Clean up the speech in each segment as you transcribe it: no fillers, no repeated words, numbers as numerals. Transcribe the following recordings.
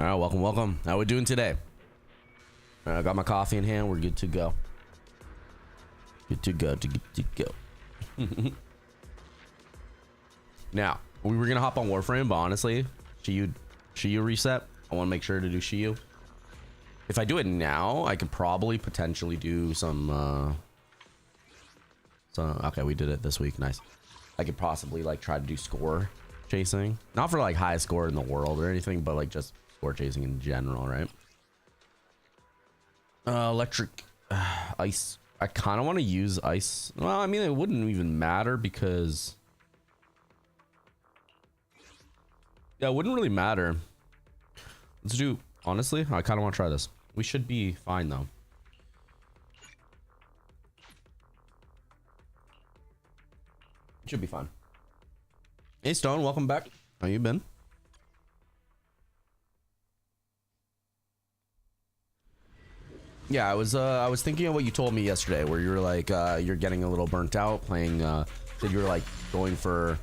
All right, welcome, welcome. How we doing today? All right, I got my coffee in hand. We're good to go. Good to go. Good to go. Now, we were gonna hop on Warframe, but honestly, Shiyu reset. I want to make sure to do Shiyu. If I do it now, I could probably potentially do some. Okay, we did it this week. Nice. I could possibly like try to do score chasing, not for like highest score in the world or anything, but like just score chasing in general, right? Electric, ice. I kind of want to use ice. Well, I mean, it wouldn't even matter because yeah, it wouldn't really matter. Let's do, honestly, I kind of want to try this. We should be fine though. Should be fine. Hey Stone, welcome back. How you been? Yeah, I was thinking of what you told me yesterday, where you were like, you're getting a little burnt out playing. That you were like going for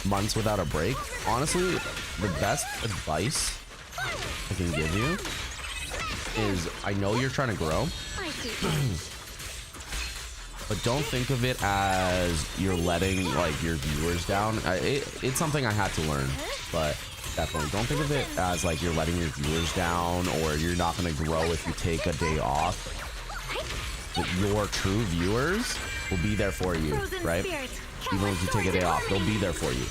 months without a break. Honestly, the best advice I can give you is, I know you're trying to grow, but don't think of it as you're letting like your viewers down. It's something I had to learn, but definitely don't think of it as like you're letting your viewers down or you're not going to grow if you take a day off. But your true viewers will be there for you, right? Even if you take a day off, they'll be there for you.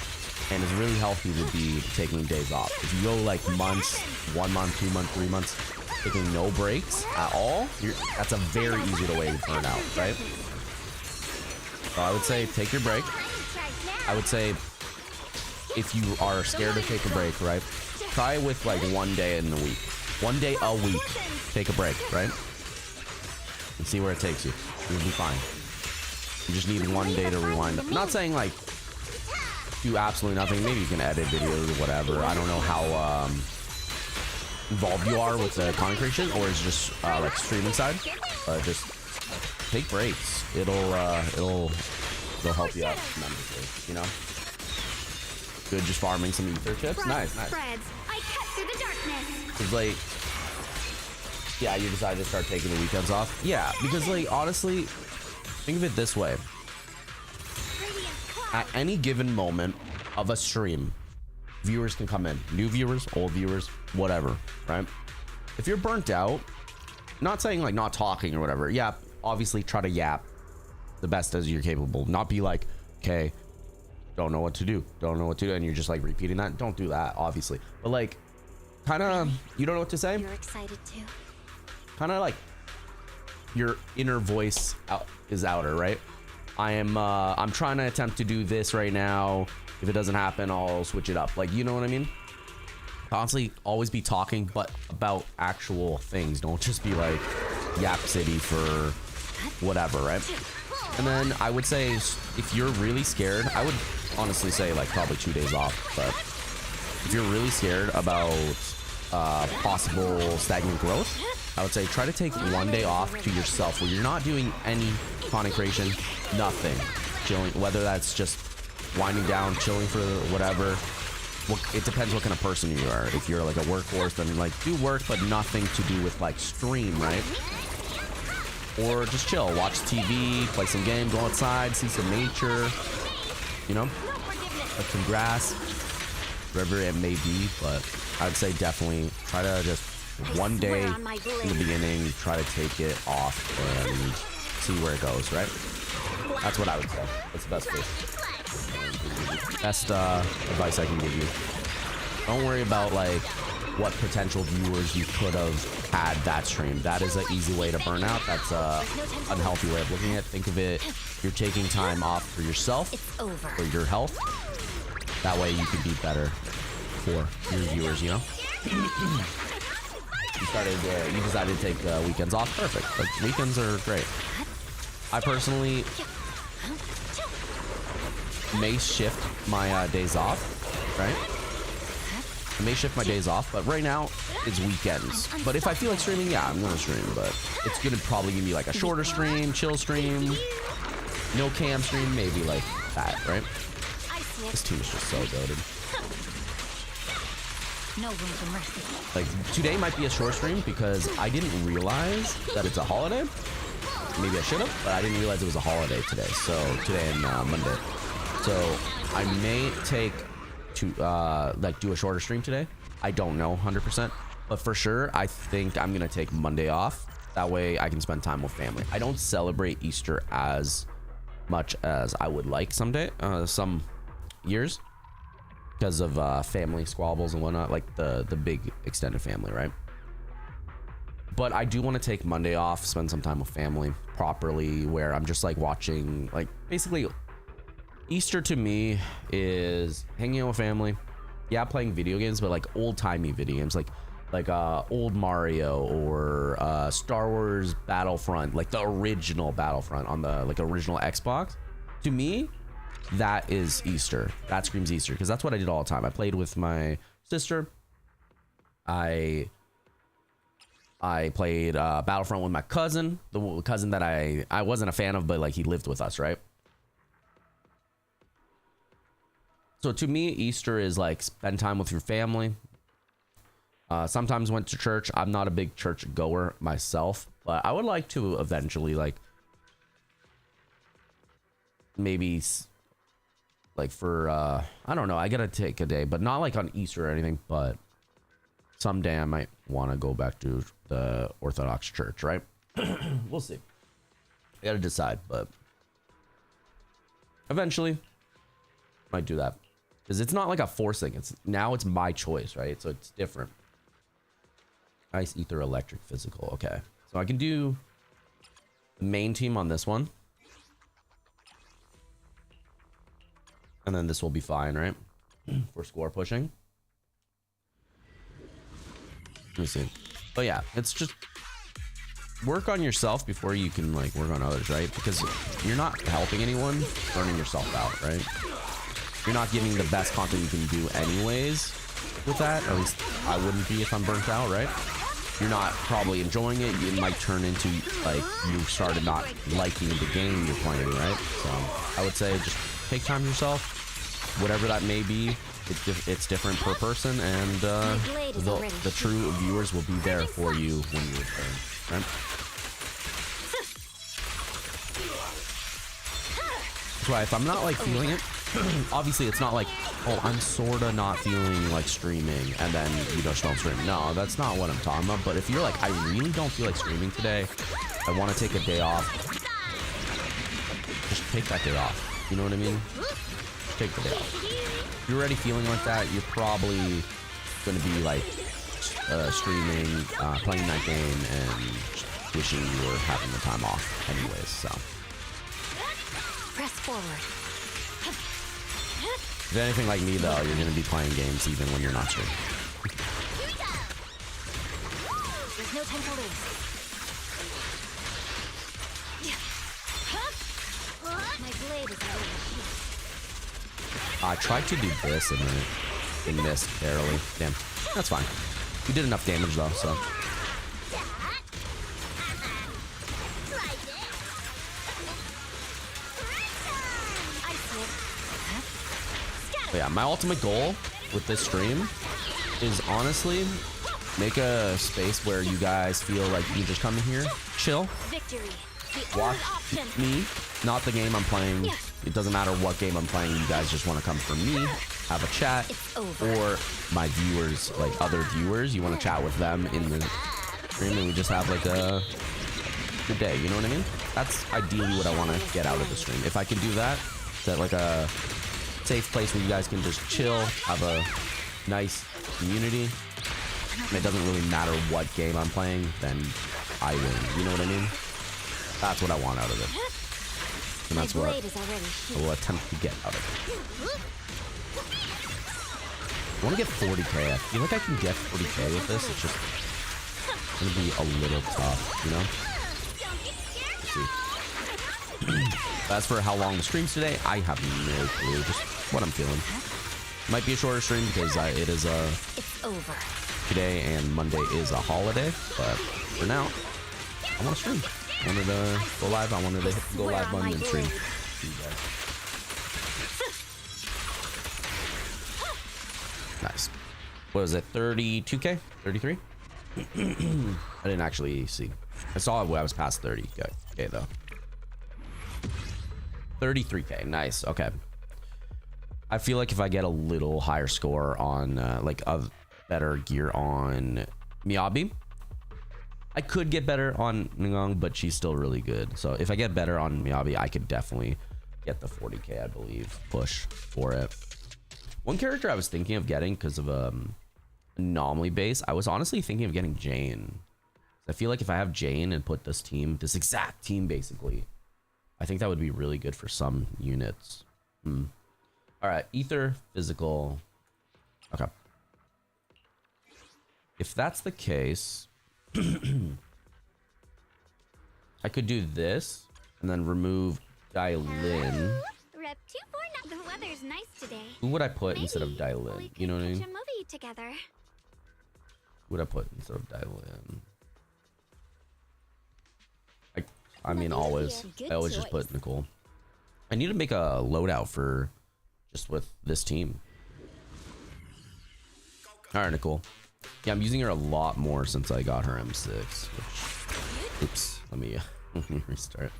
And it's really healthy to be taking days off. If you go like months, 1 month, 2 months, 3 months, taking no breaks at all, that's a very easy way to burn out, right? So I would say take your break. I would say if you are scared to take a break, right? Try with like 1 day in the week. 1 day a week. Take a break, right? And see where it takes you. You'll be fine. You just need 1 day to rewind. I'm not saying like do absolutely nothing. Maybe you can edit videos or whatever. I don't know how involved you are with the content creation, or is just like streaming side. Just take breaks. It'll help you out tremendously, you know. Good, just farming some ether chips. Nice, nice. It's like, yeah, you decided to start taking the weekends off. Yeah, because like honestly, think of it this way. At any given moment of a stream, viewers can come in. New viewers, old viewers, whatever, right? If you're burnt out, not saying like not talking or whatever. Yeah, obviously try to yap the best as you're capable. Not be like, okay, don't know what to do, and you're just like repeating that. Don't do that, obviously. But like, kind of, you don't know what to say. You're excited too. Kind of like your inner voice is outer, right? I'm trying to attempt to do this right now. If it doesn't happen, I'll switch it up. Like, you know what I mean? Constantly always be talking, but about actual things. Don't just be like Yap City for whatever, right? And then I would say if you're really scared, I would honestly say like probably 2 days off. But if you're really scared about possible stagnant growth, I would say try to take 1 day off to yourself where you're not doing any content creation, nothing, chilling, whether that's just winding down, chilling for whatever. It depends what kind of person you are. If you're like a workhorse, then like do work, but nothing to do with like stream, right? Or just chill, watch TV, play some game, go outside, see some nature, you know, like some grass, wherever it may be. But I'd say definitely try to just 1 day in the beginning, try to take it off and see where it goes, right? That's what I would say. That's the best case. Best advice I can give you. Don't worry about like what potential viewers you could have had that stream. That is an easy way to burn out. That's a unhealthy way of looking at it. Think of it, you're taking time off for yourself, for your health. That way you can be better for your viewers, you know? You decided to take weekends off. Perfect. Like, weekends are great. I personally may shift my days off, right? I may shift my days off, but right now it's weekends. But if I feel like streaming, yeah, I'm gonna stream, but it's gonna probably give me like a shorter stream, chill stream, no cam stream, maybe like that, right? This team is just so goated. No room for mercy. Like today might be a short stream because I didn't realize that it's a holiday. Maybe I should have, but I didn't realize it was a holiday today. So today and Monday. So I may take to like do a shorter stream today. I don't know 100%, but for sure I think I'm gonna take Monday off. That way I can spend time with family. I don't celebrate Easter as much as I would like some years because of family squabbles and whatnot, like the big extended family, right? But I do want to take Monday off, spend some time with family properly, where I'm just like watching, like basically Easter to me is hanging out with family. Yeah, playing video games, but like old-timey video games, like old Mario or Star Wars Battlefront, like the original Battlefront on the like original Xbox. To me, that is Easter. That screams Easter because that's what I did all the time. I played with my sister. I played Battlefront with my cousin, the cousin that I wasn't a fan of, but like he lived with us, right? So to me, Easter is like spend time with your family. Sometimes went to church. I'm not a big church goer myself, but I would like to eventually, like, maybe like for I don't know, I gotta take a day, but not like on Easter or anything, but someday I might want to go back to the Orthodox Church, right? We'll see. I gotta decide, but eventually might do that because it's not like a forcing. It's my choice, right? So it's different. Ice, ether, electric, physical. Okay, so I can do the main team on this one, and then this will be fine, right? For score pushing. Let me see. But yeah, it's just work on yourself before you can like work on others, right? Because you're not helping anyone, burning yourself out, right? You're not giving the best content you can do anyways with that. At least I wouldn't be if I'm burnt out, right? You're not probably enjoying it. It might turn into like you started not liking the game you're playing, right? So I would say just take time to yourself, whatever that may be. It's different per person, and the true viewers will be there for you when you return, right? That's why if I'm not like feeling it, obviously it's not like, oh, I'm sorta not feeling like streaming and then you just don't stream. No, that's not what I'm talking about. But if you're like, I really don't feel like streaming today, I want to take a day off, just take that day off. You know what I mean? Just take the day off. If you're already feeling like that, you're probably going to be like streaming, playing that game, and wishing you were having the time off anyways. So press forward. If anything like me though, you're going to be playing games even when you're not streaming. There's no time to lose. My blade is already healed. I tried to do this and then it missed barely. Damn, that's fine. We did enough damage though, so. But yeah, my ultimate goal with this stream is honestly make a space where you guys feel like you can just come in here, chill, watch me, not the game I'm playing. It doesn't matter what game I'm playing. You guys just want to come for me, have a chat, or my viewers, like other viewers, you want to chat with them in the stream, and we just have like a good day. You know what I mean? That's ideally what I want to get out of the stream. If I can do that, that like a safe place where you guys can just chill, have a nice community, and it doesn't really matter what game I'm playing, then I win. You know what I mean? That's what I want out of it. And that's what I will attempt to get out of it. I want to get 40k. I feel like I can get 40k with this. It's just going to be a little tough, you know? Let's see. As for how long the stream's today, I have no clue. Just what I'm feeling. Might be a shorter stream because it is today and Monday is a holiday. But for now, I want to stream. I wanted to go live. I wanted to hit the go live button and stream. Nice. What was it? 32K? 33? I didn't actually see. I saw it when I was past 30K though. 33K. Nice. Okay. I feel like if I get a little higher score on like a better gear on Miyabi, I could get better on Ningong, but she's still really good. So if I get better on Miyabi, I could definitely get the 40K, I believe, push for it. One character I was thinking of getting because of anomaly base, I was honestly thinking of getting Jane. I feel like if I have Jane and put this team, this exact team basically, I think that would be really good for some units. All right, ether, physical. Okay. If that's the case, I could do this and then remove Dailin. Rep 249. The weather's nice today. Who would I put Maybe instead of we Dailin? could You know what I catch mean? a movie together. Who would I put instead of Dailin? I mean, always. I always just put Nicole. I need to make a loadout for just with this team. All right, Nicole. Yeah, I'm using her a lot more since I got her M6. Which, oops, let me restart.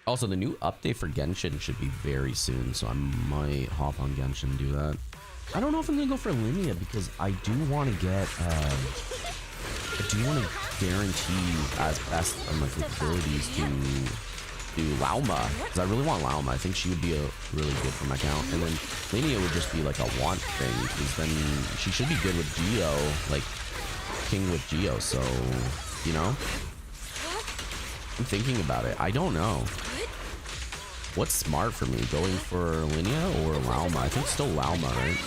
Also, the new update for Genshin should be very soon, so I might hop on Genshin and do that. I don't know if I'm gonna go for Linnea because I do want to get, I do want to guarantee as best of my capabilities to do Lauma, because I really want Lauma. I think she would be a really good for my account, and then Linnea would just be like a want thing, because then she should be good with Geo, like King with Geo. So, you know, I'm thinking about it. I don't know what's smart for me, going for Linnea or Lauma. I think still Lauma, right?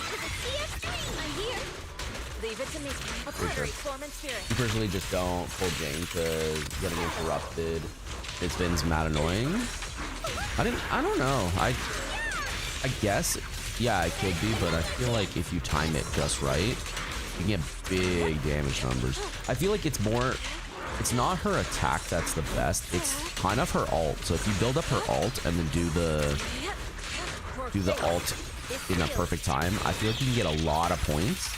Leave it to me. You personally just don't pull Jane because getting interrupted, it's been mad annoying. I don't know. I guess, yeah, it could be, but I feel like if you time it just right, you can get big damage numbers. I feel like it's not her attack that's the best. It's kind of her ult. So if you build up her ult and then do the ult in a perfect time, I feel like you can get a lot of points.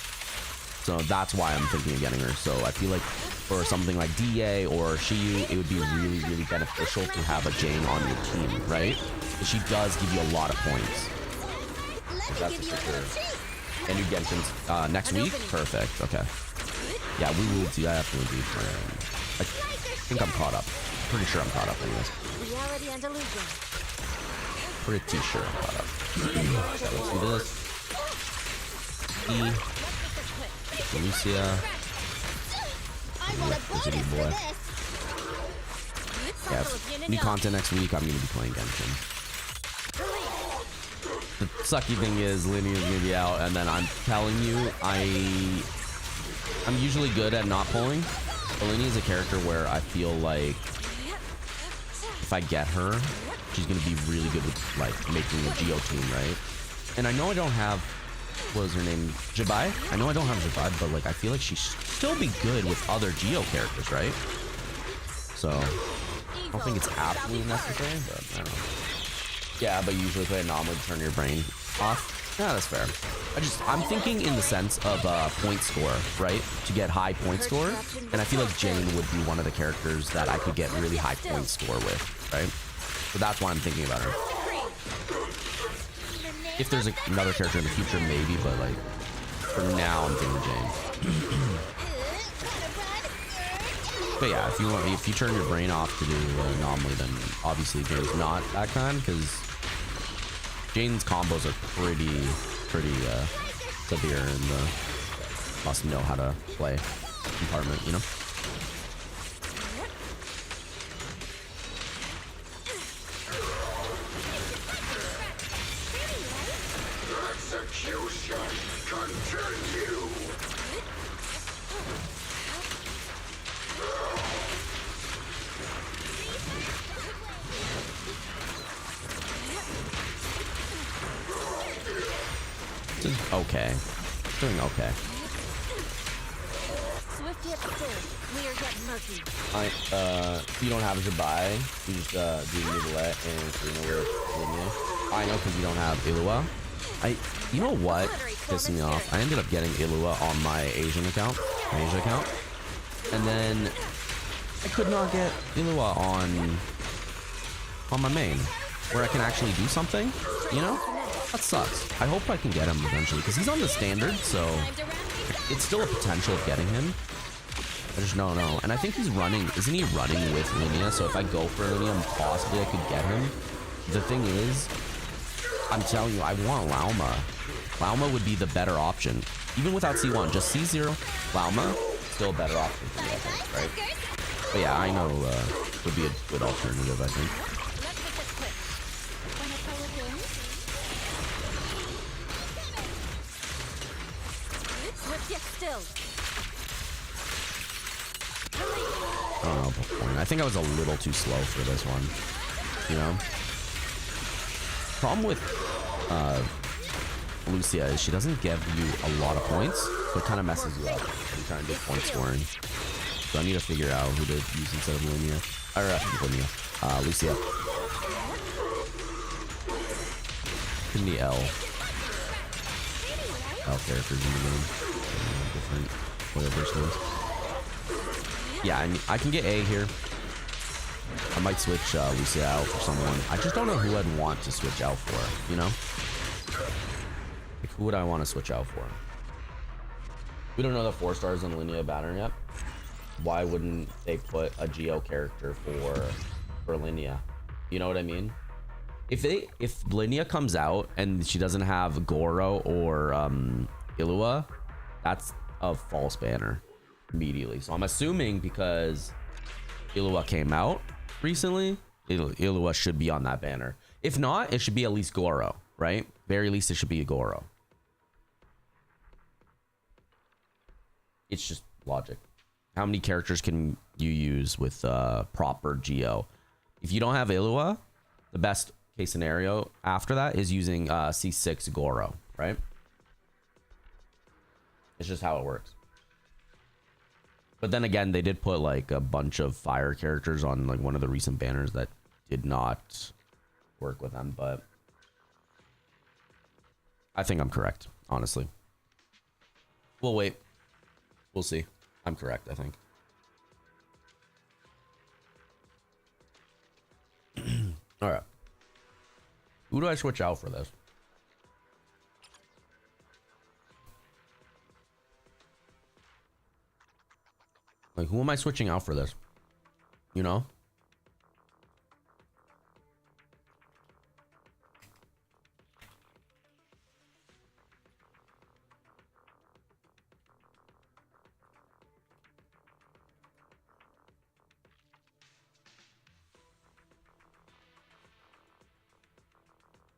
So that's why I'm thinking of getting her. So I feel like for something like DA or Shiyu, it would be really, really beneficial to have a Jane on your team, right? Because she does give you a lot of points. That's for sure. And you Genshin's next week? Perfect. Okay. Yeah, we will do that after we do. I think I'm caught up. Pretty sure I'm caught up anyways. Reality and illusion. Pretty sure I'm caught up. Okay, let's do this. E. Lucia. Boy. Yeah, new content next week. I'm gonna be playing Genshin. The sucky thing is Linnea is gonna be out, and then I'm telling you, I'm usually good at not pulling. But Linnea is a character where I feel like if I get her, she's gonna be really good with like making a Geo team, right? And I know I don't have, what was her name? Jabai? I know I don't have Jabai, but like I feel like she should still be good with other Geo characters, right? So I don't think it's absolutely necessary, but I don't know. Yeah, but you usually play Anomaly to turn your brain off. Yeah, that's fair. I'm thinking in the sense of point score, right? To get high point score. And I feel like Jane would be one of the characters that I could get really high point score with, right? So that's why I'm thinking about her. If there's another character in the future, maybe, but like for now, I'm thinking Jane. But yeah, if you turn your brain off to do Anomaly, then obviously Jane's not that kind, because Jane's combos are pretty severe, and must know how to play compartment, you know. Execution continue. Okay. Doing okay. Swift hit still. Clear yet murky. You don't have Jabai. You just do Needlet and Serena with Linnea. I know, because you don't have Ilua. You know what pissed me off? I ended up getting Ilua on my Asian account, and then I could not get Ilua on my main, where I can actually do something. You know, that sucks. I hope I can get him eventually because he's on the standard, so it's still a potential of getting him. I just don't know. And I think he's running. Isn't he running with Linnea? So if I go for Linnea, possibly I could get him. The thing is, I'm telling you, I want Lauma. Lauma would be the better option. Even without C1, just C0, Lauma, still a better option for me, I think, right? But yeah, I know would be a good alternative, I think. I don't know at what point. I think I was a little too slow for this one, you know? Problem with Lucia is she doesn't give you a lot of points, so it kind of messes you up when you're trying to do point scoring. So I need to figure out who to use instead of Linnea. Or Lucia. Give me L characters in the game. Different whatever it is. Yeah, I can get A here. I might switch Lucia out for someone. I just don't know who I'd want to switch out for, you know? Like, who would I want to switch out for? We don't know the 4 stars on Linnea banner yet. Why wouldn't they put a Geo character for Linnea? You know what I mean? If Linnea comes out and she doesn't have Goro or Ilua, that's a false banner immediately. So I'm assuming because Ilua came out recently, Ilua should be on that banner. If not, it should be at least Goro, right? Very least it should be a Goro. It's just logic. How many characters can you use with proper Geo? If you don't have Ilua, the best case scenario after that is using C6 Goro, right? It's just how it works. But then again, they did put like a bunch of fire characters on like one of the recent banners that did not work with them, but I think I'm correct, honestly. We'll wait. We'll see. I'm correct, I think. All right. Who do I switch out for this? Like, who am I switching out for this? You know?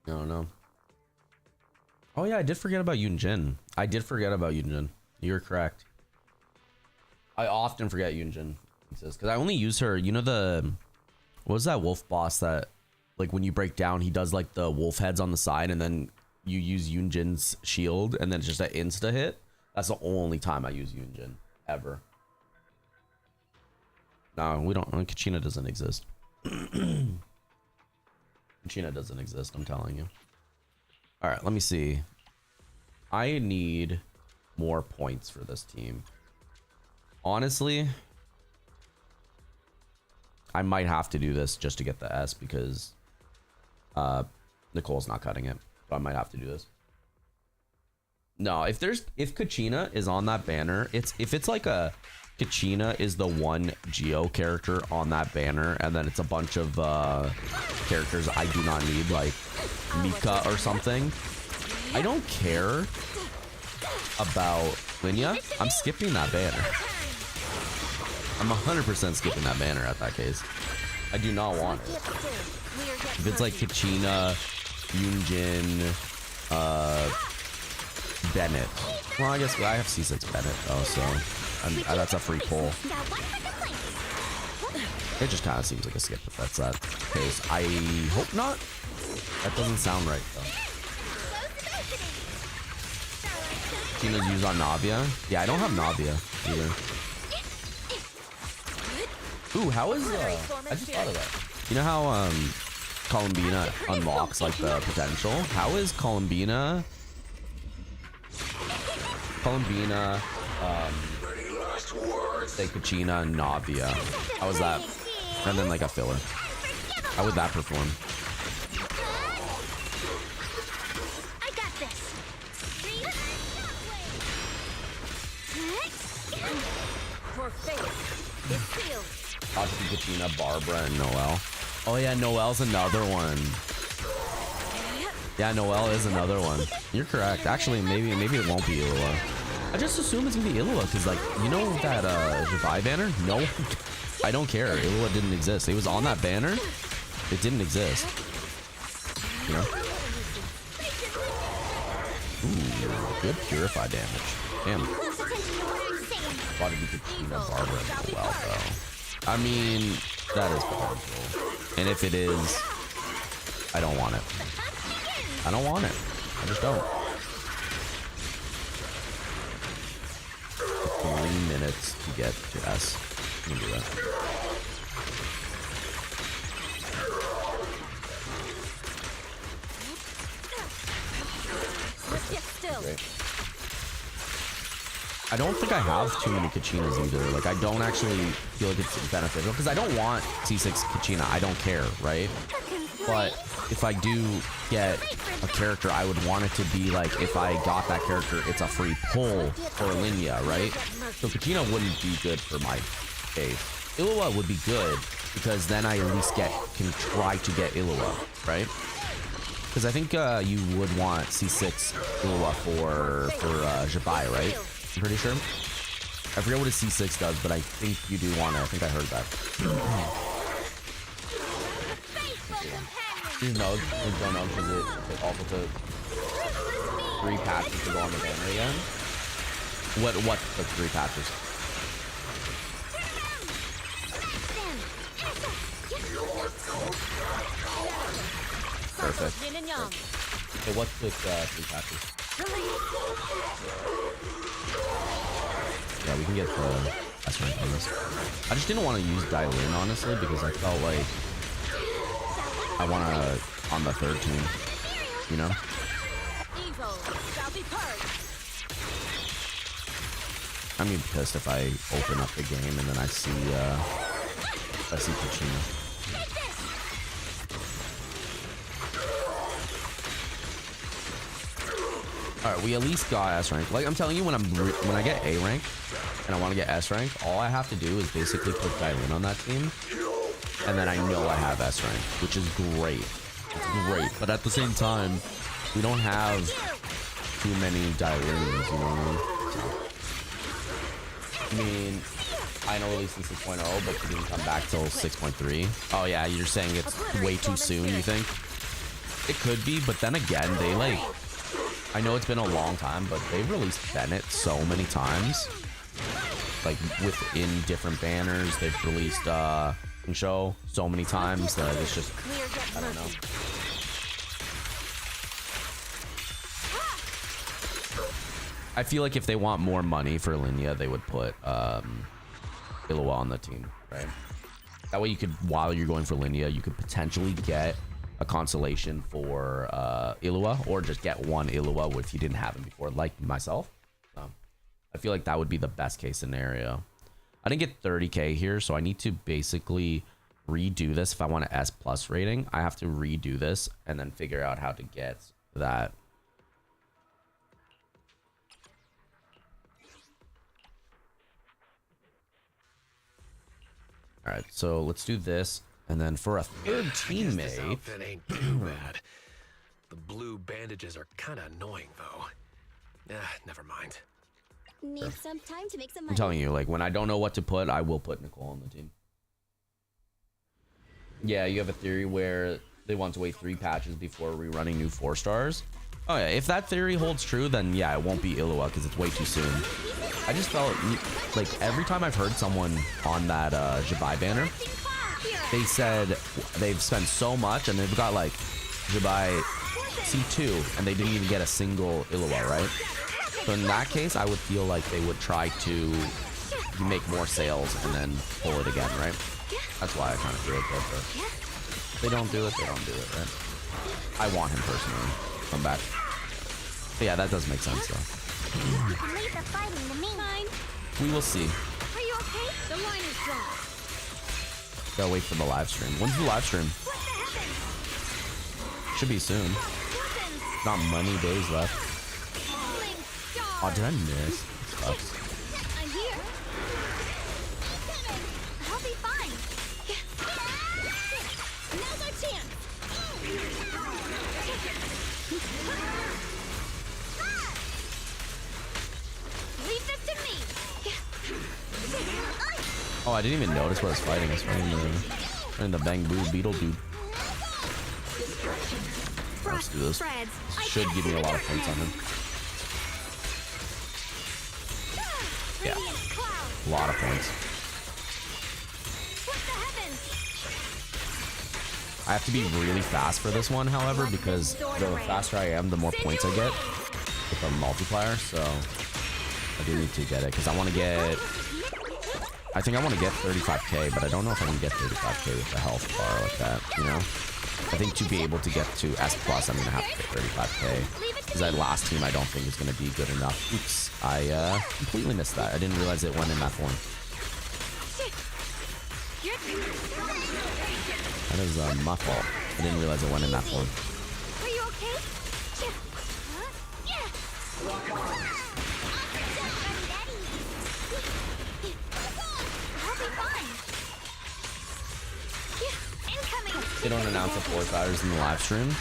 I don't know. Oh yeah, I did forget about Yunjin. You're correct. I often forget Yunjin because I only use her. You know what was that wolf boss that, like, when you break down, he does like the wolf heads on the side, and then you use Yunjin's shield, and then it's just an insta hit. That's the only time I use Yunjin ever. No, we don't. Kachina doesn't exist. Kachina doesn't exist. I'm telling you. All right, let me see. I need more points for this team. Honestly, I might have to do this just to get the S because Nicole's not cutting it. So I might have to do this. No, if Kachina is on that banner, if it's like a Kachina is the one Geo character on that banner, and then it's a bunch of characters I do not need, like Mika or something. I don't care about Linnea. I'm skipping that banner. I'm 100% skipping that banner at that case. I do not want it. If it's like Kachina, Yunjin, Bennett. Well, I guess I have C6 Bennett though, so that's a free pull. It just kind of seems like a skip if that's that case. I hope not. That doesn't sound right though. Tina's used on Navia. Yeah, I don't have Navia either. Ooh, how is I just thought of that. You know how Columbina unlocks like the potential. How is Columbina, say Kachina and Navia? How was that? And then like a filler. How would that perform? I got this. For fate is sealed. Tati, Kachina, Barbara, and Noelle. Oh yeah, Noelle's another one. Yeah, Noelle is another one. You're correct. Actually, maybe it won't be Illua. I just assume it's gonna be Illua because, like, you know that Javi banner? No, I don't care. Illua didn't exist. It was on that banner. It didn't exist. You know? Ooh, good purify damage. Damn. Why did we Kachina, Barbara, and Noelle though? I mean, that is potential. And if it is, I don't want it. I don't want it. I just don't. 3 minutes to get to S. You can do that. Let's get still. Great. I don't think I have too many Kachinas either. Like, I don't actually feel like it's beneficial because I don't want C6 Kachina. I don't care, right? But if I do get a character, I would want it to be like, if I got that character, it's a free pull for Linia, right? So Kachina wouldn't be good for my case. Illua would be good because then I at least can try to get Illua, right? Because I think you would want C6 Illua for Jabai, right? I'm pretty sure. I forget what a C6 does, but I think you do want it. I think I heard that. These nodes, we don't know because it also took 3 patches to go on the banner again. What took 3 patches? Perfect. Yin and yang. Okay, what took 3 patches? Yeah, we can get the S rank on this. I just didn't want to use Dialin, honestly, because I felt like I want to on the 3rd team, you know? Evil shall be purged. I'm gonna be pissed if I open up the game and then I see Kachina. All right, we at least got S rank. Like I'm telling you, when I get A rank and I want to get S rank, all I have to do is basically put Dialin on that team, and then I know I have S rank, which is great. It's great, but at the same time, we don't have too many Dialins, you know what I mean? I know released in 6.0, but it didn't come back till 6.3. Oh yeah, you're saying it's way too soon, you think? It could be, but then again, they like... I know it's been a long time, but they've released Bennett so many times. Like, within different banners, they've released show so many times that it's just... I don't know. I feel like if they want more money for Linia, they would put Illua on the team, right? That way you could, while you're going for Linia, you could potentially get a consolation for Illua, or just get one Illua if you didn't have him before, like myself. I feel like that would be the best case scenario. I didn't get 30k here, so I need to basically redo this. If I want an S+ rating, I have to redo this and then figure out how to get that. All right, so let's do this, and then for a 3rd teammate. This outfit ain't too bad. The blue bandages are kind of annoying, though. Never mind. Need some time to make some I'm money. telling you, like, when I don't know what to put, I will put Nicole on the team. Yeah, you have a theory where they want to wait 3 patches before rerunning new 4-stars. Oh yeah, if that theory holds true, then yeah, it won't be Illua because it's way too soon. I just felt like every time I've heard someone on that Jabai banner, they said they've spent so much and they've got like Jabai C2 and they didn't even get a single Illua, right? So in that case, I would feel like they would try to make more sales and then pull it again, right? That's why I kind of feel it. They don't do it, they don't do it, right? I want him personally. Come back. But yeah, that does make sense though. You can leave the fighting to me. Mine. We will see. Are you okay? The line is drawn. Gotta wait for the live stream. When's the live stream? What the heavens? Should be soon. Weapons. Not many days left. Falling Oh, star. did I miss? Sucks. I'm here. I'll be fine. Now's our chance. Leave this to me. Oh, I didn't even notice what I was fighting. I was fighting the Bang Boo Beetle dude. Let's do this. Spreads. Should give me a lot of points on him. Yeah, Radiant cloud. a lot of points. What the heavens? I have to be really fast for this one, however, because the faster I am, the more points I get with a multiplier. So I do need to get it because I want to get. I think I want to get 35k, but I don't know if I can get 35k with the health bar like that. You know, I think to be able to get to S plus, I'm gonna have to get 35k. Because that last team, I don't think is gonna be good enough. Oops, I completely missed that. I didn't realize it went in that form. That is my fault. I didn't realize it went in that form. Are you okay? Huh? Yeah. I'll be fine. Yeah, incoming. They don't announce the 4 stars in the live stream.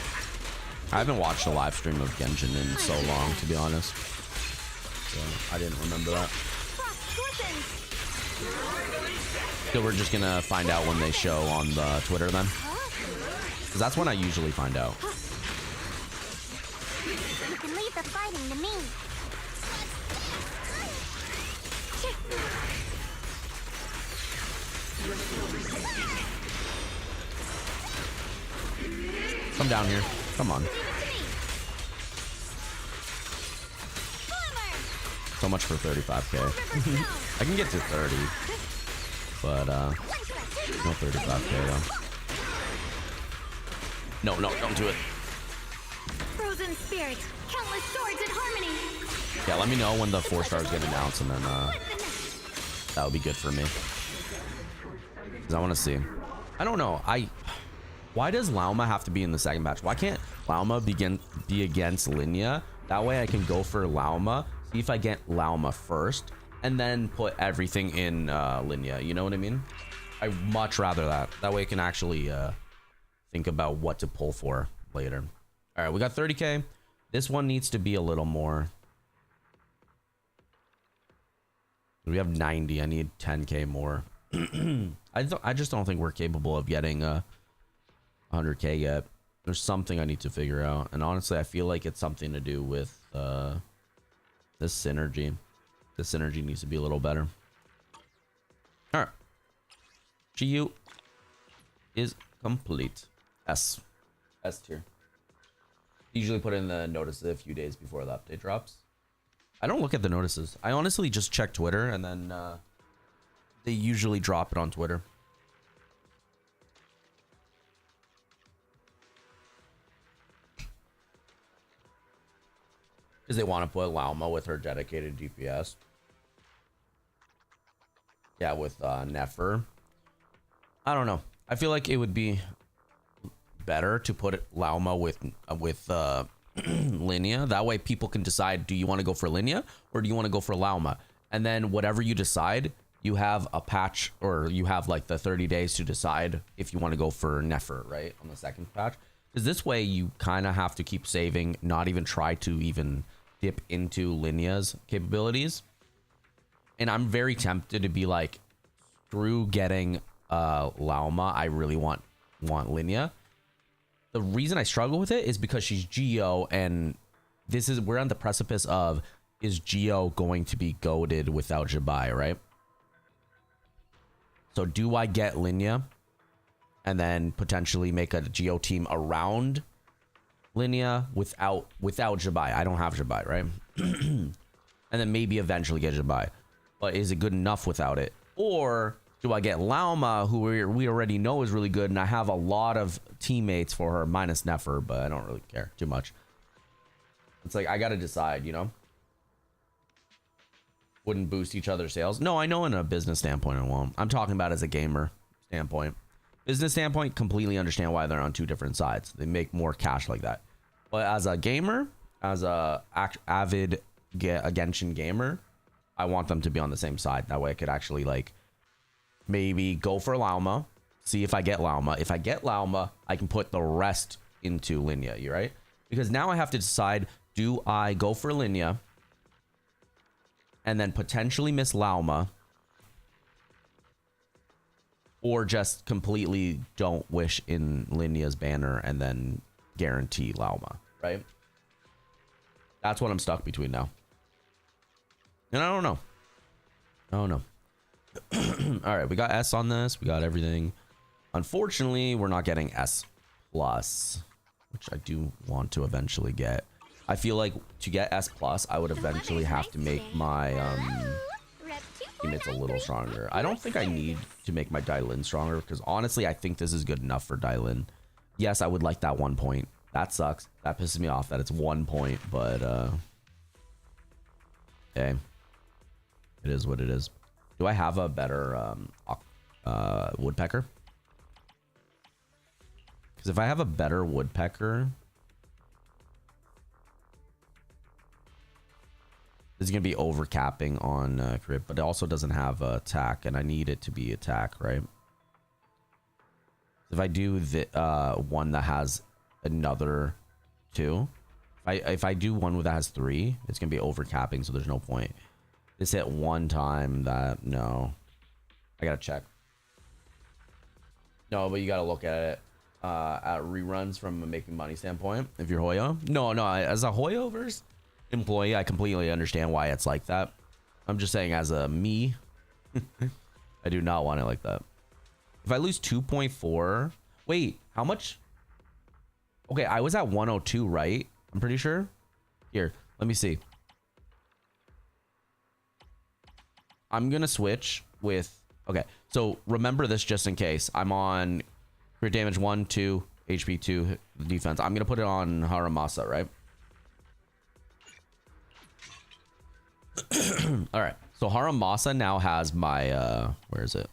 I haven't watched a live stream of Genshin in so long, to be honest. So I didn't remember that. Frost glistens. So we're just gonna find out when they show on the Twitter then, because that's when I usually find out. You can leave the fighting to me. Come down here. Come on. So much for 35k. I can get to 30, but no 35k though. No, don't do it. Frozen spirit, countless swords in harmony. Yeah, let me know when the 4 stars get announced, and then that would be good for me. Because I want to see. I don't know. Why does Lauma have to be in the second batch? Why can't Lauma be against Linia? That way I can go for Lauma, see if I get Lauma first, and then put everything in Linia. You know what I mean? I'd much rather that. That way I can actually think about what to pull for later. All right, we got 30k. This one needs to be a little more. We have 90. I need 10k more. I just don't think we're capable of getting 100k yet. There's something I need to figure out, and honestly I feel like it's something to do with this synergy. This synergy needs to be a little better. All right, Shiyu is complete. S tier. Usually put in the notices a few days before the update drops. I don't look at the notices. I honestly just check Twitter, and then they usually drop it on Twitter. Because they want to put Lauma with her dedicated DPS. Yeah, with Nefer. I don't know. I feel like it would be better to put Lauma with Linia. That way people can decide, do you want to go for Linia or do you want to go for Lauma? And then whatever you decide, you have a patch, or you have like the 30 days to decide if you want to go for Nefer, right? On the second patch. Because this way you kind of have to keep saving, not even try to even dip into Linia's capabilities. And I'm very tempted to be like, screw getting Lauma. I really want Linia. The reason I struggle with it is because she's Geo, and we're on the precipice of, is Geo going to be goated without Jabai, right? So do I get Linia and then potentially make a Geo team around Linia without Jabai? I don't have Jabai, right? And then maybe eventually get Jabai. But is it good enough without it? Or Do I get Lauma, who we already know is really good, and I have a lot of teammates for her, minus Nefer, but I don't really care too much. It's like, I gotta decide, you know? Wouldn't boost each other's sales. No, I know in a business standpoint it won't. I'm talking about as a gamer standpoint. Business standpoint, completely understand why they're on two different sides. They make more cash like that. But as a gamer, as a avid a Genshin gamer, I want them to be on the same side. That way I could actually like maybe go for Lauma, see if I get Lauma. If I get Lauma, I can put the rest into Linya, you right? Because now I have to decide, do I go for Linya and then potentially miss Lauma, or just completely don't wish in Linya's banner and then guarantee Lauma, right? That's what I'm stuck between now. And I don't know. All right, we got S on this. We got everything. Unfortunately, we're not getting S plus, which I do want to eventually get. I feel like to get S plus, I would eventually have to make my teammates a little stronger. I don't think I need to make my Dylin stronger because honestly, I think this is good enough for Dylin. Yes, I would like that 1 point. That sucks. That pisses me off that it's 1 point, but okay. It is what it is. Do I have a better woodpecker? Because if I have a better woodpecker, this is going to be overcapping on crit, but it also doesn't have attack, and I need it to be attack, right? If I do the one that has another 2, if I do one that has 3, it's going to be overcapping, so there's no point. This hit 1 time, that no, I gotta check. No, but you gotta look at it at reruns from a making money standpoint. If you're Hoyo, no, as a Hoyoverse employee, I completely understand why it's like that. I'm just saying, as a me, I do not want it like that. If I lose 2.4, wait, how much? Okay, I was at 102, right? I'm pretty sure. Here, let me see. I'm gonna switch with, okay, so remember this just in case. I'm on crit damage 1, 2, HP 2, defense. I'm gonna put it on Haramasa, right? All right, so Haramasa now has my where is it?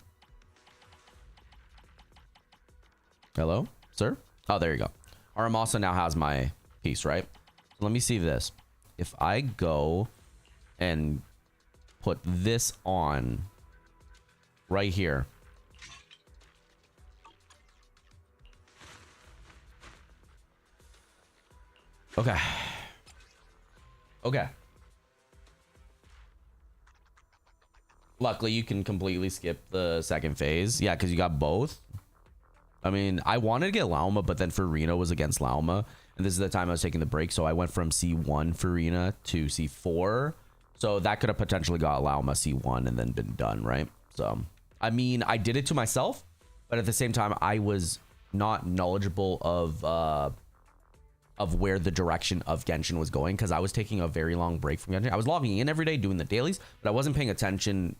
Hello, sir? Oh, there you go. Haramasa now has my piece, right? So let me see this. If I go and put this on right here, okay, luckily you can completely skip the second phase. Yeah, because you got both. I mean, I wanted to get Lauma, but then Furina was against Lauma, and this is the time I was taking the break, so I went from C1 Furina to C4. So that could have potentially got Lauma C1 and then been done, right? So, I mean, I did it to myself, but at the same time, I was not knowledgeable of where the direction of Genshin was going, because I was taking a very long break from Genshin. I was logging in every day doing the dailies, but I wasn't paying attention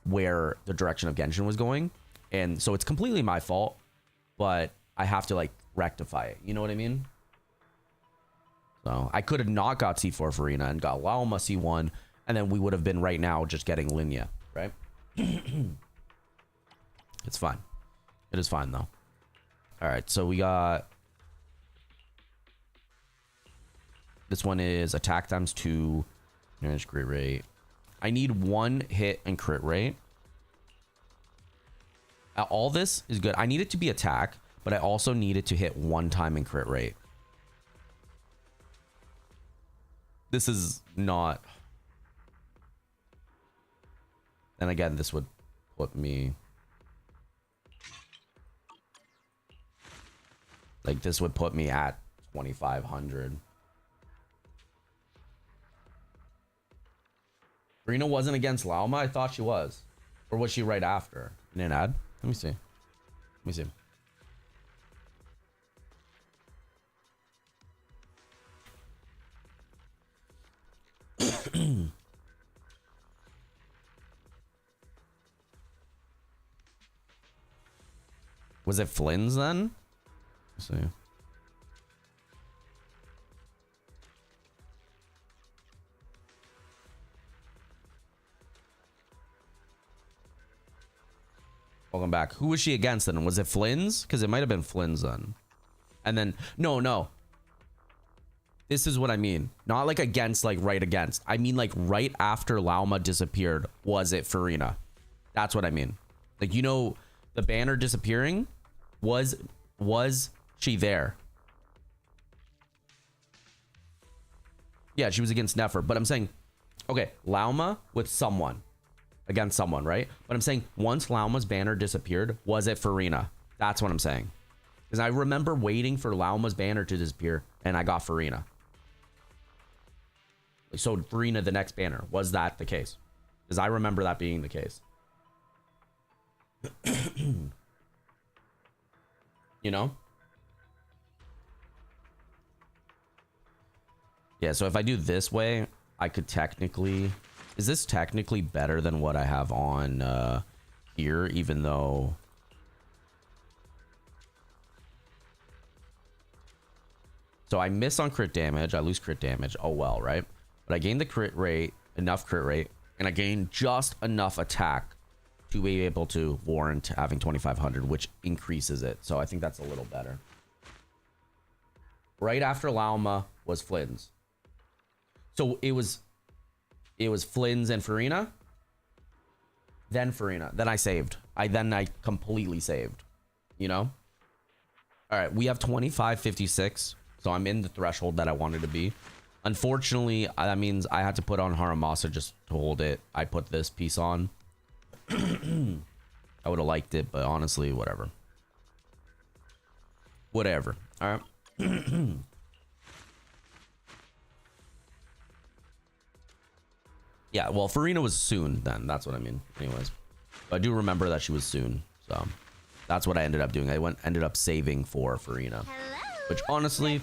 where the direction of Genshin was going. And so it's completely my fault, but I have to like rectify it. You know what I mean? So I could have not got C4 for Arena and got Lauma C1, and then we would have been right now just getting Linya, right? It's fine. It is fine though. All right, so we got, this one is attack times 2, manage crit rate. I need 1 hit and crit rate. All this is good. I need it to be attack, but I also need it to hit 1 time in crit rate. This is not. And again, this would put me like, this would put me at 2,500. Rena wasn't against Lauma? I thought she was. Or was she right after? In an ad? Let me see. Let me see. Was it Flynn's then? Let's see. Welcome back. Who was she against then? Was it Flynn's? Because it might have been Flynn's then. And then, no. This is what I mean. Not like against, like right against. I mean like right after Lauma disappeared, was it Farina? That's what I mean. Like, you know, the banner disappearing, was she there? Yeah, she was against Nefer. But I'm saying, okay, Lauma with someone. Against someone, right? But I'm saying once Lauma's banner disappeared, was it Farina? That's what I'm saying. Because I remember waiting for Lauma's banner to disappear and I got Farina. So Farina, the next banner. Was that the case? Because I remember that being the case. You know? Yeah, so if I do this way, I could technically... Is this technically better than what I have on here, even though... So I miss on crit damage, I lose crit damage, oh well, right? But I gain the crit rate, enough crit rate, and I gain just enough attack to be able to warrant having 2500, which increases it. So I think that's a little better. Right after Lauma was Flynn's. So it was Flynn's and Farina. Then Farina. Then I saved. I completely saved. You know? Alright, we have 2556. So I'm in the threshold that I wanted to be. Unfortunately, that means I had to put on Haramasa just to hold it. I put this piece on. I would have liked it, but honestly, whatever. Whatever. Alright. Yeah, well, Farina was soon then. That's what I mean. Anyways. But I do remember that she was soon. So that's what I ended up doing. I ended up saving for Farina. Which honestly,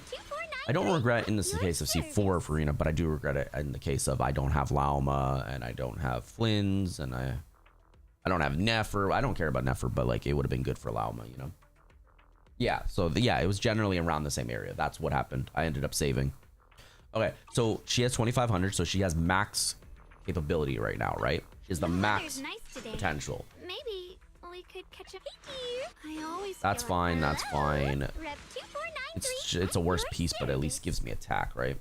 I don't regret in this case of C4 Farina, but I do regret it in the case of I don't have Lauma and I don't have Flynn's and I don't have Nefer. I don't care about Nefer, but like it would have been good for Lauma, you know? Yeah, so yeah, it was generally around the same area. That's what happened. I ended up saving. Okay, so she has 2500, so she has max capability right now, right? She has the max potential. Maybe we could catch a I always That's fine, that's fine. It's a worse piece, but at least gives me attack, right?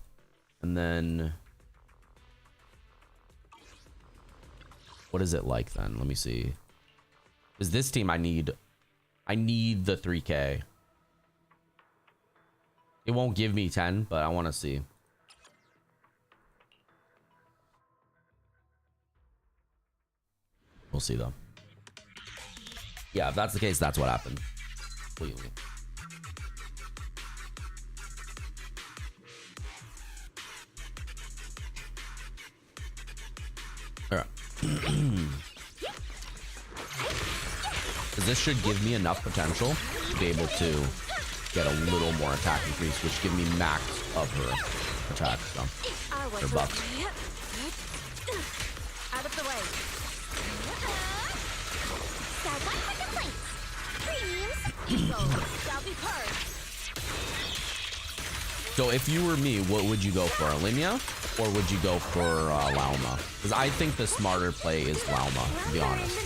And then what is it like then? Let me see. Because this team I need the 3k. It won't give me 10, but I want to see. We'll see though. Yeah, if that's the case, that's what happened. Completely. Alright. Because this should give me enough potential to be able to get a little more attack increase, which give me max of her attack. So, her buff. Out of the way. Shall be purged. So if you were me, what would you go for? Alimia? Or would you go for Lauma? Because I think the smarter play is Lauma, to be honest.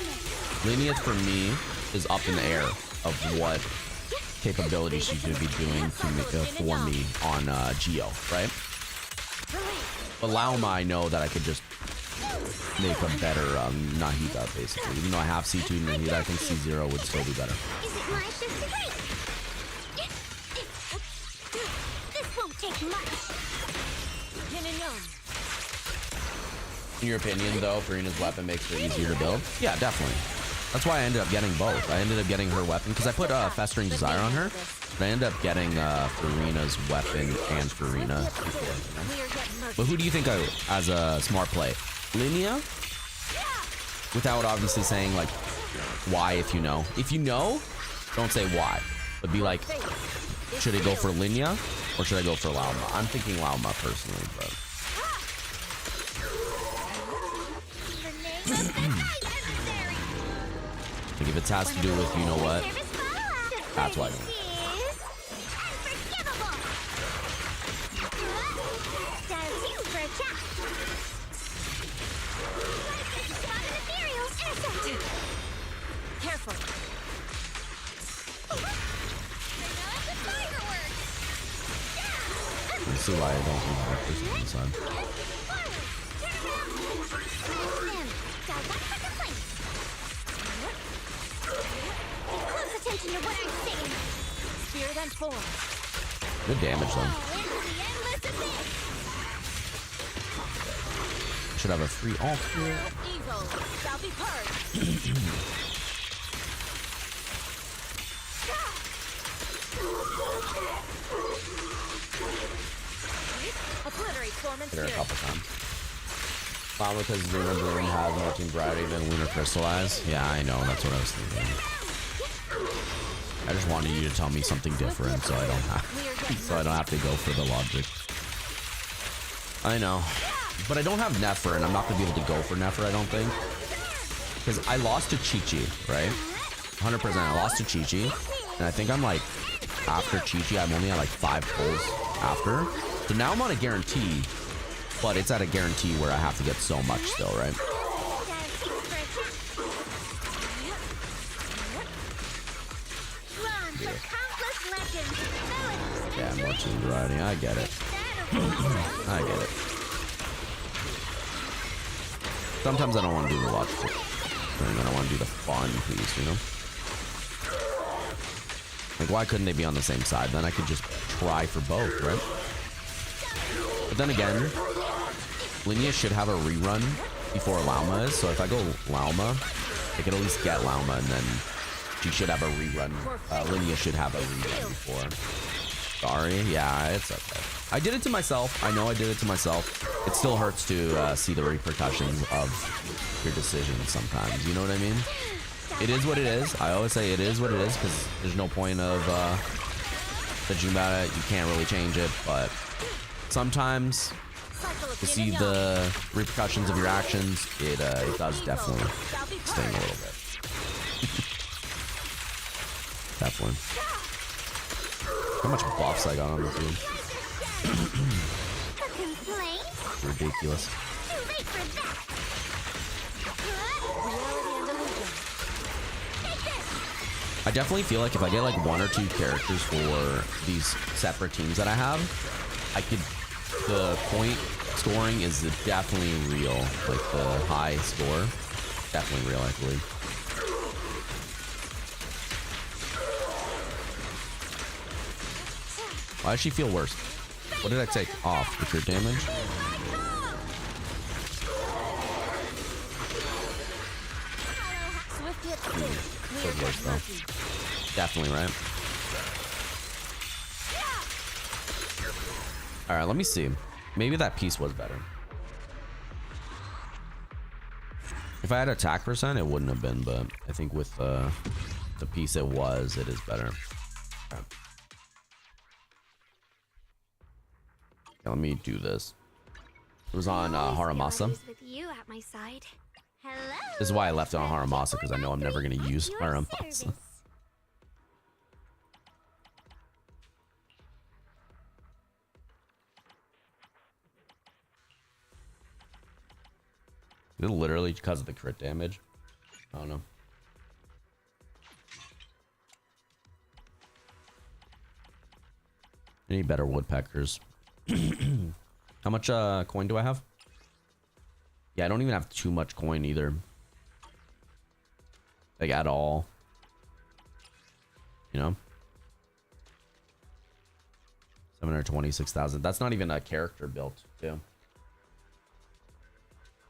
Alimia for me is up in the air of what capability she should be doing to for me on Geo, right? But Lauma, I know that I could just make a better Nahida, basically. Even though I have C2 Nahida, I think C0 would still be better. Is it my shift to break? This won't take much. Yin and yang. In your opinion, though, Farina's weapon makes her easier to build? Yeah, definitely. That's why I ended up getting both. I ended up getting her weapon because I put Festering Desire on her, but I ended up getting Farina's weapon and Farina before. You know? But who do you think as a smart play? Linnea? Without obviously saying like why if you know. If you know, don't say why, but be like, should I go for Linnea or should I go for Lauma? I'm thinking Lauma personally, but like if it has to do with you know what, That's why I don't. Is unforgivable. Dial 2 for a chat. Shot an ethereal intercept. Careful. Fireworks. Let's see why I don't do breakfast on the side. Close attention to what I'm saying. Spirit and form. Good damage though. Into the endless abyss. Should have a free ult here. Evil shall be purged. Obliterate form and Hit her a spirit. couple times. Probably because Lunar Bloom has more team variety than Lunar Crystallize. Yeah, I know. That's what I was thinking. I just wanted you to tell me something different, so I don't have to go for the logic. I know, but I don't have Nefer, and I'm not gonna be able to go for Nefer. I don't think, because I lost to Chi-Chi, right? 100%. I lost to Chi-Chi, and I think I'm like after Chi-Chi, I'm only at like 5 pulls after. So now I'm on a guarantee, but it's at a guarantee where I have to get so much still, right? Yeah, more team variety. I get it. I get it. Sometimes I don't want to do the logical thing. I don't want to do the fun piece, you know? Like, why couldn't they be on the same side? Then I could just try for both, right? But then again, Linnea should have a rerun before Lauma is. So if I go Lauma, I can at least get Lauma, and then she should have a rerun. Linnea should have a rerun before. Sorry. Yeah, it's okay. I did it to myself. I know I did it to myself. It still hurts to see the repercussions of your decisions sometimes. You know what I mean? It is what it is. I always say it is what it is, because there's no point of bitching about it. You can't really change it, but sometimes to see the repercussions of your actions, it does definitely sting a little bit. Definitely. How much buffs I got on the team? Ridiculous. I definitely feel like if I get like 1 or 2 characters for these separate teams that I have, the point scoring is definitely real. Like the high score, definitely real, I believe. Why does she feel worse? What did I take off? With your damage? Feels worse though. Definitely, right? Alright, let me see. Maybe that piece was better. If I had attack percent, it wouldn't have been, but I think with the piece it is better. Okay. Let me do this. It was on Haramasa. This is why I left it on Haramasa, because I know I'm never going to use Haramasa. Is it literally because of the crit damage? I don't know. I need better woodpeckers. How much coin do I have? Yeah, I don't even have too much coin either. Like at all. You know? 726,000. That's not even a character built, too.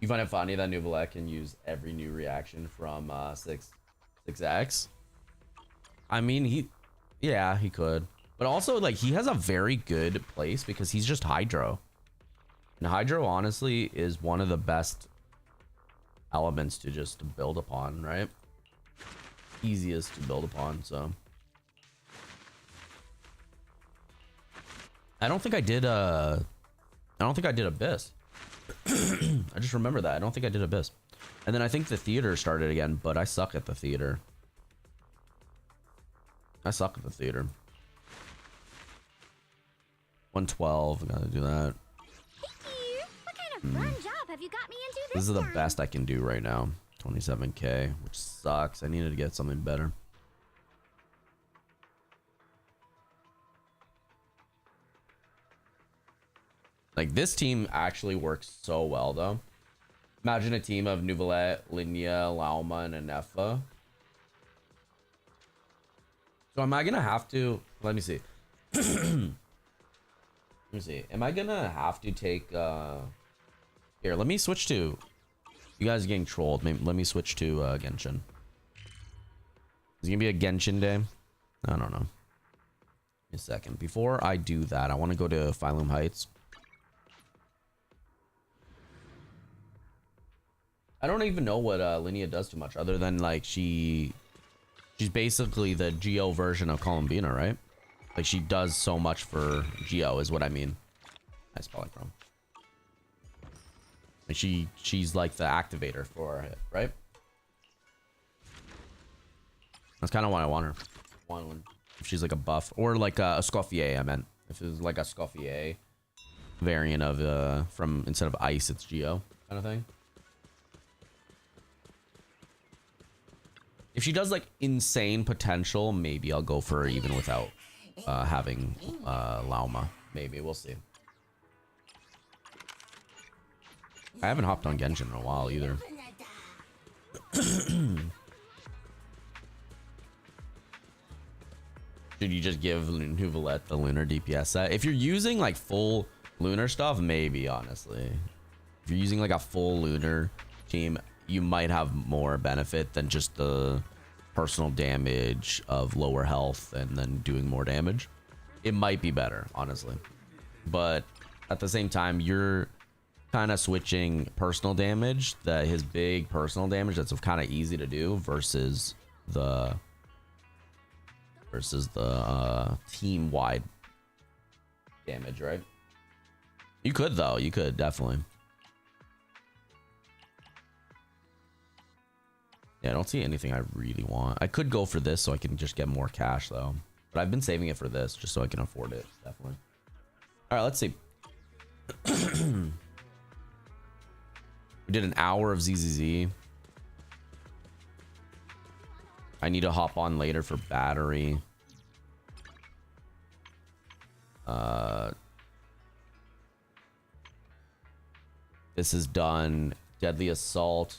You find it funny that Nuvolek can use every new reaction from 6X? I mean, yeah, he could. But also, like, he has a very good place because he's just Hydro. And Hydro, honestly, is one of the best elements to just build upon, right? Easiest to build upon, so. I don't think I did Abyss. I just remember that. I don't think I did Abyss. And then I think the theater started again, but I suck at the theater. I suck at the theater. 112. Gotta do that. Thank you. What kind of fun job have you got me into This is the time? best I can do right now. 27k, which sucks. I needed to get something better. Like, this team actually works so well, though. Imagine a team of Nouvelet, Linya, Lauma, and Anefa. So am I gonna have to... Let me see. Let me see. Am I gonna have to take... Here, let me switch to... You guys are getting trolled. Maybe, let me switch to Genshin. Is it gonna be a Genshin day? I don't know. A second. Before I do that, I want to go to Phylum Heights. I don't even know what Linnea does too much, other than like she's basically the Geo version of Columbina, right? Like she does so much for Geo, is what I mean. Nice polychrome. Like she's like the activator for it, right? That's kind of what I want her. If she's like a buff or like a Scoffier, I meant. If it was like a Scoffier variant of from instead of ice, it's Geo kind of thing. If she does like insane potential, maybe I'll go for her even without having Lauma. Maybe we'll see. I haven't hopped on Genshin in a while either. Should you just give Nouvelet the lunar DPS set? If you're using like full lunar stuff, maybe, honestly. If you're using like a full lunar team, you might have more benefit than just the personal damage of lower health and then doing more damage. It might be better, honestly. But at the same time, you're kind of switching personal damage, his big personal damage that's kind of easy to do versus the team wide damage, right? You could though, you could definitely. Yeah, I don't see anything I really want. I could go for this so I can just get more cash though, but I've been saving it for this just so I can afford it, definitely. All right, let's see. We did an hour of ZZZ. I need to hop on later for battery. This is done. Deadly Assault.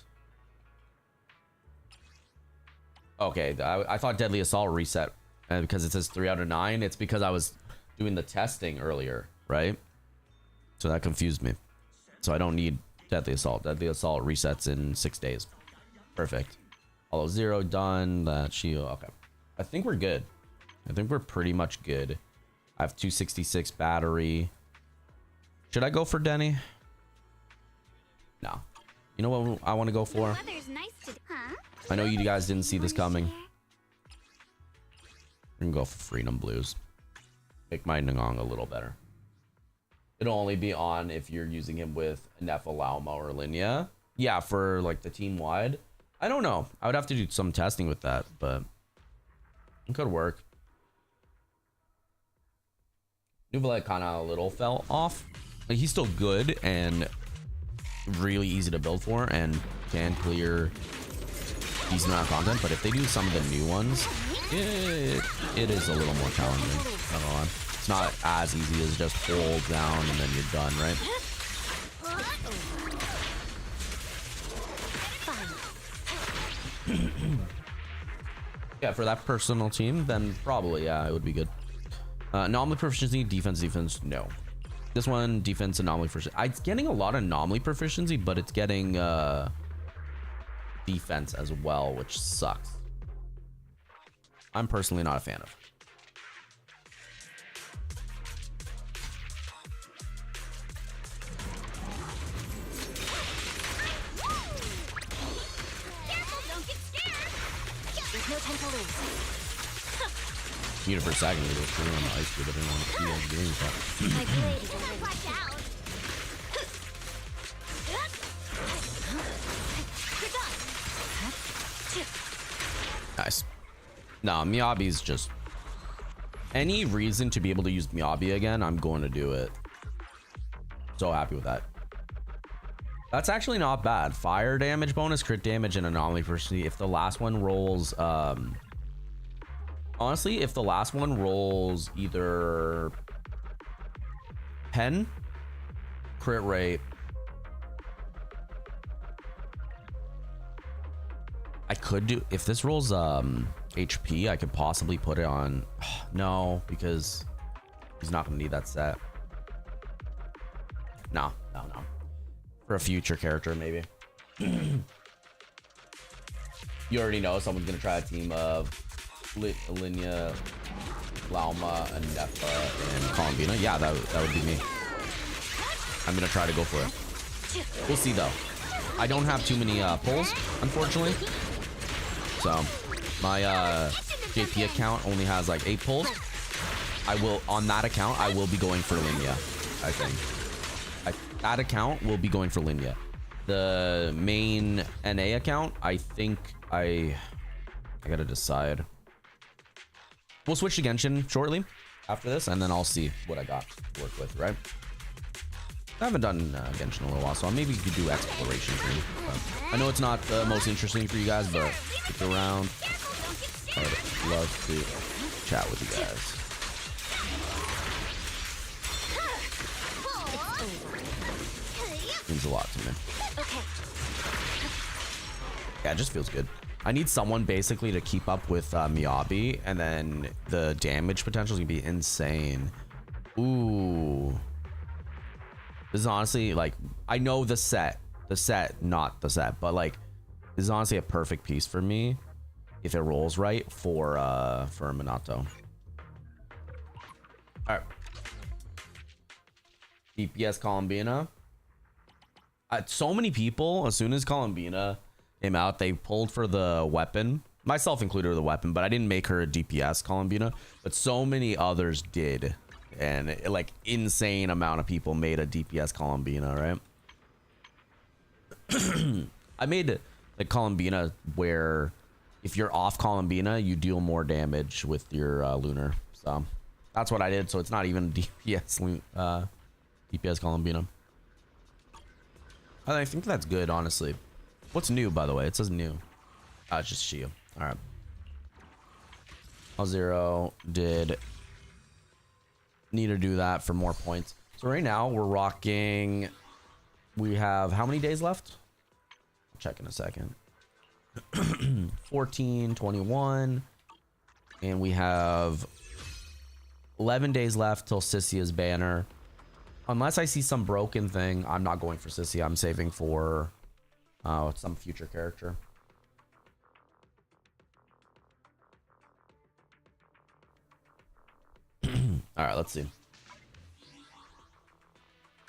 Okay, I thought Deadly Assault reset because it says 3 out of 9. It's because I was doing the testing earlier, right? So that confused me. So I don't need Deadly Assault. Deadly Assault resets in 6 days. Perfect. Hollow 0 done. That shield. Okay. I think we're good. I think we're pretty much good. I have 266 battery. Should I go for Denny? No. You know what I want to go for? I know you guys didn't see this coming. We can go for Freedom Blues. Make my Nagong a little better. It'll only be on if you're using him with Nefa, Lauma, or Linya. Yeah, for like the team wide. I don't know. I would have to do some testing with that, but it could work. Nouvelet kind of a little fell off. Like, he's still good and really easy to build for and can clear decent amount of content, but if they do some of the new ones, it is a little more challenging. Not gonna lie. It's not as easy as just hold down and then you're done, right? Yeah, for that personal team, then probably, yeah, it would be good. Anomaly proficiency, defense, no. This one, defense, anomaly proficiency. It's getting a lot of anomaly proficiency, but it's getting defense as well, which sucks. I'm personally not a fan of. There's no time to lose. Need it for a second. We were putting on the ice, but I didn't want to see us doing that. My blade is already Watch out. Nice. No, Miyabi's just Any reason to be able to use Miyabi again, I'm going to do it. So happy with that. That's actually not bad. Fire damage bonus, crit damage, and anomaly proficiency. If the last one rolls, honestly, if the last one rolls either 10 crit rate, I could do, if this rolls HP, I could possibly put it on. No, because he's not gonna need that set. No. For a future character, maybe. You already know someone's gonna try a team of Linya, Lauma, and Nefa, and Colombina. Yeah, that would be me. I'm gonna try to go for it. We'll see though. I don't have too many pulls, unfortunately. So my JP account only has like 8 pulls. On that account, I will be going for Linya, I think. That account will be going for Linya. The main NA account, I think I gotta decide. We'll switch to Genshin shortly after this, and then I'll see what I got to work with, right? I haven't done Genshin in a little while, so maybe you could do exploration for me. I know it's not the most interesting for you guys, but stick around. I'd love to chat with you guys. Means a lot to me. Yeah, it just feels good. I need someone basically to keep up with Miyabi, and then the damage potential is gonna be insane. Ooh, this is honestly like, I know the set, not the set, but like this is honestly a perfect piece for me if it rolls right for Minato. All right, DPS Colombina. So many people, as soon as Colombina came out, they pulled for the weapon, myself included, the weapon, but I didn't make her a DPS Colombina, but so many others did, and like insane amount of people made a DPS Colombina, right? I made the Colombina where if you're off Colombina, you deal more damage with your Lunar, so that's what I did. So it's not even DPS Colombina. I think that's good, honestly. What's new, by the way? It says new. It's just Shiyu. All right. Zero did need to do that for more points. So right now we're rocking. We have how many days left? I'll check in a second. 14, 21, and we have 11 days left till Sissia's banner. Unless I see some broken thing, I'm not going for Sissy. I'm saving for some future character. All right, let's see. I'm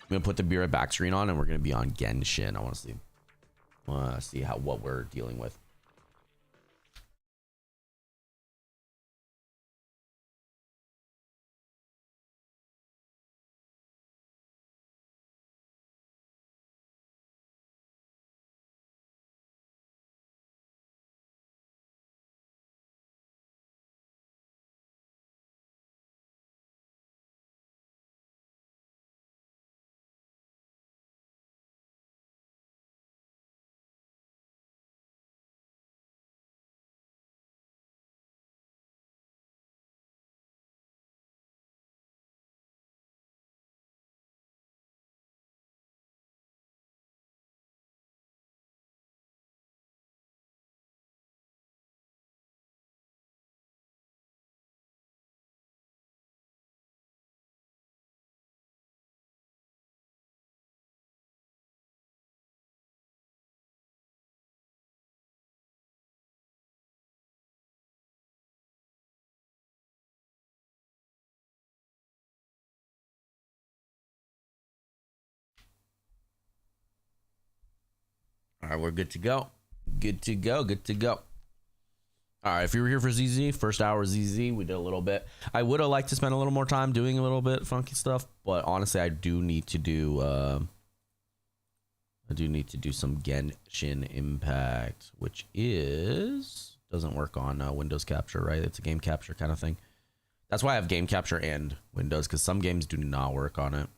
gonna put the Be Right Back screen on, and we're gonna be on Genshin. I want to see what we're dealing with. All right, we're good to go. Good to go. All right, if you were here for ZZ, first hour ZZ, we did a little bit. I would have liked to spend a little more time doing a little bit funky stuff, but honestly, I do need to do some Genshin Impact, which doesn't work on Windows Capture, right? It's a game capture kind of thing. That's why I have game capture and Windows, because some games do not work on it.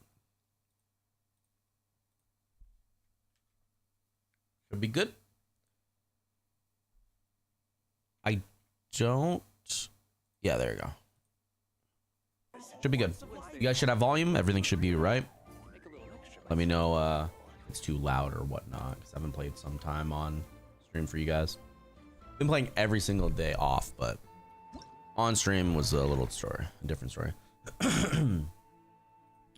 Should be good. I don't. Yeah, there you go. Should be good. You guys should have volume. Everything should be right. Let me know if it's too loud or whatnot, because I haven't played some time on stream for you guys. Been playing every single day off, but on stream was a little story, a different story.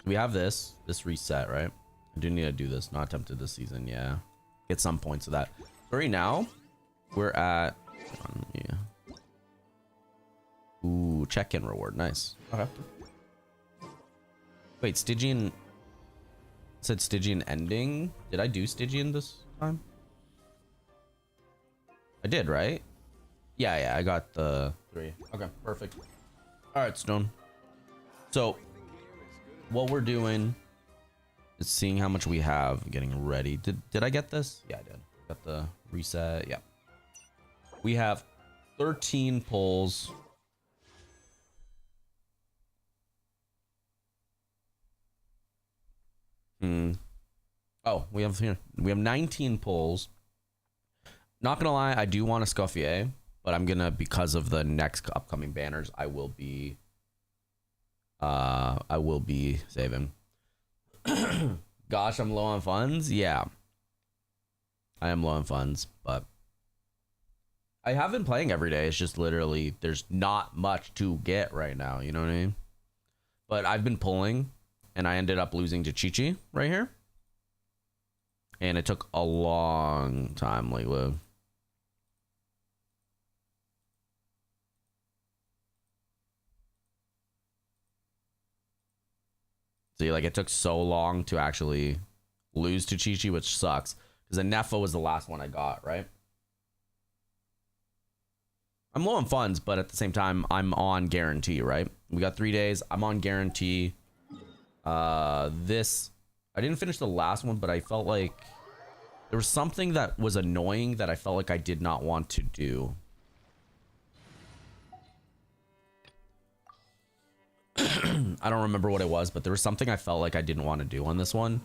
We have this reset, right? I do need to do this. Not tempted this season, yeah. Get some points of that. So right now, we're at. Yeah. Ooh, check-in reward, nice. Okay. Wait, Stygian. Said Stygian ending. Did I do Stygian this time? I did, right? Yeah, I got the 3. Okay, perfect. All right, Stone. So, what we're doing is seeing how much we have, getting ready. Did I get this? Yeah, I did. Got the reset. Yeah. We have 13 pulls. Oh, we have 19 pulls. Not gonna lie, I do want a Scuffier, but I'm gonna, because of the next upcoming banners, I will be saving. Gosh, I'm low on funds. Yeah, I am low on funds, but I have been playing every day. It's just literally there's not much to get right now. You know what I mean? But I've been pulling, and I ended up losing to Chi-Chi right here, and it took a long time. Like, see, like, it took so long to actually lose to Chi-Chi, which sucks, because the Nefa was the last one I got, right? I'm low on funds, but at the same time, I'm on guarantee, right? We got 3 days. I'm on guarantee. I didn't finish the last one, but I felt like there was something that was annoying that I felt like I did not want to do. I don't remember what it was, but there was something I felt like I didn't want to do on this one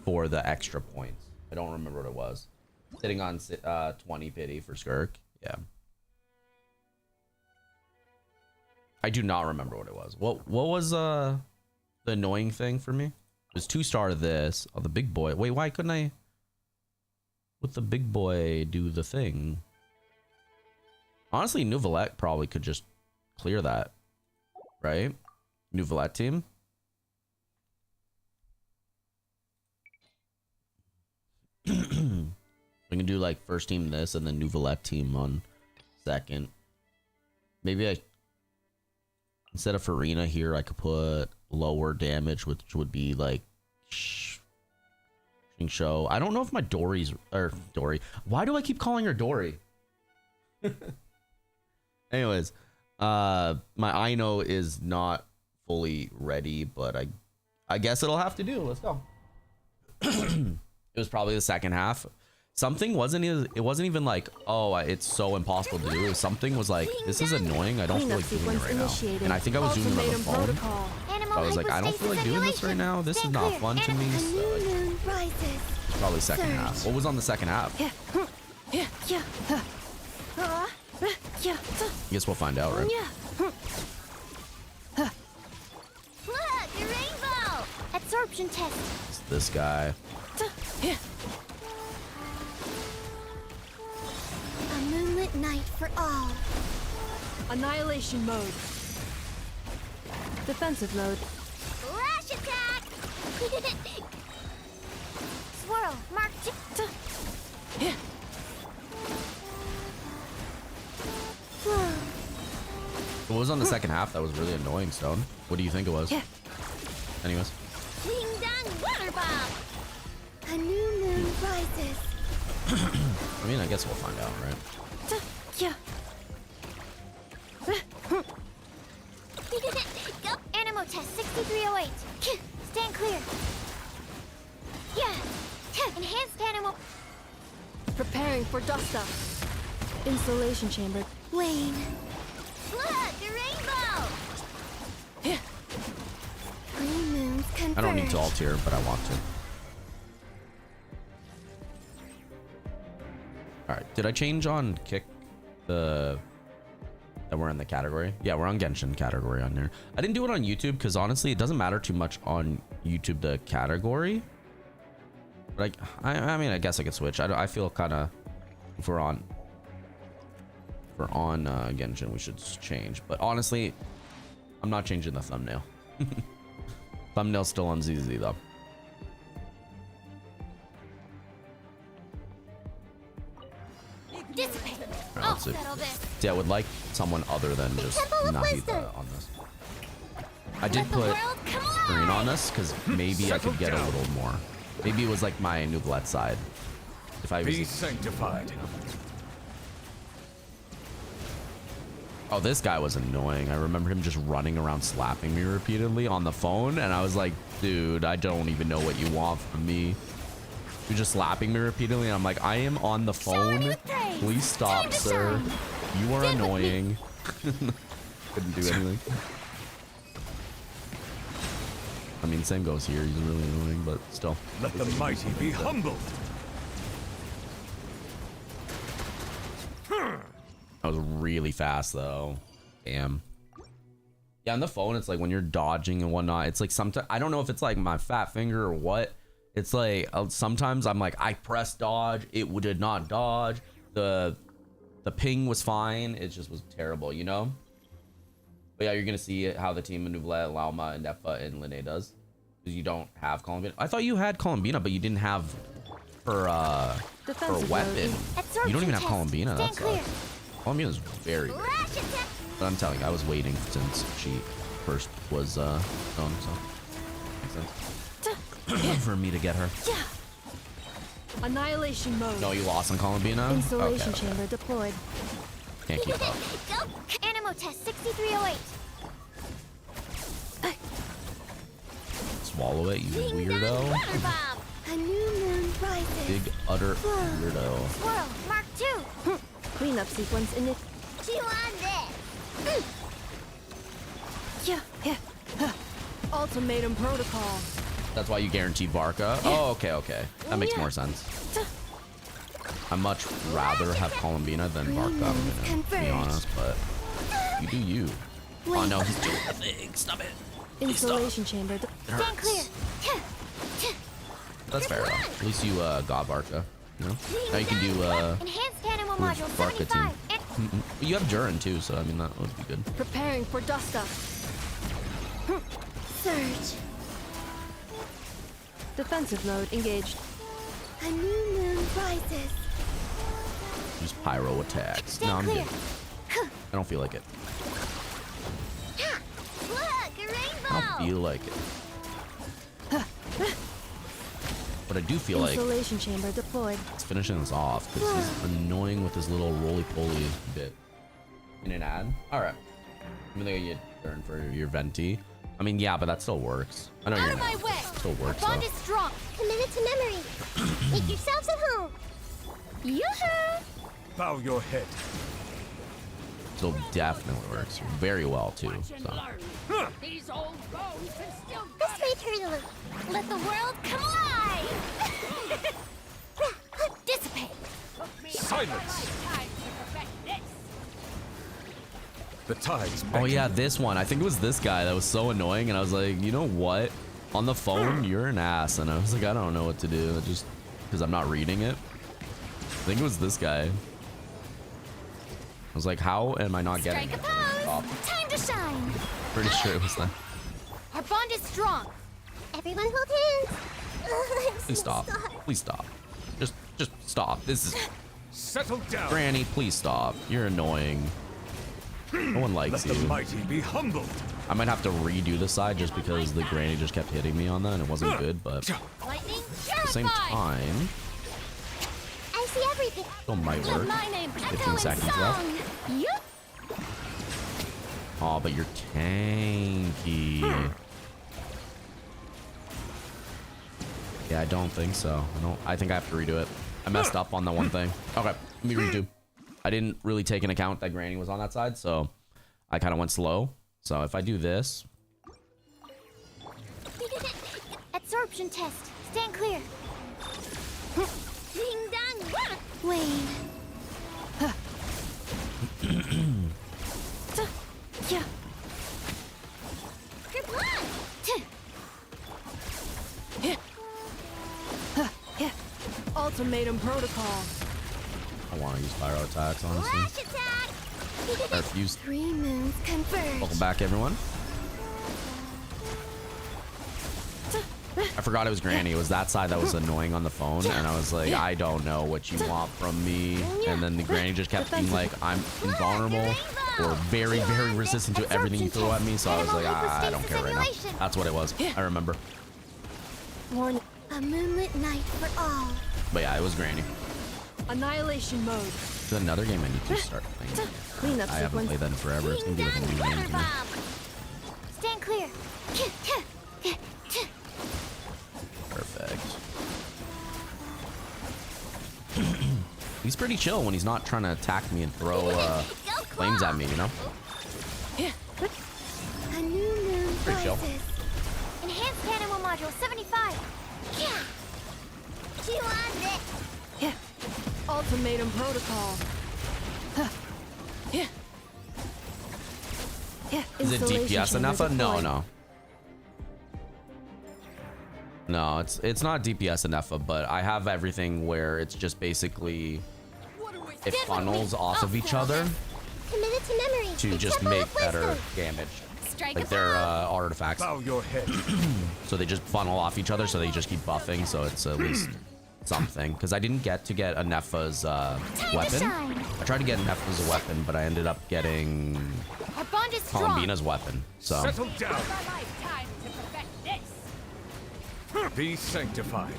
for the extra points. I don't remember what it was. Sitting on 20 pity for Skirk. Yeah. I do not remember what it was. What was the annoying thing for me? It was 2-star this. Oh, the big boy. Wait, why couldn't I with the big boy do the thing? Honestly, Nouvellette probably could just clear that, right? Nouvellette team. We can do like first team this and then Nouvellette team on second. Maybe instead of Farina here, I could put lower damage, which would be like show. I don't know if my Dory. Why do I keep calling her Dory? Anyways, my Ino is not fully ready, but I guess it'll have to do. Let's go. It was probably the second half. Something wasn't even like, oh, it's so impossible to do. Something was like, this is annoying. I don't feel like doing it right now. And I think I was doing it on the phone. I was like, I don't feel like doing this right now. This is not fun to me. So probably second half. What was on the second half? I guess we'll find out, right? Look, a rainbow! Absorption test. It's this guy. A moonlit night for all. Annihilation mode. Defensive mode. Flash attack! Swirl, mark. What was on the second half that was really annoying, Stone? What do you think it was? Anyways. Ding dong water bomb! A new moon rises. I mean, I guess we'll find out, right? Go! Animo test 6308. Stand clear. Yeah! Enhanced animo. Preparing for dust up. Insulation chamber. Wayne. Look, a rainbow! I don't need to alt here, but I want to. All right, did I change on kick that we're in the category? Yeah, we're on Genshin category on here. I didn't do it on YouTube because honestly, it doesn't matter too much on YouTube the category. Like, I mean, I guess I could switch. I feel kind of if we're on Genshin, we should change. But honestly, I'm not changing the thumbnail. Thumbnail's still on ZZ though. Dissipate. Right, I'll let's see. settle this. Yeah, I would like someone other than just Temple of Nahida Wisdom. on this. I did Let the put world come alive. green on this because maybe I could get a little more. Maybe it was like my Nublet side. If I Be was. sanctified. Oh, this guy was annoying. I remember him just running around slapping me repeatedly on the phone, and I was like, dude, I don't even know what you want from me. You're just slapping me repeatedly, and I'm like, I am on the phone. with praise. Please stop, Time to sir. shine. You are Stand with me. annoying. Couldn't do anything. I mean, same goes here. He's really annoying, but still. Let the mighty be humbled. That was really fast, though. Damn. Yeah, on the phone, it's like when you're dodging and whatnot, it's like sometimes, I don't know if it's like my fat finger or what. It's like sometimes I'm like, I pressed dodge, it did not dodge. The ping was fine, it just was terrible, you know? But yeah, you're gonna see how the team of Nublet, Lauma, and Nefa, and Linne does. Because you don't have Columbina. I thought you had Columbina, but you didn't have her Defensive weapon. Absorption You don't even have test. Columbina, Stand that clear. sucks. Columbina's very good. Lash attack. But I'm telling you, I was waiting since she first was done, so makes sense. For me to get her. Annihilation mode. No, you lost on Columbina? Installation Okay. chamber deployed. Can't keep up. Go. Animo test 6308. Swallow it, you Ding dong, weirdo. water bomb. A new moon rises. Big utter weirdo. Swirl. Mark 2. Cleanup sequence in it. Chew on this. Yeah. Ultimatum protocol. That's why you guaranteed Barca? Oh, okay. That makes more sense. I much rather have Columbina than Barca, I'm gonna be honest, but you do you. Oh no, he's doing the thing. Stop it. Installation chamber. Stand clear. That's fair though. At least you got Barca. You know? Now you can do Enhanced Animo Where's module Barca 75. team? You have Durin too, so I mean that would be good. Preparing for dust up. Surge. Defensive mode engaged. A new moon rises. Just pyro attacks. No, Stand I'm clear. good. I don't feel like it. Ha! Look, a rainbow. I don't feel like it. But I do feel like Installation chamber deployed. it's finishing this off because he's annoying with his little roly-poly bit. In an ad? Alright. I'm gonna get Durin for your venti. I mean, yeah, but that still works. I know Out you're of my gonna way. still works Bond though. is strong. Committed to memory. Make yourselves at home. Yoo-hoo! Bow your head. Still definitely works very well too. So These old bones can still This way, Turtle. Let the world come alive. Dissipate. Silence. time to perfect this. The tides. oh yeah, this one. I think it was this guy that was so annoying, and I was like, you know what? On the phone, you're an ass, and I was like, I don't know what to do. I just because I'm not reading it. I think it was this guy. I was like, how am I not getting Strike a it? pose. Oh, Time to shine. pretty sure it was that. Our bond is strong. Everyone hold hands. Please stop. Please stop. Just stop. This is Settle down. Granny. Please stop. You're annoying. No one Let likes the you. mighty be humbled. I might have to redo the side just because the granny just kept hitting me on that and it wasn't good, but at Lightning the same purified. time, I see everything. still might Let work. my name 15 echo in seconds left. song. Yup. Oh, but you're tanky. Yeah, I don't think so. I think I have to redo it. I messed up on the one thing. Okay, let me redo. I didn't really take into account that Granny was on that side, so I kind of went slow. So if I do this, Absorption test. Stand clear. Ding dong. Wayne. Yeah. Grip on. Ultimatum protocol. I want to use pyro attacks, honestly. Flash attack. I refuse. 3 moons converge. Welcome back, everyone. I forgot it was Granny. It was that side that was annoying on the phone, and I was like, I don't know what you want from me. And then the Granny just kept being like, I'm invulnerable or very, very resistant to everything you throw at me. So I was like, I don't care right now. That's what it was. I remember. Warning. A moonlit night for all. But yeah, it was Granny. Annihilation mode. There's another game I need to start playing. Cleanup I haven't played that in forever. It's gonna be like a new game to me. Stand clear. Perfect. He's pretty chill when he's not trying to attack me and throw flames at me, you know? A new moon Pretty chill. rises. Enhanced animal module 75. Yeah. She wants it. Yeah. Ultimatum protocol. Yeah. Yeah. Is it Installation DPS chamber enough? No, deployed. no. No, it's not DPS enough, but I have everything where it's just basically it funnels off of each other Committed to memory. to The just temple make of better wisdom. damage. Strike Like a their blow. artifacts. Bow your head. So they just funnel off each other, so they just keep buffing, so it's at least something. Because I didn't get to get a Nefa's weapon. shine. I tried to get Nefa's weapon, but I ended up getting Our bond is strong. Columbina's weapon. So Settle down. My lifetime to perfect this. Be sanctified.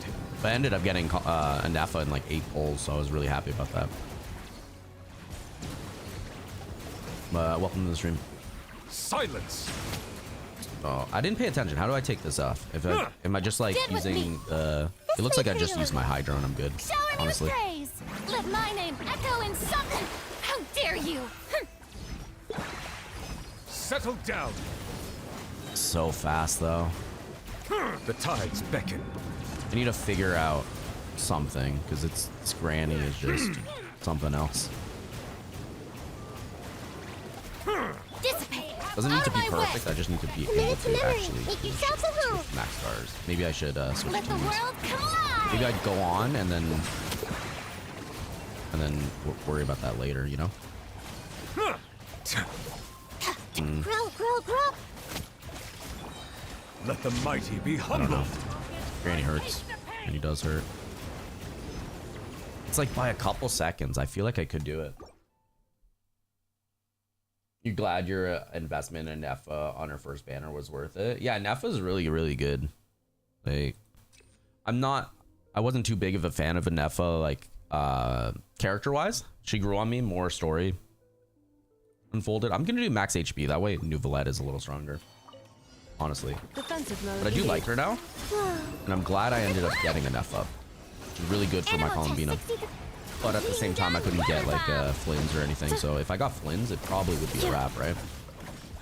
but I ended up getting a Nefa in like 8 pulls, so I was really happy about that. Welcome to the stream. Silence. Oh, I didn't pay attention. How do I take this off? Am I just like Stand with using me. the? It looks like I just used my Hydra and I'm good. Shower me with Honestly. praise. Let my name echo in something. How dare you? Settle down. So fast though. The tides beckon. I need to figure out something because this Granny is just something else. Dissipate. Doesn't need Out to of be my perfect. way. I just need to be able Committed to to memory. actually Make use yourself at home. max stars. Maybe I should switch Let the teams. world come alive. Maybe I'd go on and then worry about that later. You know. Grow. Let the mighty be I don't know. humbled. Granny hurts. Granny does hurt. It's like by a couple seconds. I feel like I could do it. You glad your investment in Nefa on her first banner was worth it? Yeah, Nefa's really, really good. Like, I wasn't too big of a fan of a Nefa, like, character-wise. She grew on me, more story unfolded. I'm gonna do max HP. That way, Nouvelette is a little stronger. Honestly. Defensive mode. But I do like engaged. her now. And I'm glad I ended up getting a Nefa. Which is really good for my Animal test Columbina. 60 But at the same time, I couldn't get like Flynn's or anything. So if I got Flynn's, it probably would be a wrap, right?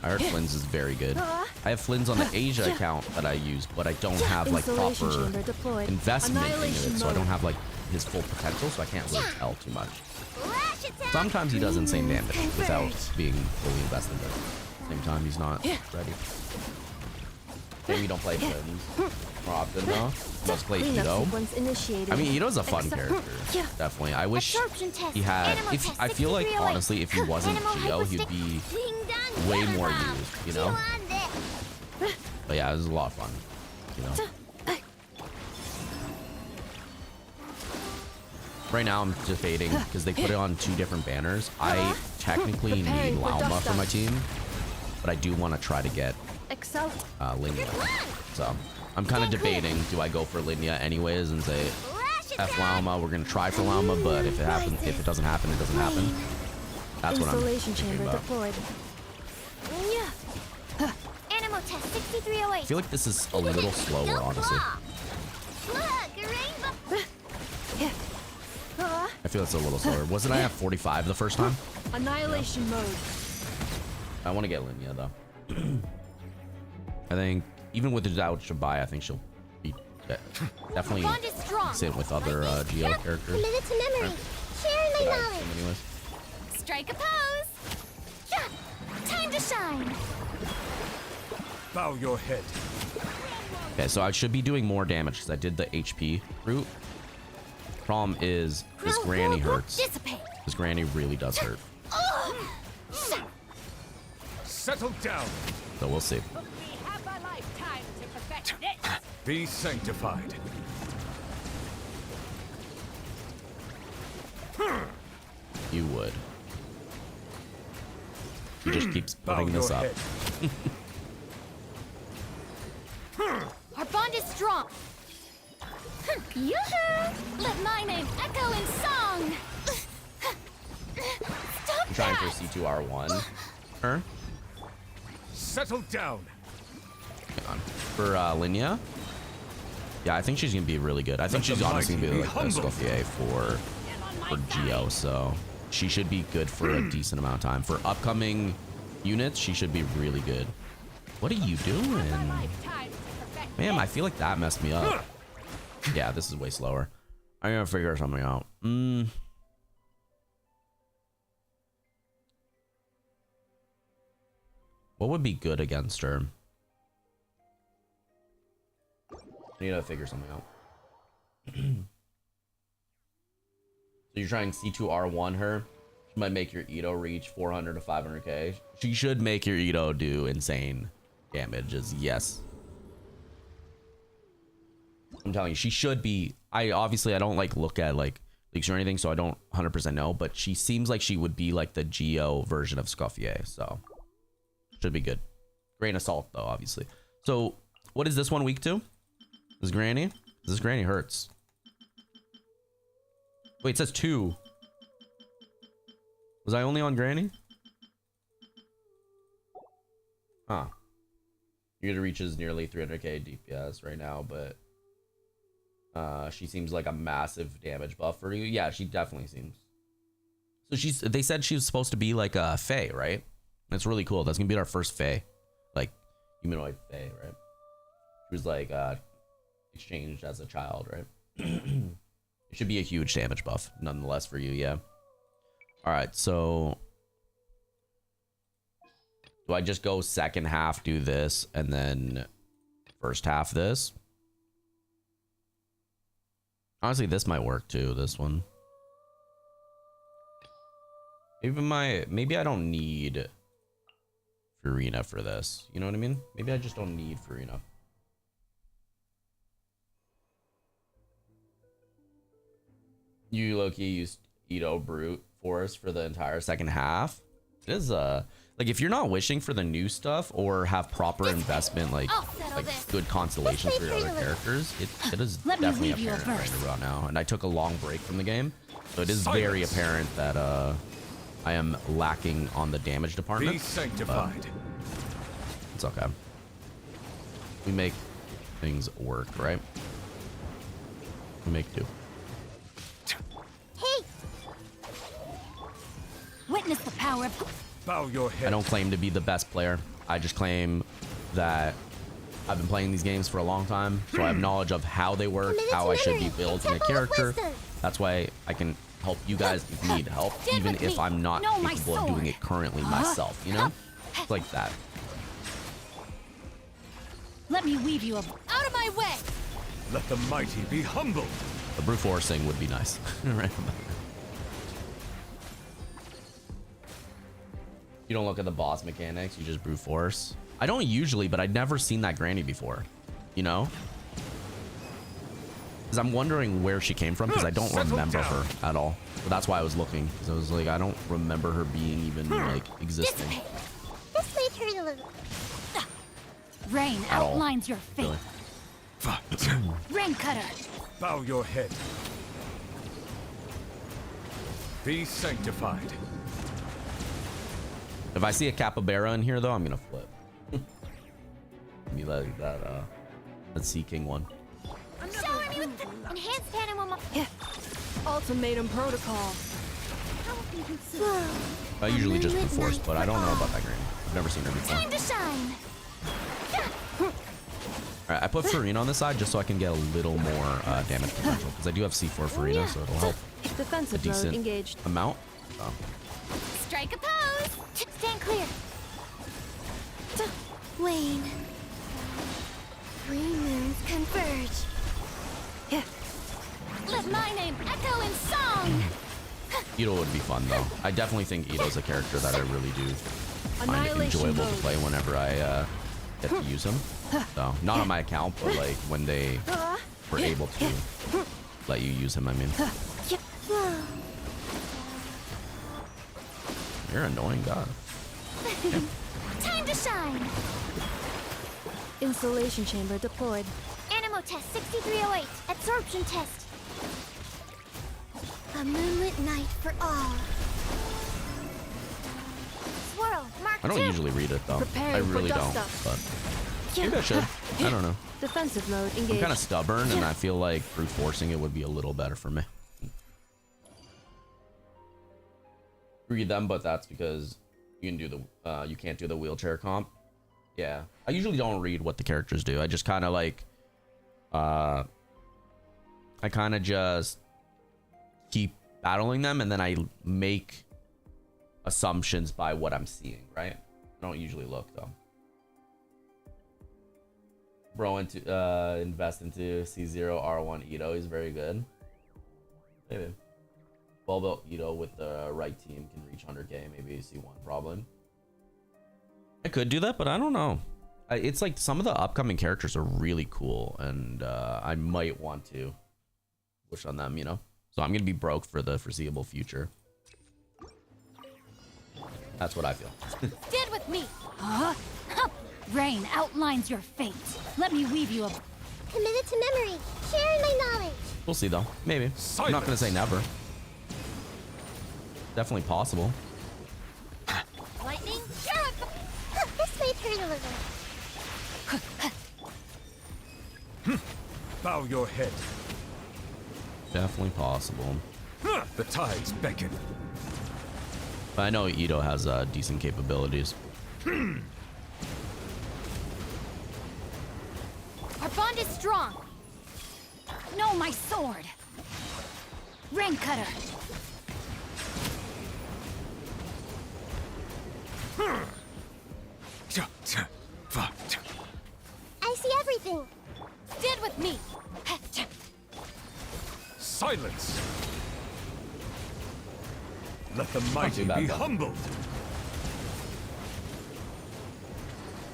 I heard Flynn's is very good. I have Flynn's on the Asia account that I use, but I don't have like Installation proper chamber deployed. investment in Annihilation it. So I don't mode. have like his full potential, so I can't really tell too much. Flash attack. Sometimes he does insane damage without being fully invested. But at the same time, he's not ready. Maybe you don't play Flynn's more often though. Must play Cleanup Ito. sequence initiated. I mean, Ito's a fun Except- character. Yeah. Definitely. I wish Absorption test. he had. Animal If test I feel like 6308. honestly, if he wasn't Animal Geo, he'd hyperstick. be Ding dong, way hammer more bomb. used, you She know? wants it. But yeah, it was a lot of fun. You know. Right now, I'm debating because they put it on 2 different banners. I technically need Preparing for Lauma dust for my up. team, but I do want to try to get Excel. Linya. So I'm kind of debating: do I go for Linya anyways and say Flash F attack. Lauma? We're gonna try for Lauma, but if it doesn't happen, it doesn't happen. That's what I'm Installation thinking chamber about. deployed. Yeah. Animal test 6308. I feel like this is a little slower, honestly. Look, a rainbow. Yeah. I feel it's a little slower. Wasn't I at 45 the first time? Annihilation mode. I want to get Linya though. I think even without Shabai, I think she'll be definitely Bond is strong. sit with other Geo characters. Committed to memory. Sharing my But I knowledge. assume anyways. Strike a pose. Yeah. Time to shine. Bow your head. Okay, so I should be doing more damage because I did the HP route. Problem is, this Grow, granny grow, grow, hurts. Dissipate. This granny really does hurt. Settle down. So we'll see. We have a lifetime to perfect this. Be sanctified. You would. He just keeps Bow putting your this up. head. Our bond is strong. Yoo-hoo! Let my name echo in song. Stop I'm trying that. for C2R1. Her? Settle down. Hang on. For Linnea? Yeah, I think she's gonna be really good. I think Let she's the honestly gonna be mighty like be the humble. Scoffier for Geo, so she should be good for a decent amount of time. For upcoming units, she should be really good. What are you doing? Lifetime to perfect Man, I feel like that messed me up. Yeah, this is way slower. I'm gonna figure something out. What would be good against her? I need to figure something out. So you're trying C2R1 her? She might make your Ito reach 400 to 500k. She should make your Ito do insane damages. Yes. I'm telling you, she should be. I don't like look at like leaks or anything, so I don't 100% know, but she seems like she would be like the Geo version of Scoffier, so should be good. Grain of salt though, obviously. So what is this one weak to? This granny? This granny hurts. Wait, it says 2. Was I only on granny? Huh. Your reaches nearly 300k DPS right now, but she seems like a massive damage buff for you. Yeah, she definitely seems. So they said she was supposed to be like a Fae, right? That's really cool. That's gonna be our first Fae, like humanoid Fae, right? She was like exchanged as a child, right? It should be a huge damage buff nonetheless for you. Yeah. All right, so do I just go second half do this and then first half this? Honestly, this might work too, this one. Maybe I don't need Farina for this. You know what I mean? Maybe I just don't need Farina. You low-key used Ito Brute Force for the entire second half. It is like if you're not wishing for the new stuff or have proper investment, like good constellations for your other characters, it is definitely apparent right about now. And I took a long break from the game, so it is very apparent that I am lacking on the damage department. Be sanctified. It's okay. We make things work, right? We make do. Hey! Witness the power of... Bow your head. I don't claim to be the best player. I just claim that I've been playing these games for a long time, so I have knowledge of how they work, how I should be building a character. That's why I can help you guys if you need help, even if I'm not capable of doing it currently myself, you know? It's like that. Let me weave you out of my way! Let the mighty be humble. The brute forcing would be nice. Right. You don't look at the boss mechanics, you just brute force. I don't usually, but I'd never seen that granny before, you know? Because I'm wondering where she came from, because I don't remember her at all. So that's why I was looking, because I was like, I don't remember her being even like existing. This made her a little... Rain At all. outlines your fate. Really. Fight. Rain cutter. Bow your head. Be sanctified. If I see a capybara in here, though, I'm gonna flip. Give me that Sea King one. Shower me with the enhanced animal... Yeah. Ultimatum protocol. I usually just brute force, but I don't know about that granny. I've never seen her before. Time to shine! Alright, I put Farina on this side just so I can get a little more damage potential because I do have C4 Farina, so it'll help a Defensive mode decent engaged. amount. So. Strike a pose. Stand clear. Wane. 3 moons converge. Let my name echo in song. Ito would be fun though. I definitely think Ito's a character that I really do find Annihilation enjoyable mode. to play whenever I get to use him. So not on my account, but like when they were able to let you use him. I mean, you're annoying, God. Time to shine. Insulation chamber deployed. Animo test 6308. Absorption test. A moonlit night for all. Swirl, Mark I don't 2. usually read it though. Preparing I for really dust don't. up. But maybe I should. I don't know. Defensive mode I'm engaged. kind of stubborn, and I feel like brute forcing it would be a little better for me. Read them, but that's because you can do the you can't do the wheelchair comp. Yeah, I usually don't read what the characters do. I just kind of like I kind of just keep battling them, and then I make assumptions by what I'm seeing. Right? I don't usually look though. Bro, invest into C0 R1 Ito. He's very good. Maybe. Well built Ito with the right team can reach 100k. Maybe C1 probably. I could do that, but I don't know. It's like some of the upcoming characters are really cool, and I might want to push on them, you know? So I'm going to be broke for the foreseeable future. That's what I feel. Stand with me. Rain outlines your fate. Let me weave you a... Committed to memory. Sharing my knowledge. We'll see, though. Maybe. I'm not going to say never. Definitely possible. Lightning. Sure. This may turn a little. Bow your head. Definitely possible. The tides beckon. But I know Ito has decent capabilities. Our bond is strong. No, my sword. Rain cutter. I see everything. Stand with me. Silence. Let the too mighty bad, be though. humbled.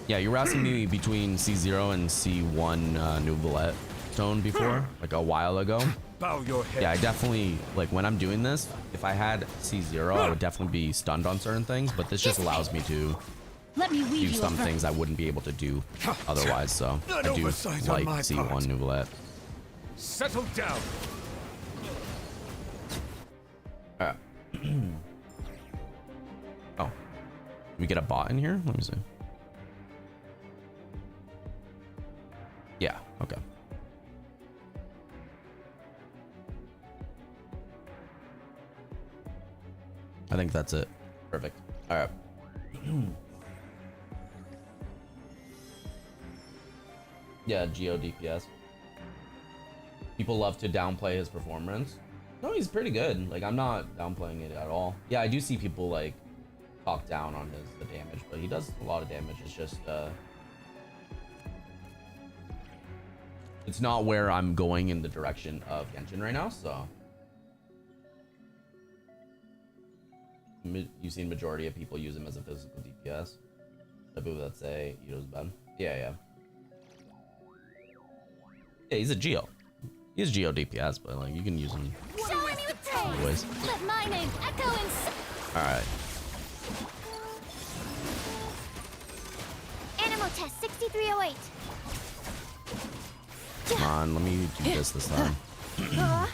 Yeah, you were asking me between C0 and C1 Nouvellette tone before, like a while ago. Bow your head. Yeah, I definitely, like when I'm doing this, if I had C0, I would definitely be stunned on certain things, but this just allows me to Let me weave do you some a... things I wouldn't be able to do otherwise, so An I do oversight on like my C1 part. Nouvellette. Settle down. Oh. Can we get a bot in here? Let me see. Yeah, okay. I think that's it. Perfect. All right. Yeah, Geo DPS. People love to downplay his performance. No, he's pretty good. Like, I'm not downplaying it at all. Yeah, I do see people like talk down on the damage, but he does a lot of damage. It's just it's not where I'm going in the direction of Genshin right now, so you've seen majority of people use him as a physical DPS. The people that say Ito's bad. Yeah, he's a Geo. He's Geo DPS, but like you can use him Show me with praise. ways. Let my name echo in All right. Animo test 6308. Come on, let me do this time. I'm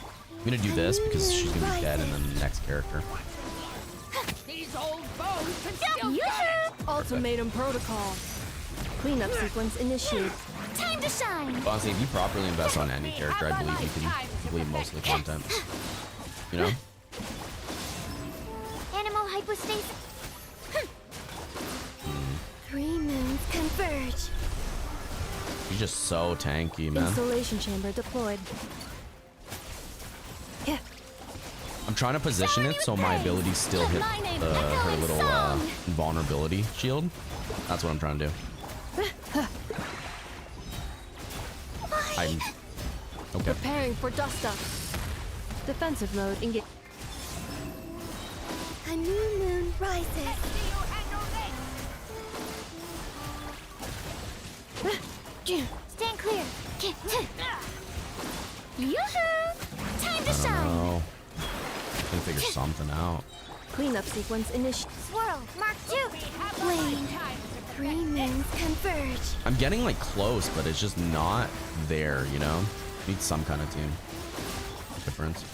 gonna do this because she's gonna be dead in the next character. These old bones can still Ultimatum protocol. Cleanup sequence initiated. Time to shine. Honestly, if you properly invest on any character, I believe you can complete most of the content. You know? Animo hypostasis. 3 moons converge. He's just so tanky, man. Installation chamber deployed. Yeah. I'm trying to position it so my abilities still hit her little invulnerability shield. That's what I'm trying to do. Okay. Preparing for dust up. Defensive mode engage. A new moon rises. Stand clear. Yoo-hoo! Time to shine. Oh, can figure something out. Cleanup sequence initiated. Swirl. Mark 2. Wane. 3 moons converge. I'm getting like close, but it's just not there, you know? Need some kind of team difference.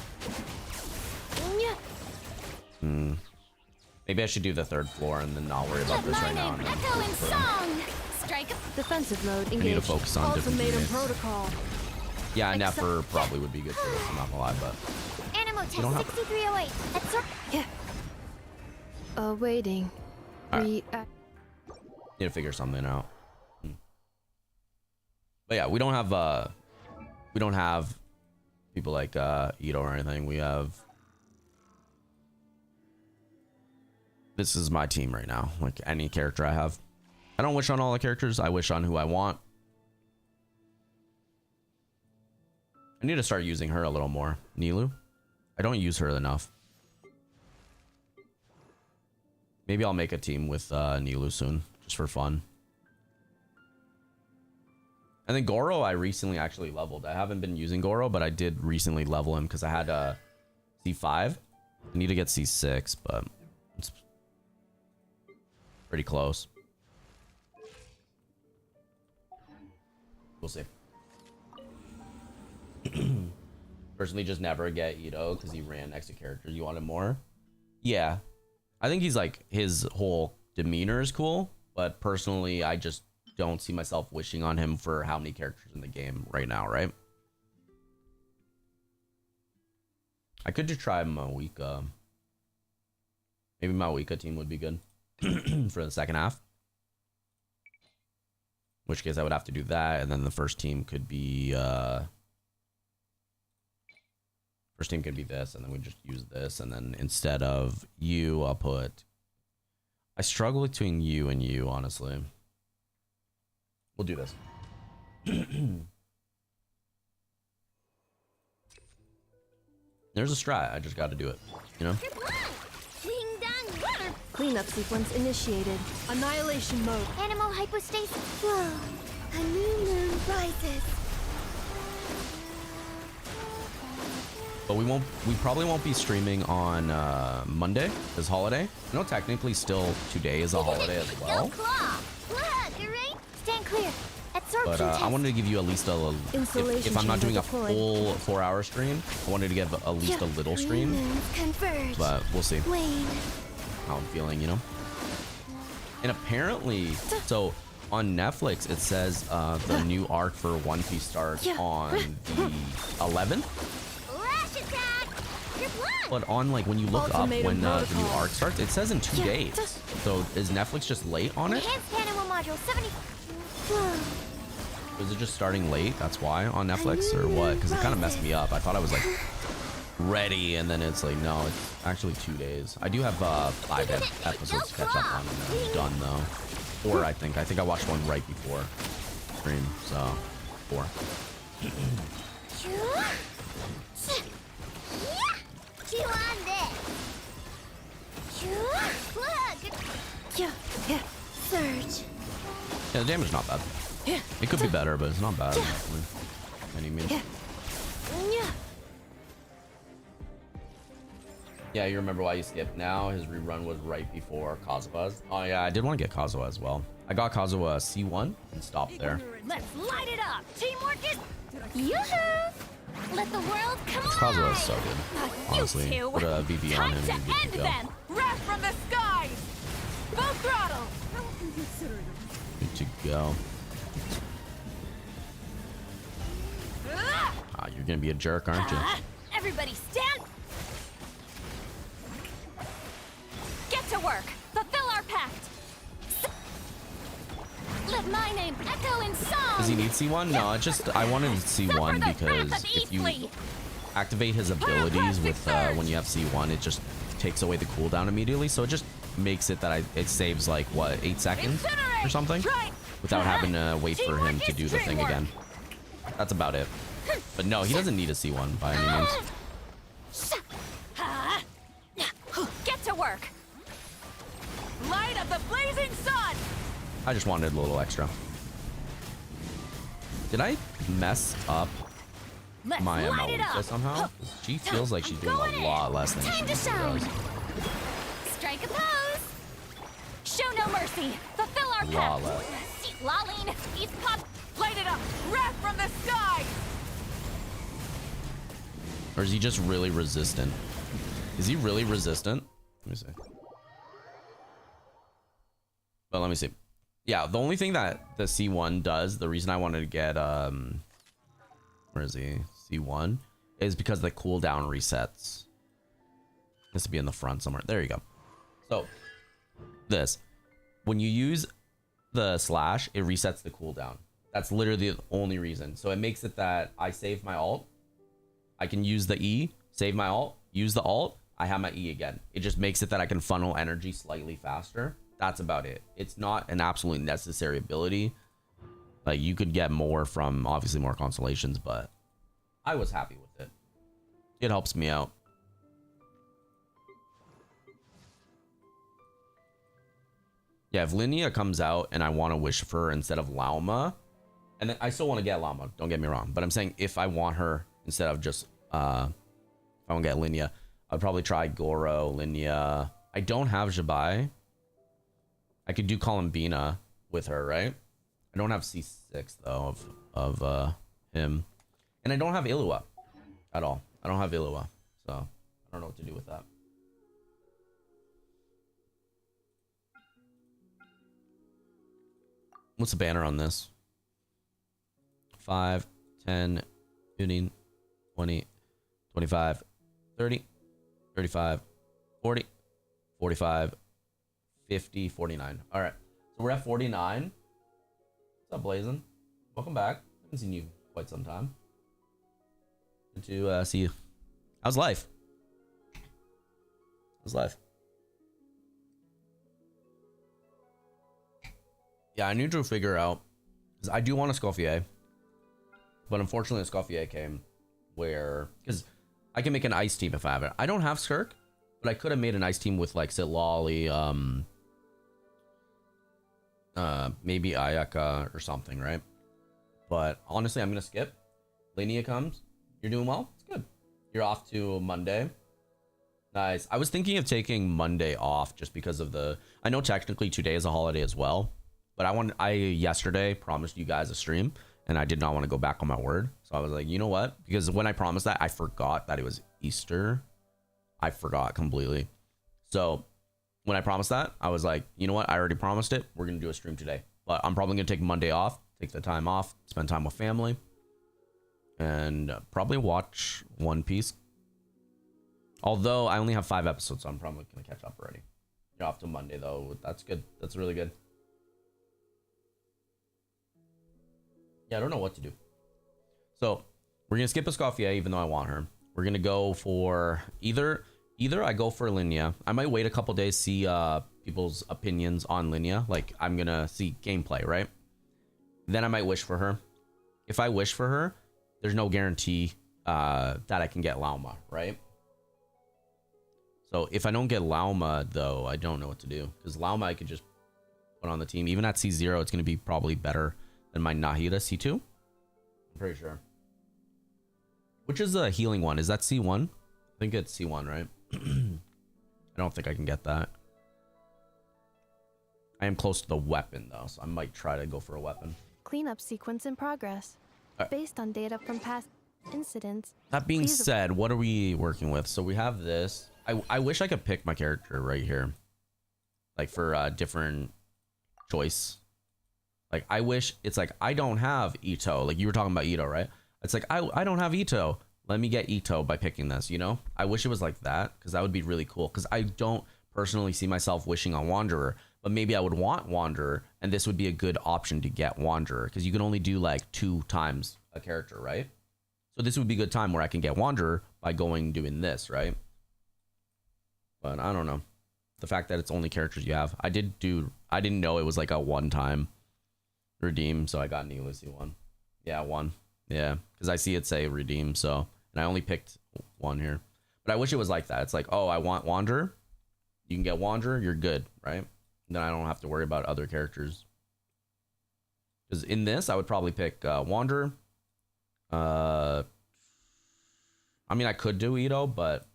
Maybe I should do the 3rd floor and then not worry about this right now. Echo in song. Strike. Defensive mode engaged. I need to focus on different Ultimatum units. protocol. Yeah, Nefer probably would be good for this, I'm not gonna lie, but Animal test don't have- 6308. That's Yeah. Awaiting. Alright. Need to figure something out. But yeah, we don't have people like Ito or anything. We have, this is my team right now. Like any character I have, I don't wish on all the characters. I wish on who I want. I need to start using her a little more. Nilu, I don't use her enough. Maybe I'll make a team with Nilu soon, just for fun. And then Goro, I recently actually leveled. I haven't been using Goro, but I did recently level him because I had C5. I need to get C6, but it's pretty close. We'll see. Personally, just never get Ito because he ran next to characters. You wanted more? Yeah. I think he's like, his whole demeanor is cool, but personally, I just don't see myself wishing on him for how many characters in the game right now, right? I could just try Mawika. Maybe Mawika team would be good for the second half. In which case I would have to do that, and then the first team could be this, and then we just use this, and then instead of you, I'll put. I struggle between you and you, honestly. We'll do this. There's a strat. I just got to do it. You know? Cleanup sequence initiated. Annihilation mode. Animal hypostasis flow. A new moon rises. But we probably won't be streaming on Monday as holiday. No, technically still today is a holiday as well. Stand clear. But I wanted to give you at least a if I'm not doing a full 4-hour stream, I wanted to give at least a little stream. But we'll see how I'm feeling, you know. And apparently, so on Netflix it says the new arc for One Piece starts on the 11th. But on like when you look up when the new arc starts, it says in 2 days. So is Netflix just late on it? Module 70. Was it just starting late? That's why on Netflix or what? Because it kind of messed me up. I thought I was like ready, and then it's like no, it's actually 2 days. I do have 5 episodes to catch up on, and then I'm done though. 4, I think. I think I watched one right before stream, so 4. Surge. Yeah, the damage is not bad. It could be better, but it's not bad. Any means. Yeah, you remember why you skipped now? His rerun was right before Kazuha's. Oh yeah, I did want to get Kazuha as well. I got Kazuha C1 and stopped there. Let's light it up. Teamwork is. Yoo-hoo! Let the world come Kazuha is so good. Honestly, put a VV on him and good to go. Wrath from the skies. Full throttle. Good to go. Ah, you're gonna be a jerk, aren't you? Everybody stand. Get to work. Fulfill our pact. Let My name echo in song. Does he need C1? No, it's just I wanted C1 because if you activate his abilities with when you have C1, it just takes away the cooldown immediately. So it just makes it that it saves like what 8 seconds or something without having to wait for him to do the thing again. That's about it. But no, he doesn't need a C1 by any means. Get to work. Light of the blazing sun! I just wanted a little extra. Did I mess up Let's my light it Amalika up. somehow? She feels like she's doing a lot less than Time she to shine. does. Strike a pose. Show no mercy. Fulfill our Lot pact. less. Lolling. He's pop. Light it up! Wrath from the skies! Or is he just really resistant? Is he really resistant? Let me see. But let me see. Yeah, the only thing that the C1 does, the reason I wanted to get where is he? C1 is because the cooldown resets. This to be in the front somewhere. There you go. So this, when you use the slash, it resets the cooldown. That's literally the only reason. So it makes it that I save my alt, I can use the E, save my alt, use the alt, I have my E again. It just makes it that I can funnel energy slightly faster. That's about it. It's not an absolutely necessary ability. Like, you could get more from obviously more constellations, but I was happy with it. It helps me out. Yeah, if Linnea comes out and I want to wish for her instead of Lauma, and then I still want to get Lauma, don't get me wrong, but I'm saying if I want her instead of just if I want to get Linnea, I'd probably try Goro, Linnea. I don't have Jabai. I could do Columbina with her, right? I don't have C6 though of him, and I don't have Illua at all. I don't have Illua, so I don't know what to do with that. What's the banner on this? 5, 10, 15, 20, 25, 30, 35, 40, 45, 50, 49. All right. So we're at 49. What's up, Blazin? Welcome back. Haven't seen you in quite some time. Good to see you. How's life? How's life? Yeah, I need to figure out, because I do want a Scoffier, but unfortunately a Scoffier came where, because I can make an ice team if I have it. I don't have Skirk, but I could have made an ice team with like Sitlali, maybe Ayaka or something, right? But honestly, I'm gonna skip. Linnea comes. You're doing well. It's good. You're off to Monday. Nice. I was thinking of taking Monday off just because of the. I know technically today is a holiday as well, but I yesterday promised you guys a stream, and I did not want to go back on my word. So I was like, you know what? Because when I promised that, I forgot that it was Easter. I forgot completely. So when I promised that, I was like, you know what? I already promised it. We're going to do a stream today. But I'm probably going to take Monday off, take the time off, spend time with family, and probably watch One Piece. Although I only have 5 episodes, so I'm probably going to catch up already. You're off to Monday, though. That's good. That's really good. Yeah, I don't know what to do. So we're going to skip a Scoffier, even though I want her. We're going to go for either I go for Linnea. I might wait a couple days, see people's opinions on Linnea. Like, I'm going to see gameplay, right? Then I might wish for her. If I wish for her, there's no guarantee that I can get Lauma, right? So if I don't get Lauma, though, I don't know what to do. Because Lauma I could just put on the team. Even at C0, it's going to be probably better than my Nahida C2. I'm pretty sure. Which is the healing one? Is that C1? I think it's C1, right? I don't think I can get that. I am close to the weapon, though, so I might try to go for a weapon. Cleanup sequence in progress. Based on data from past incidents. That being please said, what are we working with? So we have this. I wish I could pick my character right here. Like for a different choice. Like I wish it's like I don't have Ito. Like you were talking about Ito, right? It's like I don't have Ito. Let me get Ito by picking this, you know? I wish it was like that because that would be really cool. Because I don't personally see myself wishing on Wanderer. but maybe I would want Wanderer, and this would be a good option to get Wanderer because you can only do like 2 times a character, right? So this would be a good time where I can get Wanderer by doing this, right? But I don't know. The fact that it's only characters you have. I didn't know it was like a one-time redeem, so I got an Ulysses one. Yeah, 1. Yeah, because I see it say redeem, so, and I only picked 1 here. But I wish it was like that. It's like, oh, I want Wanderer. You can get Wanderer, you're good, right? Then I don't have to worry about other characters. Because in this, I would probably pick Wanderer. I mean, I could do Ito, but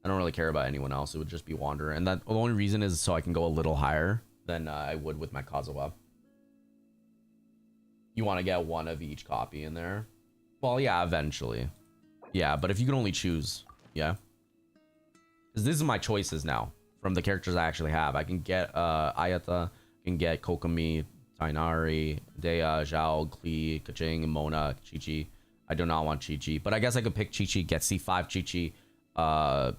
I don't really care about anyone else. It would just be Wanderer. And that the only reason is so I can go a little higher than I would with my Kazuha. You want to get 1 of each copy in there? Well, yeah, eventually. Yeah, but if you can only choose, yeah. Because this is my choices now from the characters I actually have. I can get Ayata, can get Kokomi, Tainari, Dea, Zhao, Klee, Kaching, Mona, Chi-Chi. I do not want Chi-Chi, but I guess I could pick Chi-Chi, get C5 Chi-Chi,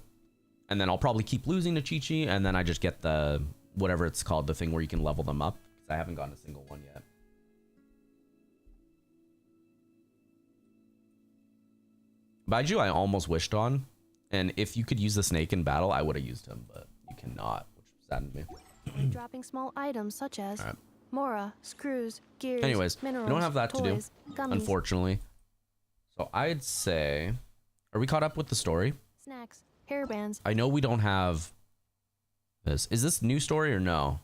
and then I'll probably keep losing to Chi-Chi, and then I just get the, whatever it's called, the thing where you can level them up, because I haven't gotten a single one yet. Baiju I almost wished on, and if you could use the snake in battle, I would have used him, but you cannot, which saddened me. Dropping small items such as All right. Mora, screws, gears, Anyways, minerals, we don't have that toys, to do, gummies, unfortunately. So I'd say, are we caught up with the story? snacks, hairbands. I know we don't have this. Is this new story or no?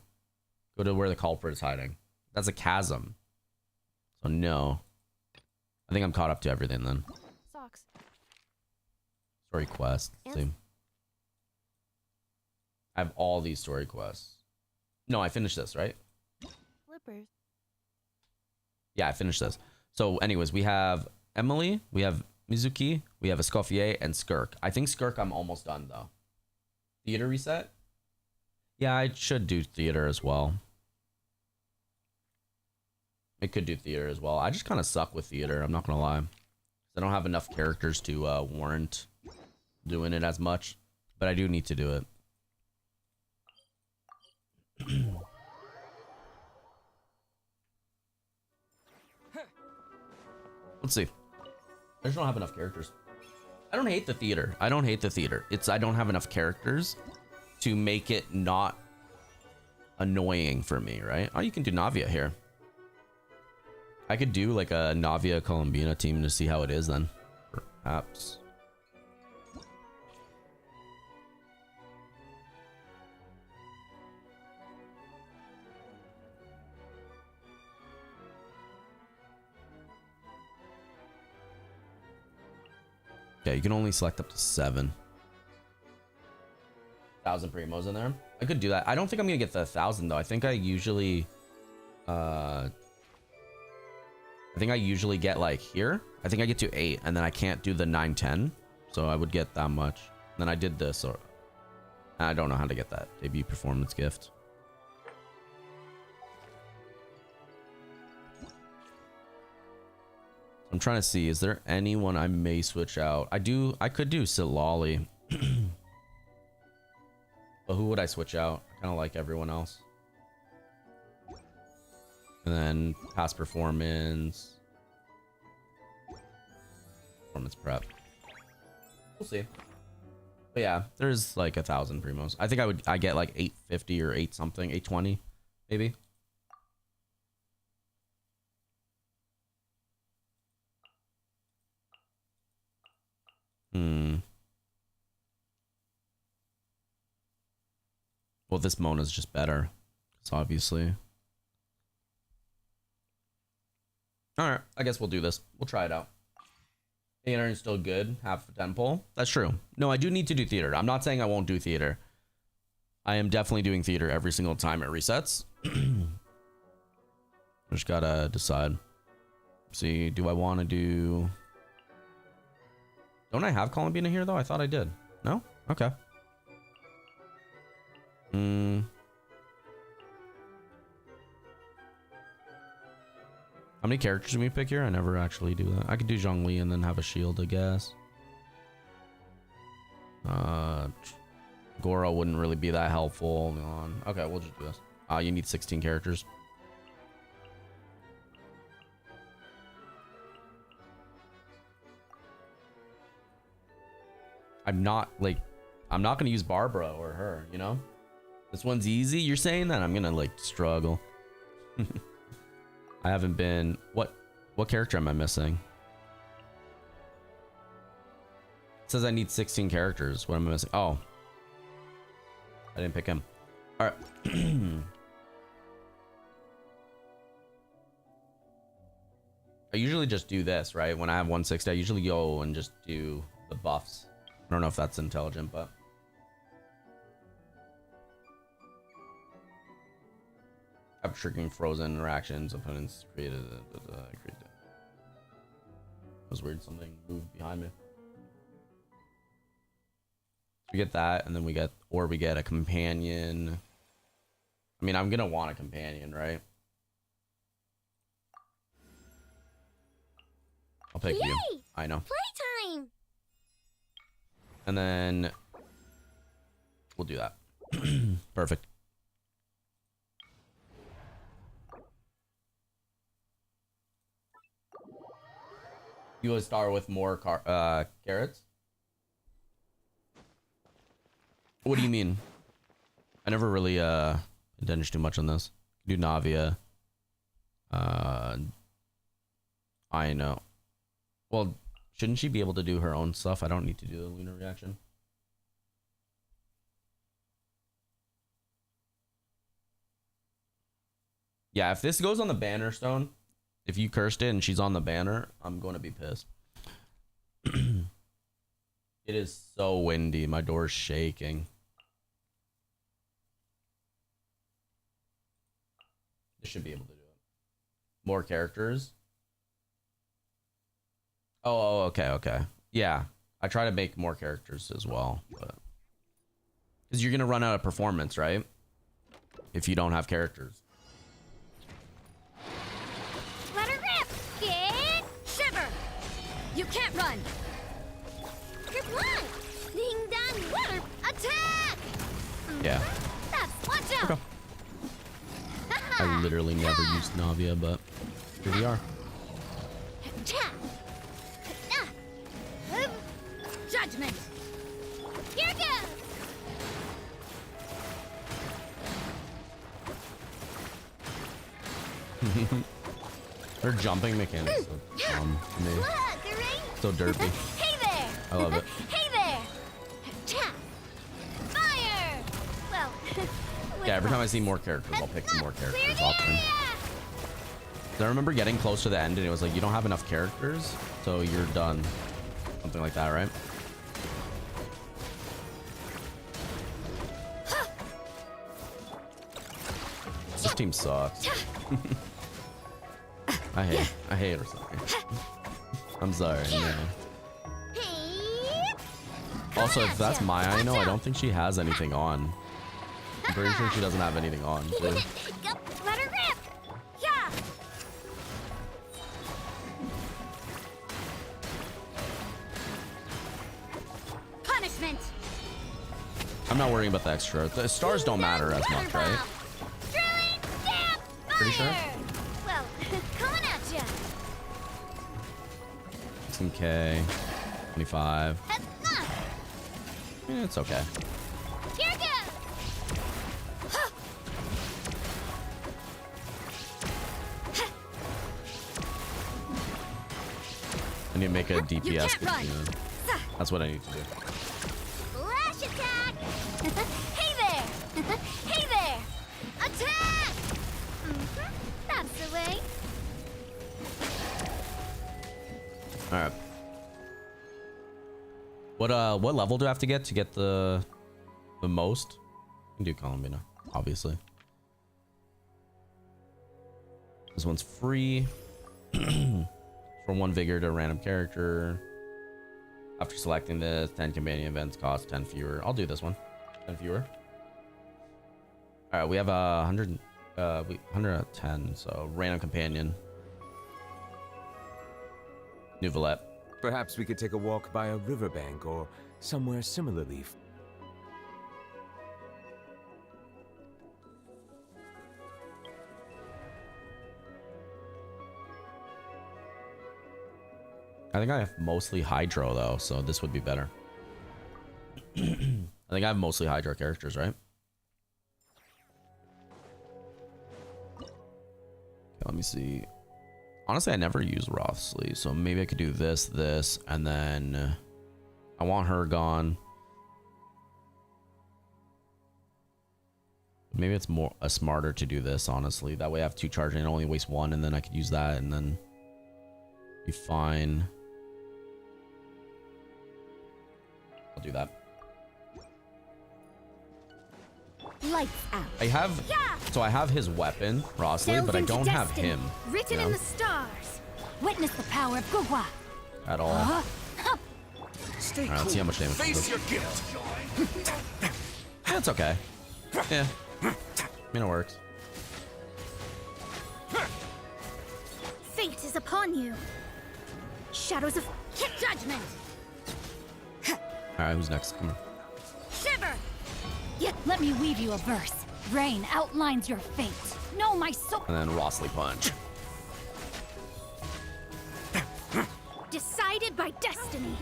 Go to where the culprit is hiding. That's a chasm. So no. I think I'm caught up to everything then. Socks. Story quest. Let's see. I have all these story quests. No, I finished this, right? Slippers. Yeah, I finished this. So anyways, we have Emily, we have Mizuki, we have Escoffier, and Skirk. I think Skirk I'm almost done, though. Theater reset? Yeah, I should do theater as well. I could do theater as well. I just kind of suck with theater, I'm not going to lie. I don't have enough characters to warrant doing it as much. But I do need to do it. Let's see. I just don't have enough characters. I don't hate the theater. I don't hate the theater. It's I don't have enough characters to make it not annoying for me, right? Oh, you can do Navia here. I could do like a Navia Columbina team to see how it is then. Perhaps. Okay, you can only select up to 7. 1,000 primos in there. I could do that. I don't think I'm gonna get the 1,000 though. I think I usually get like here. I think I get to 8 and then I can't do the 9, 10. So I would get that much. And then I did this, or I don't know how to get that debut performance gift. I'm trying to see, is there anyone I may switch out? I could do Silali. But who would I switch out? I kind of like everyone else. And then past performance. Performance prep. We'll see. But yeah, there's like 1,000 primos. I think I get like 850 or 8 something, 820 maybe. Well, this Mona's just better. It's obviously. Alright, I guess we'll do this. We'll try it out. Theater is still good. Half a 10 pull. That's true. No, I do need to do theater. I'm not saying I won't do theater. I am definitely doing theater every single time it resets. Just gotta decide. See, do I want to do... Don't I have Columbina here, though? I thought I did. No? Okay. How many characters do we pick here? I never actually do that. I could do Zhongli and then have a shield, I guess. Goro wouldn't really be that helpful. Okay, we'll just do this. You need 16 characters. I'm not gonna use Barbara or her, you know? This one's easy. You're saying that I'm gonna like struggle. I haven't been. What character am I missing? It says I need 16 characters. What am I missing? Oh, I didn't pick him. All right. I usually just do this, right? When I have 160, I usually go and just do the buffs. I don't know if that's intelligent, but after triggering frozen interactions, opponents created it was weird. Something moved behind me. We get that, and then we get a companion. I mean, I'm gonna want a companion, right? I'll pick you. I know. Playtime. And then we'll do that. Perfect. You would start with more carrots? What do you mean? I never really intended too much on this. Do Navia. I know. Well, shouldn't she be able to do her own stuff? I don't need to do the lunar reaction. Yeah, if this goes on the banner stone, if you cursed it and she's on the banner, I'm going to be pissed. It is so windy. My door's shaking. This should be able to do it. More characters. Oh, okay. Yeah, I try to make more characters as well, but because you're gonna run out of performance, right? If you don't have characters. Let her rip! Get shiver! You can't run! You're blind! Ding dong water attack! Yeah. That's watch out! Okay. I literally never used Navia, but here we are. Judgment! Here goes! Her jumping mechanics so dumb to me. Look, the rain! So derpy. Hey there! I love it. Hey there! Cha! Fire! Well, Yeah, every time I see more characters, I'll pick more characters often. I remember getting close to the end and it was like, you don't have enough characters, so you're done. Something like that, right? This team sucks. I hate her. Sorry. I'm sorry. Yeah. Also, if that's my Aino, I don't think she has anything on. I'm pretty sure she doesn't have anything on, too. Let her rip! Yeah! Punishment! I'm not worrying about the extra. The stars don't matter as much, right? Pretty sure. Well, coming at ya. 16K, 25. It's okay. Here goes. I need to make a You DPS. can't run. That's what I need to do. Flash attack. Hey there. Hey there. Attack. That's the way. All right. What level do I have to get the most? I can do Columbina, obviously. This one's free. From 1 vigor to a random character. After selecting this, 10 companion events cost 10 fewer. I'll do this one. 10 fewer. All right, we have 100 out of 10, so random companion. Nouvelette. Perhaps we could take a walk by a riverbank or somewhere similarly. I think I have mostly Hydro though, so this would be better. I think I have mostly Hydro characters, right? Okay, let me see. Honestly, I never use Rothsley, so maybe I could do this, and then I want her gone. Maybe it's more smarter to do this, honestly. That way I have 2 charging and only waste 1, and then I could use that and then be fine. I'll do that. Lights out. I have, so I have his weapon, Rothsley, but I don't have him. Written in the stars. Witness the power of Gugwa. At all. Stay Alright, let's see how much damage. Face your guilt. Yeah, it's okay. Yeah. I mean, it works. Fate is upon you. Shadows of judgment. Alright, who's next? Come here. Shiver. Let me weave you a verse. Rain outlines your fate. Know my soul. And then Rothsley punch. Decided by destiny.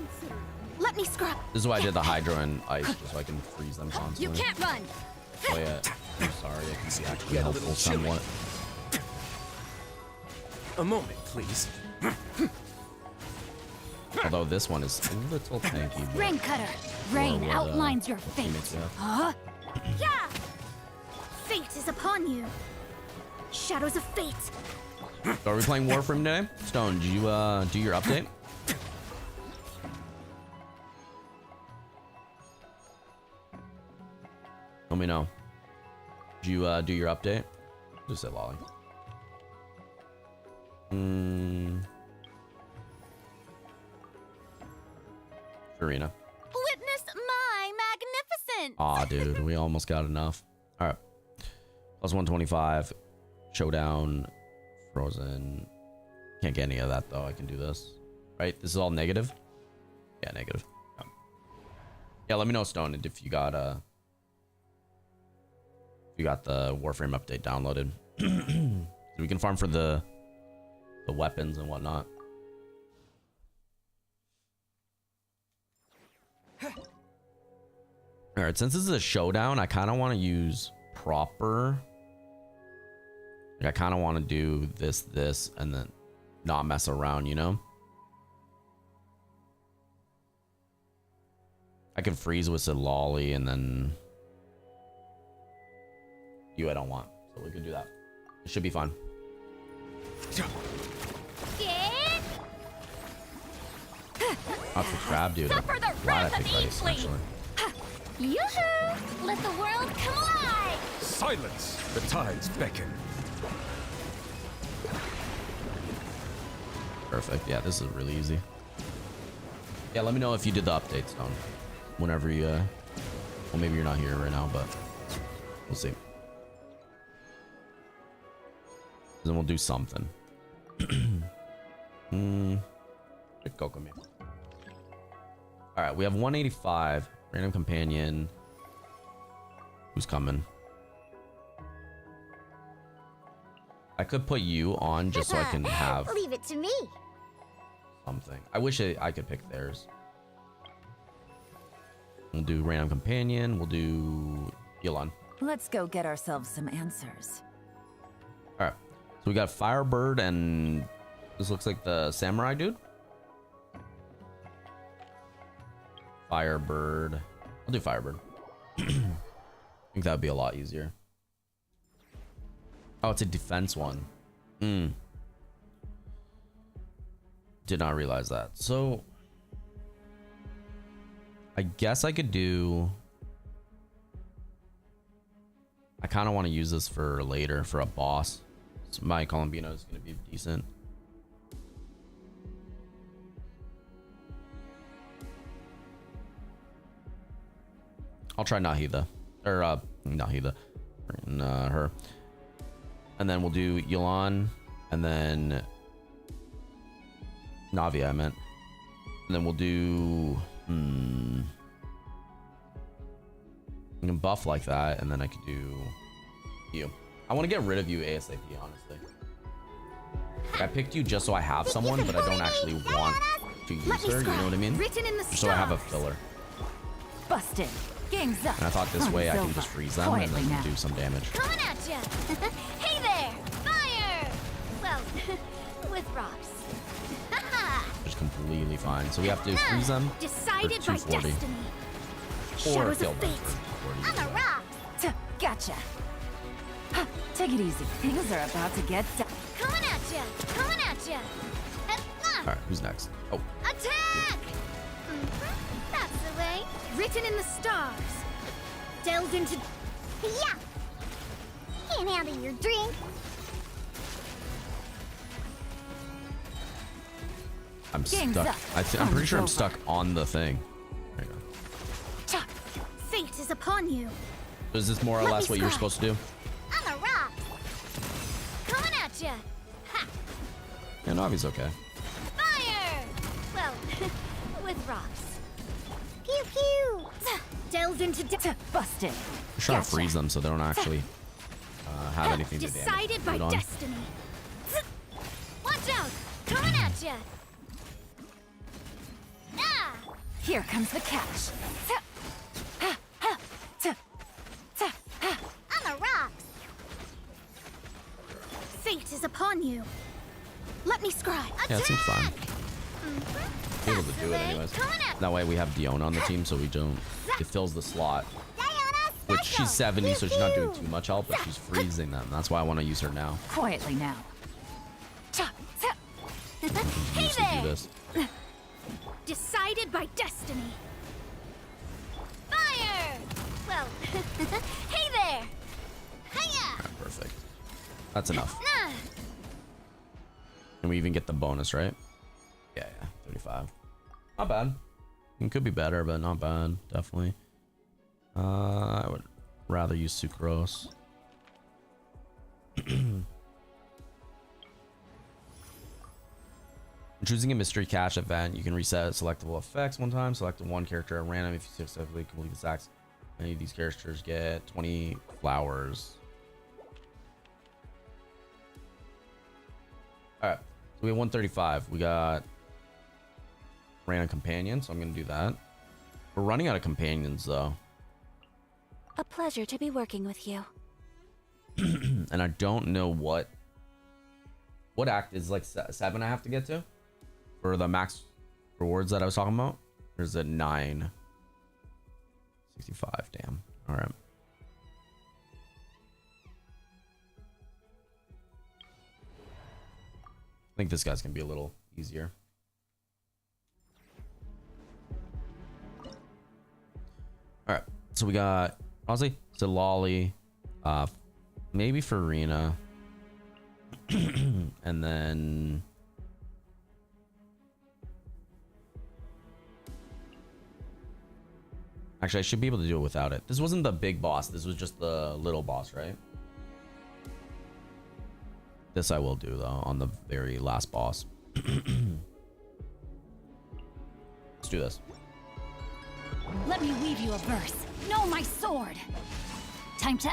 Let me scrap. This is why I did the Hydro and Ice, just so I can freeze them You constantly. can't run. Oh yeah, I'm sorry, I can be actually helpful somewhat. A moment, please. Although this one is a little tanky. but- Rain cutter. Rain what, outlines your what fate. teammates we have. Huh? Yeah. Fate is upon you. Shadows of fate. So are we playing Warframe today? Stone, did you do your update? Let me know. Did you do your update? Just say lolly. Arena. Witness my magnificence. Aw, dude, we almost got enough. All right. Plus 125. Showdown. Frozen. Can't get any of that, though. I can do this. Right? This is all negative? Yeah, negative. Yeah, let me know, Stone, if you got the Warframe update downloaded. So we can farm for the weapons and whatnot. All right, since this is a showdown, I kind of want to use proper. Like, I kind of want to do this, and then not mess around, you know? I can freeze with a lolly, and then you I don't want, so we could do that. It should be fun. That's the crab, dude. Suffer the Glad I wrath of picked Ice, Eveling. actually. Yoo-hoo! Let the world come alive! Silence. The tides beckon. Perfect. Yeah, this is really easy. Yeah, let me know if you did the update, Stone. Whenever you, well, maybe you're not here right now, but we'll see. Then we'll do something. Kokomi. All right, we have 185. Random companion. Who's coming? I could put you on just so I can have Leave it to me. something. I wish I could pick theirs. We'll do random companion. We'll do Elon. Let's go get ourselves some answers. All right. So we got Firebird, and this looks like the samurai dude. Firebird. I'll do Firebird. I think that would be a lot easier. Oh, it's a defense one. Did not realize that. So I guess I could do. I kind of want to use this for later for a boss. So my Colombino is going to be decent. I'll try Nahida. Or, Nahida. Her. And then we'll do Yelan. And then Navia, I meant. And then we'll do... I can buff like that, and then I could do you. I want to get rid of you ASAP, honestly. Like, I picked you just so I have someone, but I don't actually want to use Let me her, you know what I mean? Written in the Just so I have a stars. filler. Busted. Game's up. And I thought this Fun way is I can over. just freeze them and Quietly then now. do some damage. Coming at ya! Hey there! Fire! Well, with rocks. Haha! Just completely fine. So we have to freeze them for Decided by 240. destiny. Or Shadows kill of them fate. for On 240. the rocks! Gotcha. Ha, take it easy. Things are about to get done. Coming at ya! Coming at ya! Alright, who's next? Oh, Attack! That's the way. Written in the stars. Delved into. Yeah! Can't handle your drink. I'm Game's stuck. up. I'm pretty sure I'm Fun's stuck on the thing. There you go. Cha. Fate is upon you. So is this more or Let less me what you're scry. supposed to do? On the rocks! Coming at ya! Ha! Yeah, Navi's okay. Fire! Well, with rocks. Pew pew! Delved into. Busted. I'm trying to Gotcha. freeze them so they don't actually have anything to damage. Decided by food on. destiny. Watch out! Coming at ya! Ah! Here comes the catch. On the rocks! Fate is upon you. Let me scribe. Yeah, it seems fine. Mhm. Be able to That's do the it way. anyways. Coming at That way we have Diona on the team so we don't. It fills the slot. Diana Which special. she's 70, so she's not doing Pew, too much help, but she's freezing them. That's why I want to use her now. Quietly now. pew. Hey Use to do there! this. Decided by destiny. Fire! Well, hey there! Hiya! Alright, perfect. That's enough. Nah. And we even get the bonus, right? Yeah, 35. Not bad. It could be better, but not bad. Definitely. I would rather use sucrose. Choosing a mystery cache event, you can reset selectable effects one time. Select one character at random. If you successfully complete the stacks, any of these characters get 20 flowers. All right, so we have 135. We got random companion, so I'm gonna do that. We're running out of companions though, A pleasure to be working with you. and I don't know what act is like 7 I have to get to for the max rewards that I was talking about. There's a 9. 65. Damn. All right. I think this guy's gonna be a little easier. All right, so we got honestly Zilali, maybe Farina, and then actually I should be able to do it without it. This wasn't the big boss. This was just the little boss, right? This I will do though on the very last boss. Let's do this. Let me weave you a verse. No, my sword. Time to.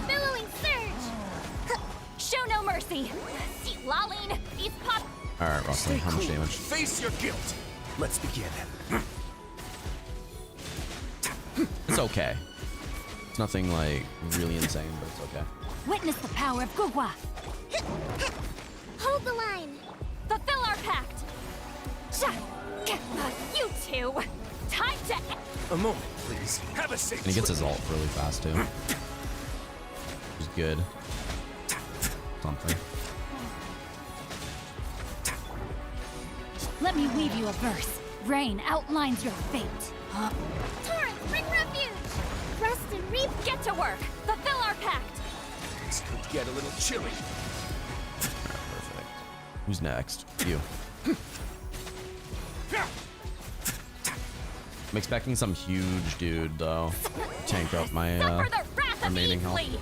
Billowing surge! Show no mercy. See, Laline, these pop. All right, Rosalind, how much damage? Face your guilt. Let's begin. It's okay. It's nothing like really insane, but it's okay. Witness the power of Gugwa. Hold the line! Fulfill our pact. You two. Time to. A moment, please. Have a seat. And he gets his ult really fast too. Which is good. Something. Let me weave you a verse. Rain outlines your fate. Torrent, bring refuge! Rust and reap! Get to work. Fulfill our pact. This could get a little chilly. Perfect. Who's next? You. I'm expecting some huge dude though. Tank up my Suffer the wrath of remaining health. Evelyn.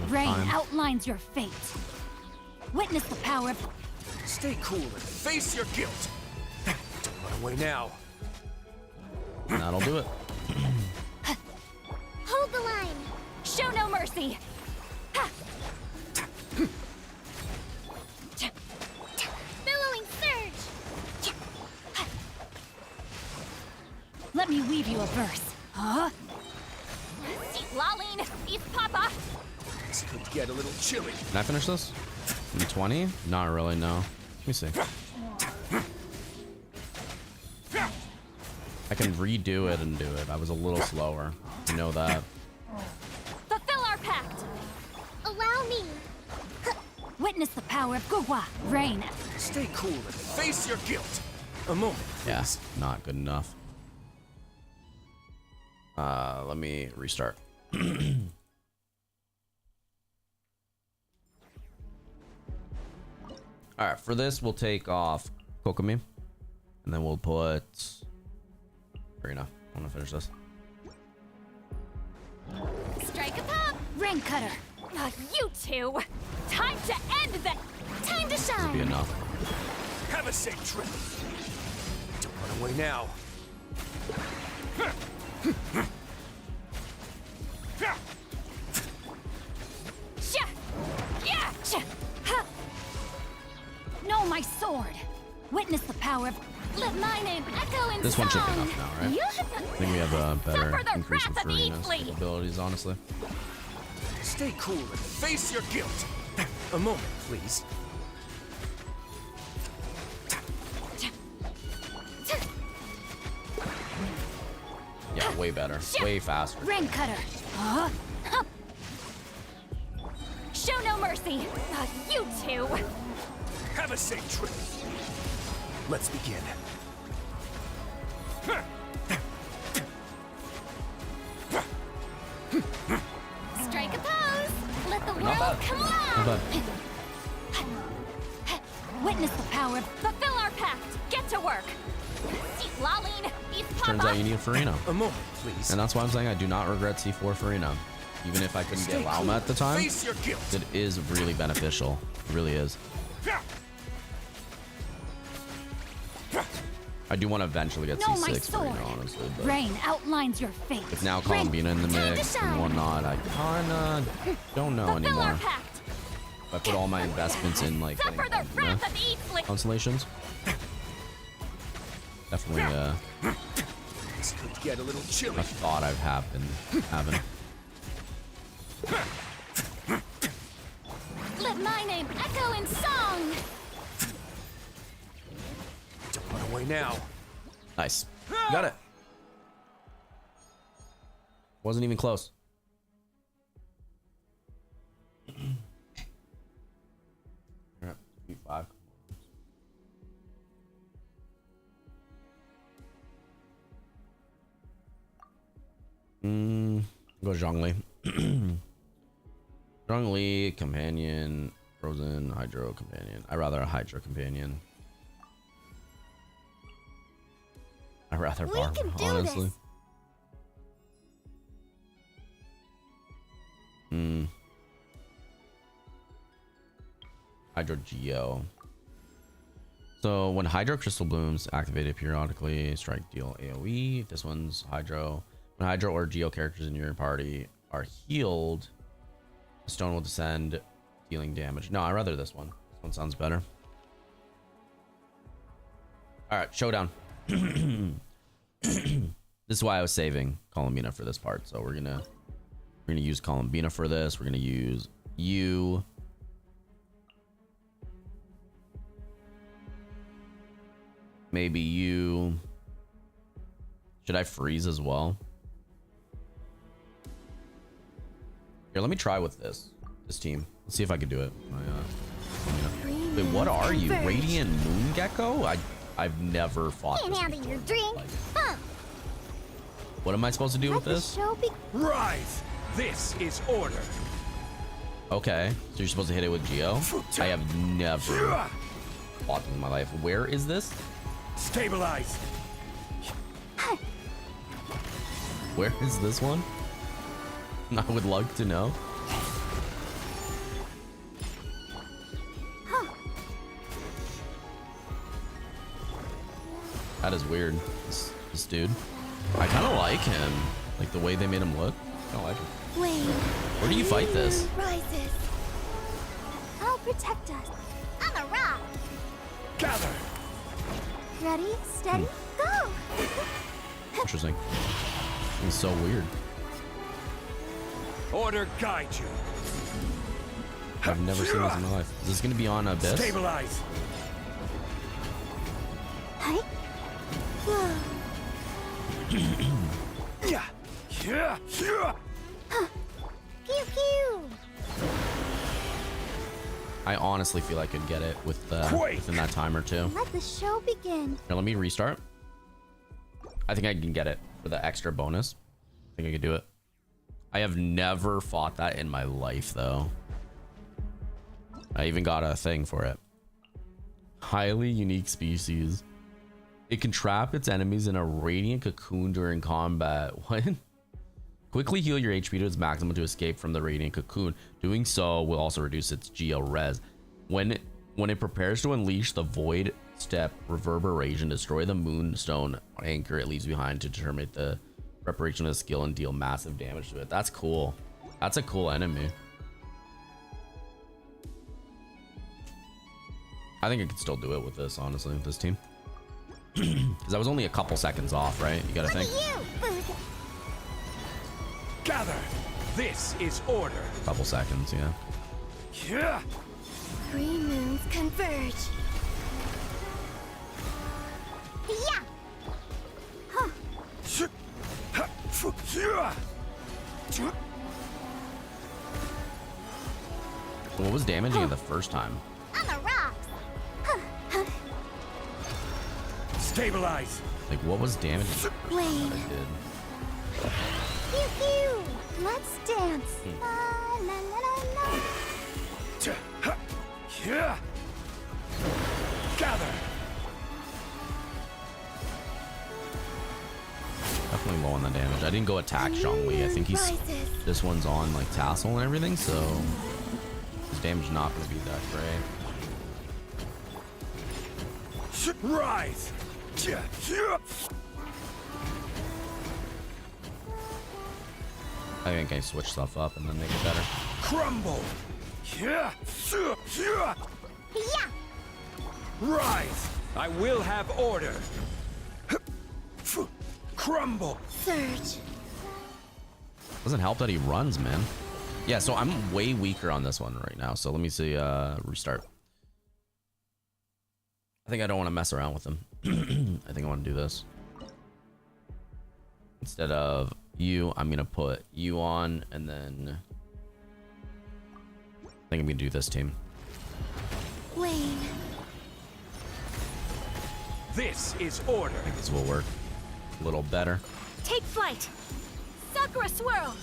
Rain Time. outlines your fate. Witness the power of. Stay cool and face your guilt. Don't run away now. And that'll do it. Hold the line! Show no mercy. Billowing surge! Huh? Laline, East Papa. This could get a little chilly. Can I finish this? In 20? Not really, no. Let me see. I can redo it and do it. I was a little slower. You know that. Fulfill our pact. Allow me. Witness the power of Gugwa. Rain. Stay cool and face your guilt. A moment, please. Yeah, not good enough. Let me restart. All right, for this, we'll take off Kokomi, and then we'll put Rina. I want to finish this. Strike a pop. Rain cutter. You two. Time to end the. Time to This will shine. be enough. Have a safe trip. Don't run away now. Sha. Yeah. Sha. Ha! No, my sword. Witness the power of. Let my name echo in This one should be song. enough now, right? You I think we have a better Suffer the increase wrath with of Farina's Eatly. capabilities, honestly. Stay cool and face your guilt. A moment, please. Yeah, way better. Way faster. Rain cutter. Huh? Show no mercy. You two. Have a safe trip. Let's begin. Strike a pose. Let the Not world bad. come Not alive. bad. Witness the power of. Fulfill our pact. Get to work. Laline, East Turns out Papa. you need Farina. A moment, please. And that's why I'm saying I do not regret C4 Farina. Even if I couldn't get Stay Lauma cool. at the time, Face your guilt. it is really beneficial. It really is. I do want to eventually get No, my C6 Farina, sword. honestly. But Rain outlines your fate. with now Rain. Columbina in the Time to mix and shine. whatnot, I kinda don't know Fulfill our anymore. pact. If I put all my investments in like getting Suffer the Columbina wrath of Eatly. constellations, definitely This could get a little chilly. a thought I've been having. Let my name echo in song. Don't run away now. Nice, got it. Wasn't even close. Alright, B5. Go Zhongli. Zhongli, companion, frozen, hydro, companion. I'd rather a hydro companion. I'd rather We Barb, can do honestly. this. Hydro Geo. So when Hydro Crystal blooms, activated periodically, strike deal AoE. This one's Hydro. When Hydro or Geo characters in your party are healed, the stone will descend, dealing damage. No, I'd rather this one. This one sounds better. All right, showdown. This is why I was saving Columbina for this part. So we're gonna use Columbina for this. We're gonna use you. Maybe you. Should I freeze as well? Here, let me try with this team. Let's see if I can do it. Wait, what are you? Radiant Moon Gecko? I've never fought Can't this handle before. your drink. Like, Huh. what am I supposed to do with Let the this? show be. Rise! This is order. Okay, so you're supposed to hit it with Geo? I have never fought this in my life. Where is this? Stabilize. Where is this one? I would like to know. That is weird. This dude. I kind of like him. Like the way they made him look. I don't like him. Wait. Where do you fight this? Rises. I'll protect us. On the rock. Gather. Ready, steady, go. Interesting. It's so weird. Order guide you. I've never seen this in my life. Is this gonna be on Abyss? Stabilize. Hi. Whoa. Yeah. Yeah. Yeah. Pew pew. I honestly feel I could get it with within that time or two. Let the show begin. Here, let me restart. I think I can get it for the extra bonus. I think I could do it. I have never fought that in my life, though. I even got a thing for it. Highly unique species. It can trap its enemies in a radiant cocoon during combat. What? Quickly heal your HP to its maximum to escape from the radiant cocoon. Doing so will also reduce its geo res. When it prepares to unleash the void step reverberation, destroy the moonstone anchor it leaves behind to terminate the preparation of the skill and deal massive damage to it. That's cool. That's a cool enemy. I think I could still do it with this, honestly, with this team. Because I was only a couple seconds off, right? You gotta think. Gather. This is order. Couple seconds, yeah. Yeah. Three moons converge. Yeah. Huh. What was damaging it the first time? On the rocks. Stabilize. Like, what was damaging the first time Wayne. that I did? Pew pew. Let's dance. La la la la la. Yeah. Gather. Definitely low on the damage. I didn't go attack Zhongli. I think he's this one's on like tassel and everything, so his damage is not going to be that great. Rise. I think I switch stuff up and then make it better. Crumble. Yeah. Yeah. Rise. I will have order. Crumble. Surge. Doesn't help that he runs, man. Yeah, so I'm way weaker on this one right now. So let me see. Restart. I think I don't want to mess around with him. I think I want to do this. Instead of you, I'm gonna put you on, and then I think I'm gonna do this team. Wayne. This is order. I think this will work a little better. Take flight. Sakura swirl.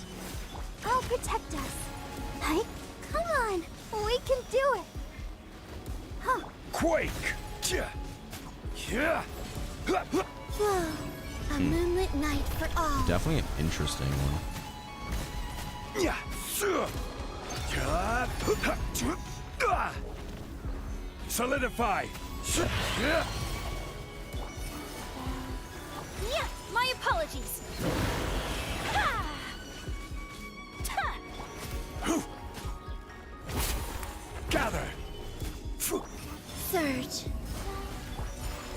I'll protect us. Hey, come on. We can do it. Huh. Quake. Yeah. Whoa. A moonlit night for all. Definitely an interesting one. Yeah. Solidify. Yeah, my apologies. Ha! Ta! Gather. Surge.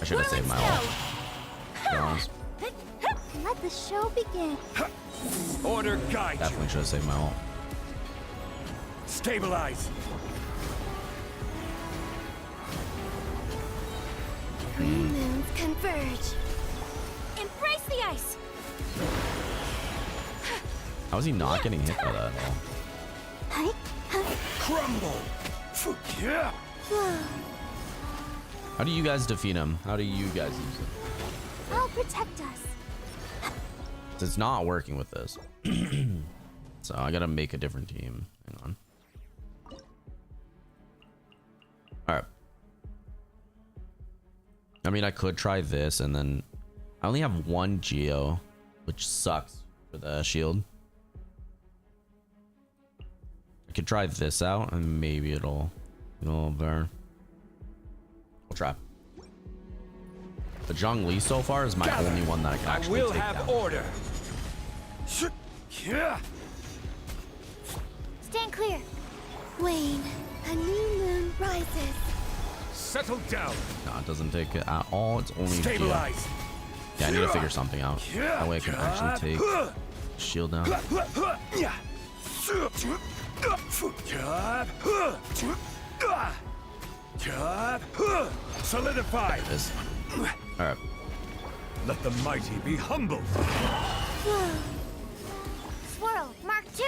I should have saved my ult. To be honest. Let the show begin. Order guide you. Definitely should have saved my ult. Stabilize. Three moons converge. Embrace the ice. How is he not getting hit by that at all? Hey, Crumble. Yeah. whoa. How do you guys defeat him? How do you guys use it? I'll protect us. It's not working with this. So I gotta make a different team. Hang on. Alright. I mean, I could try this, and then I only have one Geo, which sucks for the shield. I could try this out, and maybe it'll burn. We'll try. The Zhongli so far is my only one that I can actually I will take have down. order. Yeah. Stand clear. Wayne, a new moon rises. Settle down. No, it doesn't take it at all. It's only Geo. Stabilize. Yeah, I need to figure something out. That way I can actually take shield down. Solidify. There it is. All right. Let the mighty be humbled. Swirl, Mark 2.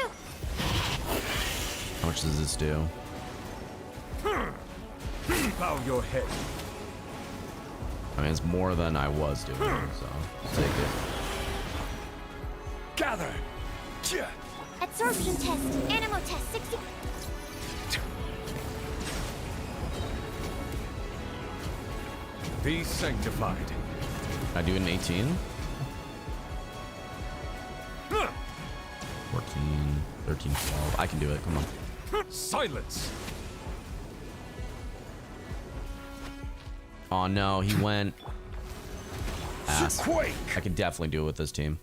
How much does this do? Bow your head. I mean, it's more than I was doing, so I'll take it. Gather. Absorption test. Animal test 60. Be sanctified. Can I do it in 18? 14, 13, 12. I can do it. Come on. Silence. Oh no, he went. Ass. Quake. I can definitely do it with this team.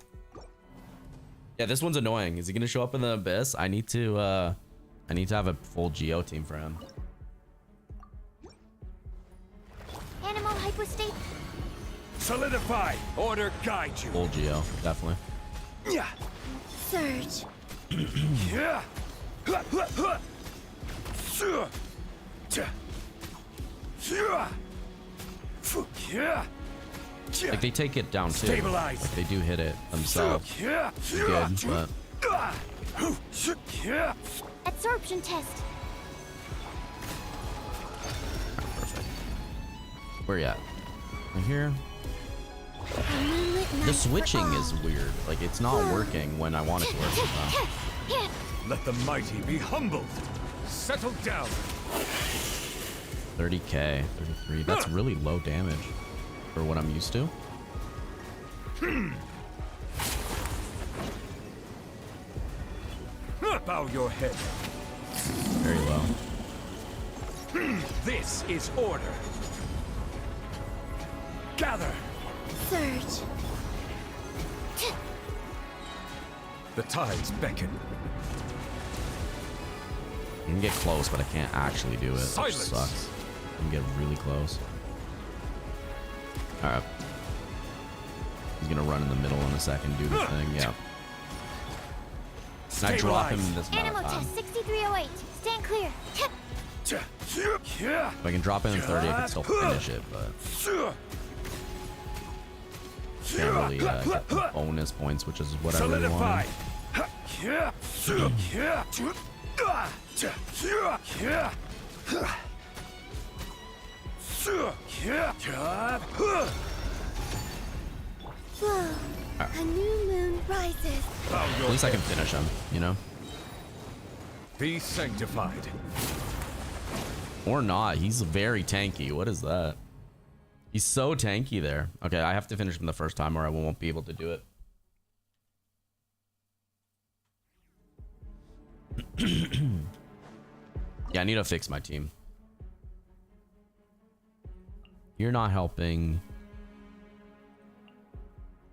Yeah, this one's annoying. Is he gonna show up in the abyss? I need to have a full Geo team for him. Animal hypostate. Solidify. Order guide you. Full Geo, definitely. Yeah. Surge. Yeah. Like they take it down too. Stabilize. Like they do hit it themselves. Good, but Absorption test. perfect. Where you at? Right here. A moonlit night The for switching all. is weird. Like it's not working when I want it to work. Let the mighty be humbled. Settle down. 30k, 33. That's really low damage for what I'm used to. Bow your head. Very low. This is order. Gather. Surge. The tides beckon. I can get close, but I can't actually do it, which Silence. sucks. I can get really close. All right. He's gonna run in the middle in a second, do the thing. Yeah. Can I drop him in this amount Animal of time? test 6308. Stand clear. If I can drop him in 30, I can still finish it, but can't really get the bonus points, which is what I really Solidify. wanted. Whoa. A new moon rises. Bow your At least I head. can finish him, you know? Be sanctified. Or not. He's very tanky. What is that? He's so tanky there. Okay, I have to finish him the first time or I won't be able to do it. Yeah, I need to fix my team. You're not helping.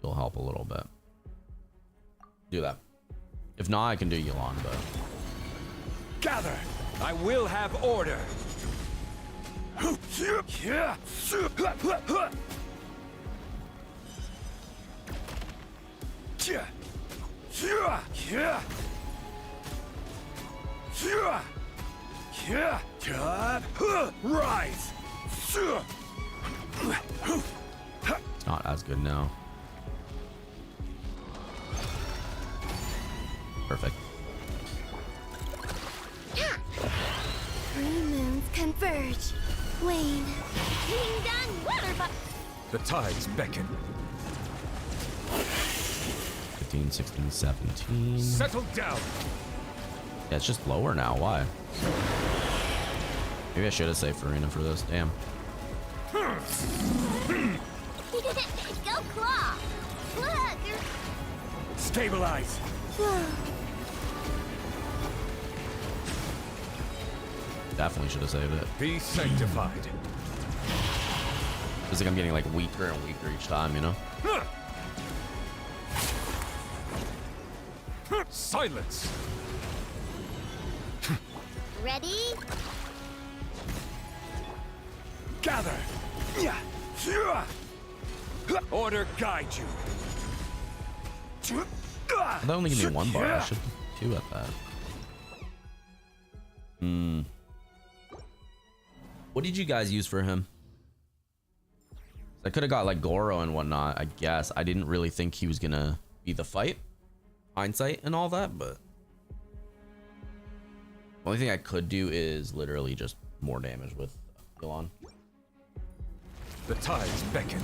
You'll help a little bit. Do that. If not, I can do Yulon, but... Gather. I will have order. Rise. It's not as good now. Perfect. Three moons converge. Wane. King done water The tides beckon. 15, 16, 17. Settle down. Yeah, it's just lower now. Why? Maybe I should have saved Farina for this. Damn. Go claw. Look. Stabilize. Whoa. Definitely should have saved it. Be sanctified. Feels like I'm getting like weaker and weaker each time, you know? Silence. Ready? Gather. Order guide you. That only give me 1 bar. I should do 2 at that. What did you guys use for him? I could have got like Goro and whatnot, I guess. I didn't really think he was gonna be the fight. Hindsight and all that, but the only thing I could do is literally just more damage with Elon. The tides beckon.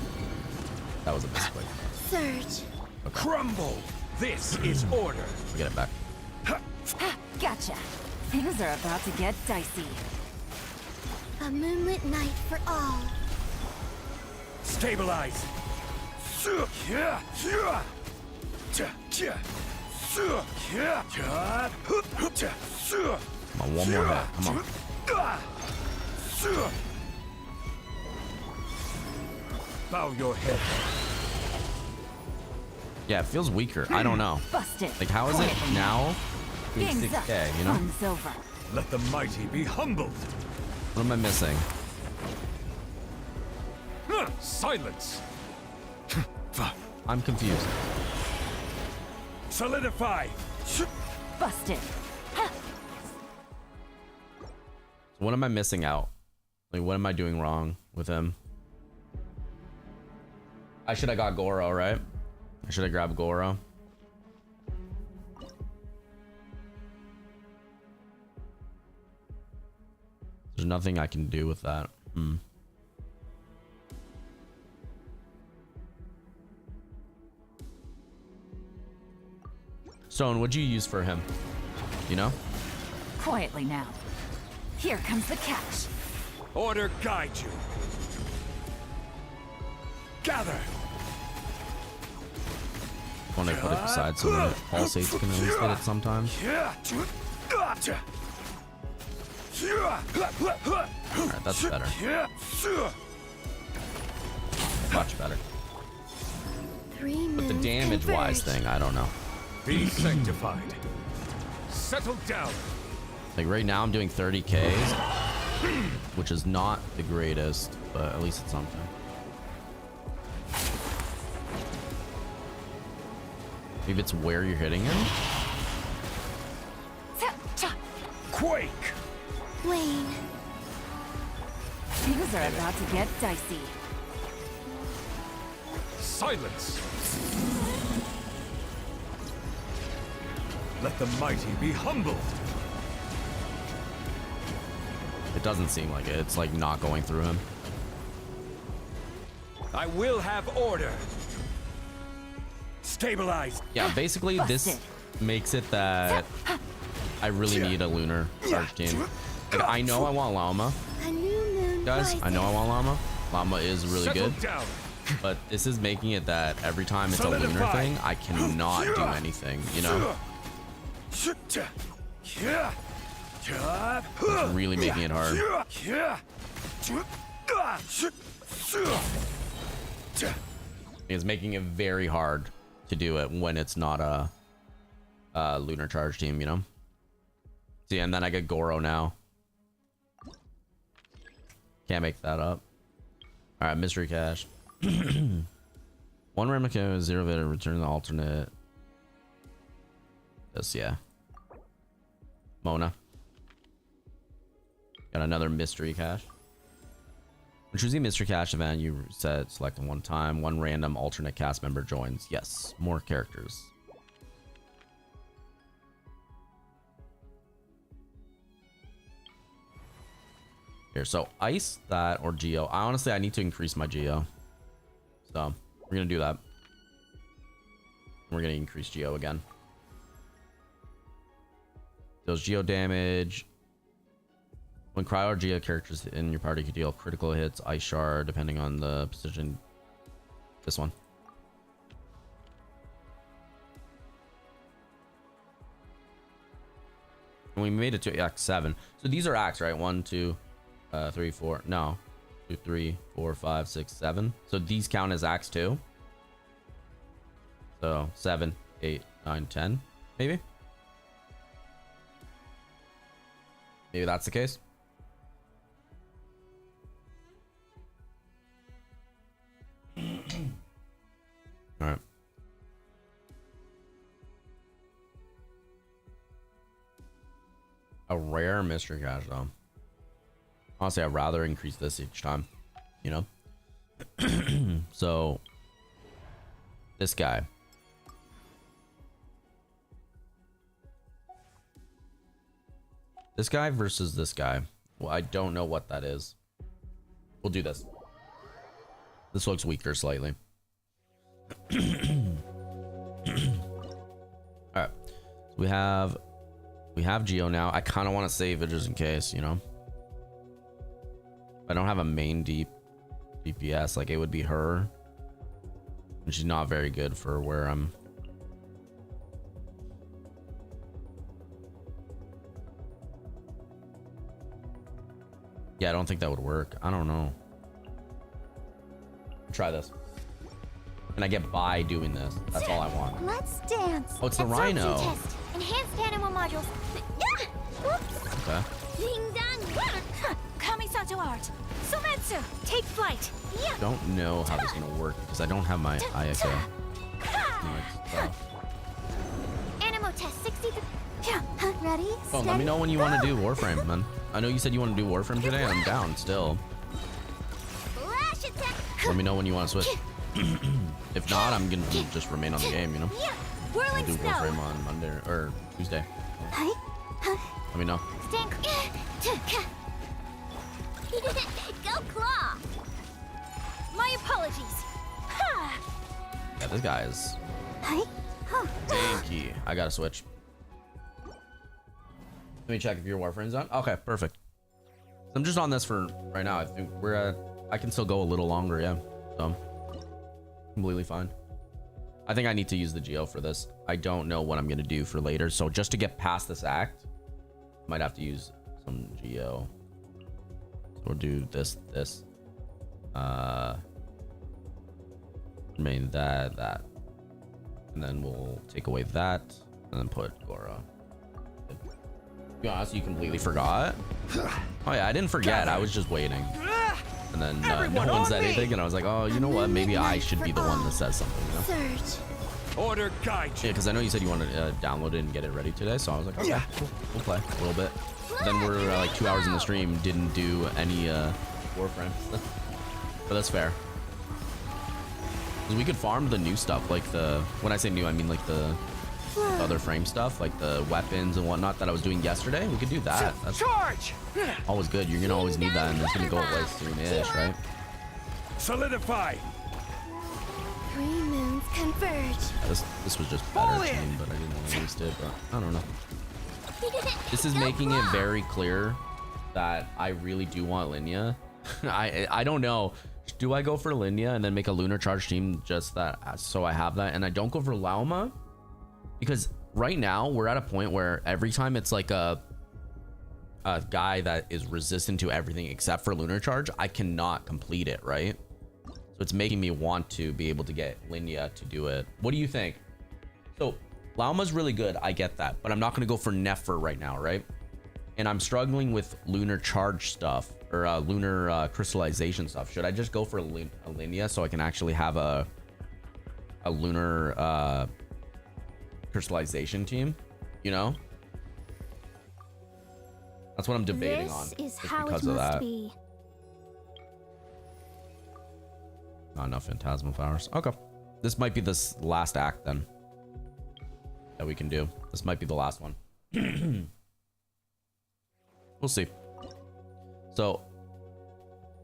That was a misclick. Surge. Okay. Crumble. This is order. We'll get it back. Ha, gotcha. Things are about to get dicey. A moonlit night for all. Stabilize. Come on, one more hit. Come on. Bow your head. Yeah, it feels weaker. I don't know. Busted. Like, how is it now? Being Game's up. 6K, you know? Fun's over. Let the mighty be humbled. What am I missing? Silence. I'm confused. Solidify. Busted. What am I missing out? Like, what am I doing wrong with him? I should have got Goro, right? I should have grabbed Goro. There's nothing I can do with that. Stone, what'd you use for him? You know? Quietly now. Here comes the catch. Order guide you. Gather. Want to put it beside so when it pulsates, can at least hit it sometimes. Alright, that's better. Much better. But the damage-wise thing, I don't know. Be sanctified. Settle down. Like right now I'm doing 30 Ks, which is not the greatest, but at least it's something. Maybe it's where you're hitting him. Quake. Wayne. Things are about to get dicey. Silence. Let the mighty be humbled. It doesn't seem like it. It's like not going through him. I will have order. Stabilize. Yeah, basically this makes it that I really need a lunar charge team. Like, I know I want Llama, A new moon guys. I know I want Llama. Llama is really Settle good, down. but this is making it that every time it's a lunar thing, I cannot do anything, you know? It's really making it hard. It's making it very hard to do it when it's not a lunar charge team, you know? See, and then I get Goro now. Can't make that up. All right, mystery cache. One random mechanic, 0 bit, return the alternate. This, yeah. Mona. Got another mystery cache. When choosing mystery cache event, you set select one time. One random alternate cast member joins. Yes, more characters. Here, so ice that or Geo. I need to increase my Geo. So we're gonna do that. We're gonna increase Geo again. Deals Geo damage. When cryo or Geo characters in your party could deal critical hits, ice shard, depending on the position. This one. And we made it to Act 7. So these are acts, right? 1, 2, 3, 4. No. 2, 3, 4, 5, 6, 7. So these count as acts too. So 7, 8, 9, 10, maybe. Maybe that's the case. All right. A rare mystery cache though. Honestly, I'd rather increase this each time, you know? So this guy. This guy versus this guy. Well, I don't know what that is. We'll do this. This looks weaker slightly. All right. So we have Geo now. I kind of want to save it just in case, you know. I don't have a main DPS. Like, it would be her, and she's not very good for where I'm. Yeah, I don't think that would work. I don't know. Try this. And I get by doing this. That's all I want. Let's dance. Oh, it's the Absorption rhino. Test. Enhanced animal modules. Oops. Okay. Ding dong. Kamisato art. Sumetsu, take flight. Yeah. Don't know how this is gonna work because I don't have my Ayaka. Animal test 63. Ready? Oh, let me know when you want to do Warframe, man. I know you said you want to do Warframe today. I'm down still. Flash attack. Let me know when you want to switch. If not, I'm gonna just remain on the game, you know. Yeah. We'll Whirling do snow. Warframe on Monday or Tuesday. Let me know. Stand. Go claw. My apologies. Ha! Yeah, this guy is Huh. tanky. I gotta switch. Let me check if your Warframe's on. Okay, perfect. I'm just on this for right now. I think we're at. I can still go a little longer, yeah. So completely fine. I think I need to use the Geo for this. I don't know what I'm gonna do for later. So just to get past this act, might have to use some Geo. So we'll do this. Remain that, and then we'll take away that, and then put Gora. To be honest, you completely forgot. Oh yeah, I didn't forget. I was just waiting. And then no one said anything, and I was like, oh, you know what? Maybe I should be the one that says something. You know? Surge. Order guide Yeah, because I know you said you wanted to download it and get it ready today, so I was like, okay, cool. We'll play a little bit. Then we're like 2 hours in the stream, didn't do any Warframe, but that's fair. Because we could farm the new stuff, like when I say new, I mean like the other frame stuff, like the weapons and whatnot that I was doing yesterday. We could do that. That's charge. always good. You're gonna always need that, and it's gonna go away soon-ish, right? Solidify. Three moons converge. Yeah, this was just better team, but I didn't want to waste it. But I don't know. This is making it very clear that I really do want Linya. I don't know. Do I go for Linya and then make a lunar charge team just that so I have that, and I don't go for Lauma? Because right now we're at a point where every time it's like a guy that is resistant to everything except for lunar charge, I cannot complete it, right? So it's making me want to be able to get Linya to do it. What do you think? So Lauma's really good, I get that, but I'm not going to go for Nefer right now, right? And I'm struggling with lunar charge stuff or lunar crystallization stuff. Should I just go for a Linya so I can actually have a lunar crystallization team, you know? That's what I'm debating on. This is just how it because of must that. be. Not enough phantasmal flowers. Okay, this might be this last act then that we can do. This might be the last one. We'll see. So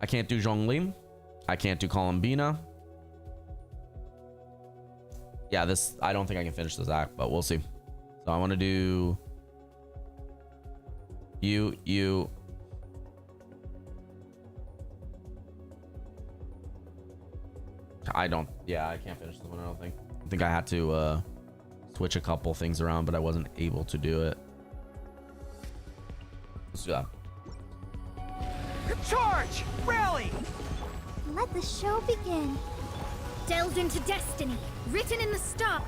I can't do Zhongli. I can't do Columbina. Yeah, this, I don't think I can finish this act, but we'll see. So I want to do you. I can't finish this one, I don't think. I think I had to switch a couple things around, but I wasn't able to do it. Let's do that. Charge! Rally! Let the show begin. Delved into destiny, written in the stars.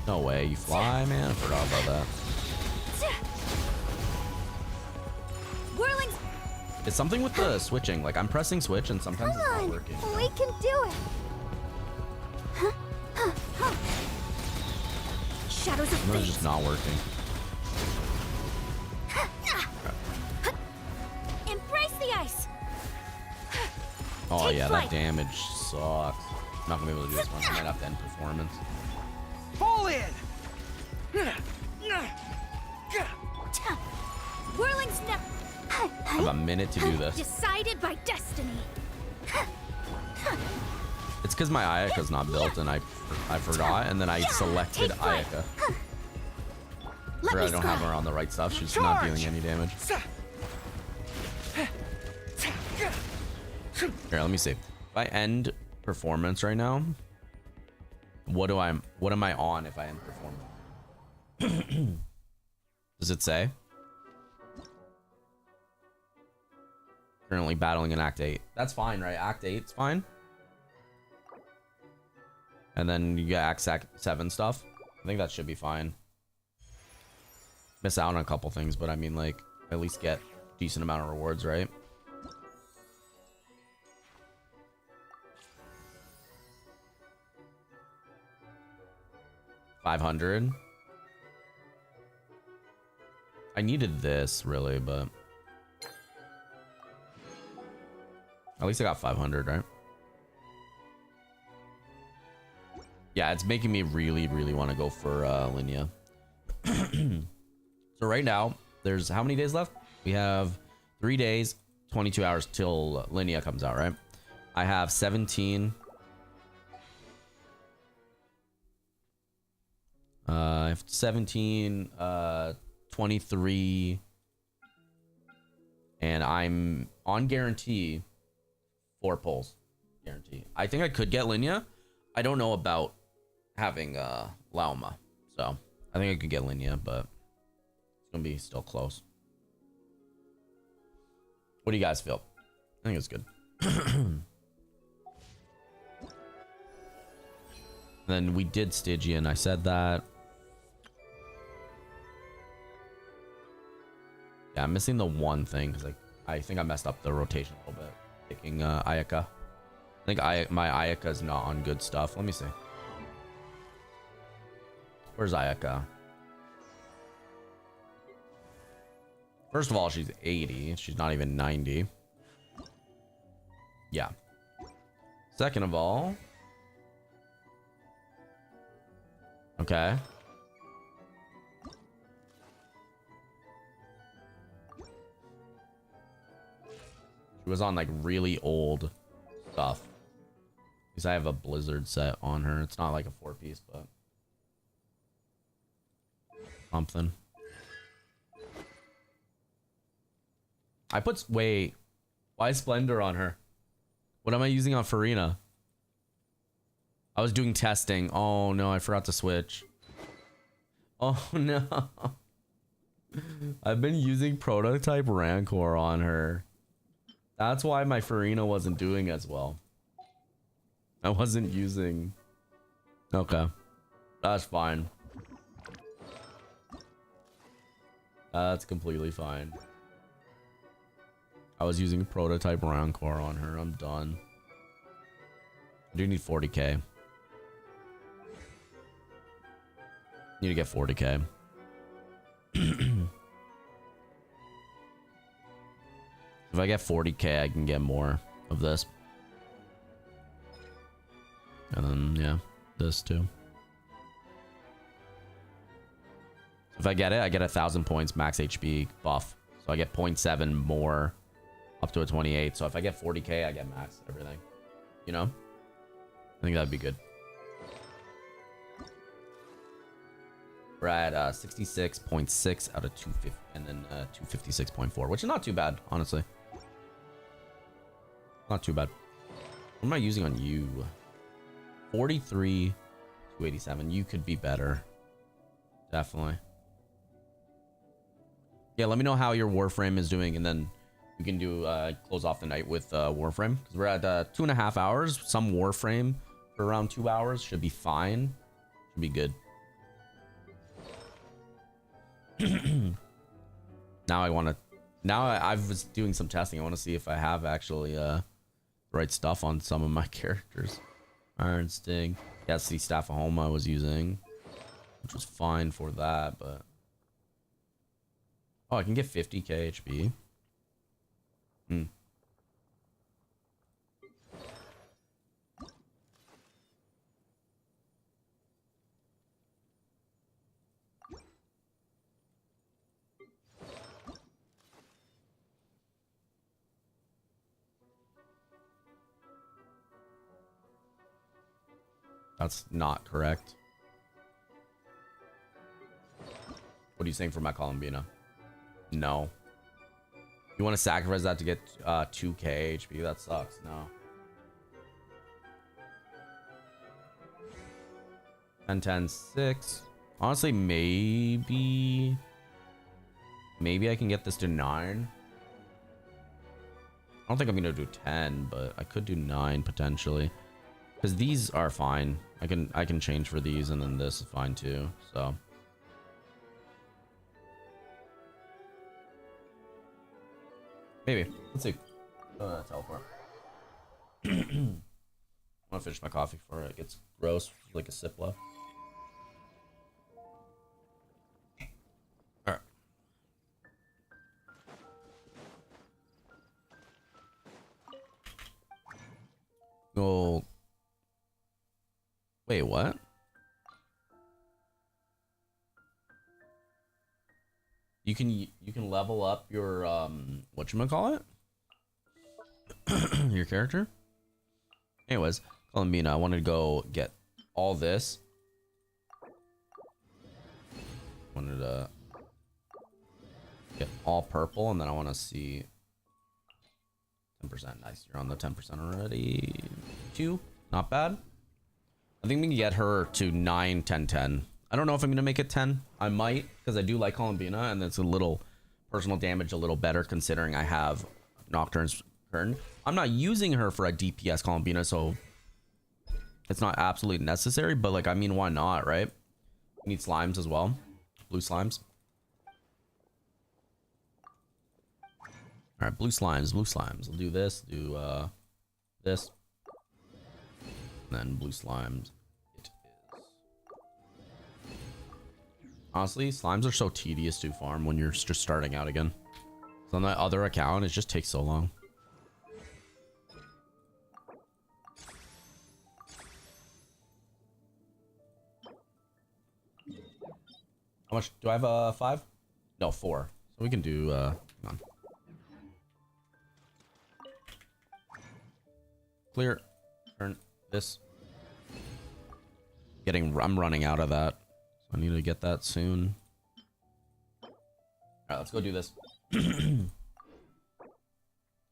No way, you fly, man. I forgot about that. Whirling. It's something with the switching. Like I'm pressing switch and sometimes it's not Come working. on, we can do it. shadows of It's fate. just not working. Embrace the ice. Oh Take yeah, flight. that damage sucks. Not gonna be able to do this one. I might have to end performance. Fall in! Whirling snap. I have a minute to do this. Decided by destiny. It's because my Ayaka's not built and I forgot, and then I selected Take flight. Ayaka. Let Or I me don't have her on the right stuff. She's not dealing any damage. Here, let me see. If I end performance right now, what am I on if I end performance? Does it say? Currently battling in Act 8. That's fine, right? Act 8's fine. And then you get Act 7 stuff. I think that should be fine. Miss out on a couple things, but I mean, like, at least get decent amount of rewards, right? $500. I needed this really, but at least I got 500, right? Yeah, it's making me really want to go for Linnea. So right now, there's how many days left? We have 3 days, 22 hours till Linnea comes out, right? I have 17. I have 17, 23, and I'm on guarantee 4 pulls. Guarantee. I think I could get Linnea. I don't know about having Lauma, so I think I could get Linnea, but it's gonna be still close. What do you guys feel? I think it's good. Then we did Stygian. I said that. Yeah, I'm missing the one thing because I think I messed up the rotation a little bit. Picking Ayaka. I think my Ayaka is not on good stuff. Let me see. Where's Ayaka? First of all, she's 80. She's not even 90. Yeah. Second of all. Okay. She was on like really old stuff. Because I have a Blizzard set on her. It's not like a 4-piece, but something. I put wait. Why Splendor on her? What am I using on Farina? I was doing testing. Oh no, I forgot to switch. Oh no. I've been using prototype Rancor on her. That's why my Farina wasn't doing as well. I wasn't using. Okay. That's fine. That's completely fine. I was using prototype Rancor on her. I'm done. I do need 40k. Need to get 40k. If I get 40k, I can get more of this. And then, yeah, this too. If I get it, I get 1,000 points max HP buff. So I get 0.7 more up to a 28. So if I get 40k, I get max everything. You know? I think that'd be good. We're at 66.6 out of 250, and then 256.4, which is not too bad, honestly. Not too bad. What am I using on you? 43 to 87. You could be better. Definitely. Yeah, let me know how your Warframe is doing, and then we can do close off the night with Warframe. Because we're at 2.5 hours. Some Warframe for around 2 hours should be fine. Should be good. Now I want to. Now I was doing some testing. I want to see if I have actually the right stuff on some of my characters. Iron Sting. Yeah, see, Staff of Home I was using. which was fine for that, but oh, I can get 50k HP. Hmm. That's not correct. What are you saying for my Columbina? No. You want to sacrifice that to get 2k HP? That sucks. No. 10, 10, 6. Honestly, maybe I can get this to 9. I don't think I'm gonna do 10, but I could do 9 potentially. Because these are fine. I can change for these, and then this is fine too. So maybe. Let's see. Teleport. I'm gonna finish my coffee before it gets gross, like a sip left. Alright. Go. Wait, what? You can level up your whatchamacallit? Your character? Anyways, Columbina, I wanted to go get all this. Wanted to get all purple, and then I want to see 10%. Nice, you're on the 10% already. 2, not bad. I think we can get her to 9, 10, 10. I don't know if I'm gonna make it 10. I might, because I do like Columbina, and it's a little personal damage, a little better considering I have Nocturne's Curtain. I'm not using her for a DPS Columbina, so it's not absolutely necessary, but like, I mean, why not, right? We need slimes as well. Blue slimes. Alright, blue slimes, blue slimes. We'll do this, do this. And then blue slimes. It is. Honestly, slimes are so tedious to farm when you're just starting out again. So on that other account, it just takes so long. How much do I have? 5? No, 4. So we can do hang on. Clear. Turn this. I'm running out of that. So I need to get that soon. Alright, let's go do this. So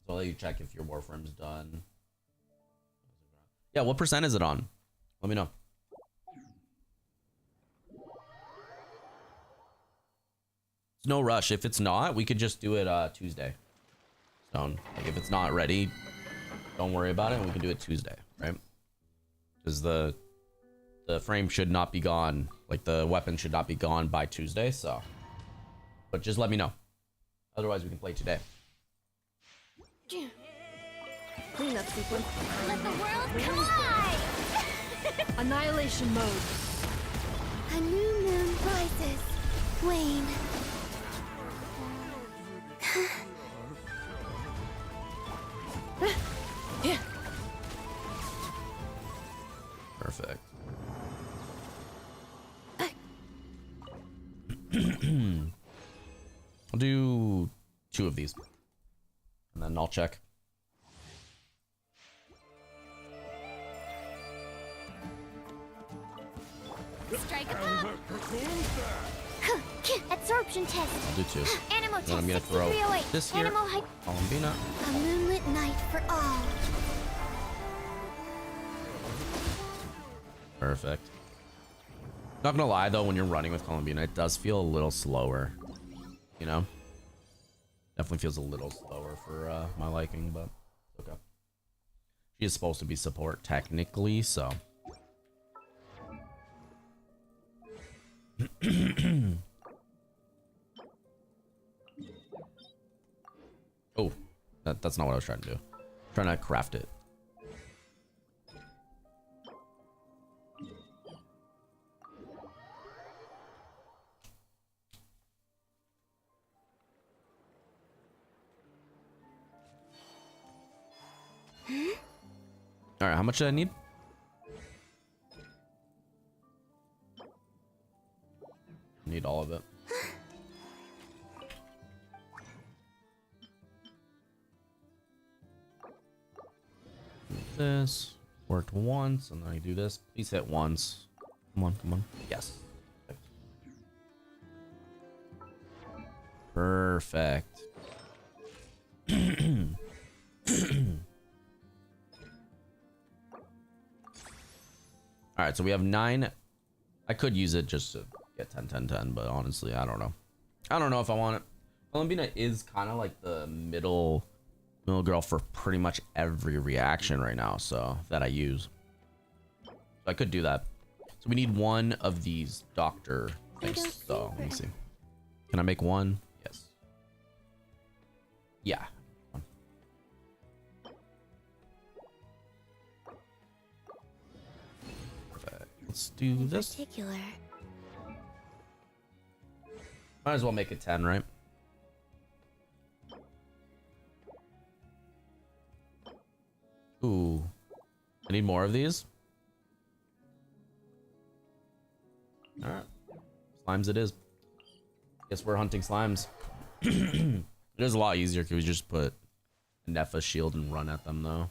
I'll let you check if your Warframe's done. Yeah, what percent is it on? Let me know. It's no rush. If it's not, we could just do it Tuesday. Stone. Like if it's not ready, don't worry about it, and we can do it Tuesday, right? Because the frame should not be gone, like the weapon should not be gone by Tuesday, so. But just let me know. Otherwise, we can play today. Cleanup sequence. Let the world collide! Annihilation mode. A new moon rises. Wane. Perfect. I'll do 2 of these, and then I'll check. Strike a pop. Absorption test. I'll do 2. Animal Then I'm test gonna throw 6308. this here. Animal Columbina. A moonlit night for all. Perfect. Not gonna lie though, when you're running with Columbina, it does feel a little slower. You know? Definitely feels a little slower for my liking, but it's okay. She is supposed to be support technically, so. Oh, that's not what I was trying to do. I'm trying to craft it. All right, how much do I need? Need all of it. This worked once, and then I do this. Please hit once. Come on, come on. Yes. Perfect. All right, so we have 9. I could use it just to get 10, 10, 10, but honestly, I don't know. I don't know if I want it. Columbina is kind of like the middle girl for pretty much every reaction right now, so that I use. So I could do that. So we need one of these doctor things. So let me see. Can I make one? Yes. Yeah. Perfect. Let's do this. Particular. Might as well make it 10, right? Ooh. I need more of these. Alright. Slimes it is. Guess we're hunting slimes. It is a lot easier because we just put a Nepha shield and run at them, though.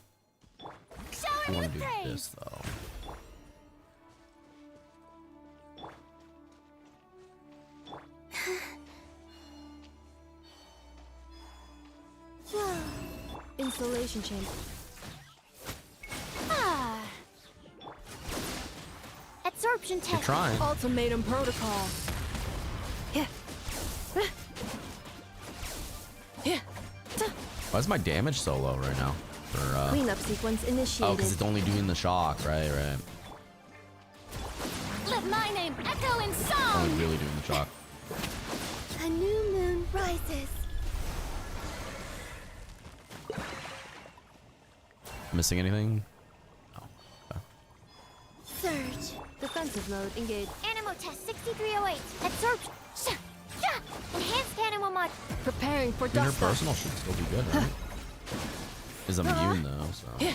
I want to do this, though. Installation chamber. Ah. Absorption You're test. trying. Ultimatum protocol. Yeah. Yeah. Why is my damage so low right now? For, Cleanup sequence initiated. oh, because it's only doing the shock, right? Right. Let my name echo in Only song. really doing the shock. A new moon rises. Missing anything? No. Okay. Surge. Defensive mode engaged. Animal test 6308. Absorption. Enhanced animal mod. Preparing for Inner dust. personal should still be good, right? Is immune though, so. Yeah.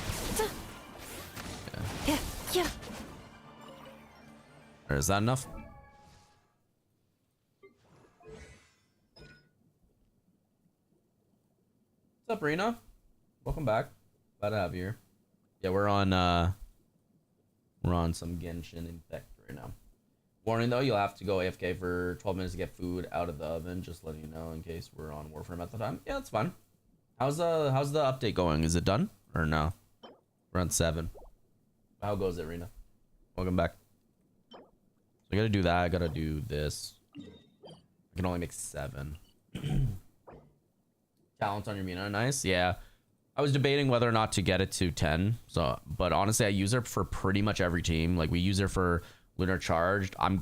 Yeah. Yeah. Or is that enough? What's up, Rena? Welcome back. Glad to have you here. Yeah, we're on some Genshin Impact right now. Warning though, you'll have to go AFK for 12 minutes to get food out of the oven. Just letting you know in case we're on Warframe at the time. Yeah, that's fine. How's the update going? Is it done or no? We're on 7. How goes it, Rena? Welcome back. So I gotta do that. I gotta do this. I can only make 7. Talents on your Mina, nice. Yeah, I was debating whether or not to get it to 10. So, but honestly, I use her for pretty much every team. Like we use her for Lunar Charged. I'm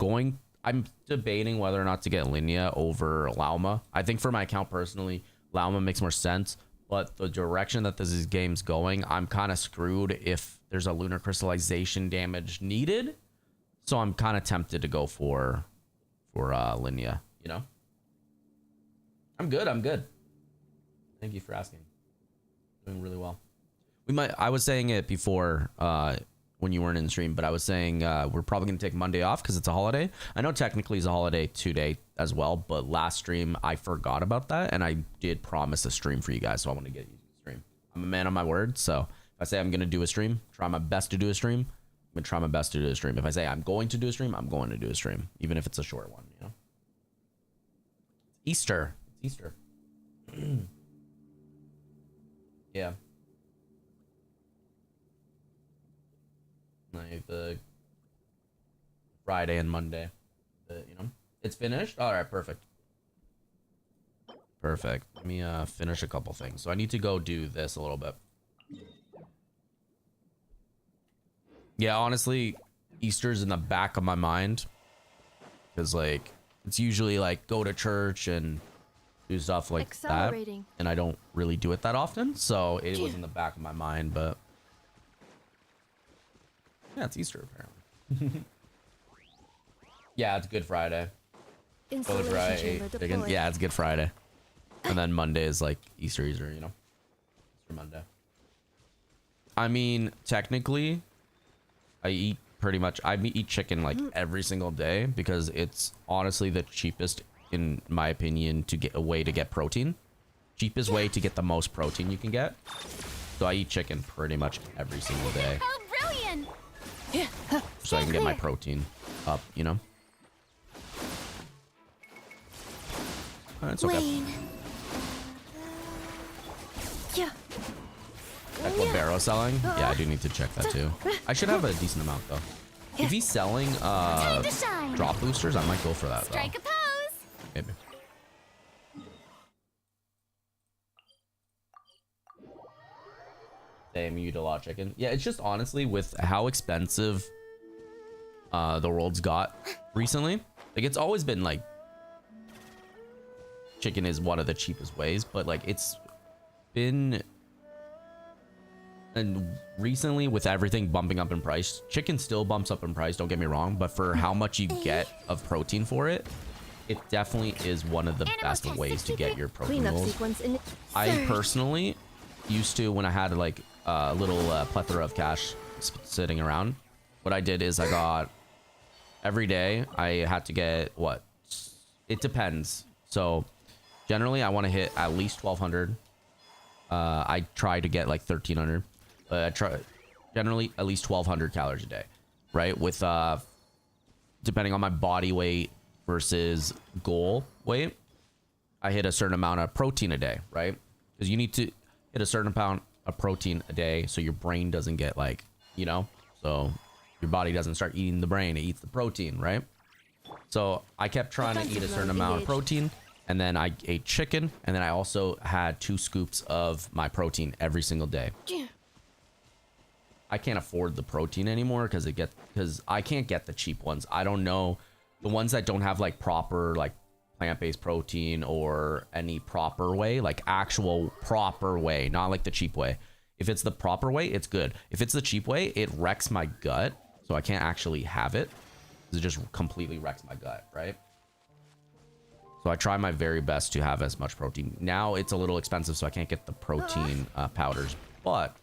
debating whether or not to get Linnea over Lauma. I think for my account personally, Lauma makes more sense. But the direction that this game's going, I'm kind of screwed if there's a lunar crystallization damage needed. So I'm kind of tempted to go for Linnea, you know? I'm good. Thank you for asking. Doing really well. I was saying it before when you weren't in the stream, but I was saying we're probably going to take Monday off because it's a holiday. I know technically it's a holiday today as well, but last stream I forgot about that, and I did promise a stream for you guys, so I want to get you to stream. I'm a man of my word, so if I say I'm going to do a stream, try my best to do a stream, I'm going to try my best to do a stream. If I say I'm going to do a stream, I'm going to do a stream, even if it's a short one, you know? Easter. It's Easter. Yeah. Like the Friday and Monday, you know, it's finished. All right, perfect. Let me finish a couple things. So I need to go do this a little bit. Yeah, honestly, Easter's in the back of my mind because like it's usually like go to church and do stuff like that, and I don't really do it that often, so it was in the back of my mind. But yeah, it's Easter apparently. Yeah, it's Good Friday. Installation chamber deployed. Yeah, it's Good Friday. And then Monday is like Easter, you know? Easter Monday. I mean, technically, I eat chicken like every single day because it's honestly the cheapest, in my opinion, to get a way to get protein. Cheapest way to get the most protein you can get. So I eat chicken pretty much every single day. Oh, brilliant! So I can get my protein up, you know? It's okay. Wayne. Yeah. Check what Barrow's selling. Yeah, I do need to check that too. I should have a decent amount though. If he's selling Time to shine. drop boosters, I might go for that though. Strike a pose. Maybe. Damn, you eat a lot of chicken. Yeah, it's just honestly with how expensive the world's got recently. Like it's always been like chicken is one of the cheapest ways, but like it's been, and recently with everything bumping up in price, chicken still bumps up in price, don't get me wrong, but for how much you get of protein for it, it definitely is one of the best ways to get your protein Cleanup goals. sequence in I personally used to, when I had like a little plethora of cash sitting around, what I did is I got every day I had to get what, it depends. So generally I want to hit at least 1200. I try to get like 1300, but I try generally at least 1200 calories a day, right? With depending on my body weight versus goal weight, I hit a certain amount of protein a day, right? Because you need to hit a certain amount of protein a day so your brain doesn't get like, you know, so your body doesn't start eating the brain, it eats the protein, right? So I kept trying to eat a certain amount of protein, and then I ate chicken, and then I also had 2 scoops of my protein every single day. I can't afford the protein anymore because I can't get the cheap ones. I don't know, the ones that don't have like proper like plant-based protein or any proper way, like actual proper way, not like the cheap way. If it's the proper way, it's good. If it's the cheap way, it wrecks my gut, so I can't actually have it. It just completely wrecks my gut, right? So I try my very best to have as much protein. Now it's a little expensive, so I can't get the protein powders, but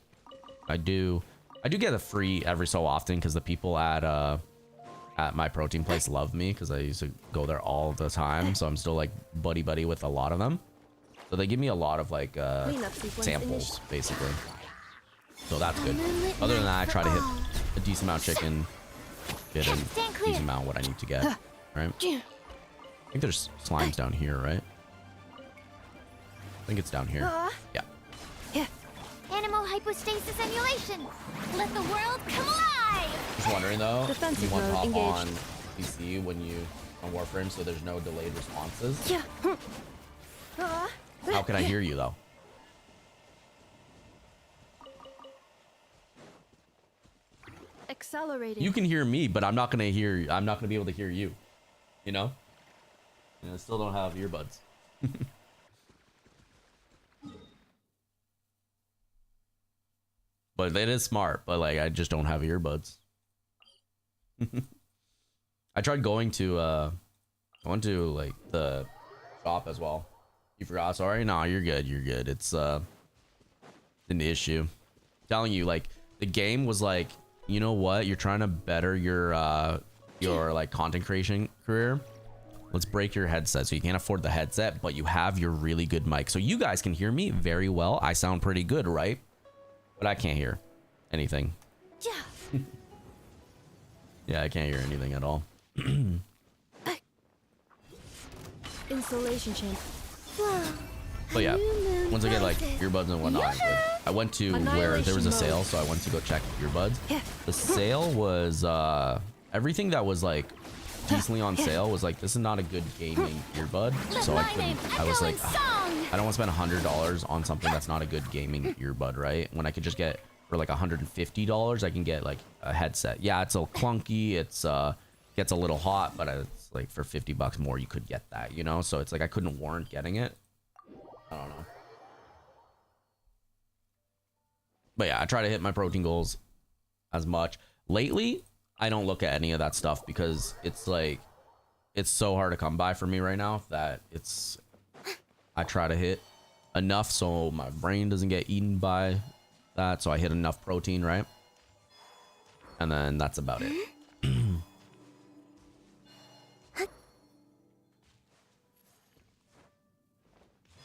I do get a free every so often because the people at my protein place love me because I used to go there all the time. So I'm still like buddy with a lot of them. So they give me a lot of like samples basically. So that's good. Other than that, I try to hit a decent amount of chicken, get a decent amount what I need to get, right? I think there's slimes down here, right? I think it's down here. Yeah. Animal hypostasis emulation. Let the world come alive. Just wondering though, if Defensive you want to mode hop engaged. on PC when you on Warframe, so there's no delayed responses. Yeah. How can I hear you though? Accelerating. You can hear me, but I'm not gonna be able to hear you. You know? And I still don't have earbuds. But it is smart, but like I just don't have earbuds. I tried going to like the shop as well. You forgot? Sorry. No, you're good. You're good. It's an issue. I'm telling you, like the game was like, you know what? You're trying to better your like content creation career. Let's break your headset so you can't afford the headset, but you have your really good mic. So you guys can hear me very well. I sound pretty good, right? But I can't hear anything. Yeah. Yeah, I can't hear anything at all. Installation chain. But yeah, once I get like earbuds and whatnot, I'm good. I went to where there was a sale, so I went to go check earbuds. The sale was everything that was like decently on sale was like, this is not a good gaming earbud. So I was like, I don't want to spend $100 on something that's not a good gaming earbud, right? When I could just get for like $150, I can get like a headset. Yeah, it's a clunky, it's gets a little hot, but it's like for $50 more you could get that, you know? So it's like I couldn't warrant getting it. I don't know. But yeah, I try to hit my protein goals as much. Lately, I don't look at any of that stuff because it's like, it's so hard to come by for me right now that I try to hit enough so my brain doesn't get eaten by that, so I hit enough protein, right? And then that's about it.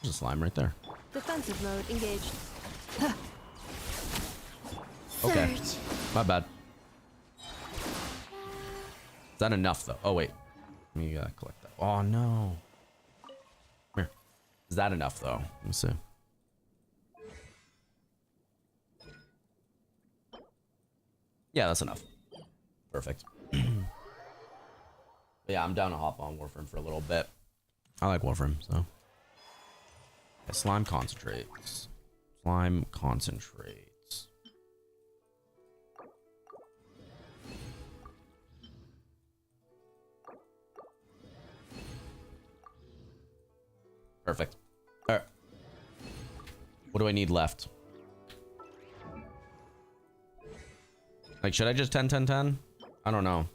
There's a slime right there. Defensive mode engaged. Okay. Surge. My bad. Is that enough though? Oh wait. Let me collect that. Oh no. Here. Is that enough though? Let me see. Yeah, that's enough. Perfect. Yeah, I'm down to hop on Warframe for a little bit. I like Warframe, so. Okay, slime concentrates. Slime concentrates. Perfect. All right. What do I need left? Like, should I just 10, 10, 10? I don't know.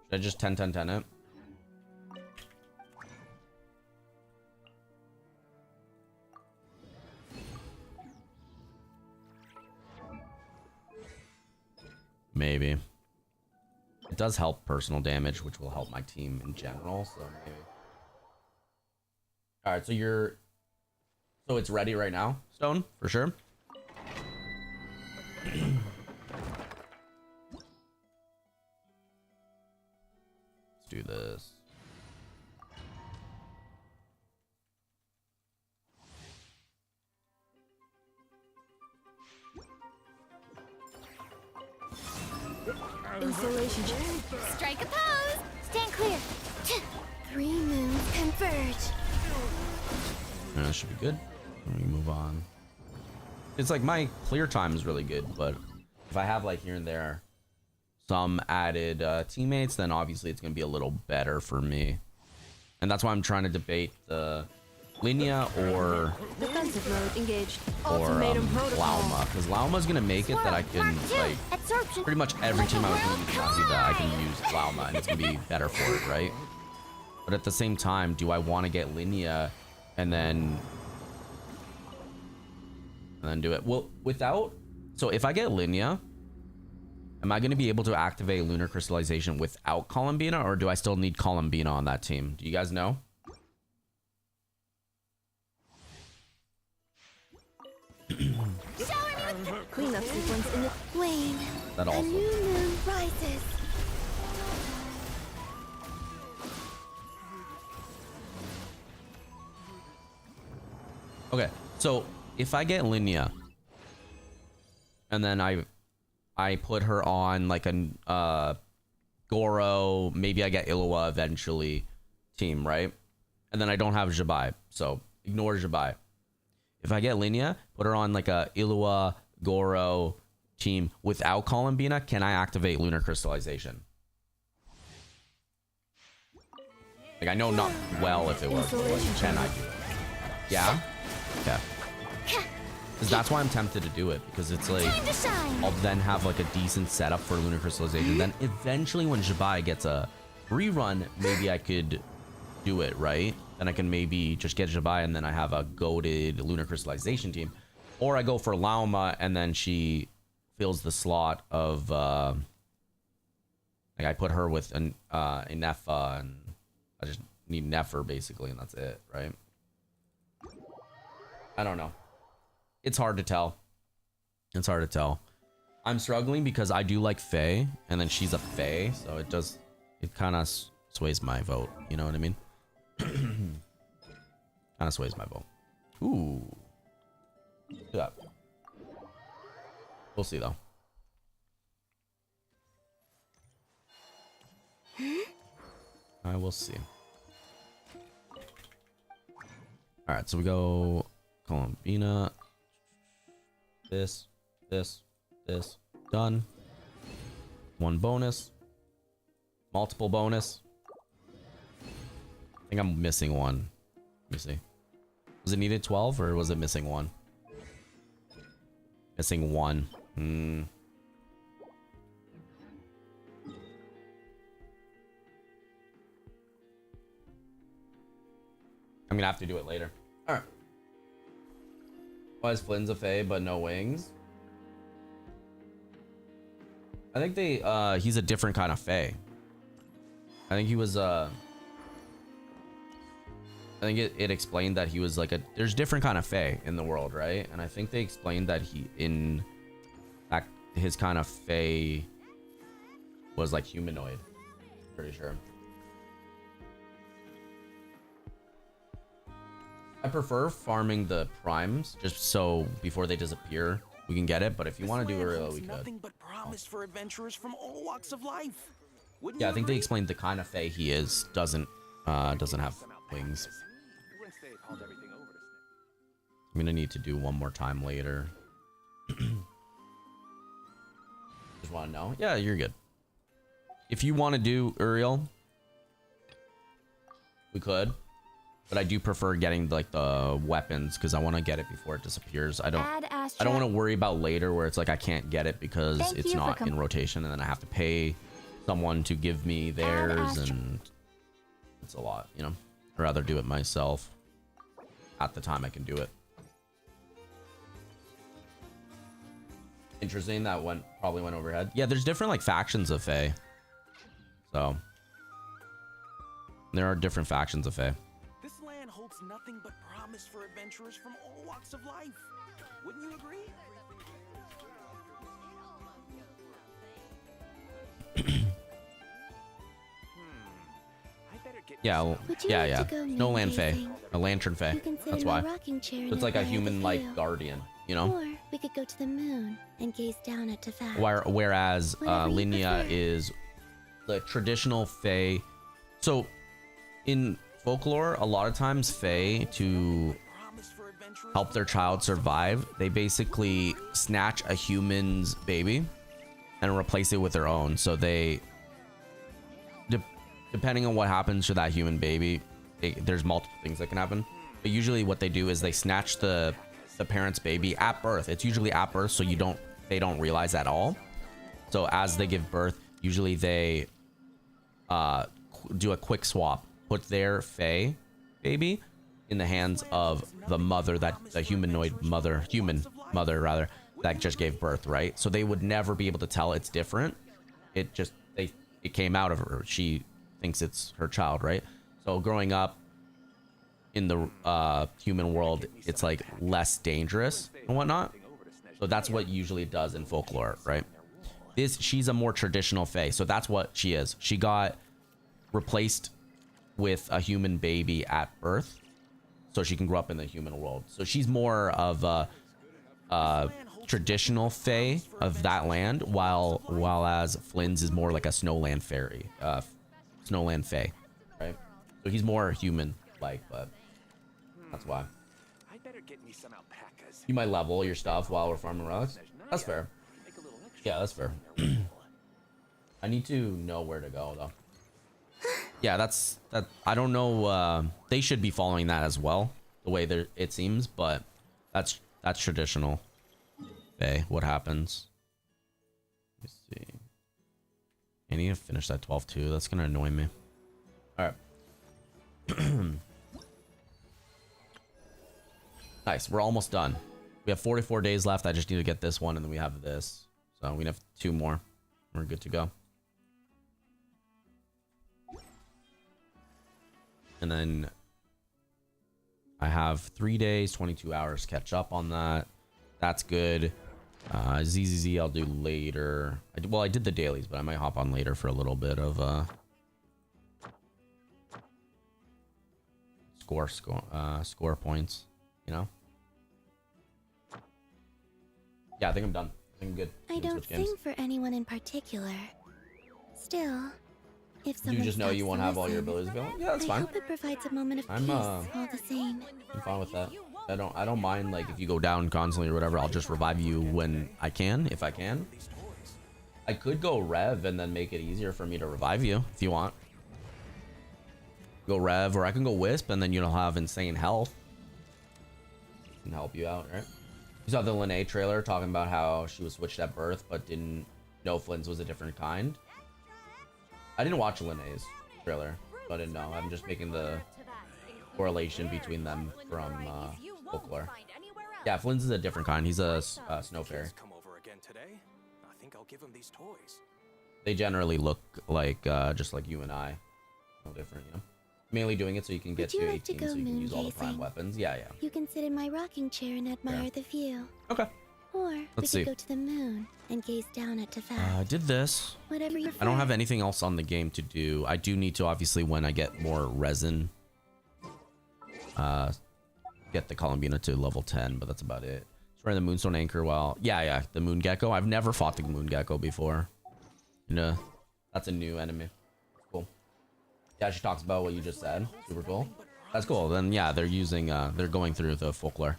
Should I just 10, 10, 10 it? Maybe. It does help personal damage, which will help my team in general, so maybe. Alright, so you're... So it's ready right now, Stone? For sure? Let's do this. Installation. Strike a pose. Stand clear. 3 moons converge. Yeah, that should be good. Let me move on. It's like my clear time is really good, but if I have like here and there some added teammates, then obviously it's going to be a little better for me. And that's why I'm trying to debate the Linnea or Defensive mode engaged. or Ultimatum protocol. Lauma, because Lauma's going to make it that I can like Absorption. pretty much every team I was going to use Nazi that I can use Lauma and it's going to be better for it, right? But at the same time, do I want to get Linnea and then do it? Well, without... So if I get Linnea, am I going to be able to activate Lunar Crystallization without Columbina, or do I still need Columbina on that team? Do you guys know? Cleanup sequence in the Wane. That A also. new moon rises. Okay, so if I get Linnea, and then I put her on like a Goro, maybe I get Illawa eventually team, right? And then I don't have Jabai, so ignore Jabai. If I get Linnea, put her on like a Illawa, Goro team without Columbina, can I activate Lunar Crystallization? Like, I know not well if it works, but like, can I do it? Yeah? Okay. Because that's why I'm tempted to do it, because it's like, Time to shine. I'll then have like a decent setup for Lunar Crystallization. Then eventually when Jabai gets a rerun, maybe I could do it, right? Then I can maybe just get Jabai and then I have a goated Lunar Crystallization team. Or I go for Lauma and then she fills the slot of, like I put her with an Nefa and I just need Nefer basically and that's it, right? I don't know. It's hard to tell. It's hard to tell. I'm struggling because I do like Faye, and then she's a Faye, so it kind of sways my vote. You know what I mean? Kind of sways my vote. Ooh. Look at that. We'll see, though. I will see. Alright, so we go Columbina. This. Done. One bonus. Multiple bonus. I think I'm missing one. Let me see. Was it needed 12 or was it missing one? Missing one. I'm gonna have to do it later. All right. Why is Flynn's a fae but no wings? I think he's a different kind of fae. I think he was I think it explained that he was like there's different kind of fae in the world, right? And I think they explained that his kind of fae was like humanoid. Pretty sure. I prefer farming the primes just so before they disappear we can get it, but if you want to do it, we could. Nothing but promise for adventurers from all walks of life. Yeah, I think they explained the kind of fae he is doesn't have wings. I'm gonna need to do one more time later. Just want to know. Yeah, you're good. If you want to do Uriel, we could, but I do prefer getting like the weapons because I want to get it before it disappears. I don't want to worry about later where it's like I can't get it because it's not in rotation and then I have to pay someone to give me theirs and it's a lot, you know. I'd rather do it myself at the time I can do it. Interesting, that probably went overhead. Yeah, there's different like factions of fae. So there are different factions of fae. This land holds nothing but promise for adventurers from all walks of life. Wouldn't you agree? Yeah, yeah. No land fae, a lantern fae. That's why. So it's like a human-like guardian, you know. Or we could go to the moon and gaze down at Tefat. Whereas Linnea is the traditional fae. So in folklore, a lot of times fae, to help their child survive, they basically snatch a human's baby and replace it with their own. So they, depending on what happens to that human baby, there's multiple things that can happen. But usually what they do is they snatch the parent's baby at birth. It's usually at birth, so they don't realize at all. So as they give birth, usually they do a quick swap, put their fae baby in the hands of the mother, the human mother that just gave birth, right? So they would never be able to tell it's different. It came out of her. She thinks it's her child, right? So growing up in the human world, it's like less dangerous and whatnot. So that's what usually does in folklore, right? She's a more traditional fae, so that's what she is. She got replaced with a human baby at birth, so she can grow up in the human world. So she's more of a traditional fae of that land, while as Flynn's is more like a snowland fairy, snowland fae, right? So he's more human-like, but that's why. You might level your stuff while we're farming relics. That's fair. Yeah, that's fair. I need to know where to go though. Yeah, that. I don't know. They should be following that as well, the way it seems, but that's traditional. Okay, what happens? Let's see. I need to finish that 12-2. That's gonna annoy me. All right. Nice. We're almost done. We have 44 days left. I just need to get this one, and then we have this. So we have 2 more. We're good to go. And then I have 3 days, 22 hours to catch up on that. That's good. ZZZ I'll do later. I did the dailies, but I might hop on later for a little bit of score points, you know. Yeah, I think I'm done. I think I'm good. I don't sing for anyone in particular. Still, if someone you just know you won't have all your abilities available, yeah, that's fine. I hope it provides a moment of peace all the same. I'm fine with that. I don't mind, like, if you go down constantly or whatever, I'll just revive you when I can, if I can. I could go Rev and then make it easier for me to revive you if you want. Go Rev, or I can go Wisp and then you'll have insane health. Can help you out, right? You saw the Linnea trailer talking about how she was switched at birth but didn't know Flynn's was a different kind. I didn't watch Linnea's trailer, so I didn't know. I'm just making the correlation between them from folklore. Yeah, Flynn's is a different kind. He's a snow fairy. Kids come over again today. I think I'll give him these toys. They generally look like just like you and I. No different, you know. Mainly doing it so you can get to 18, so you can use all the prime weapons. Yeah, yeah. You can sit in my rocking chair and admire the view. Okay. Or Let's we see. could go to the moon and gaze down at Tefat. I did this. Whatever you I don't have anything else on the game to do. I do need to, obviously, when I get more resin, get the Columbina to level 10, but that's about it. Trying the Moonstone Anchor while... Yeah, the Moon Gecko. I've never fought the Moon Gecko before. You know, that's a new enemy. Cool. Yeah, she talks about what you just said. Super cool. That's cool. Then, yeah, they're using... they're going through the folklore.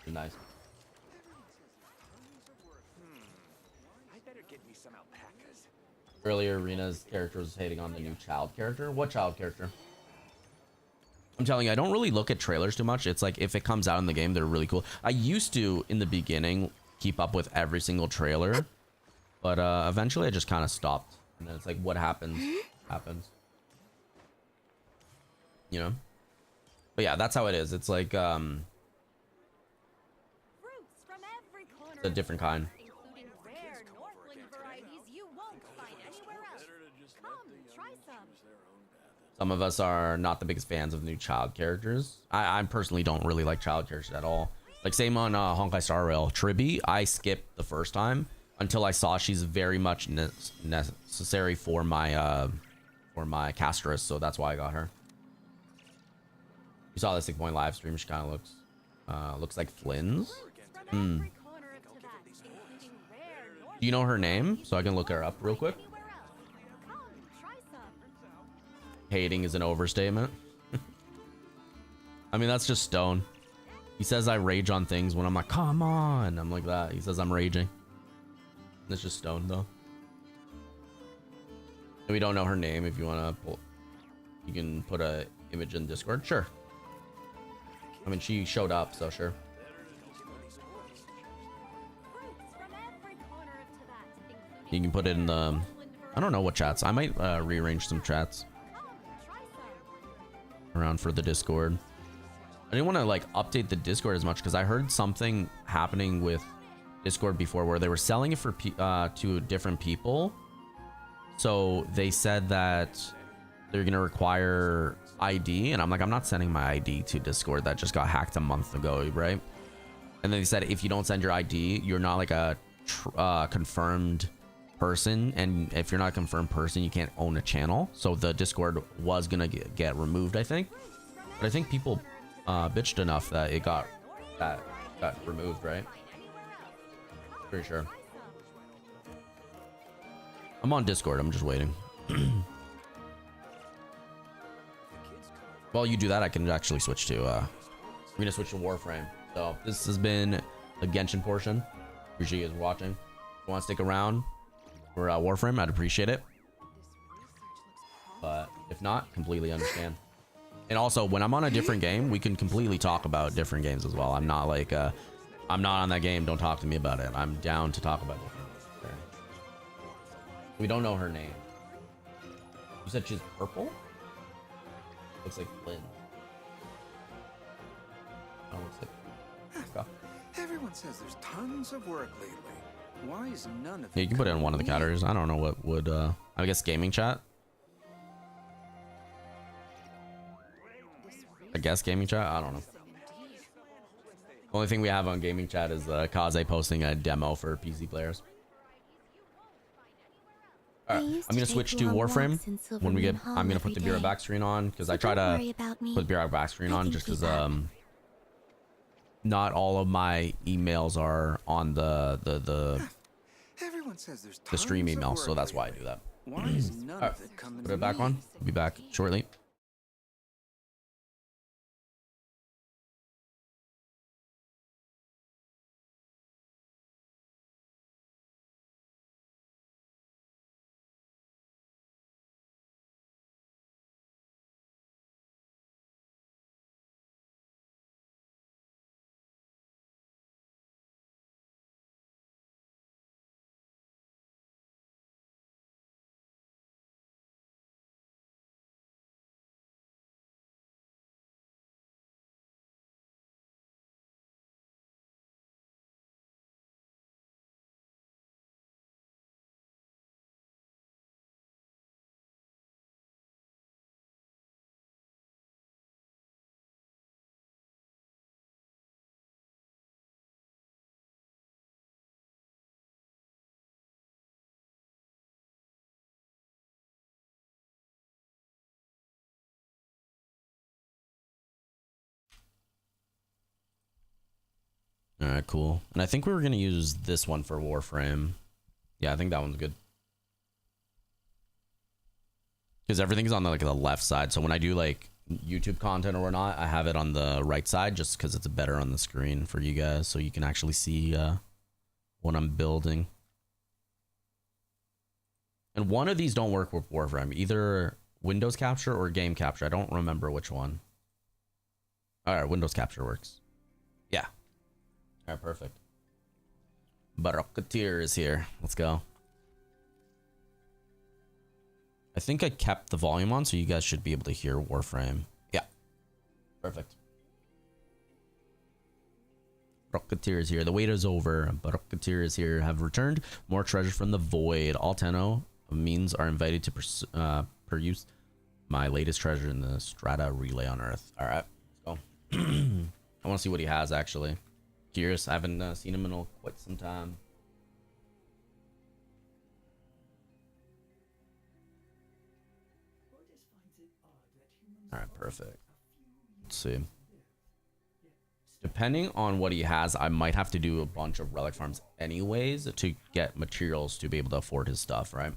Nice. Earlier, Rena's character was hating on the new child character. What child character? I'm telling you, I don't really look at trailers too much. It's like if it comes out in the game, they're really cool. I used to, in the beginning, keep up with every single trailer. But eventually I just kind of stopped. And then it's like, what happens, happens. You know? But yeah, that's how it is. It's like, it's a different kind. Some of us are not the biggest fans of new child characters. I personally don't really like child characters at all. Like same on Honkai Star Rail. Tribby, I skipped the first time until I saw she's very much necessary for my casteress, so that's why I got her. You saw the 6 point live stream. She kind of looks like Flynn's. Do you know her name so I can look her up real quick? Hating is an overstatement. I mean, that's just Stone. He says I rage on things when I'm like, come on. I'm like that. He says I'm raging. That's just Stone, though. And we don't know her name. If you want to pull, you can put a image in Discord. Sure. I mean, she showed up, so sure. You can put it in the... I don't know what chats. I might rearrange some chats around for the Discord. I didn't want to like update the Discord as much because I heard something happening with Discord before where they were selling it for to different people. So they said that they're gonna require ID, and I'm like, I'm not sending my ID to Discord that just got hacked a month ago, right? And then they said if you don't send your ID, you're not like a confirmed person, and if you're not a confirmed person, you can't own a channel. So the Discord was gonna get removed, I think, but I think people bitched enough that it got removed, right? Pretty sure. I'm on Discord. I'm just waiting. While you do that, I can actually switch to I'm gonna switch to Warframe. So this has been the Genshin portion. Appreciate you guys watching. If you want to stick around for Warframe, I'd appreciate it, but if not, completely understand. And also, when I'm on a different game, we can completely talk about different games as well. I'm not like I'm not on that game, don't talk to me about it. I'm down to talk about different games. We don't know her name. You said she's purple? Looks like Flynn. Oh, looks like... Everyone says there's tons of work lately. Why is none of Yeah, you can put it in one of the categories. I don't know what would I guess gaming chat. I guess gaming chat. I don't know. Only thing we have on gaming chat is Kaze posting a demo for PC players. Alright, I'm gonna switch to Warframe when we get. I'm gonna put the Be Right Back screen on because I try to put the Be Right Back screen on just because not all of my emails are on the stream email, so that's why I do that. Alright, put it back on. I'll be back shortly. All right, cool. And I think we were gonna use this one for Warframe. Yeah, I think that one's good. Because everything's on the, like the left side. So when I do like YouTube content or whatnot, I have it on the right side just because it's better on the screen for you guys, so you can actually see what I'm building. And one of these don't work with Warframe, either Windows Capture or Game Capture. I don't remember which one. All right, Windows Capture works. Yeah. All right, perfect. Barocketeer is here. Let's go. I think I kept the volume on, so you guys should be able to hear Warframe. Yeah. Perfect. Rocketeer is here. The wait is over. Rocketeer is here. Have returned more treasure from the void. All Tenno means are invited to peruse my latest treasure in the Strata Relay on Earth. All right. Let's go. I want to see what he has, actually. Curious. I haven't seen him in quite some time. All right, perfect. Let's see. Depending on what he has, I might have to do a bunch of relic farms anyways to get materials to be able to afford his stuff, right?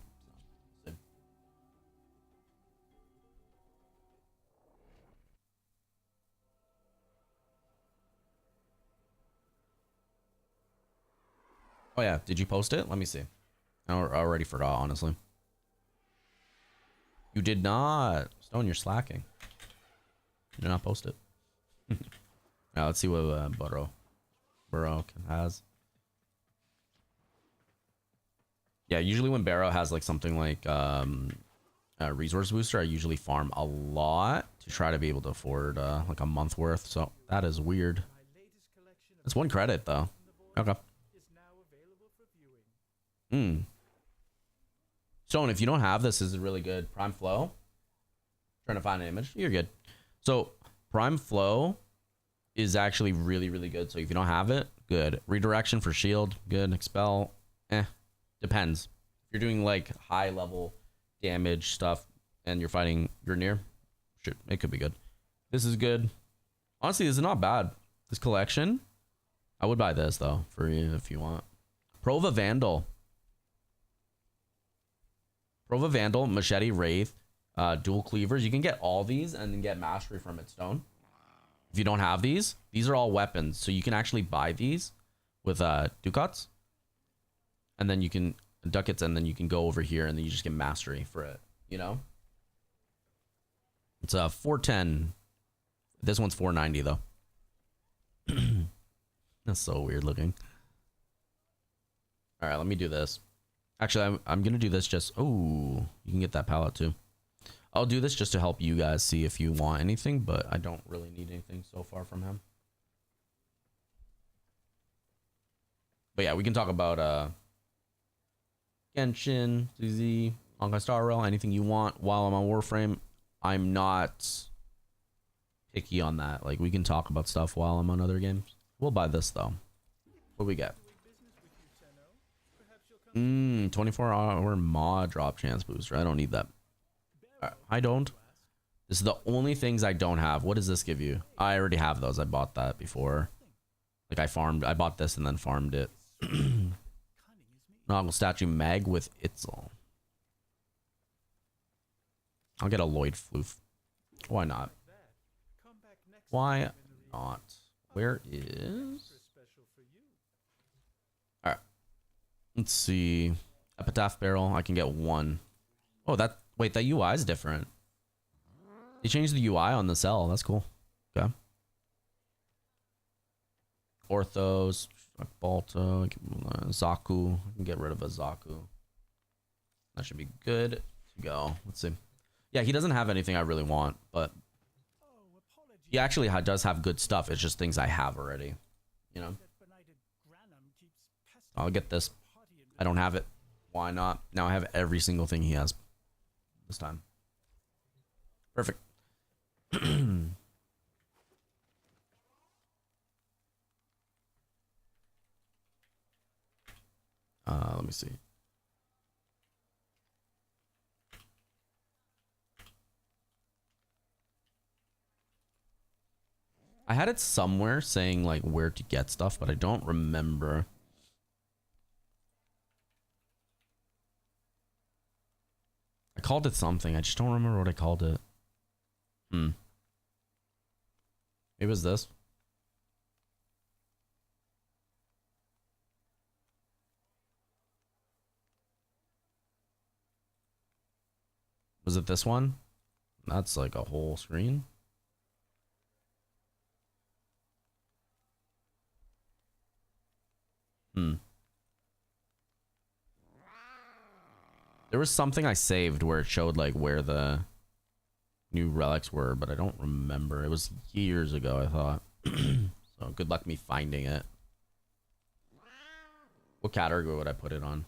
Oh yeah, did you post it? Let me see. I already forgot, honestly. You did not. Stone, you're slacking. You did not post it. Now let's see what Burrow has. Yeah, usually when Barrow has like something like a resource booster, I usually farm a lot to try to be able to afford like a month worth. So that is weird. It's 1 credit though. Okay. Stone, if you don't have this, is really good. Prime Flow. Trying to find an image. You're good. So Prime Flow is actually really, really good. So if you don't have it, good. Redirection for shield, good. Expel, depends. If you're doing like high level damage stuff and you're fighting Grineer, shit, it could be good. This is good. Honestly, this is not bad. This collection, I would buy this though for you if you want. Prova Vandal. Prova Vandal, Machete, Wraith, dual cleavers. You can get all these and then get mastery from it, Stone. If you don't have these are all weapons. So you can actually buy these with ducats. And then you can ducats and then you can go over here and then you just get mastery for it, you know? It's 410. This one's 490 though. That's so weird looking. All right, let me do this. Actually, I'm gonna do this just. Oh, you can get that palette too. I'll do this just to help you guys see if you want anything, but I don't really need anything so far from him. But yeah, we can talk about Genshin, ZZ, Honkai Star Rail, anything you want while I'm on Warframe. I'm not picky on that. Like, we can talk about stuff while I'm on other games. We'll buy this though. What we get? 24-hour mod drop chance booster. I don't need that. I don't. This is the only things I don't have. What does this give you? I already have those. I bought that before. Like I bought this and then farmed it. Noggle statue mag with Itzel. I'll get a Lloyd Floof. Why not? Why not? Where is? Alright. Let's see. Epitaph barrel. I can get 1. Oh, that. Wait, that UI is different. They changed the UI on the cell. That's cool. Okay. Orthos. Balto. Zaku. I can get rid of a Zaku. That should be good to go. Let's see. Yeah, he doesn't have anything I really want, but he actually does have good stuff. It's just things I have already. You know? I'll get this. I don't have it. Why not? Now I have every single thing he has this time. Perfect. Let me see. I had it somewhere saying like where to get stuff, but I don't remember. I called it something. I just don't remember what I called it. Maybe it was this. Was it this one? That's like a whole screen. There was something I saved where it showed like where the new relics were, but I don't remember. It was years ago, I thought. So good luck me finding it. What category would I put it on?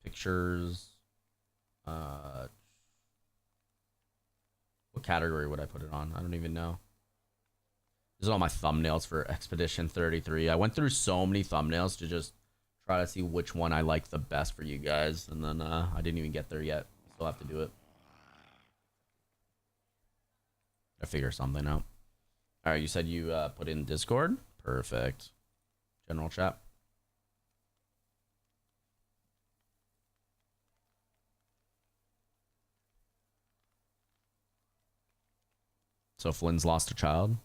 Pictures. What category would I put it on? I don't even know. These are all my thumbnails for Expedition 33. I went through so many thumbnails to just try to see which one I like the best for you guys, and then I didn't even get there yet. Still have to do it. I figure something out. All right, you said you put in Discord. Perfect. General chat. So Flynn's lost a child.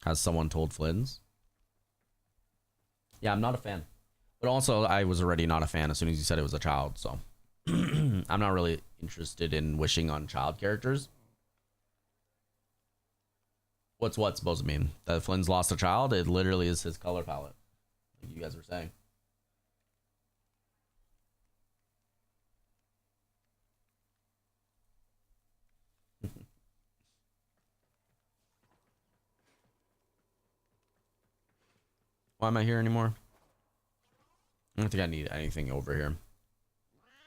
Has someone told Flynn's? Yeah, I'm not a fan. But also, I was already not a fan as soon as you said it was a child, so. I'm not really interested in wishing on child characters. What's what supposed to mean? That Flynn's lost a child? It literally is his color palette. Like you guys were saying. Why am I here anymore? I don't think I need anything over here.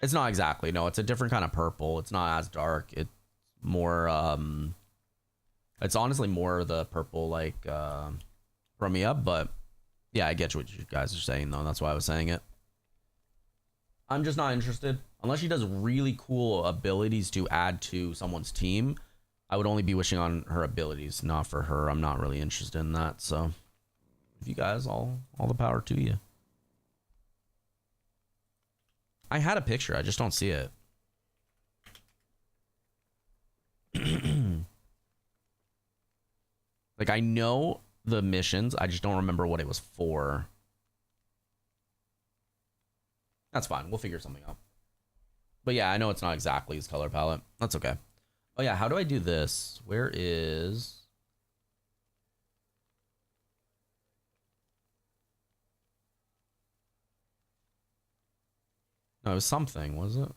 It's not exactly. No, it's a different kind of purple. It's not as dark. It's more, it's honestly more the purple, like, Chromia, but yeah, I get what you guys are saying, though. That's why I was saying it. I'm just not interested. Unless she does really cool abilities to add to someone's team, I would only be wishing on her abilities, not for her. I'm not really interested in that, so. If you guys, all the power to you. I had a picture, I just don't see it. Like, I know the missions, I just don't remember what it was for. That's fine, we'll figure something out. But yeah, I know it's not exactly his color palette. That's okay. Oh yeah, how do I do this? Where is... No, it was something, was it?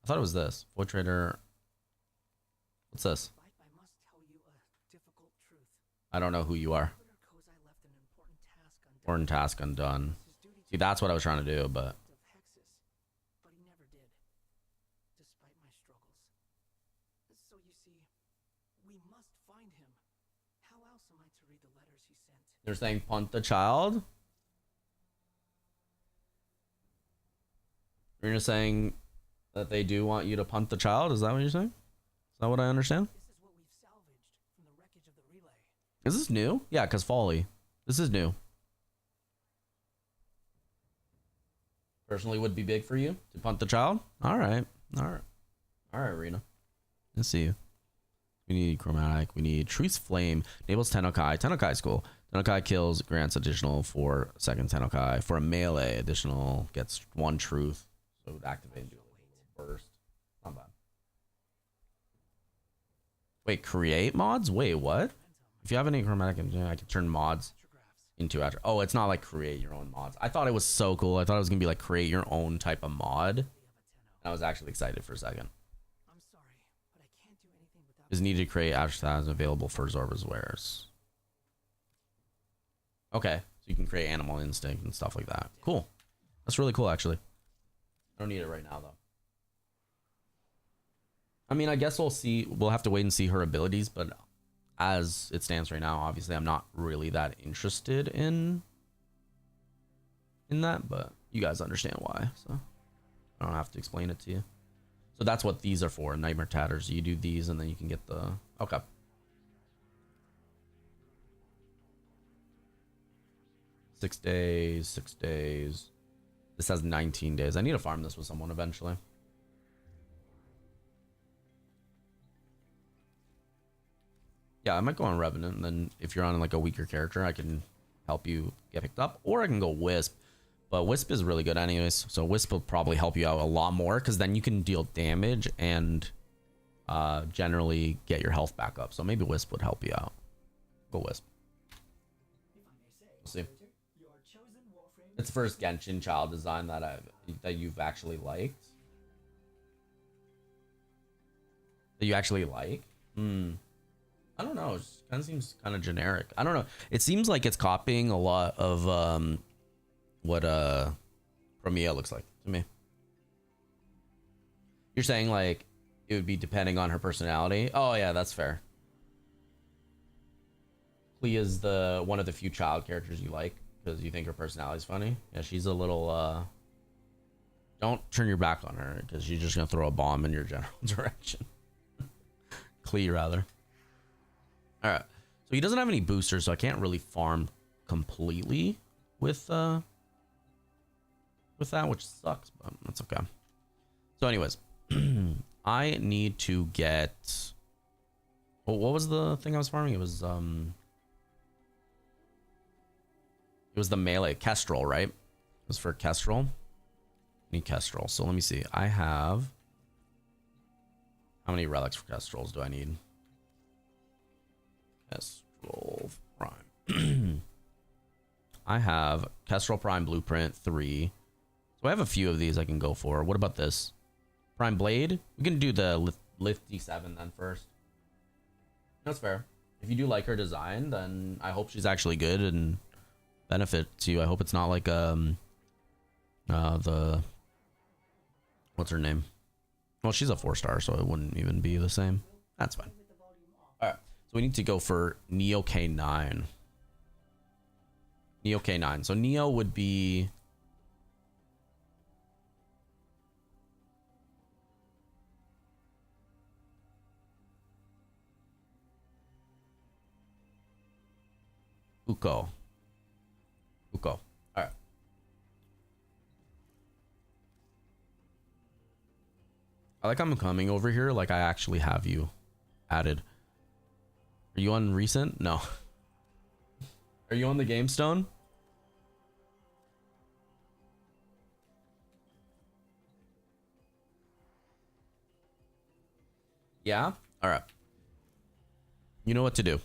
I thought it was this. Void Trader. What's this? I don't know who you are. Important task undone. See, that's what I was trying to do, but... They're saying punt the child? You're just saying that they do want you to punt the child? Is that what you're saying? Is that what I understand? Is this new? Yeah, because Folly. This is new. Personally would be big for you to punt the child? Alright. Alright. Alright, Rena. Let's see you. We need Chromatic. We need Truth's Flame. Enables Tennokai. Tennokai is cool. Tennokai kills, grants additional 4 seconds Tennokai. For a melee, additional gets 1 truth. So it would activate and do a little burst. Not bad. Wait, create mods? Wait, what? If you have any chromatic, I can turn mods into after. Oh, it's not like create your own mods. I thought it was so cool. I thought it was gonna be like create your own type of mod. And I was actually excited for a second. Is needed to create after that is available for Zorba's wares. Okay, so you can create Animal Instinct and stuff like that. Cool. That's really cool, actually. I don't need it right now, though. I mean, I guess we'll see. We'll have to wait and see her abilities, but as it stands right now, obviously, I'm not really that interested in that, but you guys understand why, so I don't have to explain it to you. So that's what these are for, Nightmare Tatters. You do these and then you can get the... Okay. Six days. This has 19 days. I need to farm this with someone eventually. Yeah, I might go on Revenant, and then if you're on like a weaker character, I can help you get picked up. Or I can go Wisp. But Wisp is really good anyways. So Wisp will probably help you out a lot more, because then you can deal damage and generally get your health back up. So maybe Wisp would help you out. Go Wisp. We'll see. It's the first Genshin child design that you've actually liked. That you actually like? I don't know. It kind of seems kind of generic. I don't know. It seems like it's copying a lot of what Premia looks like to me. You're saying like it would be depending on her personality? Oh yeah, that's fair. Clea's the one of the few child characters you like because you think her personality is funny. Yeah, she's a little don't turn your back on her because she's just gonna throw a bomb in your general direction. Clee rather. All right, so he doesn't have any boosters, so I can't really farm completely with that, which sucks, but that's okay. So anyways, I need to get, well, what was the thing I was farming? It was the melee Kestrel, right? It was for Kestrel. I need Kestrel. So let me see. I have, how many relics for Kestrels do I need? Kestrel Prime. I have Kestrel Prime Blueprint 3. So I have a few of these I can go for. What about this? Prime Blade? We can do the Lift D7 then first. That's fair. If you do like her design, then I hope she's actually good and benefits you. I hope it's not like the what's her name? Well, she's a 4-star, so it wouldn't even be the same. That's fine. All right. So we need to go for Neo K9. Neo K9. So Neo would be Uko. All right. I like I'm coming over here like I actually have you added. Are you on recent? No. Are you on the Game Stone? Yeah? All right. You know what to do.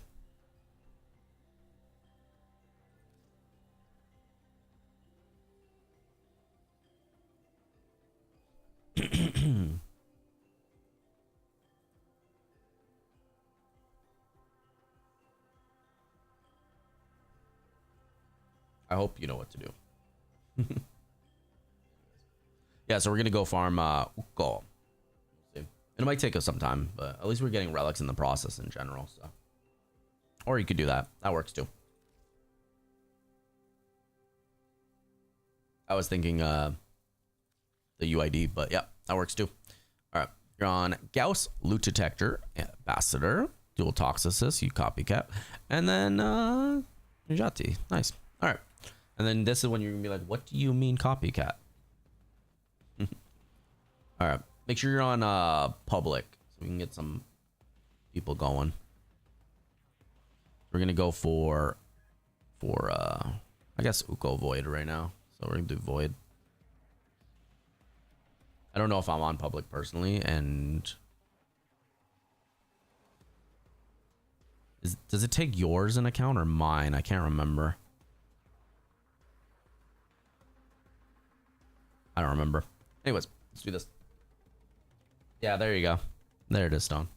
I hope you know what to do. Yeah, so we're gonna go farm Uko. It might take us some time, but at least we're getting relics in the process in general. So, or you could do that. That works too. I was thinking the UID, but yeah, that works too. All right, you're on Gauss, Loot Detector, Ambassador, Dual Toxicist, you copycat, and then Nujati. Nice. All right. And then this is when you're gonna be like, what do you mean copycat? All right. Make sure you're on public so we can get some people going. We're gonna go for I guess Uko Void right now. So we're gonna do Void. I don't know if I'm on public personally, and does it take yours an account or mine? I can't remember. I don't remember. Anyways, let's do this. Yeah, there you go. There it is, Stone.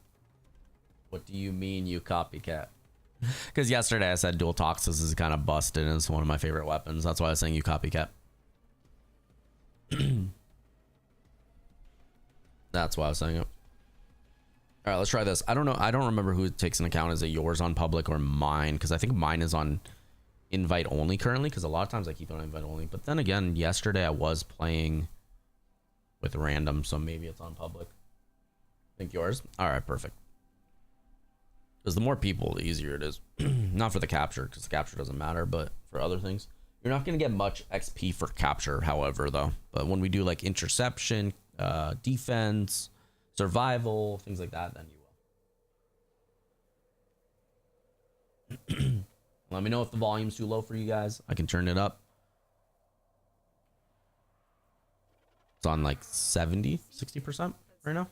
What do you mean, you copycat? Because yesterday I said Dual Toxis is kind of busted and it's one of my favorite weapons. That's why I was saying you copycat. That's why I was saying it. All right, let's try this. I don't know. I don't remember who takes an account. Is it yours on public or mine? Because I think mine is on invite only currently, because a lot of times I keep it on invite only. But then again, yesterday I was playing with random, so maybe it's on public. Think yours? All right, perfect. Because the more people, the easier it is. Not for the capture, because the capture doesn't matter, but for other things. You're not going to get much XP for capture, however, though. But when we do like interception, defense, survival, things like that, then you will. Let me know if the volume's too low for you guys. I can turn it up. It's on like 70, 60% right now.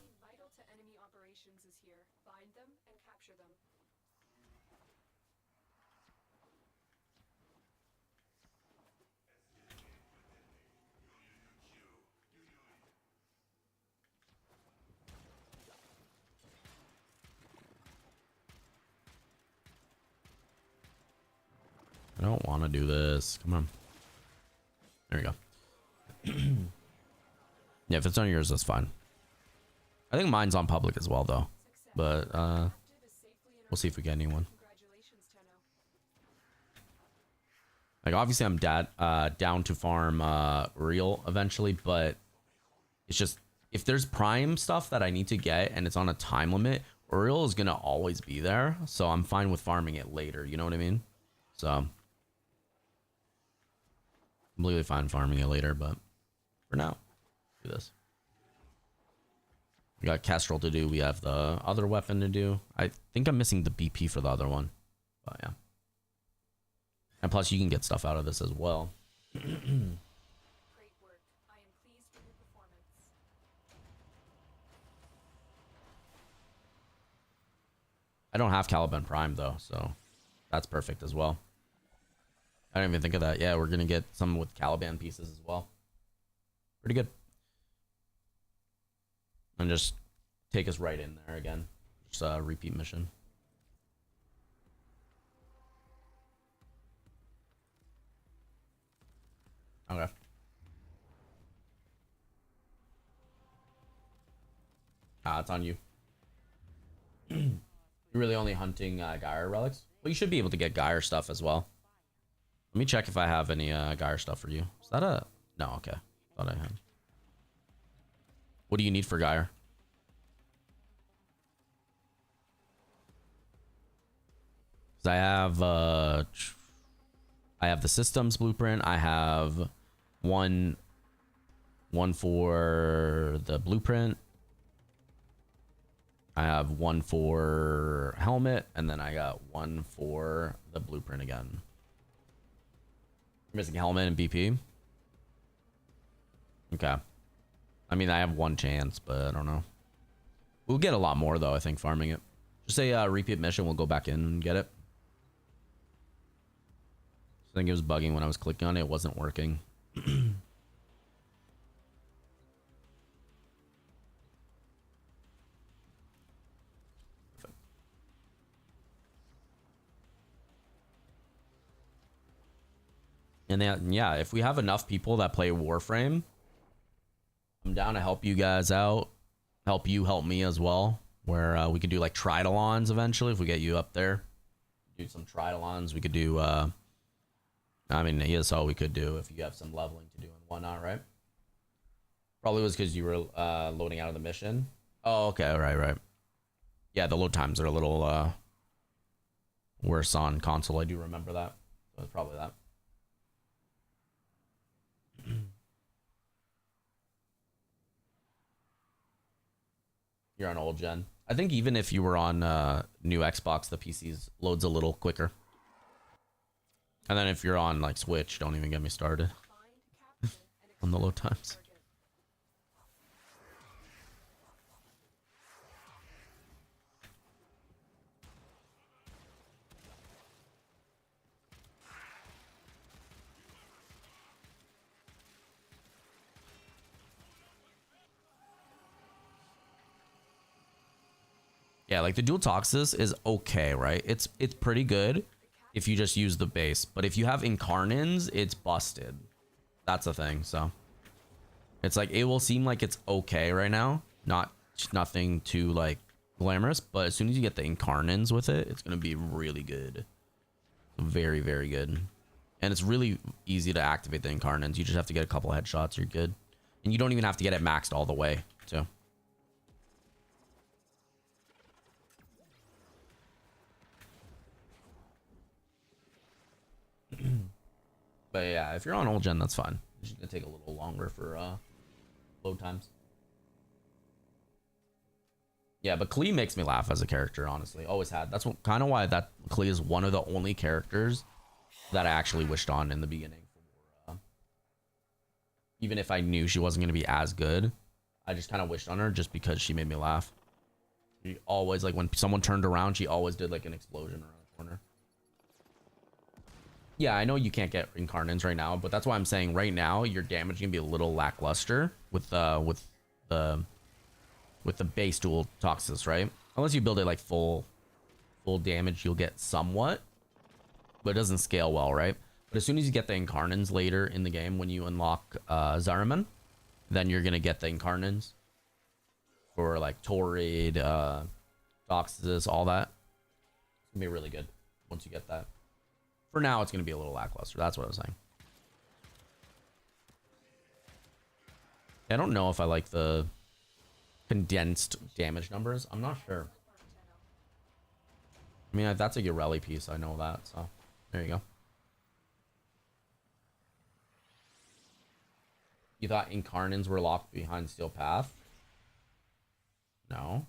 I don't want to do this. Come on. There you go. Yeah, if it's on yours, that's fine. I think mine's on public as well, though. But we'll see if we get anyone. Like, obviously, I'm down to farm real eventually, but it's just if there's prime stuff that I need to get and it's on a time limit, real is gonna always be there. So I'm fine with farming it later. You know what I mean? So completely fine farming it later, but for now, do this. We got Kestrel to do. We have the other weapon to do. I think I'm missing the BP for the other one, but yeah. And plus, you can get stuff out of this as well. Great work. I am pleased with your performance. I don't have Caliban Prime though, so that's perfect as well. I didn't even think of that. Yeah, we're gonna get some with Caliban pieces as well. Pretty good. And just take us right in there again. Just a repeat mission. Okay. It's on you. You're really only hunting Gyre relics? Well, you should be able to get Gyre stuff as well. Let me check if I have any Gyre stuff for you. Is that a... No, okay. Thought I had. What do you need for Gyre? Because I have the systems blueprint. I have one for the blueprint. I have one for helmet, and then I got one for the blueprint again. You're missing helmet and BP. Okay. I mean, I have one chance, but I don't know. We'll get a lot more though, I think, farming it. Just say repeat mission, we'll go back in and get it. I think it was bugging when I was clicking on it. It wasn't working. And then, yeah, if we have enough people that play Warframe, I'm down to help you guys out. Help you help me as well. Where we could do like tridalons eventually if we get you up there. Do some tridalons. We could do... I mean, ESO we could do if you have some leveling to do and whatnot, right? Probably was because you were loading out of the mission. Oh, okay, right. Yeah, the load times are a little worse on console. I do remember that. So it's probably that. You're on old gen. I think even if you were on new Xbox, the PCs loads a little quicker. And then if you're on like Switch, don't even get me started on the load times. Yeah, like the dual toxis is okay, right? It's pretty good if you just use the base, but if you have incarnins, it's busted. That's the thing. So it's like it will seem like it's okay right now, nothing too like glamorous, but as soon as you get the incarnins with it, it's gonna be really good, very good. And it's really easy to activate the incarnins. You just have to get a couple headshots, you're good, and you don't even have to get it maxed all the way too. But yeah, if you're on old gen, that's fine. It's just gonna take a little longer for load times. Yeah, but Klee makes me laugh as a character, honestly. Always had. That's kind of why that Klee is one of the only characters that I actually wished on in the beginning. Even if I knew she wasn't going to be as good, I just kind of wished on her just because she made me laugh. She always, like, when someone turned around, she always did, like, an explosion around the corner. Yeah, I know you can't get incarnates right now, but that's why I'm saying right now your damage can be a little lackluster with the base dual Toxis, right? Unless you build it like full damage, you'll get somewhat, but it doesn't scale well, right? But as soon as you get the incarnates later in the game, when you unlock Zariman, then you're gonna get the incarnates for like Torrid, Toxis, all that. It's gonna be really good once you get that. For now, it's gonna be a little lackluster. That's what I was saying. I don't know if I like the condensed damage numbers. I'm not sure. I mean, that's a Ureli piece. I know that. So there you go. You thought incarnates were locked behind Steel Path? No.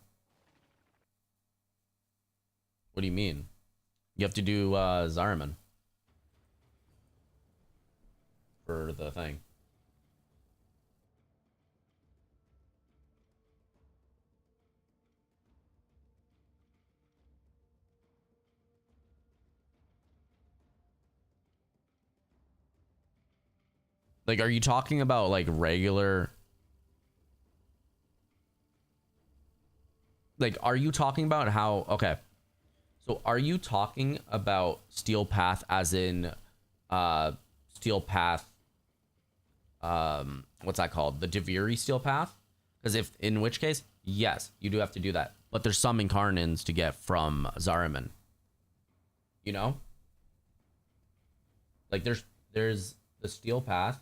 What do you mean? You have to do Zariman for the thing. Like, are you talking about like regular? Like, are you talking about how? Okay, so are you talking about Steel Path as in, Steel Path? What's that called? The Deviri Steel Path? Because if, in which case, yes, you do have to do that. But there's some incarnates to get from Zariman. You know, like there's the Steel Path.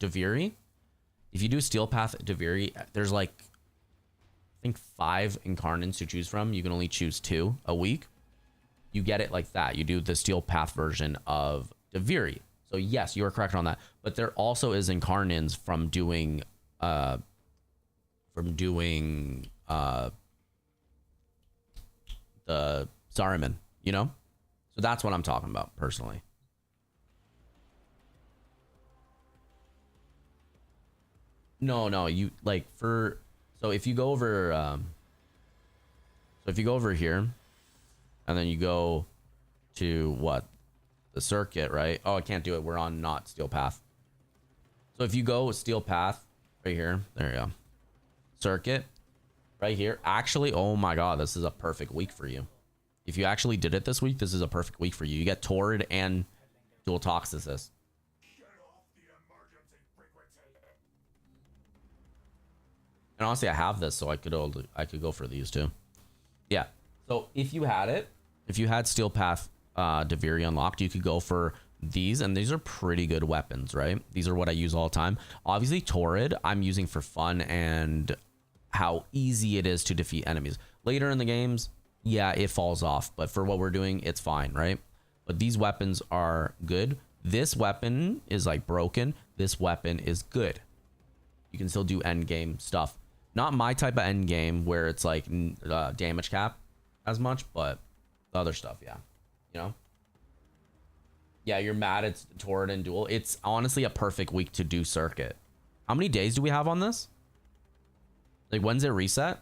Deviri. If you do Steel Path Deviri, there's like I think 5 incarnates to choose from. You can only choose 2 a week. You get it like that. You do the Steel Path version of Deviri. So yes, you are correct on that. But there also is incarnates from doing the Zariman, you know? So that's what I'm talking about personally. No, you like for, so if you go over here and then you go to what, the circuit, right? Oh, I can't do it. We're on not Steel Path. So if you go with Steel Path right here, there you go. Circuit right here. Actually, oh my God, this is a perfect week for you. If you actually did it this week, this is a perfect week for you. You get Torrid and dual Toxis. And honestly, I have this, so I could go for these too. Yeah. So if you had Steel Path Deviri unlocked, you could go for these, and these are pretty good weapons, right? These are what I use all the time. Obviously, Torrid I'm using for fun and how easy it is to defeat enemies. Later in the games, yeah, it falls off, but for what we're doing, it's fine, right? But these weapons are good. This weapon is like broken. This weapon is good. You can still do end game stuff. Not my type of end game where it's like damage cap as much, but the other stuff, yeah. You know? Yeah, you're mad it's Torrid and dual. It's honestly a perfect week to do circuit. How many days do we have on this? Like, when's it reset?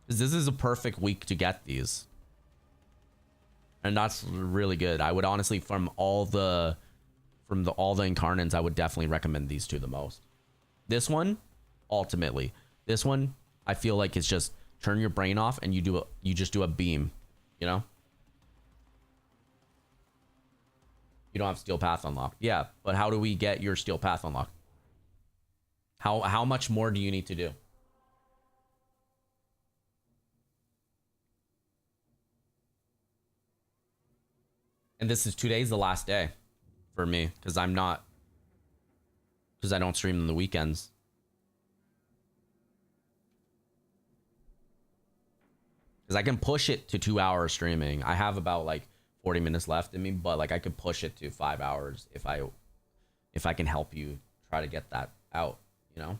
Because this is a perfect week to get these. And that's really good. I would honestly, from all the incarnates, I would definitely recommend these two the most. This one, ultimately. This one, I feel like it's just turn your brain off and you just do a beam, you know? You don't have Steel Path unlocked. Yeah, but how do we get your Steel Path unlocked? How much more do you need to do? And this is today's the last day for me because I don't stream on the weekends. Because I can push it to 2 hours streaming. I have about like 40 minutes left in me, but like I could push it to 5 hours if I can help you try to get that out, you know?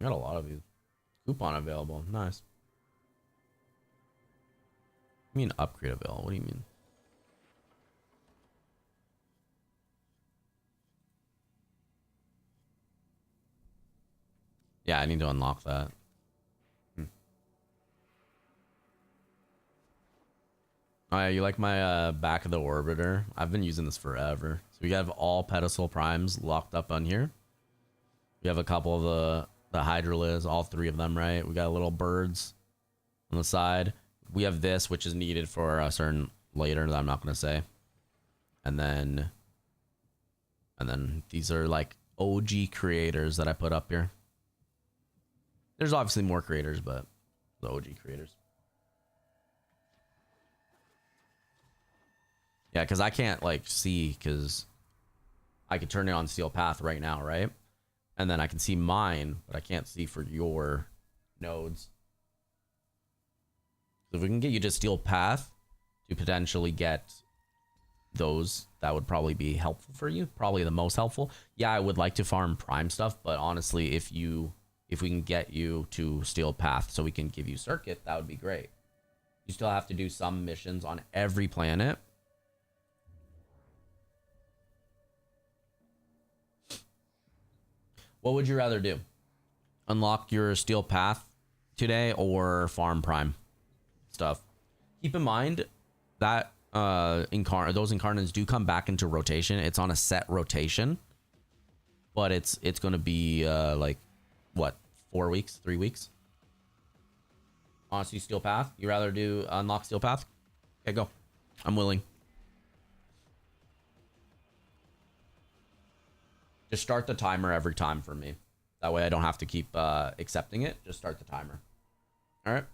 Got a lot of these. Coupon available. Nice. I mean upgrade available. What do you mean? Yeah, I need to unlock that. Oh yeah, you like my back of the orbiter? I've been using this forever. So we have all pedestal primes locked up on here. We have a couple of the Hydralis, all 3 of them, right? We got little birds on the side. We have this, which is needed for a certain later that I'm not gonna say. And then these are like OG creators that I put up here. There's obviously more creators, but the OG creators. Yeah, because I can't like see, because I could turn it on Steel Path right now, right? And then I can see mine, but I can't see for your nodes. So if we can get you to Steel Path to potentially get those, that would probably be helpful for you. Probably the most helpful. Yeah, I would like to farm Prime stuff, but honestly, if we can get you to Steel Path so we can give you Circuit, that would be great. You still have to do some missions on every planet. What would you rather do? Unlock your Steel Path today or farm Prime stuff? Keep in mind that those incarnates do come back into rotation. It's on a set rotation, but it's going to be like what, 4 weeks, 3 weeks? Honestly, Steel Path. You rather do unlock Steel Path? Okay, go. I'm willing. Just start the timer every time for me. That way I don't have to keep accepting it. Just start the timer. All right.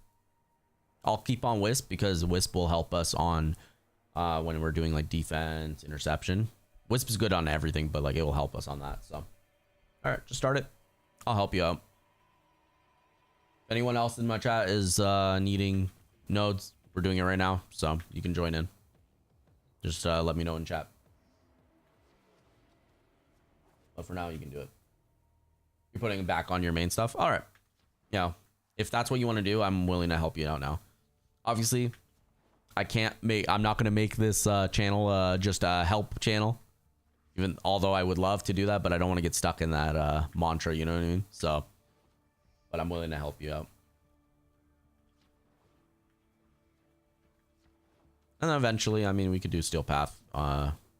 I'll keep on Wisp because Wisp will help us on when we're doing like defense, interception. Wisp is good on everything, but like it will help us on that. So, all right, just start it. I'll help you out. If anyone else in my chat is needing nodes, we're doing it right now, so you can join in. Just let me know in chat. But for now, you can do it. You're putting it back on your main stuff. All right. Yeah. If that's what you want to do, I'm willing to help you out now. Obviously, I'm not going to make this channel just a help channel. Even although I would love to do that, but I don't want to get stuck in that mantra, you know what I mean? So, but I'm willing to help you out. And then eventually, I mean, we could do Steel Path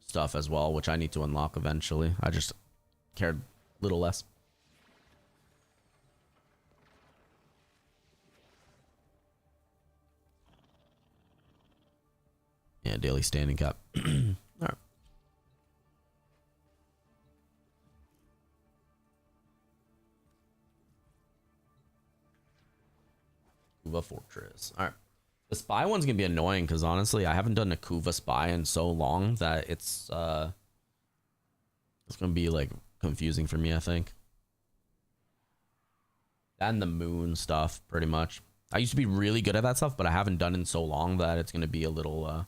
stuff as well, which I need to unlock eventually. I just cared a little less. Yeah, daily standing cap. All right. Kuva Fortress. All right. The spy one's gonna be annoying because honestly, I haven't done a Kuva spy in so long that it's gonna be like confusing for me, I think. And the moon stuff, pretty much. I used to be really good at that stuff, but I haven't done it in so long that it's gonna be a little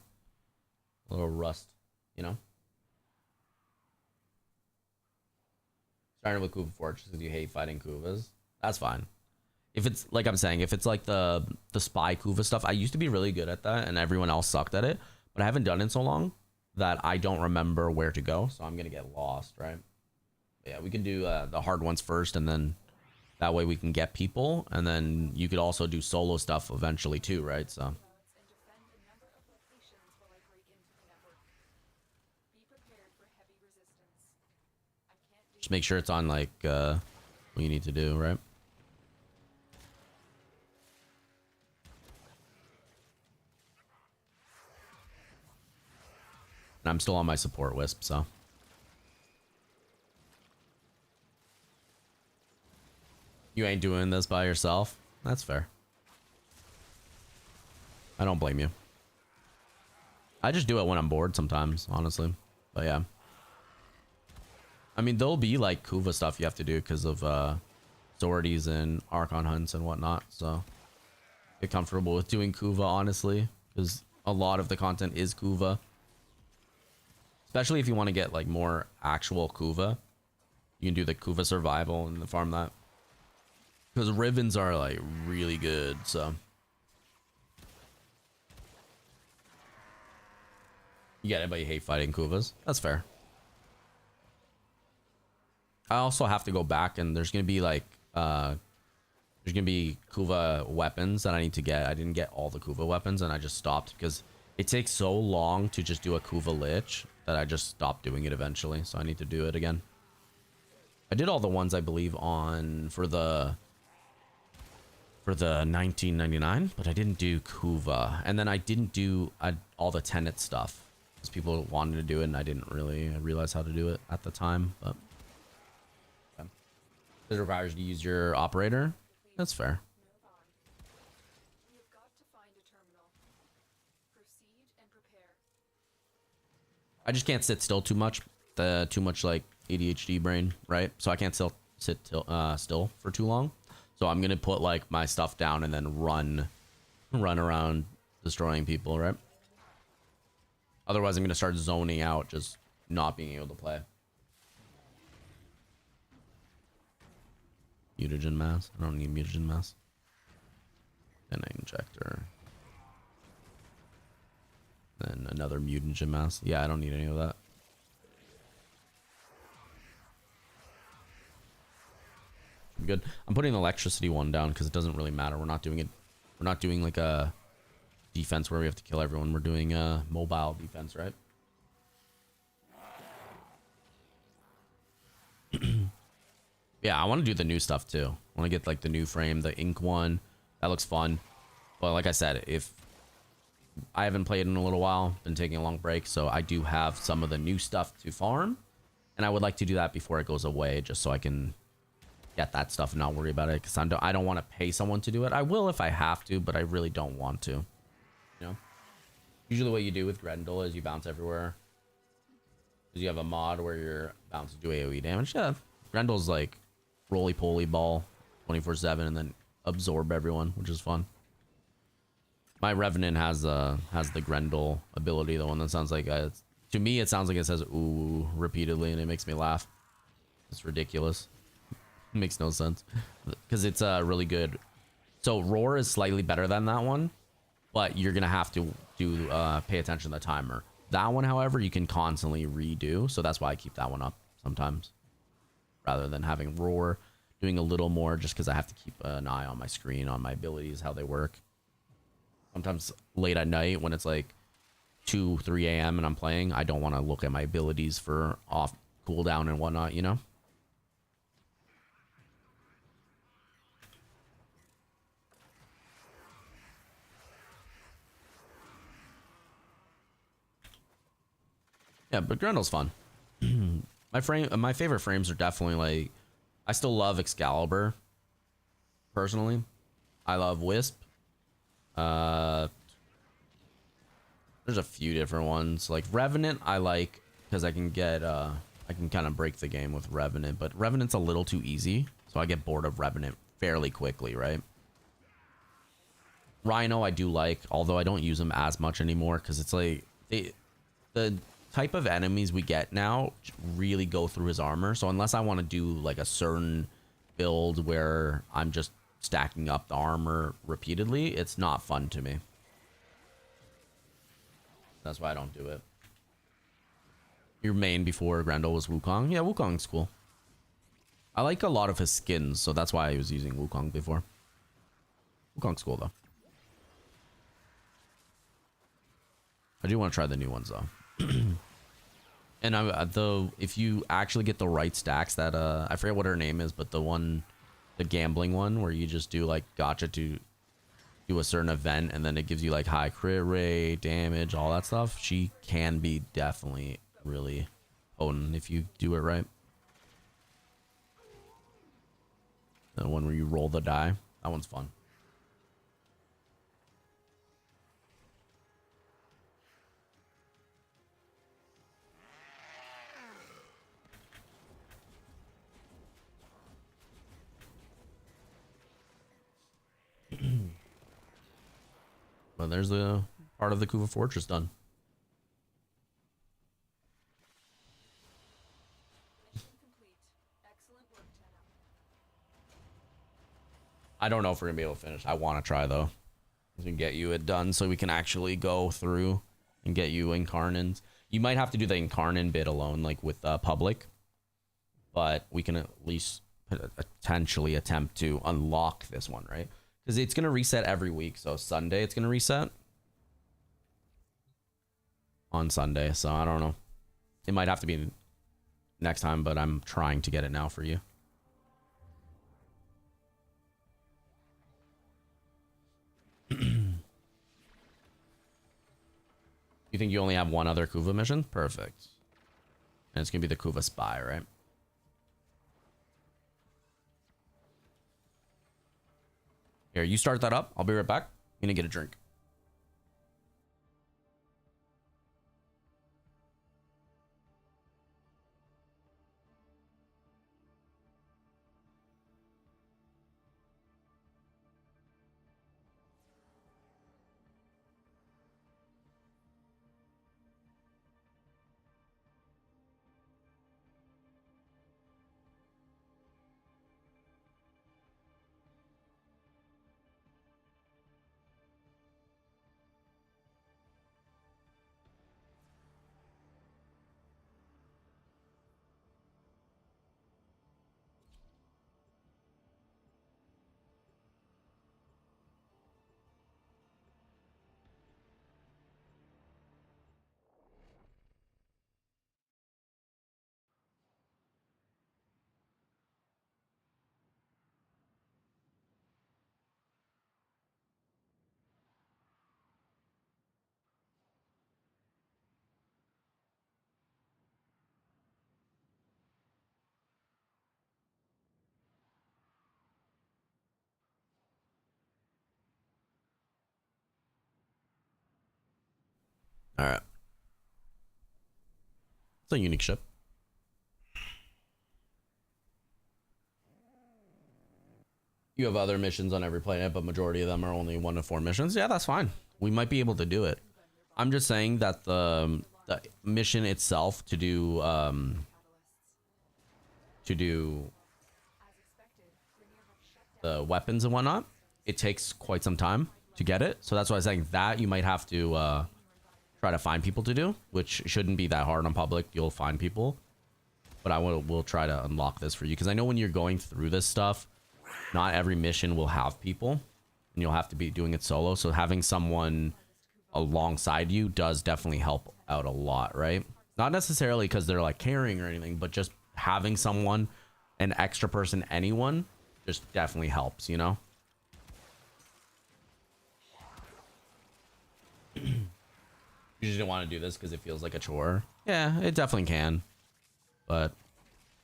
rust, you know. Starting with Kuva Fortress because you hate fighting Kuvas. That's fine. If it's like I'm saying, if it's like the spy Kuva stuff, I used to be really good at that, and everyone else sucked at it. But I haven't done it in so long that I don't remember where to go, so I'm gonna get lost, right? But yeah, we can do the hard ones first, and then that way we can get people, and then you could also do solo stuff eventually too, right? So. Just make sure it's on like what you need to do, right? And I'm still on my support Wisp, so. You ain't doing this by yourself? That's fair. I don't blame you. I just do it when I'm bored sometimes, honestly. But yeah. I mean, there'll be like Kuva stuff you have to do because of sorties and Archon hunts and whatnot. So get comfortable with doing Kuva, honestly, because a lot of the content is Kuva. Especially if you want to get like more actual Kuva, you can do the Kuva survival and farm that. Because Rivens are like really good, so. You get it, but you hate fighting Kuvas. That's fair. I also have to go back and there's gonna be like there's gonna be Kuva weapons that I need to get. I didn't get all the Kuva weapons and I just stopped because it takes so long to just do a Kuva Lich that I just stopped doing it eventually. So I need to do it again. I did all the ones I believe on for the 1999, but I didn't do Kuva. And then I didn't do all the Tenet stuff because people wanted to do it and I didn't really realize how to do it at the time, but it requires you to use your operator. That's fair. We have got to find a terminal. Proceed and prepare. I just can't sit still too much. Too much like ADHD brain, right? So I can't sit still for too long. So I'm gonna put like my stuff down and then run around destroying people, right? Otherwise, I'm gonna start zoning out, just not being able to play. Mutagen mass. I don't need mutagen mass. And an injector. Then another mutagen mass. Yeah, I don't need any of that. Good. I'm putting the electricity one down because it doesn't really matter. We're not doing it. We're not doing like a defense where we have to kill everyone. We're doing a mobile defense, right? Yeah, I want to do the new stuff too. I want to get like the new frame, the ink one. That looks fun. But like I said, if I haven't played in a little while, been taking a long break, so I do have some of the new stuff to farm, and I would like to do that before it goes away, just so I can get that stuff and not worry about it. Because I don't want to pay someone to do it. I will if I have to, but I really don't want to. You know, usually what you do with Grendel is you bounce everywhere. Because you have a mod where your bounces do AoE damage. Yeah, Grendel's like roly-poly ball 24/7 and then absorb everyone, which is fun. My Revenant has the Grendel ability, the one that sounds like to me it sounds like it says ooh repeatedly and it makes me laugh. It's ridiculous. It makes no sense because it's really good. So Roar is slightly better than that one, but you're gonna have to pay attention to the timer. That one, however, you can constantly redo, so that's why I keep that one up sometimes rather than having Roar doing a little more, just because I have to keep an eye on my screen, on my abilities, how they work. Sometimes late at night when it's like 2-3 a.m. and I'm playing, I don't want to look at my abilities for off cooldown and whatnot, you know? Yeah, but Grendel's fun. My favorite frames are definitely like, I still love Excalibur. Personally, I love Wisp. There's a few different ones. Like Revenant, I like because I can get I can kind of break the game with Revenant, but Revenant's a little too easy, so I get bored of Revenant fairly quickly, right? Rhino I do like, although I don't use them as much anymore because it's like the type of enemies we get now really go through his armor. So unless I want to do like a certain build where I'm just stacking up the armor repeatedly, it's not fun to me. That's why I don't do it. Your main before Grendel was Wukong. Yeah, Wukong's cool. I like a lot of his skins, so that's why I was using Wukong before. Wukong's cool though. I do want to try the new ones though. And if you actually get the right stacks, that I forget what her name is, but the gambling one where you just do like gacha to do a certain event and then it gives you like high crit rate, damage, all that stuff. She can be definitely really potent if you do it right. The one where you roll the die, that one's fun. But there's the part of the Kuva Fortress done. Mission complete. Excellent work, Tenno. I don't know if we're gonna be able to finish. I want to try though. We can get you it done so we can actually go through and get you Incarnins. You might have to do the Incarnin bit alone, like with public, but we can at least potentially attempt to unlock this one, right? Because it's gonna reset every week. So Sunday it's gonna reset on Sunday. So I don't know. It might have to be next time, but I'm trying to get it now for you. You think you only have one other Kuva mission? Perfect. And it's gonna be the Kuva Spy, right? Here, you start that up. I'll be right back. I'm gonna get a drink. All right. It's a unique ship. You have other missions on every planet, but majority of them are only 1 to 4 missions. Yeah, that's fine. We might be able to do it. I'm just saying that the mission itself to do the weapons and whatnot, it takes quite some time to get it. So that's why I was saying that you might have to try to find people to do, which shouldn't be that hard on public. You'll find people, but we'll try to unlock this for you, because I know when you're going through this stuff, not every mission will have people, and you'll have to be doing it solo. So having someone alongside you does definitely help out a lot, right? Not necessarily because they're like carrying or anything, but just having someone, an extra person, anyone, just definitely helps, you know? You just didn't want to do this because it feels like a chore. Yeah, it definitely can. But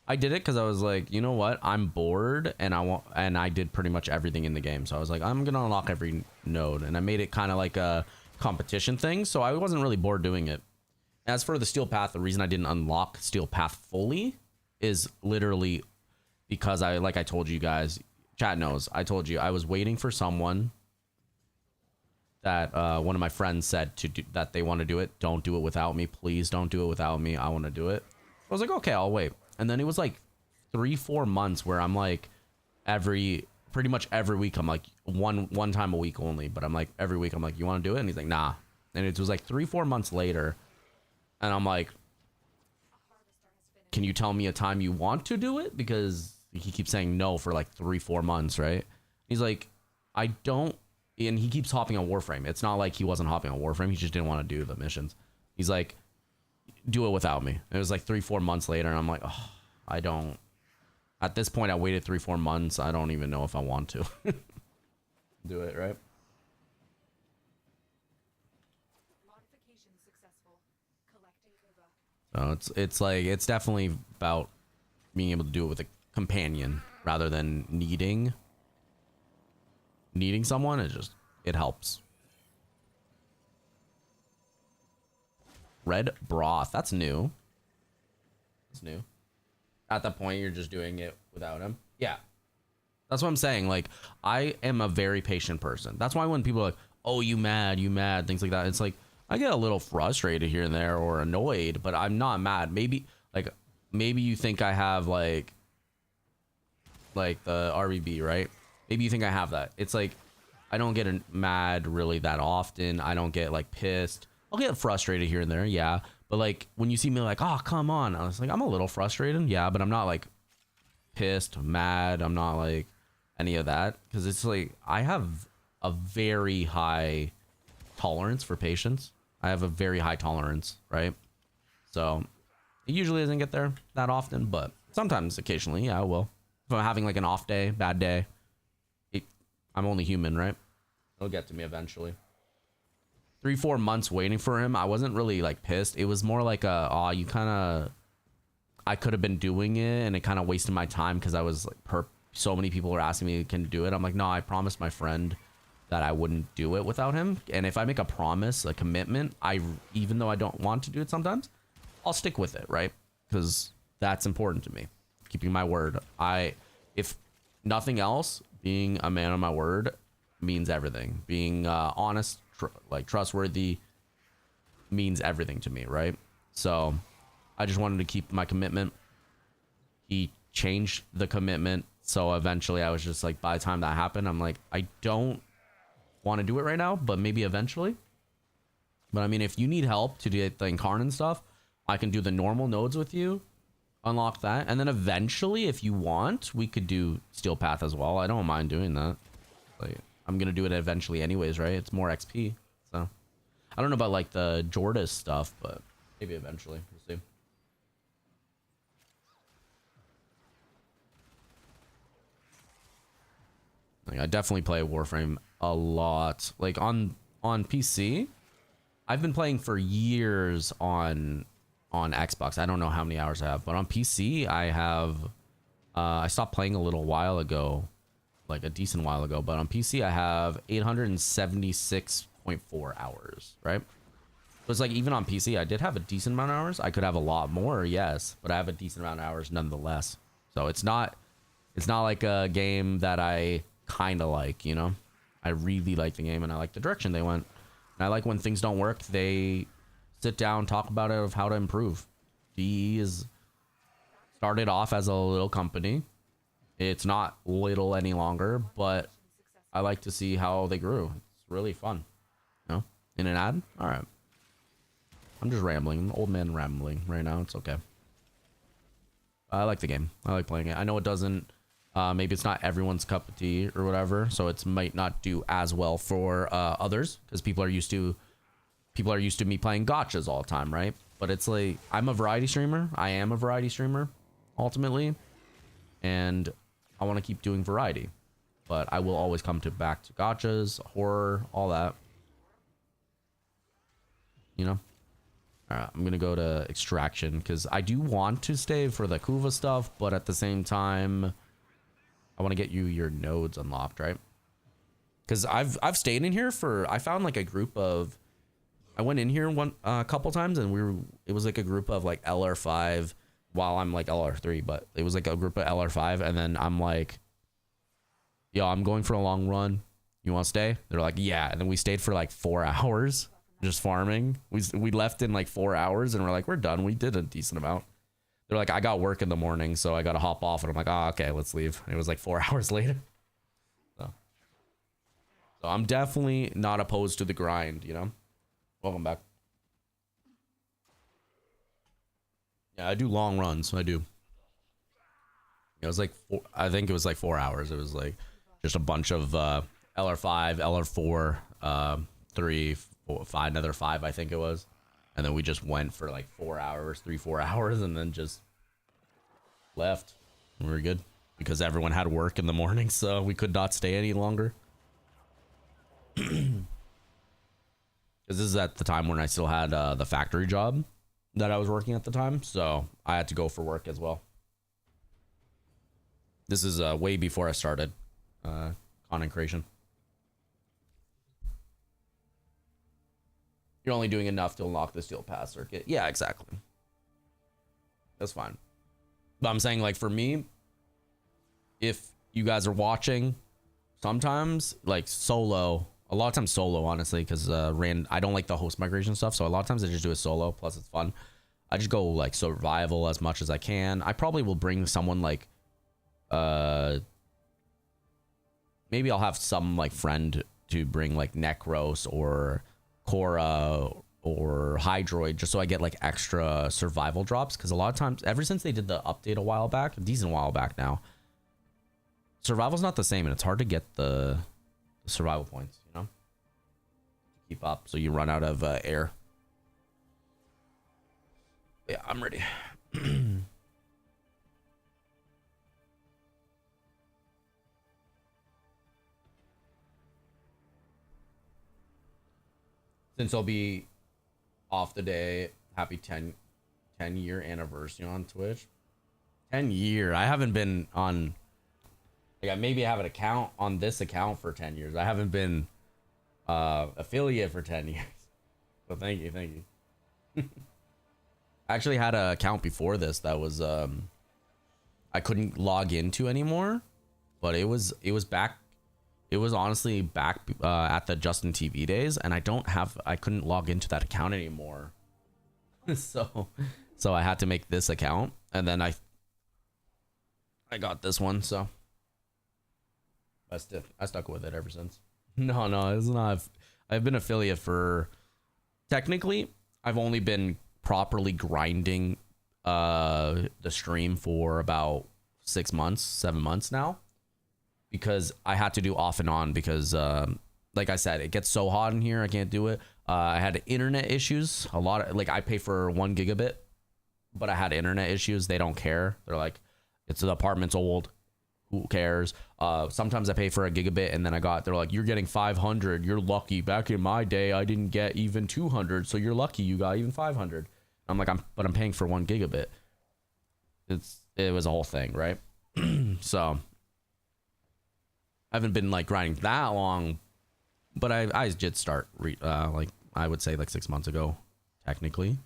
I did it because I was like, you know what? I'm bored, and I did pretty much everything in the game. So I was like, I'm gonna unlock every node, and I made it kind of like a competition thing. So I wasn't really bored doing it. As for the Steel Path, the reason I didn't unlock Steel Path fully is literally because like I told you guys, chat knows, I told you I was waiting for someone that one of my friends said that they want to do it. Don't do it without me. Please don't do it without me. I want to do it. I was like, okay, I'll wait. And then it was like 3-4 months where I'm like pretty much every week, I'm like one time a week only, but I'm like every week I'm like, you want to do it? And he's like, nah. And it was like 3-4 months later, and I'm like, can you tell me a time you want to do it? Because he keeps saying no for like 3-4 months, right? He's like, I don't. And he keeps hopping on Warframe. It's not like he wasn't hopping on Warframe. He just didn't want to do the missions. He's like, do it without me. And it was like 3-4 months later, and I'm like, oh, I don't. At this point, I waited 3-4 months. I don't even know if I want to do it, right? Modification successful. Collecting Kuva. So it's definitely about being able to do it with a companion rather than needing someone. It helps. Red broth, that's new. That's new. At that point, you're just doing it without him. Yeah, that's what I'm saying. Like, I am a very patient person. That's why when people are like, oh, you mad, things like that. It's like, I get a little frustrated here and there or annoyed, but I'm not mad. Maybe you think I have like the RBB, right? Maybe you think I have that. It's like, I don't get mad really that often. I don't get like pissed. I'll get frustrated here and there, yeah. But like when you see me like, oh, come on. I was like, I'm a little frustrated, yeah, but I'm not like pissed, mad. I'm not like any of that. Because it's like, I have a very high tolerance for patience. I have a very high tolerance, right? So it usually doesn't get there that often, but sometimes, occasionally, yeah, I will. If I'm having like an off day, bad day, I'm only human, right? It'll get to me eventually. 3-4 months waiting for him. I wasn't really like pissed. It was more like I could have been doing it and it kind of wasted my time because I was like, so many people were asking me, can you do it? I'm like, no, I promised my friend that I wouldn't do it without him. And if I make a promise, a commitment, even though I don't want to do it sometimes, I'll stick with it, right? Because that's important to me. Keeping my word. If nothing else, being a man of my word means everything. Being honest, trustworthy means everything to me, right? So I just wanted to keep my commitment. He changed the commitment. So eventually I was just like, by the time that happened, I'm like, I don't want to do it right now, but maybe eventually. But I mean, if you need help to get the incarnate stuff, I can do the normal nodes with you, unlock that, and then eventually, if you want, we could do Steel Path as well. I don't mind doing that. Like, I'm gonna do it eventually anyways, right? It's more XP, so I don't know about like the Jordis stuff, but maybe eventually. We'll see. Like, I definitely play Warframe a lot. Like on PC, I've been playing for years on Xbox. I don't know how many hours I have, but on PC I have I stopped playing a little while ago, like a decent while ago, but on PC I have 876.4 hours, right? So it's like, even on PC I did have a decent amount of hours. I could have a lot more, yes, but I have a decent amount of hours nonetheless. So it's not like a game that I kind of like, you know? I really like the game and I like the direction they went. And I like when things don't work, they sit down, talk about it, of how to improve. DE is started off as a little company. It's not little any longer, but I like to see how they grew. It's really fun. You know? In an ad? All right. I'm just rambling. Old man rambling right now. It's okay. I like the game. I like playing it. I know it doesn't... maybe it's not everyone's cup of tea or whatever, so it might not do as well for others, because people are used to me playing gotchas all the time, right? But it's like, I'm a variety streamer. I am a variety streamer, ultimately, and I want to keep doing variety. But I will always come back to gotchas, horror, all that. You know? Alright, I'm gonna go to extraction, because I do want to stay for the Kuva stuff, but at the same time, I want to get you your nodes unlocked, right? Because I've stayed in here for... I found like a group of... I went in here a couple times, and it was like a group of like LR5 while I'm like LR3, but it was like a group of LR5, and then I'm like, yo, I'm going for a long run. You want to stay? They're like, yeah. And then we stayed for like 4 hours just farming. We left in like 4 hours, and we're like, we're done. We did a decent amount. They're like, I got work in the morning, so I got to hop off. And I'm like, oh, okay, let's leave. And it was like 4 hours later. So I'm definitely not opposed to the grind, you know? Welcome back. Yeah, I do long runs. I do. It was like I think it was like 4 hours. It was like just a bunch of LR5, LR4, 3, 4, 5, another 5, I think it was. And then we just went for like 4 hours, 3-4 hours, and then just left. We were good because everyone had work in the morning, so we could not stay any longer. Because this is at the time when I still had the factory job that I was working at the time, so I had to go for work as well. This is way before I started content creation. You're only doing enough to unlock the steel path circuit. Yeah, exactly. That's fine. But I'm saying, like, for me, if you guys are watching, sometimes, like, solo, A lot of times solo, honestly, because I don't like the host migration stuff. So a lot of times I just do it solo. Plus it's fun. I just go like survival as much as I can. I probably will bring someone like, maybe I'll have some like friend to bring like Necros or Cora or Hydroid, just so I get like extra survival drops. Because a lot of times, ever since they did the update a while back, a decent while back now, survival's not the same, and it's hard to get the survival points, you know, to keep up. So you run out of air. Yeah, I'm ready. Since I'll be off the day, happy 10 year anniversary on Twitch. 10 year. I haven't been on, like, maybe I have an account on this account for 10 years. I haven't been affiliate for 10 years. So thank you. I actually had an account before this that was I couldn't log into anymore, but it was back. It was honestly back at the Justin TV days, and I couldn't log into that account anymore. so I had to make this account, and then I got this one, so I stuck with it ever since. No, it's not. I've been affiliate for, technically, I've only been properly grinding the stream for about 6 months, 7 months now. Because I had to do off and on because, like I said, it gets so hot in here. I can't do it. I had internet issues. A lot of, like, I pay for 1 gigabit, but I had internet issues. They don't care. They're like, the apartment's old. Who cares? Sometimes I pay for 1 gigabit, and then they're like, you're getting 500. You're lucky. Back in my day, I didn't get even 200. So you're lucky you got even 500. I'm like, but I'm paying for 1 gigabit. It was a whole thing, right? So I haven't been like grinding that long, but I did start like, I would say like 6 months ago, technically.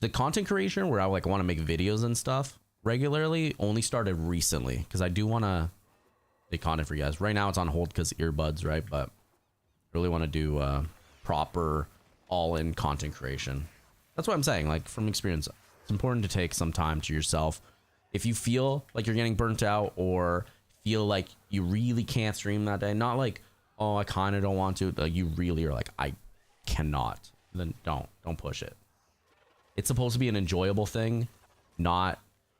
The content creation where I like want to make videos and stuff regularly only started recently, because I do want to make content for you guys. Right now it's on hold because earbuds, right? But I really want to do proper all-in content creation. That's what I'm saying. Like, from experience, it's important to take some time to yourself. If you feel like you're getting burnt out or feel like you really can't stream that day, not like, oh, I kind of don't want to, like you really are like, I cannot, then don't push it. It's supposed to be an enjoyable thing,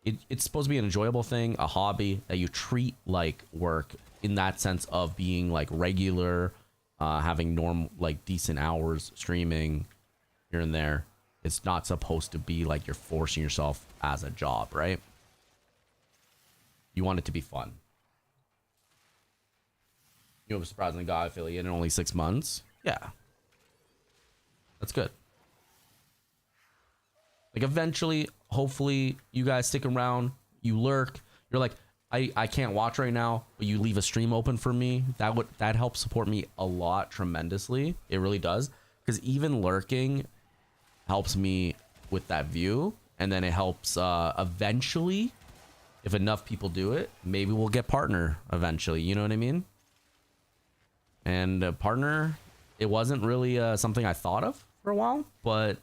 it's supposed to be an enjoyable thing, a hobby that you treat like work, in that sense of being like regular, having normal, like decent hours streaming here and there. It's not supposed to be like you're forcing yourself as a job, right? You want it to be fun. You know, surprisingly got affiliate in only 6 months. Yeah. That's good. Like, eventually, hopefully, you guys stick around. You lurk. You're like, I can't watch right now, but you leave a stream open for me. That helps support me a lot, tremendously. It really does. Because even lurking helps me with that view. And then it helps eventually, if enough people do it, maybe we'll get partner eventually. You know what I mean? And partner, it wasn't really something I thought of for a while, but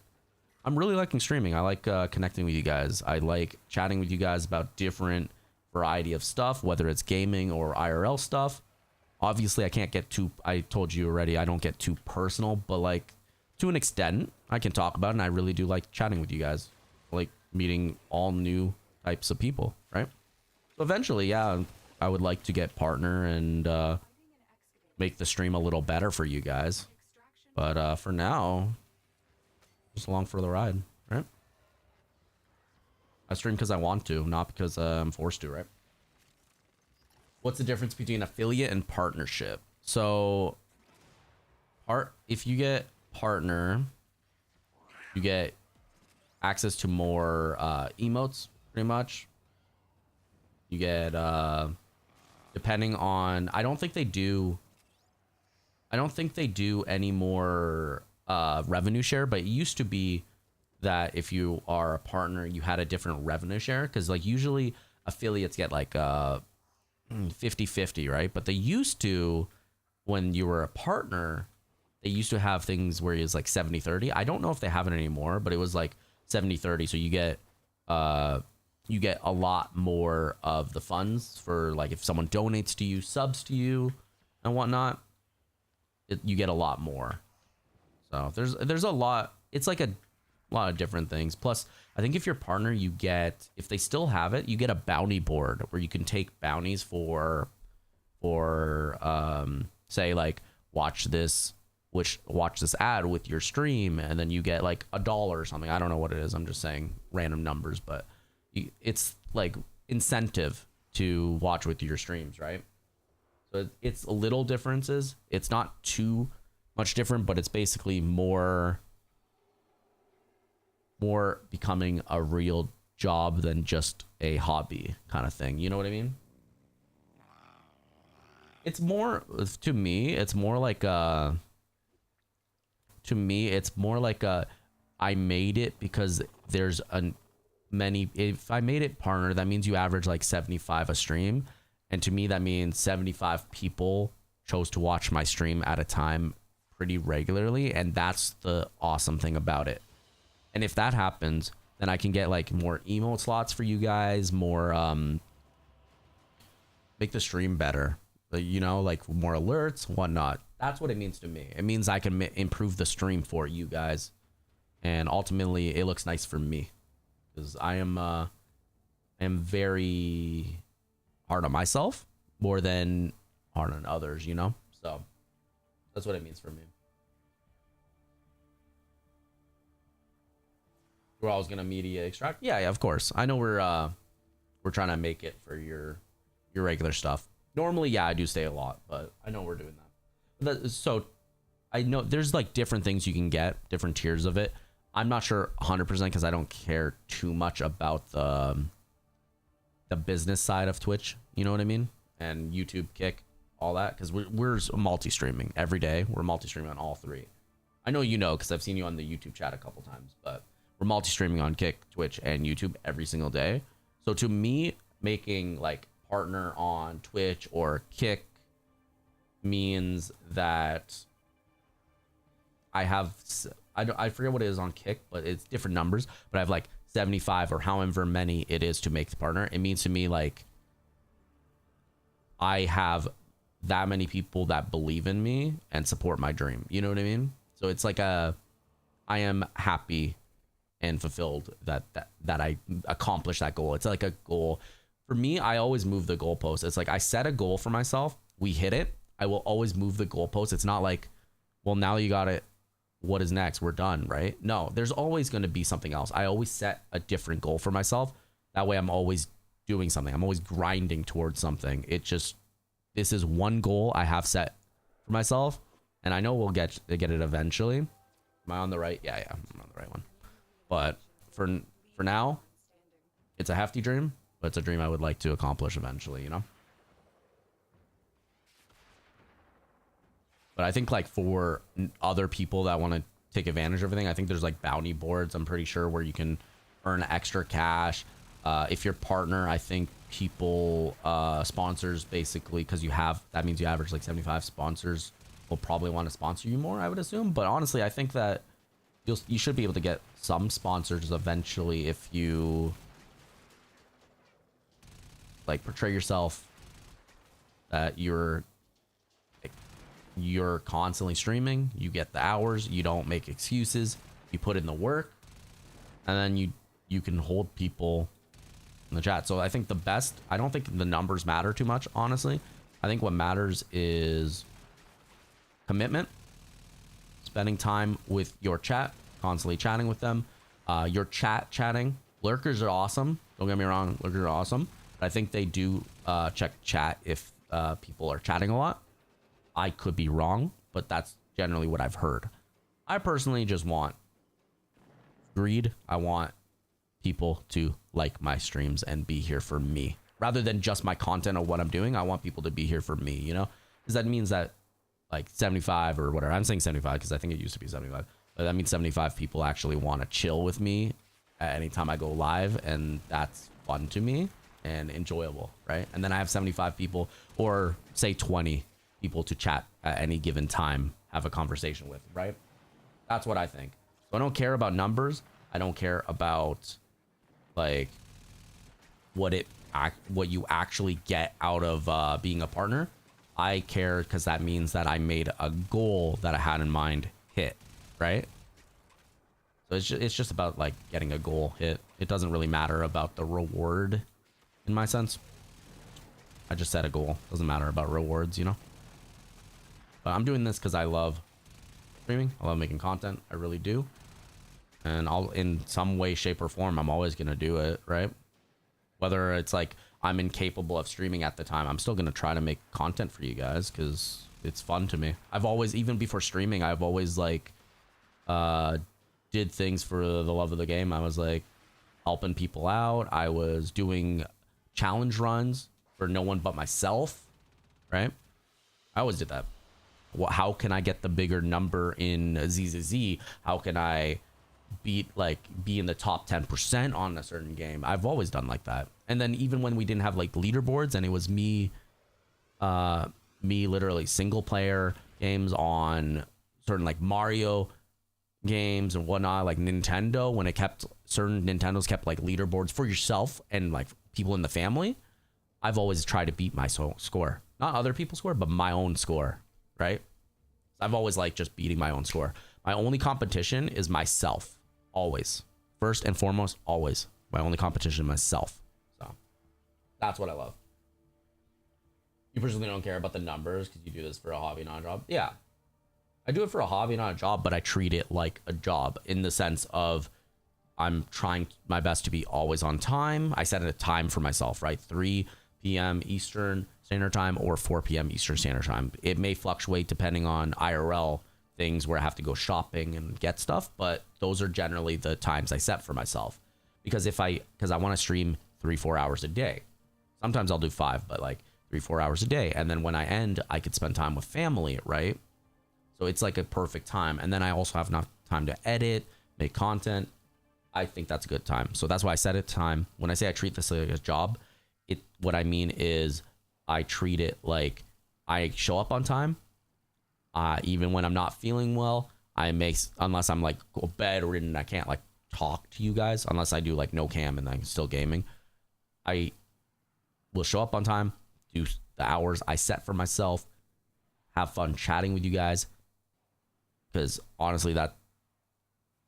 I'm really liking streaming. I like connecting with you guys. I like chatting with you guys about different variety of stuff, whether it's gaming or IRL stuff. Obviously, I can't get too, I told you already, I don't get too personal, but like to an extent, I can talk about it, and I really do like chatting with you guys. I like meeting all new types of people, right? So eventually, yeah, I would like to get partner and make the stream a little better for you guys. But for now, just along for the ride, right? I stream because I want to, not because I'm forced to, right? What's the difference between affiliate and partnership? So, if you get partner, you get access to more emotes, pretty much. You get, depending on, I don't think they do any more revenue share, but it used to be that if you are a partner, you had a different revenue share, because like usually affiliates get like 50-50, right? But they used to when you were a partner, they used to have things where it was like 70-30. I don't know if they have it anymore, but it was like 70-30. So you get a lot more of the funds for like if someone donates to you, subs to you and whatnot, you get a lot more. So there's a lot. It's like a lot of different things. Plus, I think if your partner, you get, if they still have it, you get a bounty board where you can take bounties for say like watch this ad with your stream, and then you get like $1 or something. I don't know what it is. I'm just saying random numbers, but it's like incentive to watch with your streams, right? So it's little differences. It's not too much different, but it's basically more becoming a real job than just a hobby kind of thing. You know what I mean? It's more, to me, it's more like I made it because there's if I made it partner, that means you average like 75 a stream. And to me, that means 75 people chose to watch my stream at a time pretty regularly. And that's the awesome thing about it. And if that happens, then I can get like more emote slots for you guys, more, make the stream better, you know, like more alerts, whatnot. That's what it means to me. It means I can improve the stream for you guys. And ultimately it looks nice for me because I am very hard on myself more than hard on others, you know? So that's what it means for me. We're always gonna media extract. Yeah, of course. I know we're trying to make it for your regular stuff. Normally, yeah, I do stay a lot, but I know we're doing that. So I know there's like different things you can get, different tiers of it. I'm not sure 100% because I don't care too much about the business side of Twitch. You know what I mean? And YouTube, Kick, all that, because we're multi-streaming every day. We're multi-streaming on all three. I know you know because I've seen you on the YouTube chat a couple times, but we're multi-streaming on Kick, Twitch, and YouTube every single day. So to me, making like partner on Twitch or Kick means that I forget what it is on Kick, but it's different numbers, but I have like 75 or however many it is to make the partner. It means to me like I have that many people that believe in me and support my dream. You know what I mean? So it's like I am happy and fulfilled that I accomplished that goal. It's like a goal for me. I always move the goalpost. It's like I set a goal for myself. We hit it. I will always move the goalpost. It's not like, well, now you got it. What is next? We're done, right? No, there's always going to be something else. I always set a different goal for myself. That way I'm always doing something. I'm always grinding towards something. This is one goal I have set for myself, and I know we'll get it eventually. Am I on the right? Yeah, I'm on the right one. But for now, it's a hefty dream, but it's a dream I would like to accomplish eventually, you know? But I think like for other people that want to take advantage of everything, I think there's like bounty boards, I'm pretty sure, where you can earn extra cash. If you're partner, I think people, sponsors basically, because that means you average like 75 sponsors will probably want to sponsor you more, I would assume. But honestly, I think that you should be able to get some sponsors eventually if you like portray yourself that you're constantly streaming, you get the hours, you don't make excuses, you put in the work, and then you can hold people in the chat. So I think I don't think the numbers matter too much, honestly. I think what matters is commitment, spending time with your chat, constantly chatting with them, your chatting. Lurkers are awesome, don't get me wrong, lurkers are awesome, but I think they do check chat if people are chatting a lot. I could be wrong, but that's generally what I've heard. I personally just want greed. I want people to like my streams and be here for me rather than just my content or what I'm doing. I want people to be here for me, you know, because that means that like 75 or whatever, I'm saying 75 because I think it used to be 75, but that means 75 people actually want to chill with me at any time I go live, and that's fun to me and enjoyable, right? And then I have 75 people, or say 20 people to chat at any given time have a conversation with, right? That's what I think. So I don't care about numbers. I don't care about like what you actually get out of being a partner. I care because that means that I made a goal that I had in mind hit, right? So it's just about like getting a goal hit. It doesn't really matter about the reward in my sense. I just set a goal. Doesn't matter about rewards, you know? But I'm doing this because I love streaming. I love making content. I really do. And I'll, in some way, shape, or form, I'm always going to do it, right? Whether it's like I'm incapable of streaming at the time, I'm still going to try to make content for you guys because it's fun to me. I've always, even before streaming, I've always like did things for the love of the game. I was like helping people out. I was doing challenge runs for no one but myself, right? I always did that. How can I get the bigger number in ZZZ? How can I be in the top 10% on a certain game? I've always done like that. And then even when we didn't have like leaderboards and it was me literally single player games on certain like Mario games and whatnot, like Nintendo, when it kept certain Nintendos kept like leaderboards for yourself and like people in the family, I've always tried to beat my score. Not other people's score, but my own score, right? I've always liked just beating my own score. My only competition is myself, always. First and foremost, always. My only competition is myself. So that's what I love. You personally don't care about the numbers because you do this for a hobby, not a job. Yeah, I do it for a hobby, not a job, but I treat it like a job in the sense of I'm trying my best to be always on time. I set a time for myself, right? 3 p.m. Eastern Standard Time or 4 p.m. Eastern Standard Time. It may fluctuate depending on IRL things where I have to go shopping and get stuff, but those are generally the times I set for myself. Because I want to stream 3-4 hours a day. Sometimes I'll do 5, but like 3-4 hours a day. And then when I end, I could spend time with family, right? So it's like a perfect time. And then I also have enough time to edit, make content. I think that's a good time. So that's why I set a time. When I say I treat this like a job, what I mean is I treat it like I show up on time. Even when I'm not feeling well, unless I'm like bedridden and I can't like talk to you guys, unless I do like no cam and I'm still gaming, I will show up on time, do the hours I set for myself, have fun chatting with you guys. Because honestly, that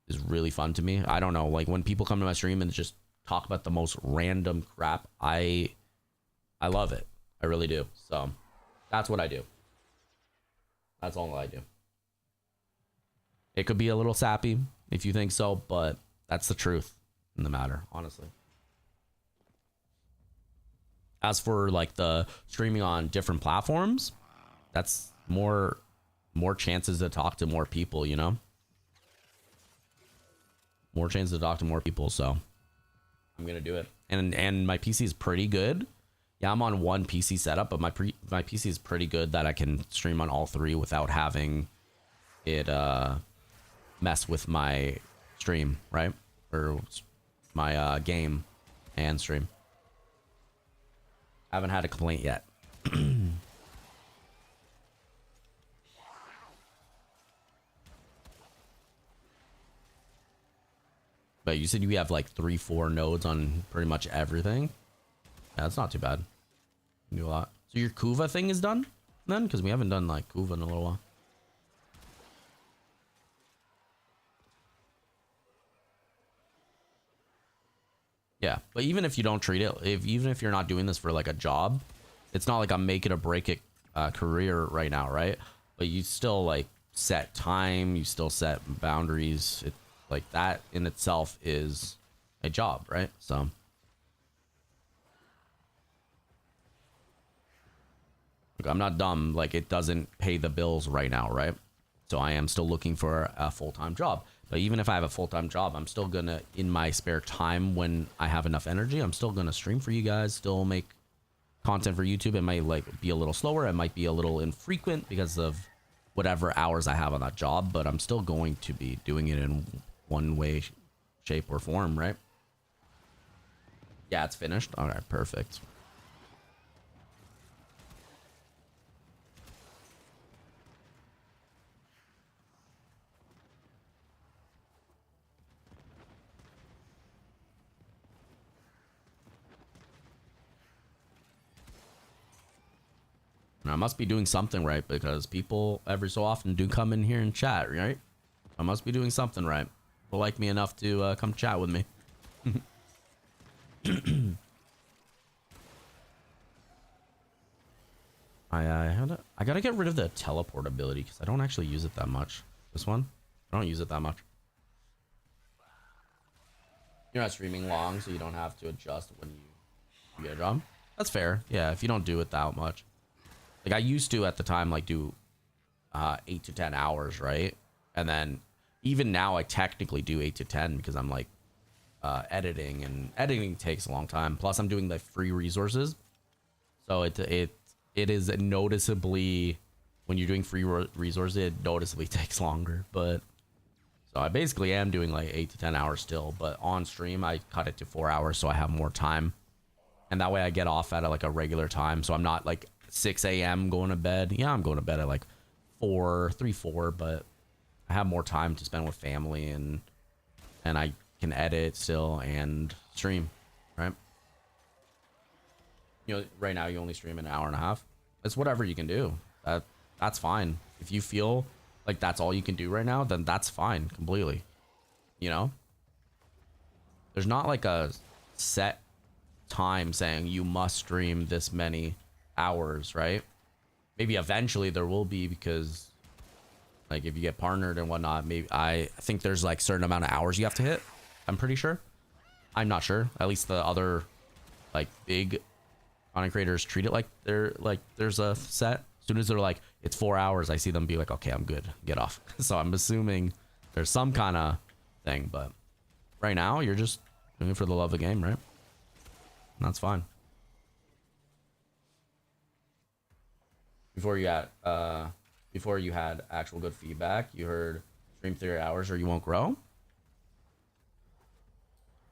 is really fun to me. I don't know, like when people come to my stream and just talk about the most random crap, I love it. I really do. So that's what I do. That's all I do. It could be a little sappy if you think so, but that's the truth in the matter, honestly. As for like the streaming on different platforms, that's more chances to talk to more people, you know? More chances to talk to more people, so I'm gonna do it. And my PC is pretty good. Yeah, I'm on one PC setup, but my PC is pretty good that I can stream on all 3 without having it mess with my stream, right? Or my game and stream. I haven't had a complaint yet. But you said you have like 3-4 nodes on pretty much everything. Yeah, that's not too bad. You can do a lot. So your Kuva thing is done then? Because we haven't done like Kuva in a little while. Yeah, but even if you don't treat it, even if you're not doing this for like a job, it's not like I'm making or break it career right now, right? But you still like set time, you still set boundaries. It, like that in itself is a job, right? So look, I'm not dumb. Like it doesn't pay the bills right now, right? So I am still looking for a full-time job. But even if I have a full-time job, I'm still gonna, in my spare time when I have enough energy, I'm still gonna stream for you guys, still make content for YouTube. It might like be a little slower, it might be a little infrequent because of whatever hours I have on that job, but I'm still going to be doing it in one way, shape, or form, right? Yeah, it's finished. All right, perfect. And I must be doing something right because people every so often do come in here and chat, right? I must be doing something right. People like me enough to come chat with me. I gotta get rid of the teleport ability because I don't actually use it that much. This one, I don't use it that much. You're not streaming long, so you don't have to adjust when you get a job. That's fair. Yeah, if you don't do it that much. Like I used to at the time, like do 8 to 10 hours, right? And then even now I technically do 8 to 10 because I'm like editing, and editing takes a long time. Plus I'm doing the free resources. So it is noticeably, when you're doing free resources, it noticeably takes longer. But so I basically am doing like 8 to 10 hours still, but on stream I cut it to 4 hours so I have more time. And that way I get off at like a regular time. So I'm not like 6 a.m. going to bed. Yeah, I'm going to bed at like 4, but I have more time to spend with family, and I can edit still and stream, right? You know, right now you only stream an hour and a half. It's whatever you can do. That's fine. If you feel like that's all you can do right now, then that's fine completely. You know? There's not like a set time saying you must stream this many hours, right? Maybe eventually there will be, because like if you get partnered and whatnot, maybe I think there's like certain amount of hours you have to hit. I'm pretty sure. I'm not sure. At least the other like big content creators treat it like they're like there's a set. As soon as they're like it's 4 hours, I see them be like, okay, I'm good, get off. So I'm assuming there's some kind of thing, but right now you're just doing it for the love of the game, right? And that's fine. Before you had actual good feedback, you heard stream 3 hours or you won't grow.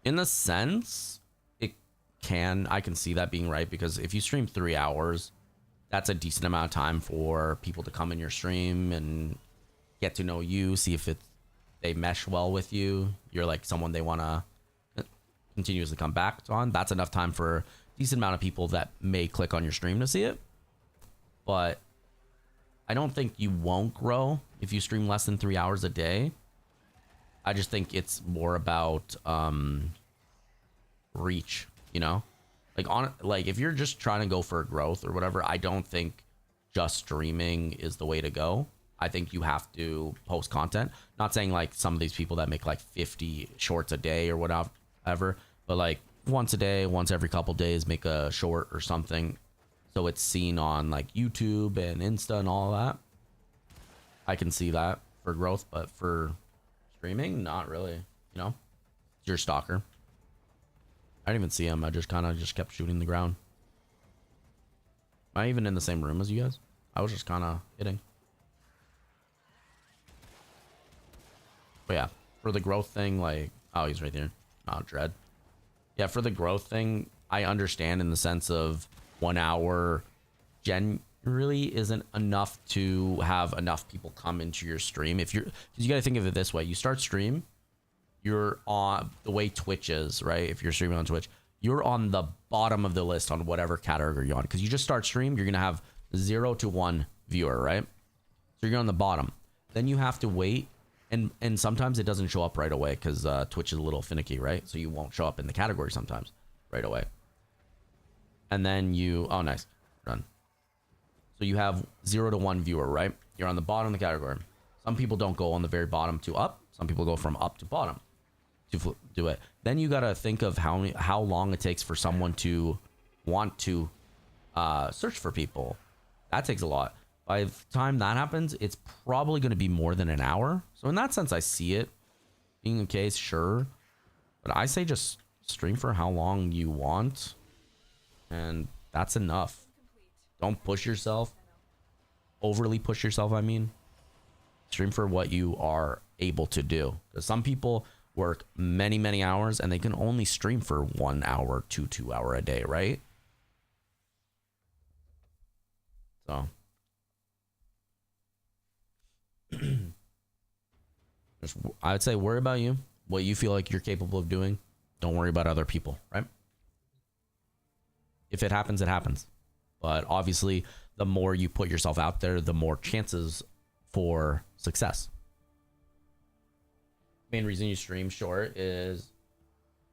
In the sense, I can see that being right, because if you stream 3 hours, that's a decent amount of time for people to come in your stream and get to know you, see if they mesh well with you. You're like someone they want to continuously come back on. That's enough time for a decent amount of people that may click on your stream to see it. But I don't think you won't grow if you stream less than 3 hours a day. I just think it's more about reach, you know? Like if you're just trying to go for growth or whatever, I don't think just streaming is the way to go. I think you have to post content. Not saying like some of these people that make like 50 shorts a day or whatever, but like once a day, once every couple days, make a short or something so it's seen on like YouTube and Insta and all that. I can see that for growth, but for streaming, not really, you know? You're a stalker. I didn't even see him. I just kind of kept shooting the ground. Am I even in the same room as you guys? I was just kind of hitting. But yeah, for the growth thing, like, oh, he's right there. Oh, Dread. Yeah, for the growth thing, I understand in the sense of 1 hour generally isn't enough to have enough people come into your stream. Because you got to think of it this way. You start stream, you're on the way Twitch is, right? If you're streaming on Twitch, you're on the bottom of the list on whatever category you're on. Because you just start stream, you're going to have 0 to 1 viewer, right? So you're on the bottom. Then you have to wait. And sometimes it doesn't show up right away because Twitch is a little finicky, right? So you won't show up in the category sometimes right away. And then oh, nice. Run. So you have 0 to 1 viewer, right? You're on the bottom of the category. Some people don't go on the very bottom to up. Some people go from up to bottom to do it. Then you got to think of how long it takes for someone to want to search for people. That takes a lot. By the time that happens, it's probably going to be more than an hour. So in that sense, I see it being the case, sure. But I say just stream for how long you want. And that's enough. Don't push yourself. Overly push yourself, I mean. Stream for what you are able to do. Because some people work many, many hours and they can only stream for 1 hour to 2 hour a day, right? So I would say worry about you, what you feel like you're capable of doing. Don't worry about other people, right? If it happens, it happens. But obviously the more you put yourself out there, the more chances for success. Main reason you stream short is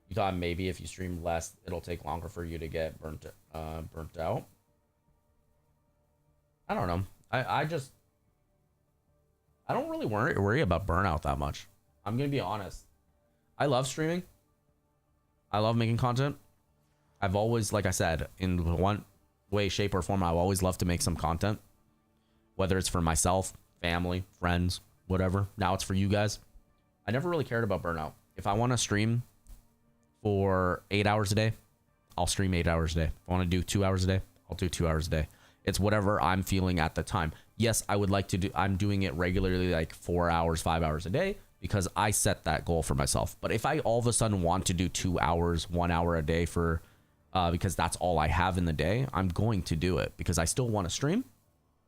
you thought maybe if you stream less, it'll take longer for you to get burnt out. I don't know. I don't really worry about burnout that much. I'm gonna be honest. I love streaming. I love making content. I've always, like I said, in one way, shape, or form, I've always loved to make some content. Whether it's for myself, family, friends, whatever. Now it's for you guys. I never really cared about burnout. If I want to stream for 8 hours a day, I'll stream 8 hours a day. If I want to do 2 hours a day, I'll do 2 hours a day. It's whatever I'm feeling at the time. Yes, I would like to do, I'm doing it regularly, like 4 hours, 5 hours a day, because I set that goal for myself. But if I all of a sudden want to do 2 hours, 1 hour a day for, because that's all I have in the day, I'm going to do it because I still want to stream,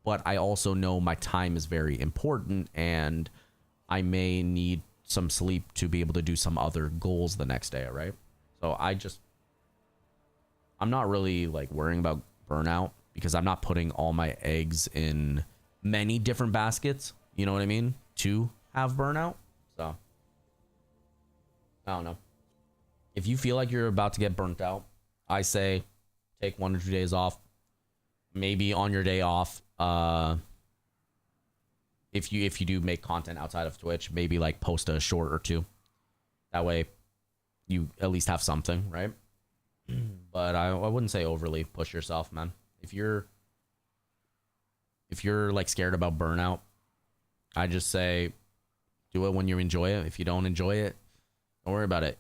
but I also know my time is very important and I may need some sleep to be able to do some other goals the next day, right? So I'm not really like worrying about burnout because I'm not putting all my eggs in many different baskets, you know what I mean, to have burnout. So I don't know. If you feel like you're about to get burnt out, I say take 1 or 2 days off. Maybe on your day off, if you do make content outside of Twitch, maybe like post a short or two. That way you at least have something, right? But I wouldn't say overly push yourself, man. If you're like scared about burnout, I just say do it when you enjoy it. If you don't enjoy it, don't worry about it.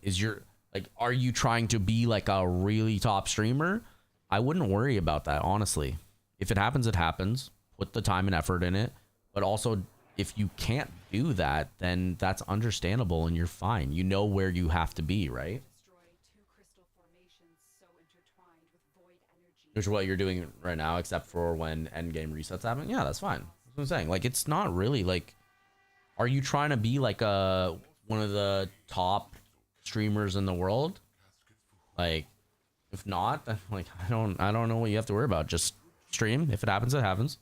Are you trying to be like a really top streamer? I wouldn't worry about that, honestly. If it happens, it happens. Put the time and effort in it. But also, if you can't do that, then that's understandable and you're fine. You know where you have to be, right? Which is what you're doing right now, except for when endgame resets happen. Yeah, that's fine. That's what I'm saying. Like, it's not really like, are you trying to be like one of the top streamers in the world? Like, if not, then like I don't know what you have to worry about. Just stream. If it happens, it happens.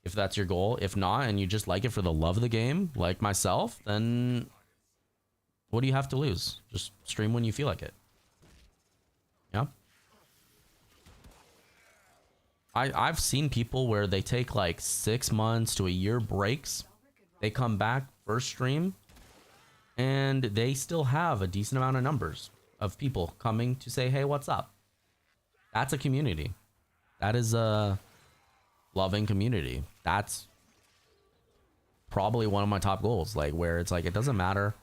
If that's your goal. If not, and you just like it for the love of the game, like myself, then what do you have to lose? Just stream when you feel like it. Yeah. I've seen people where they take like 6 months to a year breaks. They come back first stream and they still have a decent amount of numbers of people coming to say, hey, what's up? That's a community. That is a loving community. That's probably one of my top goals, like where it's like, it doesn't matter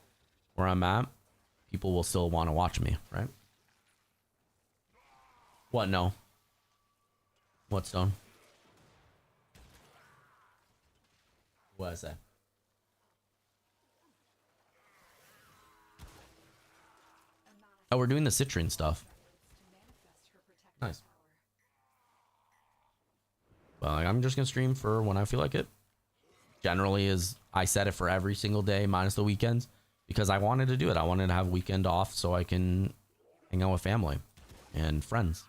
where I'm at, people will still want to watch me, right? What? No. What, Stone? What did I say? Oh, we're doing the citrine stuff. Nice. Well, I'm just gonna stream for when I feel like it. Generally, I set it for every single day minus the weekends because I wanted to do it. I wanted to have weekend off so I can hang out with family and friends.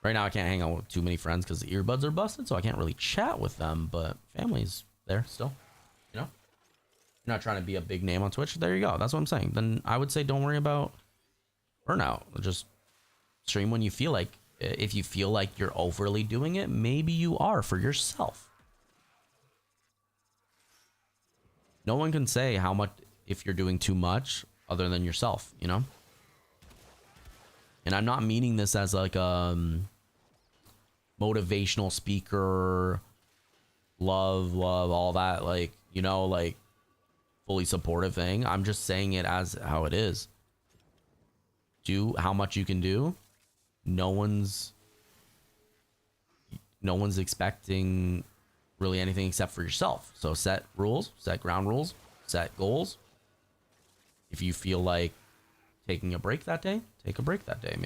Right now, I can't hang out with too many friends because the earbuds are busted, so I can't really chat with them, but family's there still, you know? You're not trying to be a big name on Twitch. There you go. That's what I'm saying. Then I would say don't worry about burnout. Just stream when you feel like. If you feel like you're overly doing it, maybe you are for yourself. No one can say how much if you're doing too much other than yourself, you know? And I'm not meaning this as like a motivational speaker, love, all that, like, you know, like fully supportive thing. I'm just saying it as how it is. Do how much you can do. No one's expecting really anything except for yourself. So set rules, set ground rules, set goals. If you feel like taking a break that day, take a break that day.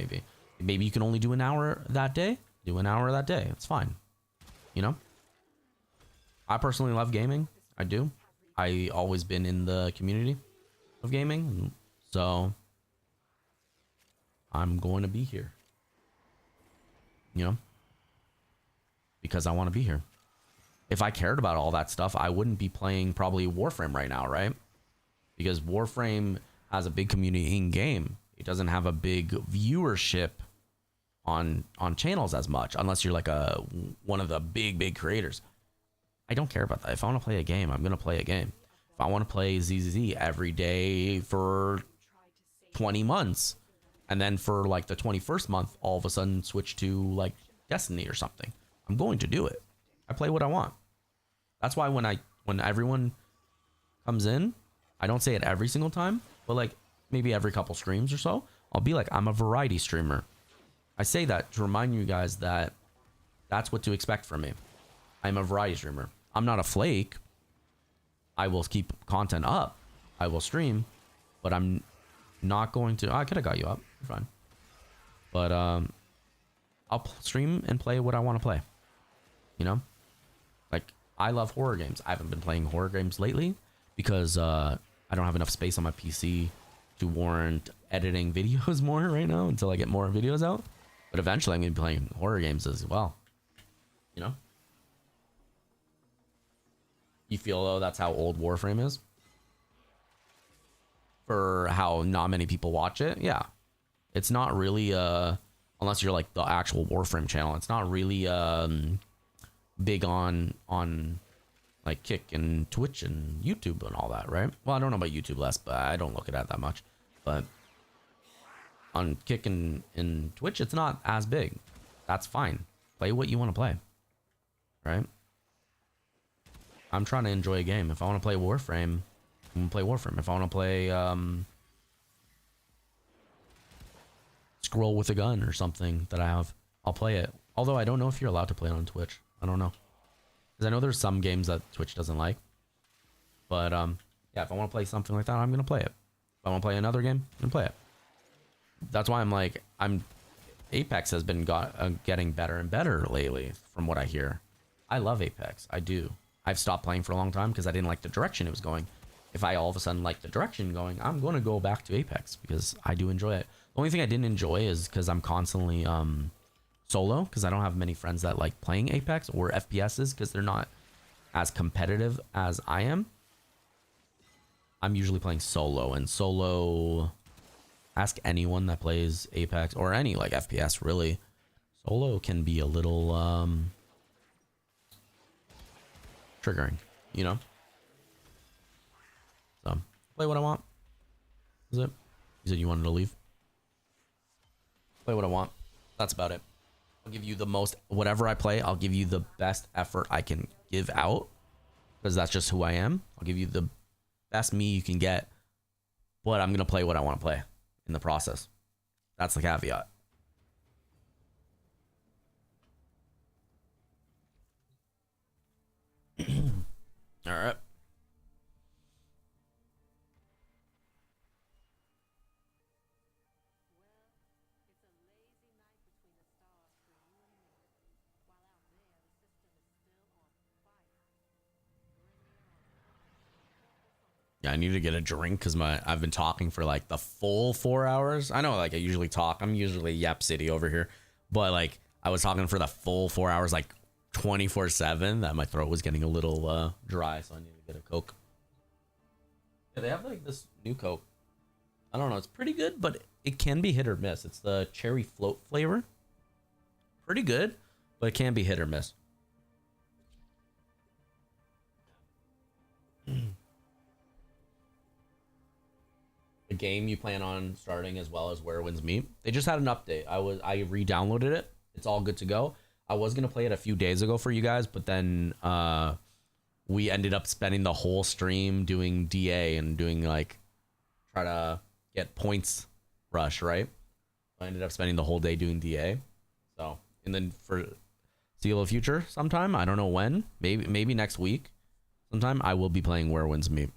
Maybe you can only do an hour that day. Do an hour that day. It's fine. You know? I personally love gaming. I do. I always been in the community of gaming. So I'm going to be here. You know? because I want to be here. If I cared about all that stuff, I wouldn't be playing probably Warframe right now, right? Because Warframe has a big community in game. It doesn't have a big viewership on channels as much, unless you're like one of the big creators. I don't care about that. If I want to play a game, I'm gonna play a game. If I want to play ZZZ every day for 20 months, and then for like the 21st month, all of a sudden switch to like Destiny or something, I'm going to do it. I play what I want. That's why when everyone comes in, I don't say it every single time, but like maybe every couple streams or so, I'll be like, I'm a variety streamer. I say that to remind you guys that that's what to expect from me. I'm a variety streamer. I'm not a flake. I will keep content up. I will stream, but I'm not going to. I could have got you up. You're fine. But I'll stream and play what I want to play. You know, like I love horror games. I haven't been playing horror games lately because I don't have enough space on my PC to warrant editing videos more right now until I get more videos out. But eventually, I'm gonna be playing horror games as well. You know. You feel though that's how old Warframe is? For how not many people watch it? Yeah. It's not really unless you're like the actual Warframe channel, it's not really big on like Kick and Twitch and YouTube and all that, right? Well, I don't know about YouTube less, but I don't look at it that much. But on Kick and Twitch, it's not as big. That's fine. Play what you want to play. Right? I'm trying to enjoy a game. If I want to play Warframe, I'm gonna play Warframe. If I want to play Scroll with a Gun or something that I have, I'll play it. Although I don't know if you're allowed to play it on Twitch. I don't know. Because I know there's some games that Twitch doesn't like. But yeah, if I want to play something like that, I'm going to play it. If I want to play another game, I'm going to play it. That's why I'm like, Apex has been getting better and better lately from what I hear. I love Apex. I do. I've stopped playing for a long time because I didn't like the direction it was going. If I all of a sudden like the direction going, I'm going to go back to Apex because I do enjoy it. The only thing I didn't enjoy is because I'm constantly solo, because I don't have many friends that like playing Apex or FPSs because they're not as competitive as I am. I'm usually playing solo, and solo, ask anyone that plays Apex or any like FPS really, solo can be a little triggering, you know? So, play what I want. Is it? You said you wanted to leave? Play what I want. That's about it. I'll give you the most, whatever I play, I'll give you the best effort I can give out, because that's just who I am. I'll give you the best me you can get, but I'm going to play what I want to play in the process. That's the caveat. All right. Yeah, I need to get a drink because I've been talking for like the full 4 hours. I know, like I usually talk. I'm usually Yap City over here, but like I was talking for the full 4 hours, like 24/7. That my throat was getting a little dry, so I need to get a Coke. Yeah, they have like this new Coke. I don't know. It's pretty good, but it can be hit or miss. It's the cherry float flavor. Pretty good, but it can be hit or miss. The game you plan on starting as well as Where Winds Meet. They just had an update. I re-downloaded it. It's all good to go. I was gonna play it a few days ago for you guys, but then we ended up spending the whole stream doing DA and doing like try to get points rush, right? I ended up spending the whole day doing DA. So, and then for Seal of Future sometime, I don't know when, maybe next week sometime, I will be playing Where Winds Meet.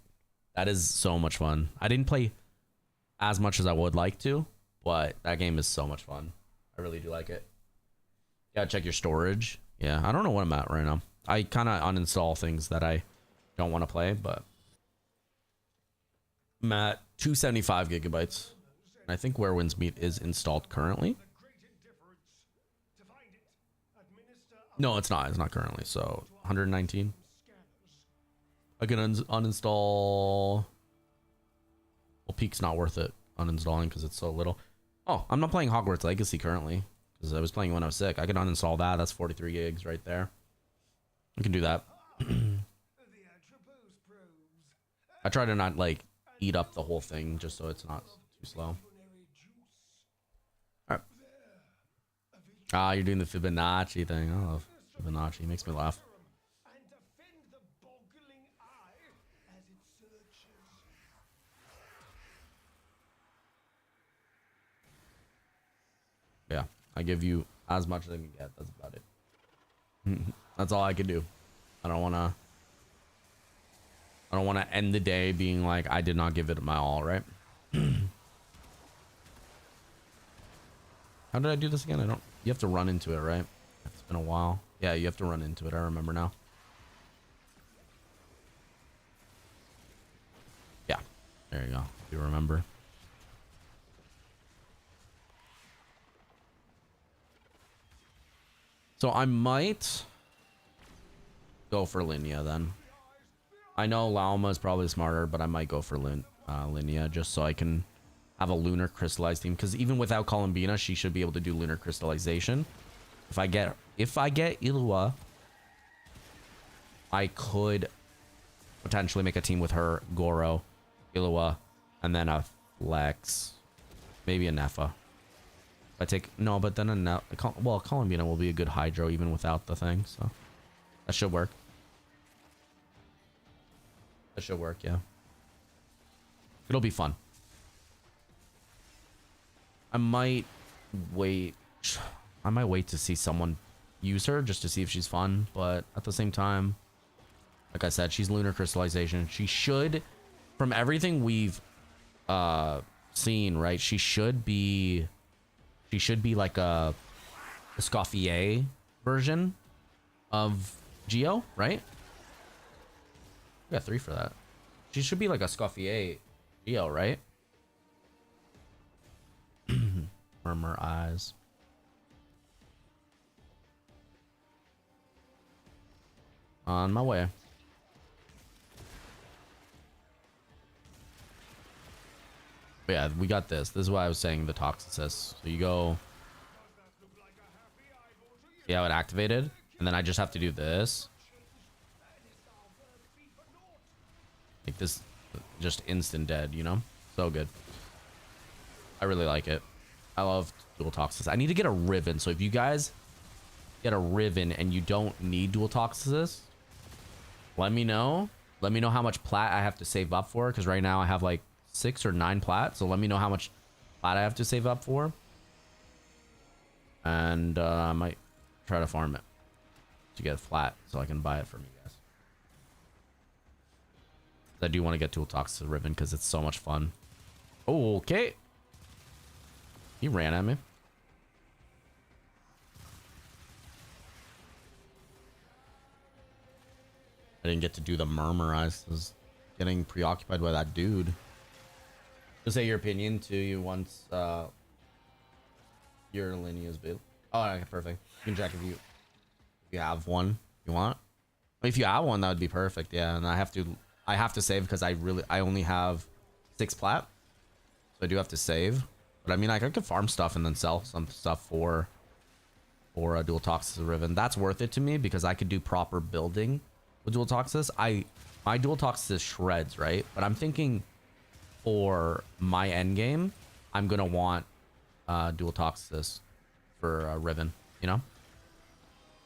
That is so much fun. I didn't play as much as I would like to, but that game is so much fun. I really do like it. Yeah, check your storage. Yeah, I don't know what I'm at right now. I kind of uninstall things that I don't want to play, but I'm at 275 gigabytes. And I think Where Winds Meet is installed currently. No, it's not. It's not currently. So 119. I can uninstall. Well, Peak's not worth it uninstalling because it's so little. Oh, I'm not playing Hogwarts Legacy currently because I was playing when I was sick. I can uninstall that. That's 43 gigs right there. I can do that. I try to not like eat up the whole thing just so it's not too slow. Alright. Ah, you're doing the Fibonacci thing. I love Fibonacci. It makes me laugh. Yeah, I give you as much as I can get. That's about it. That's all I can do. I don't want to end the day being like I did not give it my all, right? How did I do this again? I don't. You have to run into it, right? It's been a while. Yeah, you have to run into it. I remember now. Yeah, there you go. You remember. So I might go for Linnea then. I know Lauma is probably smarter, but I might go for Linnea just so I can have a lunar crystallized team. Because even without Columbina, she should be able to do lunar crystallization. If I get Ilua, I could potentially make a team with her, Goro, Ilua, and then a Flex, maybe a Nefa. I take no, but then a well, Columbina will be a good Hydro even without the thing, so that should work. That should work, yeah. It'll be fun. I might wait to see someone use her just to see if she's fun, but at the same time, like I said, she's lunar crystallization. She should, from everything we've seen, right? She should be like a Escoffier version of Geo, right? We got 3 for that. She should be like a Escoffier Geo, right? Murmur eyes. On my way. But yeah, we got this. This is why I was saying the Toxicist. So you go. See how it activated? And then I just have to do this. Like this, just instant dead, you know? So good. I really like it. I love dual Toxicist. I need to get a Riven. So if you guys get a Riven and you don't need dual Toxicist, let me know. Let me know how much plat I have to save up for. Because right now I have like 6 or 9 plat. So let me know how much plat I have to save up for. And I might try to farm it to get flat so I can buy it from you guys. I do want to get dual Toxicist Riven because it's so much fun. Oh, okay. He ran at me. I didn't get to do the murmur. I was getting preoccupied by that dude. Just say your opinion to you once your Linea's build. Oh, okay, perfect. You can check if you have one you want. If you have one, that would be perfect. Yeah, and I have to save because I only have 6 plat, so I do have to save. But I mean, like I could farm stuff and then sell some stuff for a dual Toxicist Riven. That's worth it to me because I could do proper building with dual Toxicist. My dual Toxicist shreds, right? But I'm thinking for my end game, I'm gonna want dual Toxicist for Riven, you know?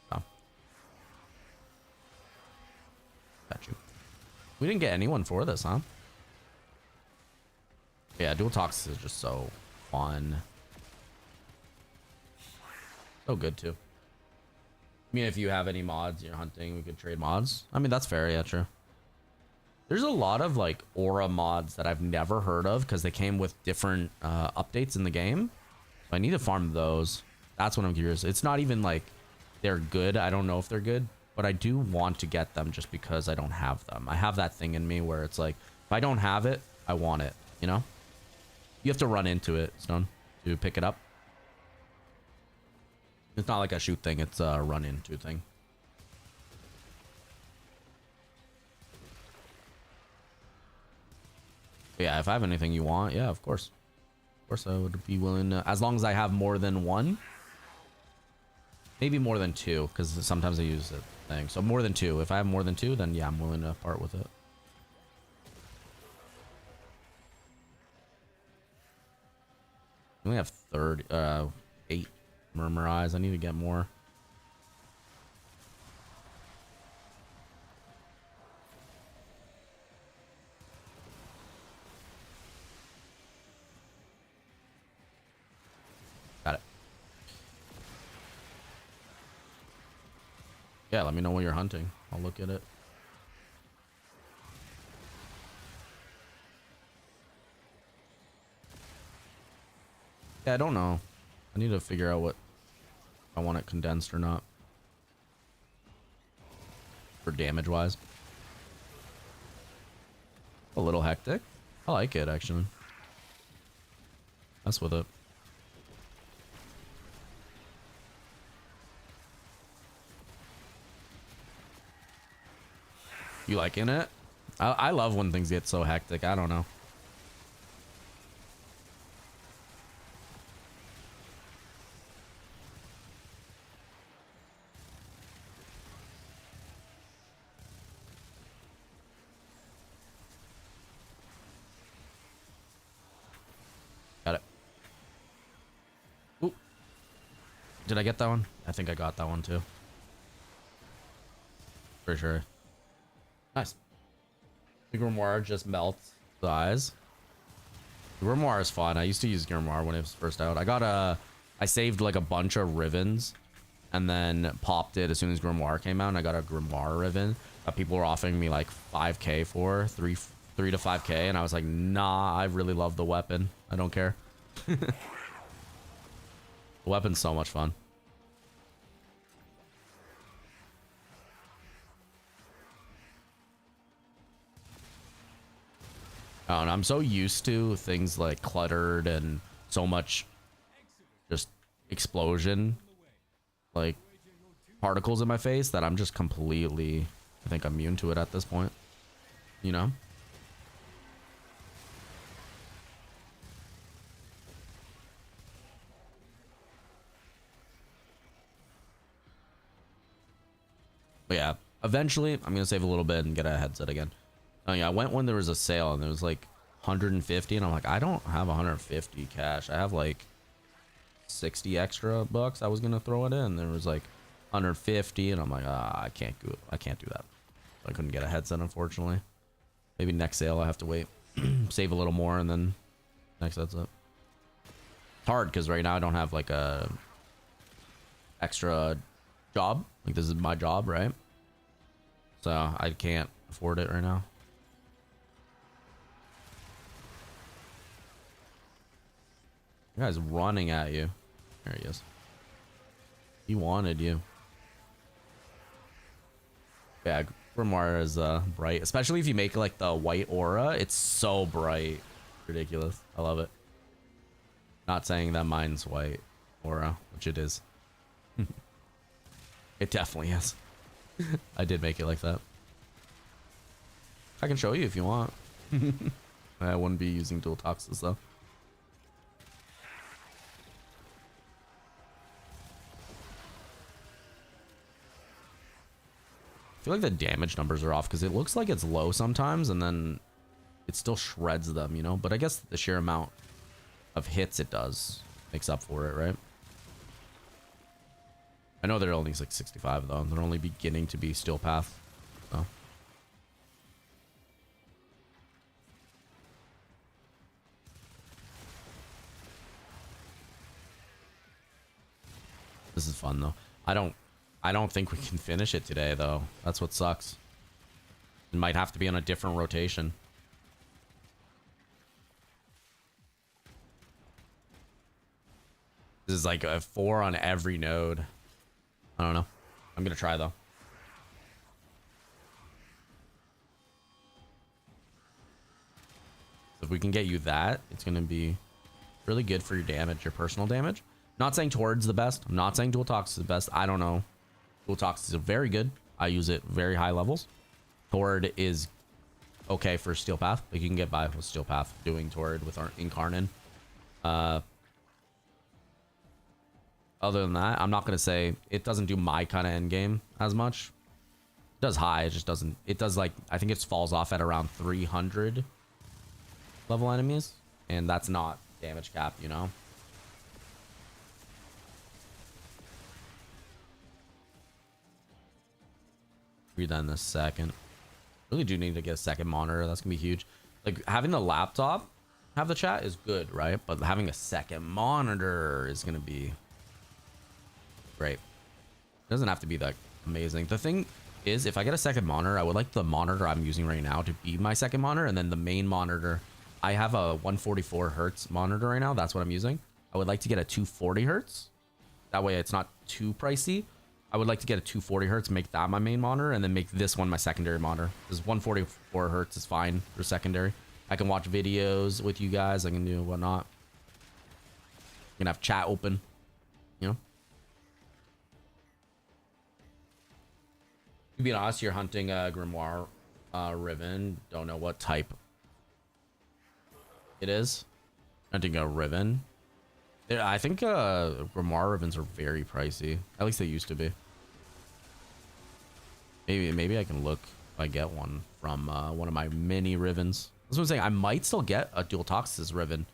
So. Got you. We didn't get anyone for this, huh? Yeah, dual Toxicist is just so fun. So good too. I mean, if you have any mods you're hunting, we could trade mods. I mean, that's fair. Yeah, true. There's a lot of like aura mods that I've never heard of because they came with different updates in the game. So I need to farm those. That's what I'm curious. It's not even like they're good. I don't know if they're good, but I do want to get them just because I don't have them. I have that thing in me where it's like, if I don't have it, I want it, you know? You have to run into it, Stone, to pick it up. It's not like a shoot thing, it's a run into thing. Yeah, if I have anything you want, yeah, of course. Of course I would be willing to, as long as I have more than one. Maybe more than two, because sometimes I use the thing. So more than two. If I have more than two, then yeah, I'm willing to part with it. I only have 8 murmur eyes. I need to get more. Got it. Yeah, let me know what you're hunting. I'll look at it. Yeah, I don't know. I need to figure out what I want it condensed or not. For damage wise. A little hectic. I like it actually. Mess with it. You liking it? I love when things get so hectic. I don't know. Got it. Ooh. Did I get that one? I think I got that one too. For sure. Nice. The grimoire just melts the eyes. The grimoire is fun. I used to use grimoire when it was first out. I saved like a bunch of Rivens and then popped it as soon as grimoire came out, and I got a grimoire Riven that people were offering me like 5k for, 3 to 5k, and I was like, nah, I really love the weapon. I don't care. The weapon's so much fun. I don't know, I'm so used to things like cluttered and so much just explosion, like particles in my face, that I'm just completely, I think, immune to it at this point, you know? But yeah, eventually I'm gonna save a little bit and get a headset again. Oh yeah, I went when there was a sale and it was like 150, and I'm like, I don't have 150 cash. I have like 60 extra bucks I was gonna throw it in. There was like 150, and I'm like, I can't do that. So I couldn't get a headset, unfortunately. Maybe next sale I have to wait, save a little more, and then next headset. It's hard because right now I don't have like a extra job. Like this is my job, right? So I can't afford it right now. The guy's running at you. There he is. He wanted you. Yeah, Grimoire is bright, especially if you make like the white aura. It's so bright, ridiculous. I love it. Not saying that mine's white aura, which it is. It definitely is. I did make it like that. I can show you if you want. I wouldn't be using dual toxins though. I feel like the damage numbers are off because it looks like it's low sometimes and then it still shreds them, you know? But I guess the sheer amount of hits it does makes up for it, right? I know they're only like 65 though. They're only beginning to be steel path. So. This is fun though. I don't think we can finish it today though. That's what sucks. It might have to be on a different rotation. This is like a 4 on every node. I don't know. I'm gonna try though. If we can get you that, it's gonna be really good for your damage, your personal damage. Not saying Torrid's the best. I'm not saying Dual Tox is the best. I don't know. Dual Tox is very good. I use it very high levels. Torrid is okay for Steel Path. Like you can get by with Steel Path doing Torrid with our Incarnin. Other than that, I'm not gonna say it doesn't do my kind of end game as much. It does high, it just doesn't. It does like I think it falls off at around 300 level enemies, and that's not damage cap, you know. Read that in a second. Really do need to get a second monitor. That's gonna be huge. Like having the laptop have the chat is good, right? But having a second monitor is gonna be great. It doesn't have to be that amazing. The thing is, if I get a second monitor, I would like the monitor I'm using right now to be my second monitor, and then the main monitor. I have a 144 hertz monitor right now. That's what I'm using. I would like to get a 240 hertz. That way it's not too pricey. I would like to get a 240 hertz, make that my main monitor, and then make this one my secondary monitor. This 144 hertz is fine for secondary. I can watch videos with you guys. I can do whatnot. I can have chat open, you know. To be honest, you're hunting a Grimoire Riven. Don't know what type it is. Hunting a Riven. Yeah, I think Grimoire Rivens are very pricey. At least they used to be. Maybe I can look if I get one from one of my mini Rivens. That's what I'm saying. I might still get a Dual Toxis Riven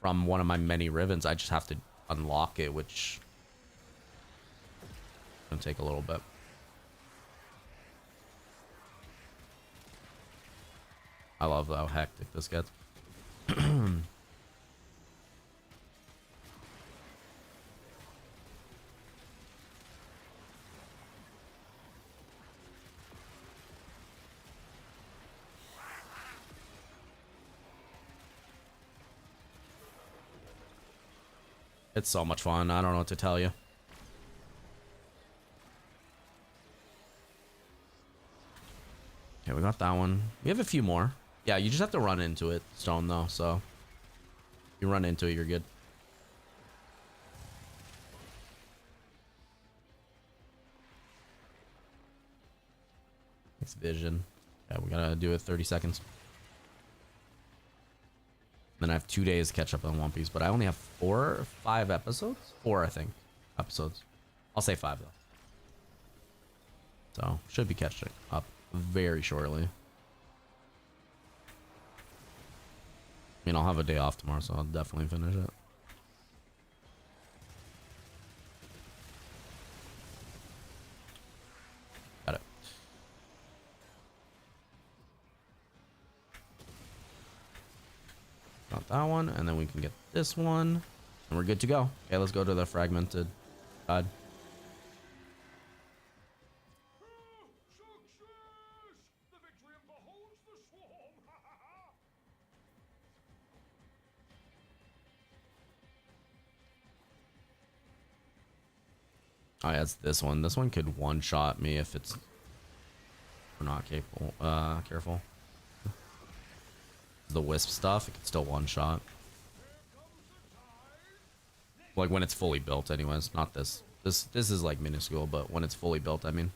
from one of my many Rivens. I just have to unlock it, which is gonna take a little bit. I love how hectic this gets. It's so much fun. I don't know what to tell you. Okay, we got that one. We have a few more. Yeah, you just have to run into it, Stone, though, so you run into it, you're good. It's vision. Yeah, we gotta do it 30 seconds. Then I have 2 days to catch up on One Piece, but I only have 4 or 5 episodes? 4, I think, episodes. I'll say 5, though. So, should be catching up very shortly. I mean, I'll have a day off tomorrow, so I'll definitely finish it. Got it. Got that one, and then we can get this one, and we're good to go. Okay, let's go to the fragmented god. Oh, yeah, it's this one. This one could one-shot me if it's we're not capable. Careful. The wisp stuff, it could still one-shot. Like when it's fully built, anyways. Not this. This is like minuscule, but when it's fully built, I mean.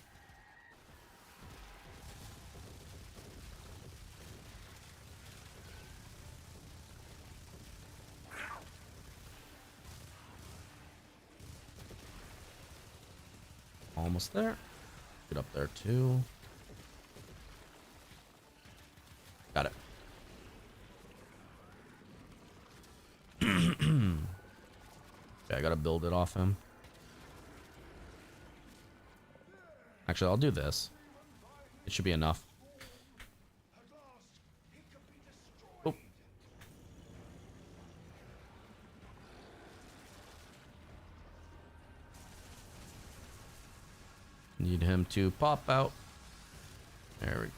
Almost there. Get up there too. Got it. Okay, I gotta build it off him. Actually, I'll do this. It should be enough. Oh. Need him to pop out. There we go.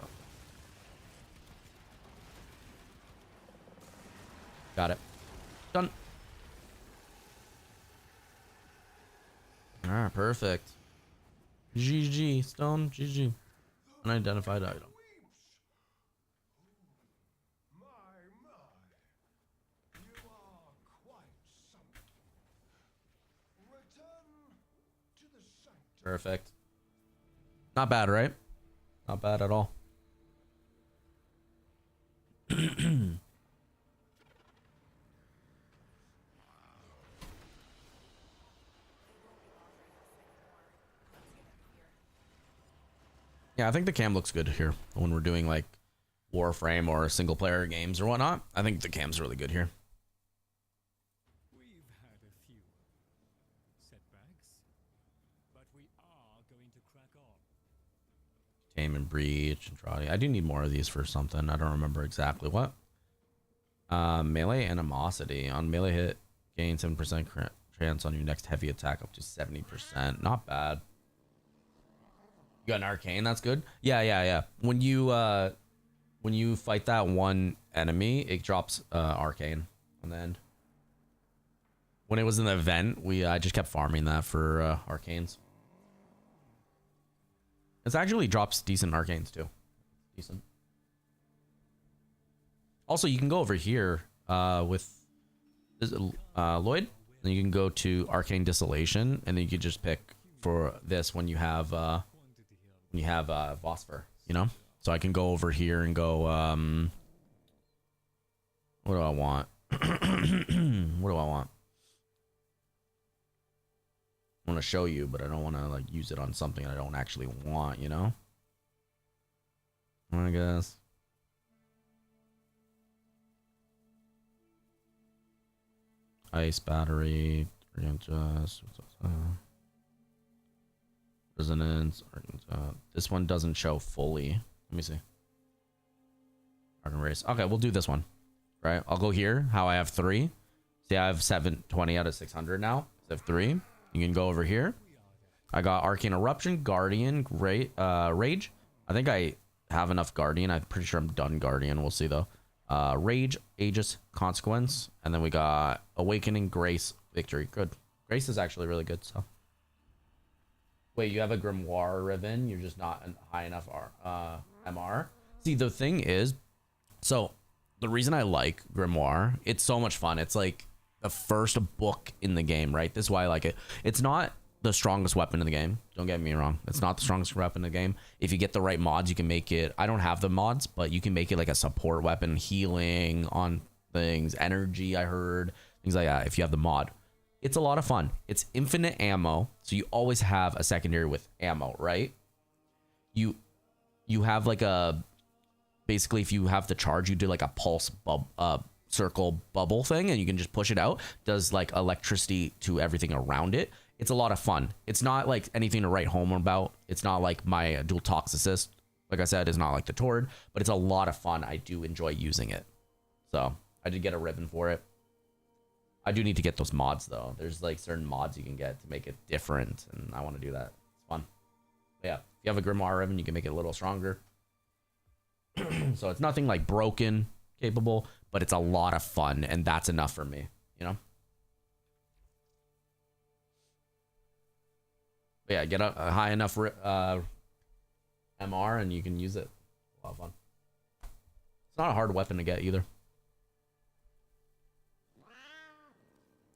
Got it. Done. Ah, perfect. GG, Stone. GG. Unidentified item. Perfect. Not bad, right? Not bad at all. Yeah, I think the cam looks good here when we're doing like Warframe or single player games or whatnot. I think the cam's really good here. We've had a few setbacks, but we are going to crack on. Tame and Breach and Trotty. I do need more of these for something. I don't remember exactly what. Melee Animosity. On melee hit, gain 7% chance on your next heavy attack up to 70%. Not bad. You got an arcane, that's good. Yeah. When you fight that one enemy, it drops arcane on the end. When it was in the event, I just kept farming that for arcanes. It actually drops decent arcanes too. Decent. Also, you can go over here with Lloyd, and you can go to Arcane Distillation, and then you can just pick for this when you have Phosphor, you know? So I can go over here and go, what do I want? What do I want? I want to show you, but I don't want to like use it on something I don't actually want, you know? I guess. Ice battery, resonance. This one doesn't show fully. Let me see. Argon race. Okay, we'll do this one. Right, I'll go here. How I have 3. See, I have 720 out of 600 now. I have 3. You can go over here. I got Arcane Eruption, Guardian, Rage. I think I have enough Guardian. I'm pretty sure I'm done Guardian. We'll see though. Rage, Aegis, Consequence, and then we got Awakening, Grace, Victory. Good. Grace is actually really good. So. Wait, you have a Grimoire Ribbon. You're just not high enough MR. See, the thing is, so the reason I like Grimoire, it's so much fun. It's like the first book in the game, right? This is why I like it. It's not the strongest weapon in the game. Don't get me wrong. It's not the strongest weapon in the game. If you get the right mods, you can make it. I don't have the mods, but you can make it like a support weapon, healing on things, energy, I heard, things like that. If you have the mod, it's a lot of fun. It's infinite ammo. So you always have a secondary with ammo, right? You have like a, basically if you have the charge, you do like a pulse circle bubble thing and you can just push it out. Does like electricity to everything around it. It's a lot of fun. It's not like anything to write home about. It's not like my dual toxicist. Like I said, it's not like the Tord, but it's a lot of fun. I do enjoy using it. So I did get a ribbon for it. I do need to get those mods though. There's like certain mods you can get to make it different, and I want to do that. It's fun. But yeah, if you have a Grimoire ribbon, you can make it a little stronger. So it's nothing like broken capable, but it's a lot of fun, and that's enough for me, you know? But yeah, get a high enough MR and you can use it. A lot of fun. It's not a hard weapon to get either.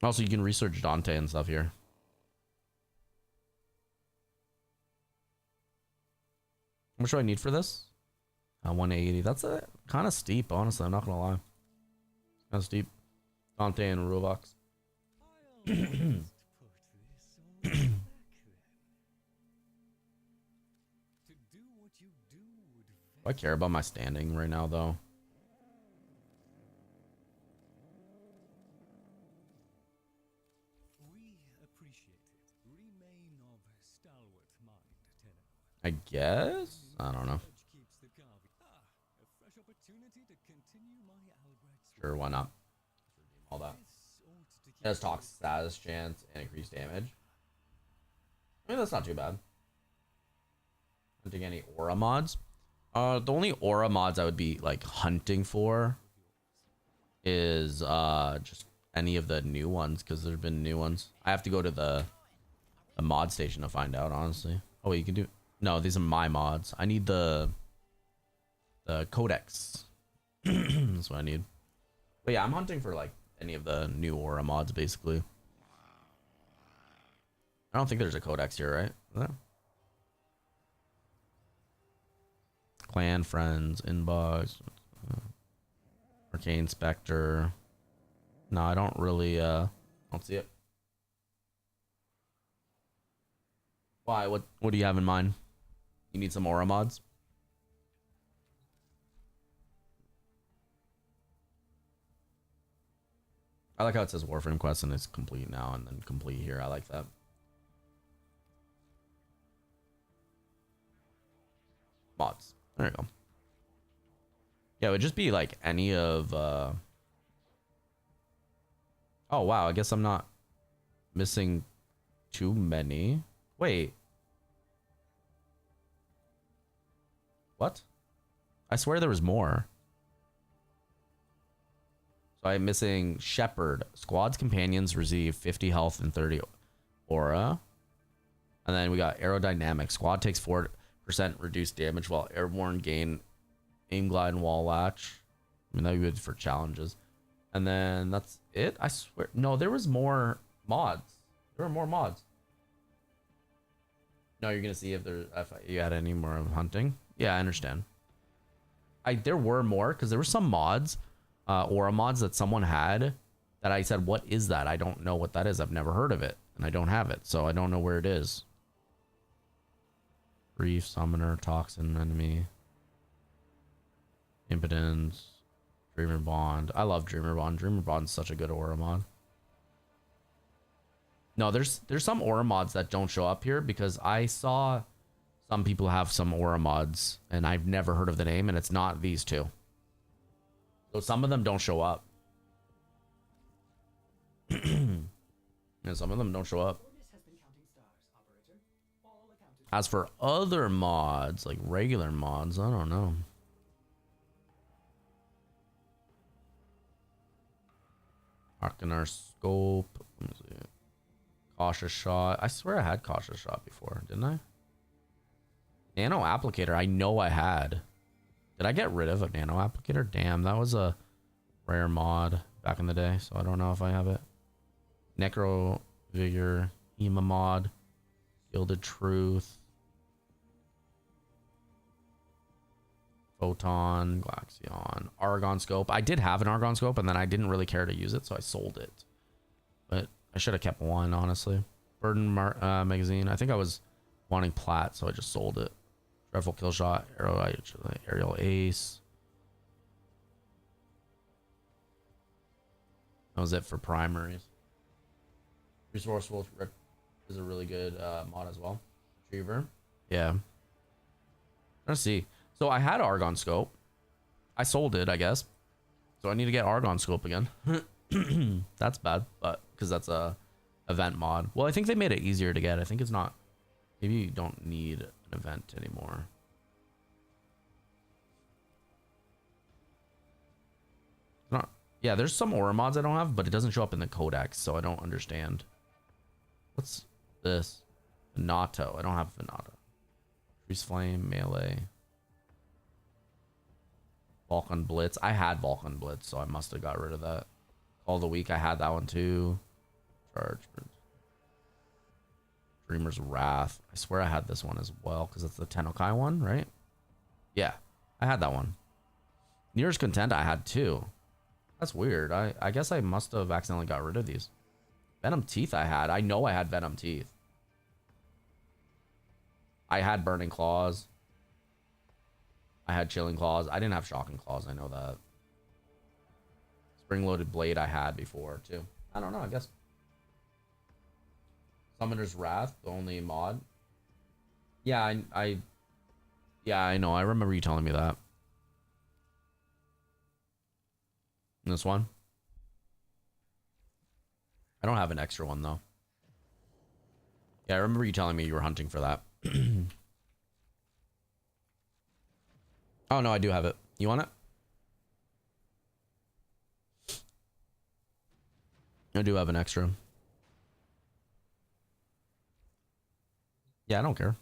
Also, you can research Dante and stuff here. How much do I need for this? 180. That's kind of steep, honestly. I'm not gonna lie. Kind of steep. Dante and Roblox. Do I care about my standing right now, though? We appreciate it. Remain of stalwart mind, Tenno. I guess? I don't know. A fresh opportunity to continue my Albright's Sure, why not? All that. It has toxic status chance and increased damage. I mean, that's not too bad. Hunting any aura mods? The only aura mods I would be like hunting for is just any of the new ones, because there's been new ones. I have to go to the mod station to find out, honestly. Oh wait, you can do, no, these are my mods. I need the codex. That's what I need. But yeah, I'm hunting for like any of the new aura mods basically. I don't think there's a codex here, right? There. Clan friends, inbox, Arcane Spectre. No, I don't really don't see it. Why? What do you have in mind? You need some aura mods? I like how it says Warframe quest and it's complete now and then complete here. I like that. Mods. There you go. Yeah, it would just be like any of oh wow, I guess I'm not missing too many. Wait. What? I swear there was more. So I'm missing Shepherd. Squad's companions receive 50 health and 30 aura. And then we got aerodynamic. Squad takes 4% reduced damage while airborne gain aim glide and wall latch. I mean, that'd be good for challenges. And then that's it. I swear. No, there was more mods. There were more mods. No, you're gonna see if you had any more of hunting. Yeah, I understand. There were more because there were some mods, aura mods that someone had that I said, what is that? I don't know what that is. I've never heard of it and I don't have it. So I don't know where it is. Brief, summoner, toxin, enemy, impotence, dreamer bond. I love dreamer bond. Dreamer bond's such a good aura mod. No, there's some aura mods that don't show up here because I saw some people have some aura mods and I've never heard of the name and it's not these two. So some of them don't show up. And some of them don't show up. As for other mods, like regular mods, I don't know. Arcanar scope. Let me see. Cautious shot. I swear I had cautious shot before, didn't I? Nano applicator. I know I had. Did I get rid of a nano applicator? Damn, that was a rare mod back in the day, so I don't know if I have it. Necro vigor, Hema mod, Gilded Truth, Photon, Glaxion, Argon scope. I did have an Argon scope and then I didn't really care to use it, so I sold it. But I should have kept one, honestly. Burden magazine. I think I was wanting plat, so I just sold it. Dreadful kill shot, aerial ace. That was it for primaries. Resourceful is a really good mod as well. Retriever. Yeah. Let's see. So I had Argon scope. I sold it, I guess. So I need to get Argon scope again. That's bad, but because that's a event mod. Well, I think they made it easier to get. I think it's not. Maybe you don't need an event anymore. Not. Yeah, there's some aura mods I don't have, but it doesn't show up in the codex, so I don't understand. What's this? Venato. I don't have Venato. Freeze Flame, melee. Vulcan Blitz. I had Vulcan Blitz, so I must have got rid of that. Call of the Week. I had that one too. Charge. Dreamer's Wrath. I swear I had this one as well because it's the Tenokai one, right? Yeah, I had that one. Nearest Content I had too. That's weird. I guess I must have accidentally got rid of these. Venom Teeth I had. I know I had Venom Teeth. I had Burning Claws. I had Chilling Claws. I didn't have Shocking Claws. I know that. Spring-Loaded Blade I had before too. I don't know. I guess. Summoner's Wrath, the only mod. Yeah, yeah, I know. I remember you telling me that. And this one. I don't have an extra one though. Yeah, I remember you telling me you were hunting for that. Oh no, I do have it. You want it? I do have an extra. Yeah, I don't care.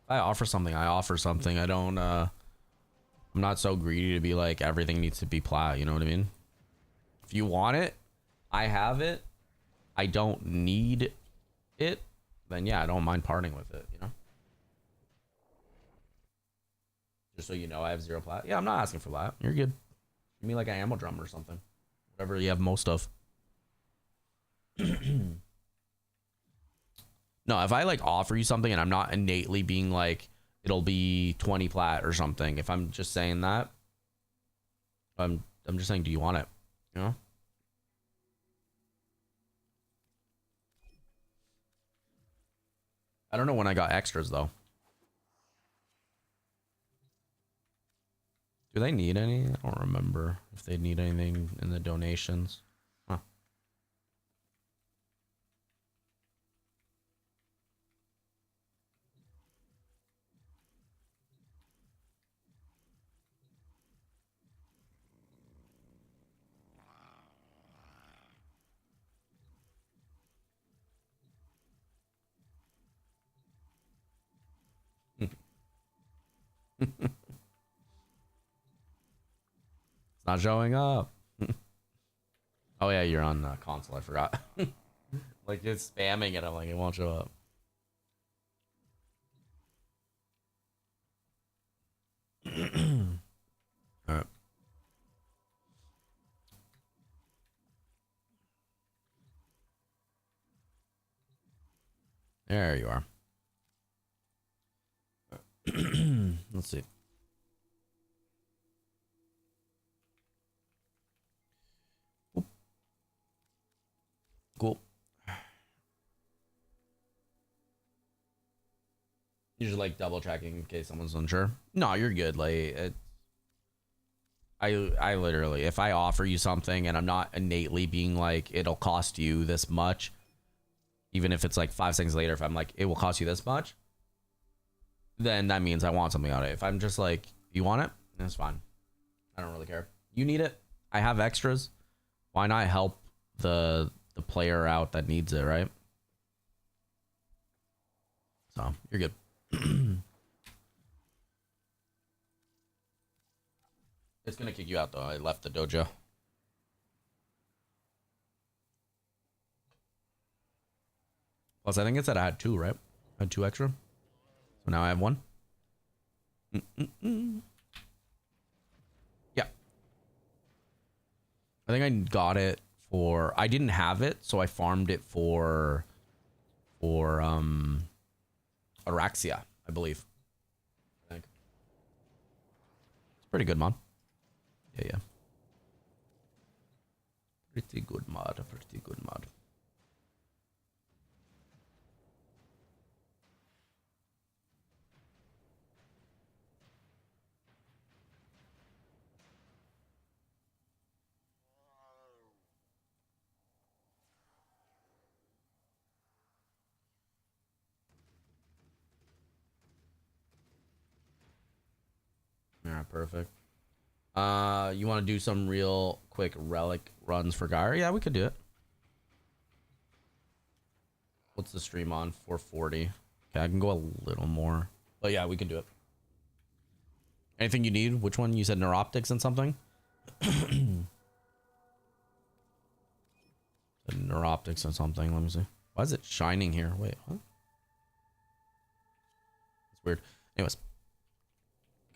If I offer something, I offer something. I don't I'm not so greedy to be like everything needs to be plat, you know what I mean? If you want it, I have it. I don't need it. then yeah, I don't mind parting with it, you know? Just so you know, I have 0 plat. Yeah, I'm not asking for that. You're good. Give me like an ammo drum or something. Whatever you have most of. No, if I like offer you something and I'm not innately being like, it'll be 20 plat or something. If I'm just saying that, I'm just saying, do you want it? You know? I don't know when I got extras though. Do they need any? I don't remember if they need anything in the donations. Huh. It's not showing up. Oh yeah, you're on console. I forgot. Like it's spamming it. I'm like, it won't show up. All right. There you are. Let's see. Oop. Cool. Usually like double checking in case someone's unsure. No, you're good. Like I literally, if I offer you something and I'm not innately being like it'll cost you this much, even if it's like 5 seconds later, if I'm like it will cost you this much, then that means I want something out of it. If I'm just like, you want it? That's fine. I don't really care. You need it. I have extras. Why not help the player out that needs it, right? So you're good. It's gonna kick you out though. I left the dojo. Plus, I think it said I had 2, right? I had 2 extra. So now I have 1. Yeah. I think I got it for... I didn't have it, so I farmed it for Araxia, I believe. I think. It's pretty good mod. Yeah. Pretty good mod. Pretty good mod. Yeah, perfect. You want to do some real quick relic runs for Gyre? Yeah, we could do it. What's the stream on? 440. Okay, I can go a little more. But yeah, we can do it. Anything you need? Which one? You said neuroptics and something? Neuroptics and something. Let me see. Why is it shining here? Wait, what? It's weird. Anyways.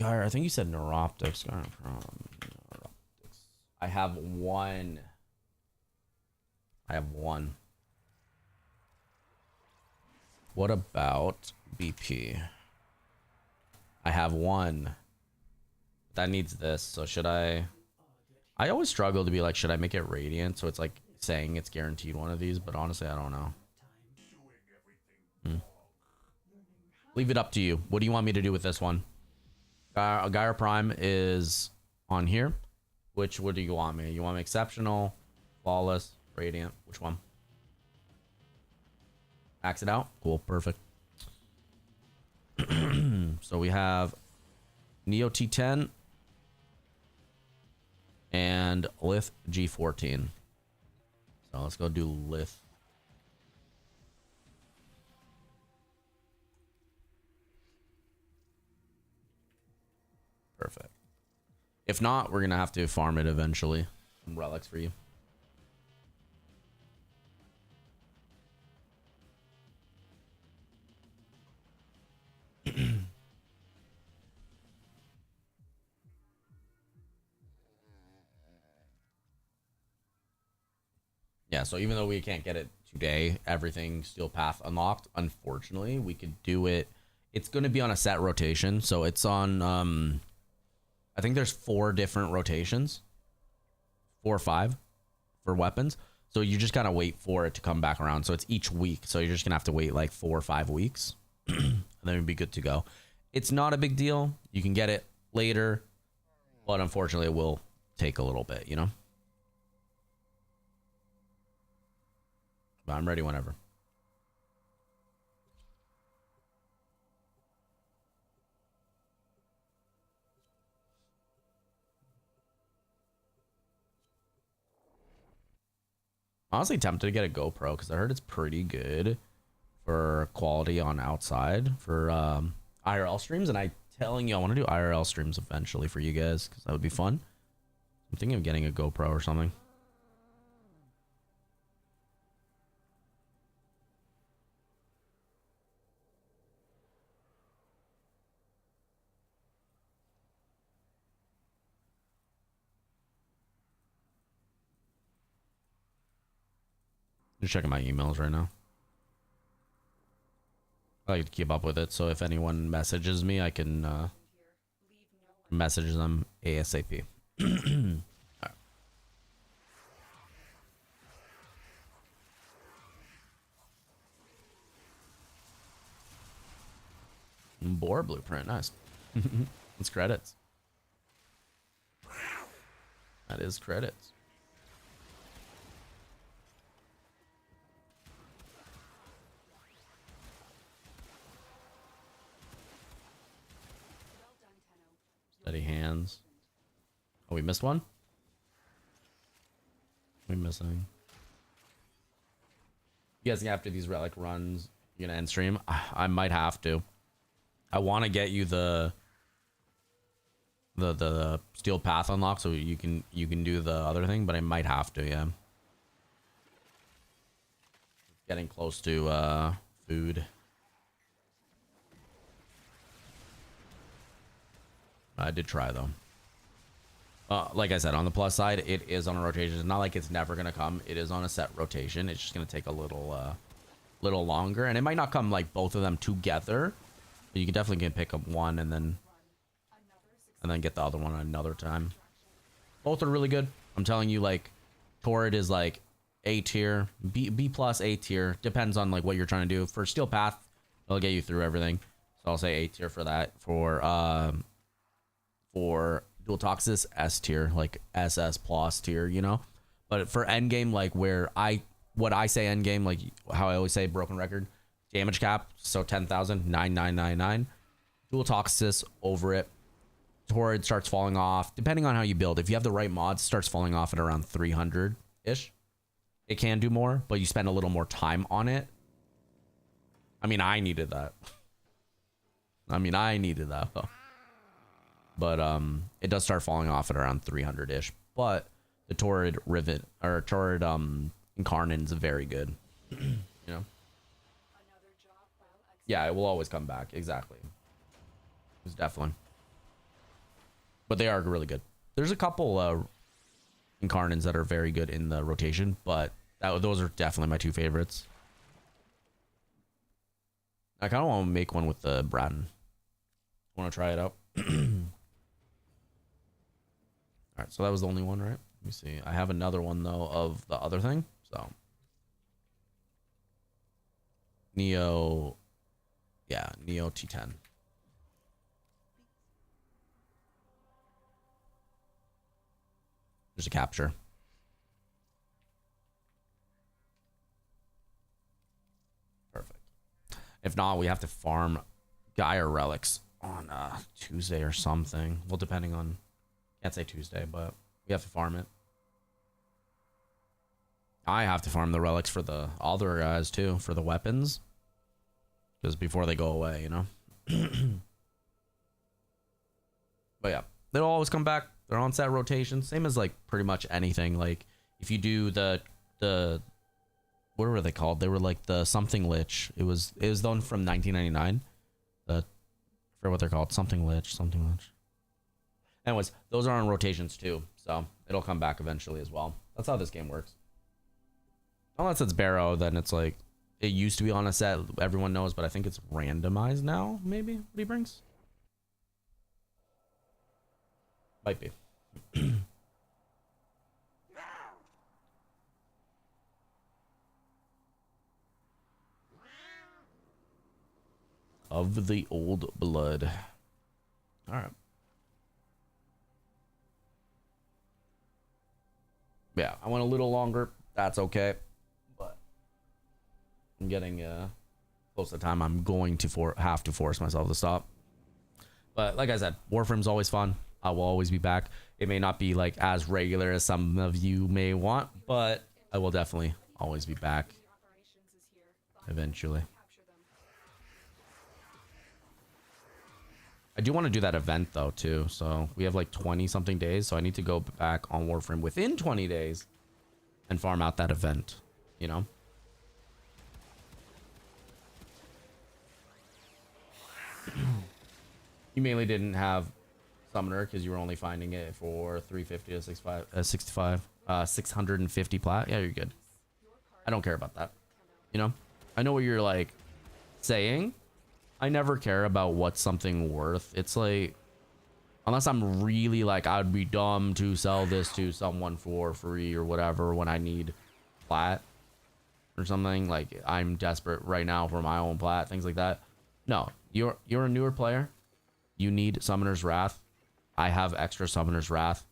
Gyre, I think you said neuroptics. Neuroptics. I have 1. I have 1. What about BP? I have 1. That needs this. So should I always struggle to be like, should I make it radiant? So it's like saying it's guaranteed one of these, but honestly, I don't know. Leave it up to you. What do you want me to do with this one? Gyre Prime is on here. What do you want me? You want me exceptional, flawless, radiant? Which one? Max it out. Cool, perfect. So we have Neo T10 and Lith G14. So let's go do Lith. Perfect. If not, we're gonna have to farm it eventually. Some relics for you. Yeah, so even though we can't get it today, everything Steel Path unlocked, unfortunately, we could do it. It's going to be on a set rotation. So it's on, I think there's 4 different rotations, 4 or 5 for weapons. So you just got to wait for it to come back around. So it's each week. So you're just going to have to wait like 4 or 5 weeks and then you'll be good to go. It's not a big deal. You can get it later, but unfortunately it will take a little bit, you know? But I'm ready whenever. Honestly tempted to get a GoPro because I heard it's pretty good for quality on outside for IRL streams. And I telling you, I want to do IRL streams eventually for you guys because that would be fun. I'm thinking of getting a GoPro or something. Just checking my emails right now. I like to keep up with it, so if anyone messages me, I can message them ASAP. Right. Boar blueprint, nice. That's credits. That is credits. Steady hands. Oh, we missed one? We missing. You guys, after these relic runs, you're gonna end stream? I might have to. I want to get you the steel path unlock so you can do the other thing, but I might have to, yeah. Getting close to food. I did try though. Like I said, on the plus side, it is on a rotation. It's not like it's never gonna come. It is on a set rotation. It's just gonna take a little longer, and it might not come like both of them together. But you can definitely pick up one and then get the other one another time. Both are really good. I'm telling you, like, Torrid is like A tier, B plus A tier. Depends on like what you're trying to do. For Steel Path, it'll get you through everything. So I'll say A tier for that. For Dual Toxis, S tier, like SS plus tier, you know. But for endgame, like what I say endgame, like how I always say, broken record, damage cap, so 10,000, 9999. Dual Toxis over it. Torrid starts falling off, depending on how you build. If you have the right mods, starts falling off at around 300-ish. It can do more, but you spend a little more time on it. I mean, I needed that. But it does start falling off at around 300-ish. But the Torrid Rivet or Torrid Incarnate is very good. You know? Yeah, it will always come back. Exactly. It's definitely. But they are really good. There's a couple Incarnates that are very good in the rotation, but those are definitely my 2 favorites. I kind of want to make one with the Braden. Want to try it out? Alright, so that was the only one, right? Let me see. I have another one, though, of the other thing. So. Neo. Yeah, Neo T10. There's a capture. Perfect. If not, we have to farm Gaia relics on Tuesday or something. Well, depending on... Can't say Tuesday, but we have to farm it. I have to farm the relics for the other guys, too, for the weapons. Just before they go away, you know? But yeah, they'll always come back. They're on set rotation, same as like pretty much anything. Like if you do the what were they called? They were like the something lich. It was the one from 1999. For what they're called, something lich. Anyways, those are on rotations too, so it'll come back eventually as well. That's how this game works. Unless it's Barrow, then it's like it used to be on a set, everyone knows, but I think it's randomized now, maybe what he brings. Might be. Of the old blood. All right. Yeah, I went a little longer. That's okay. But I'm getting close to the time I'm going to have to force myself to stop. But like I said, Warframe's always fun. I will always be back. It may not be like as regular as some of you may want, but I will definitely always be back eventually. I do want to do that event though too, so we have like 20 something days, so I need to go back on Warframe within 20 days and farm out that event, you know. You mainly didn't have Summoner because you were only finding it for 350 to 650 plat. Yeah, you're good. I don't care about that, you know. I know what you're like saying. I never care about what's something worth. It's like, unless I'm really like, I'd be dumb to sell this to someone for free or whatever when I need plat or something. Like I'm desperate right now for my own plat, things like that. No, you're a newer player. You need Summoner's Wrath. I have extra Summoner's Wrath.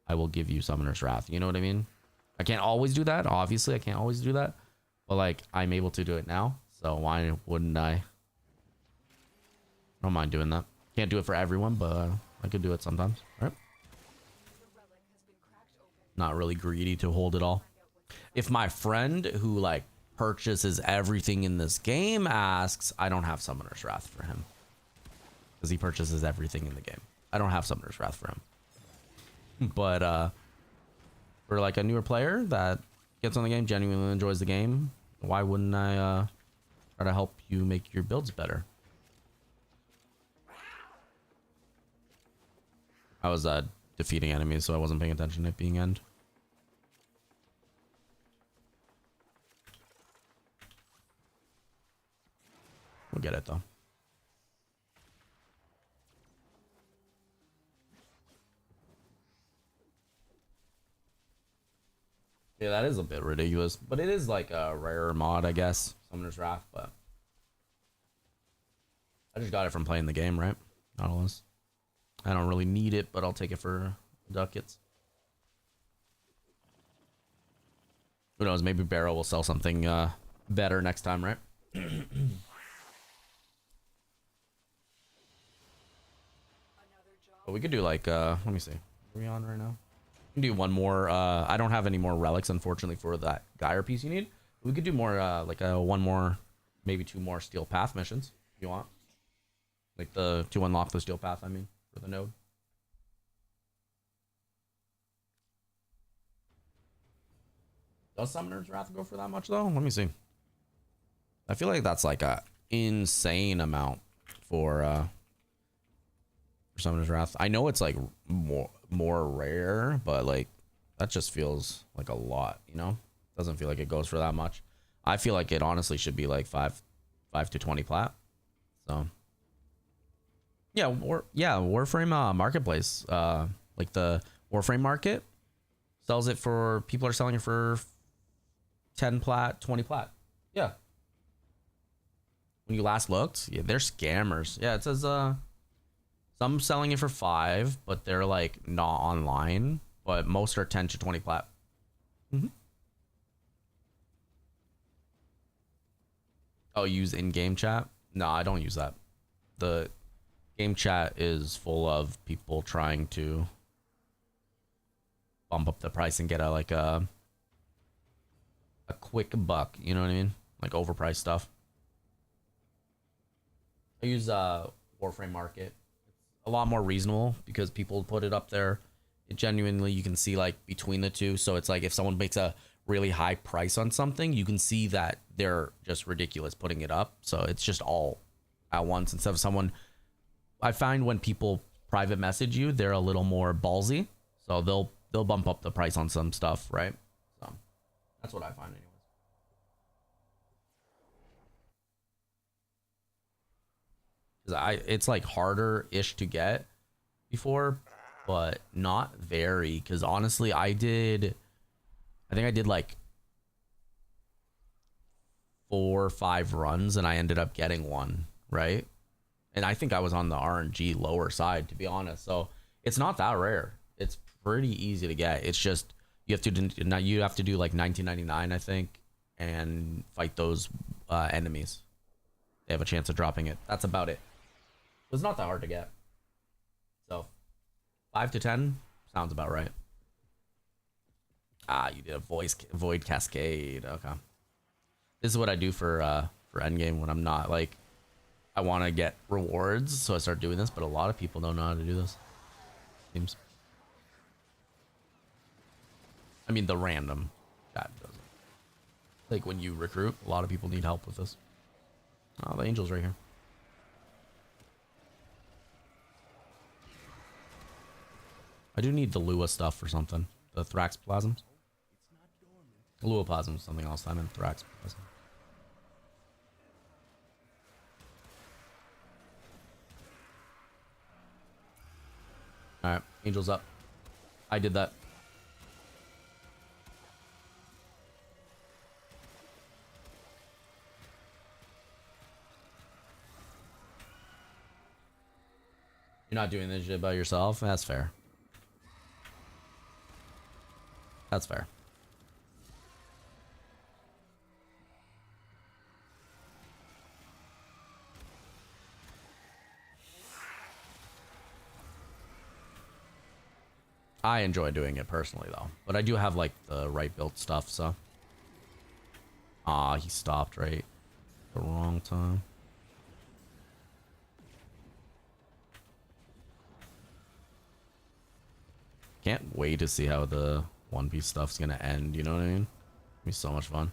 I will give you Summoner's Wrath. You know what I mean? I can't always do that. Obviously, I can't always do that. But like, I'm able to do it now. So why wouldn't I? I don't mind doing that. Can't do it for everyone, but I could do it sometimes. All right. Not really greedy to hold it all. If my friend who like purchases everything in this game asks, I don't have Summoner's Wrath for him. Because he purchases everything in the game. I don't have Summoner's Wrath for him. But for like a newer player that gets on the game, genuinely enjoys the game, why wouldn't I try to help you make your builds better? I was defeating enemies, so I wasn't paying attention to it being end. We'll get it though. Yeah, that is a bit ridiculous, but it is like a rare mod, I guess. Summoner's Wrath, but I just got it from playing the game, right? Not all this. I don't really need it, but I'll take it for ducats. Who knows? Maybe Barrow will sell something better next time, right? But we could do like let me see. Are we on right now? We can do one more. I don't have any more relics, unfortunately, for that Geyer piece you need. We could do more like one more, maybe two more Steel Path missions if you want. Like to unlock the Steel Path, I mean, for the node. Does Summoner's Wrath go for that much though? Let me see. I feel like that's like a insane amount for Summoner's Wrath. I know it's like more rare, but like that just feels like a lot, you know? Doesn't feel like it goes for that much. I feel like it honestly should be like 5 to 20 plat. So yeah, Warframe marketplace, like the Warframe market sells it for, people are selling it for 10 plat, 20 plat. Yeah. When you last looked, yeah, they're scammers. Yeah, it says some selling it for 5, but they're like not online, but most are 10 to 20 plat. Oh, use in-game chat? No, I don't use that. The game chat is full of people trying to bump up the price and get a quick buck, you know what I mean? Like overpriced stuff. I use Warframe Market. It's a lot more reasonable because people put it up there. It genuinely, you can see like between the two. So it's like if someone makes a really high price on something, you can see that they're just ridiculous putting it up. So it's just all at once instead of someone. I find when people private message you, they're a little more ballsy. So they'll bump up the price on some stuff, right? So that's what I find anyways. It's like harder-ish to get before, but not very. Because honestly, I think I did like 4 or 5 runs, and I ended up getting one, right? And I think I was on the RNG lower side, to be honest. So it's not that rare. It's pretty easy to get. It's just you have to do like 1999, I think, and fight those enemies. They have a chance of dropping it. That's about it. It's not that hard to get. So 5 to 10 sounds about right. Ah, you did a void cascade. Okay. This is what I do for endgame when I'm not like, I want to get rewards, so I start doing this, but a lot of people don't know how to do this. Seems. I mean, the random chat doesn't. Like when you recruit, a lot of people need help with this. Oh, the angel's right here. I do need the Lua stuff or something. The Thrax plasms. Lua plasm is something else. I'm in Thrax plasm. Alright, angel's up. I did that. You're not doing this shit by yourself? That's fair. That's fair. I enjoy doing it personally though, but I do have like the right built stuff, so. Ah, he stopped right the wrong time. Can't wait to see how the One Piece stuff's gonna end, you know what I mean? It'll be so much fun.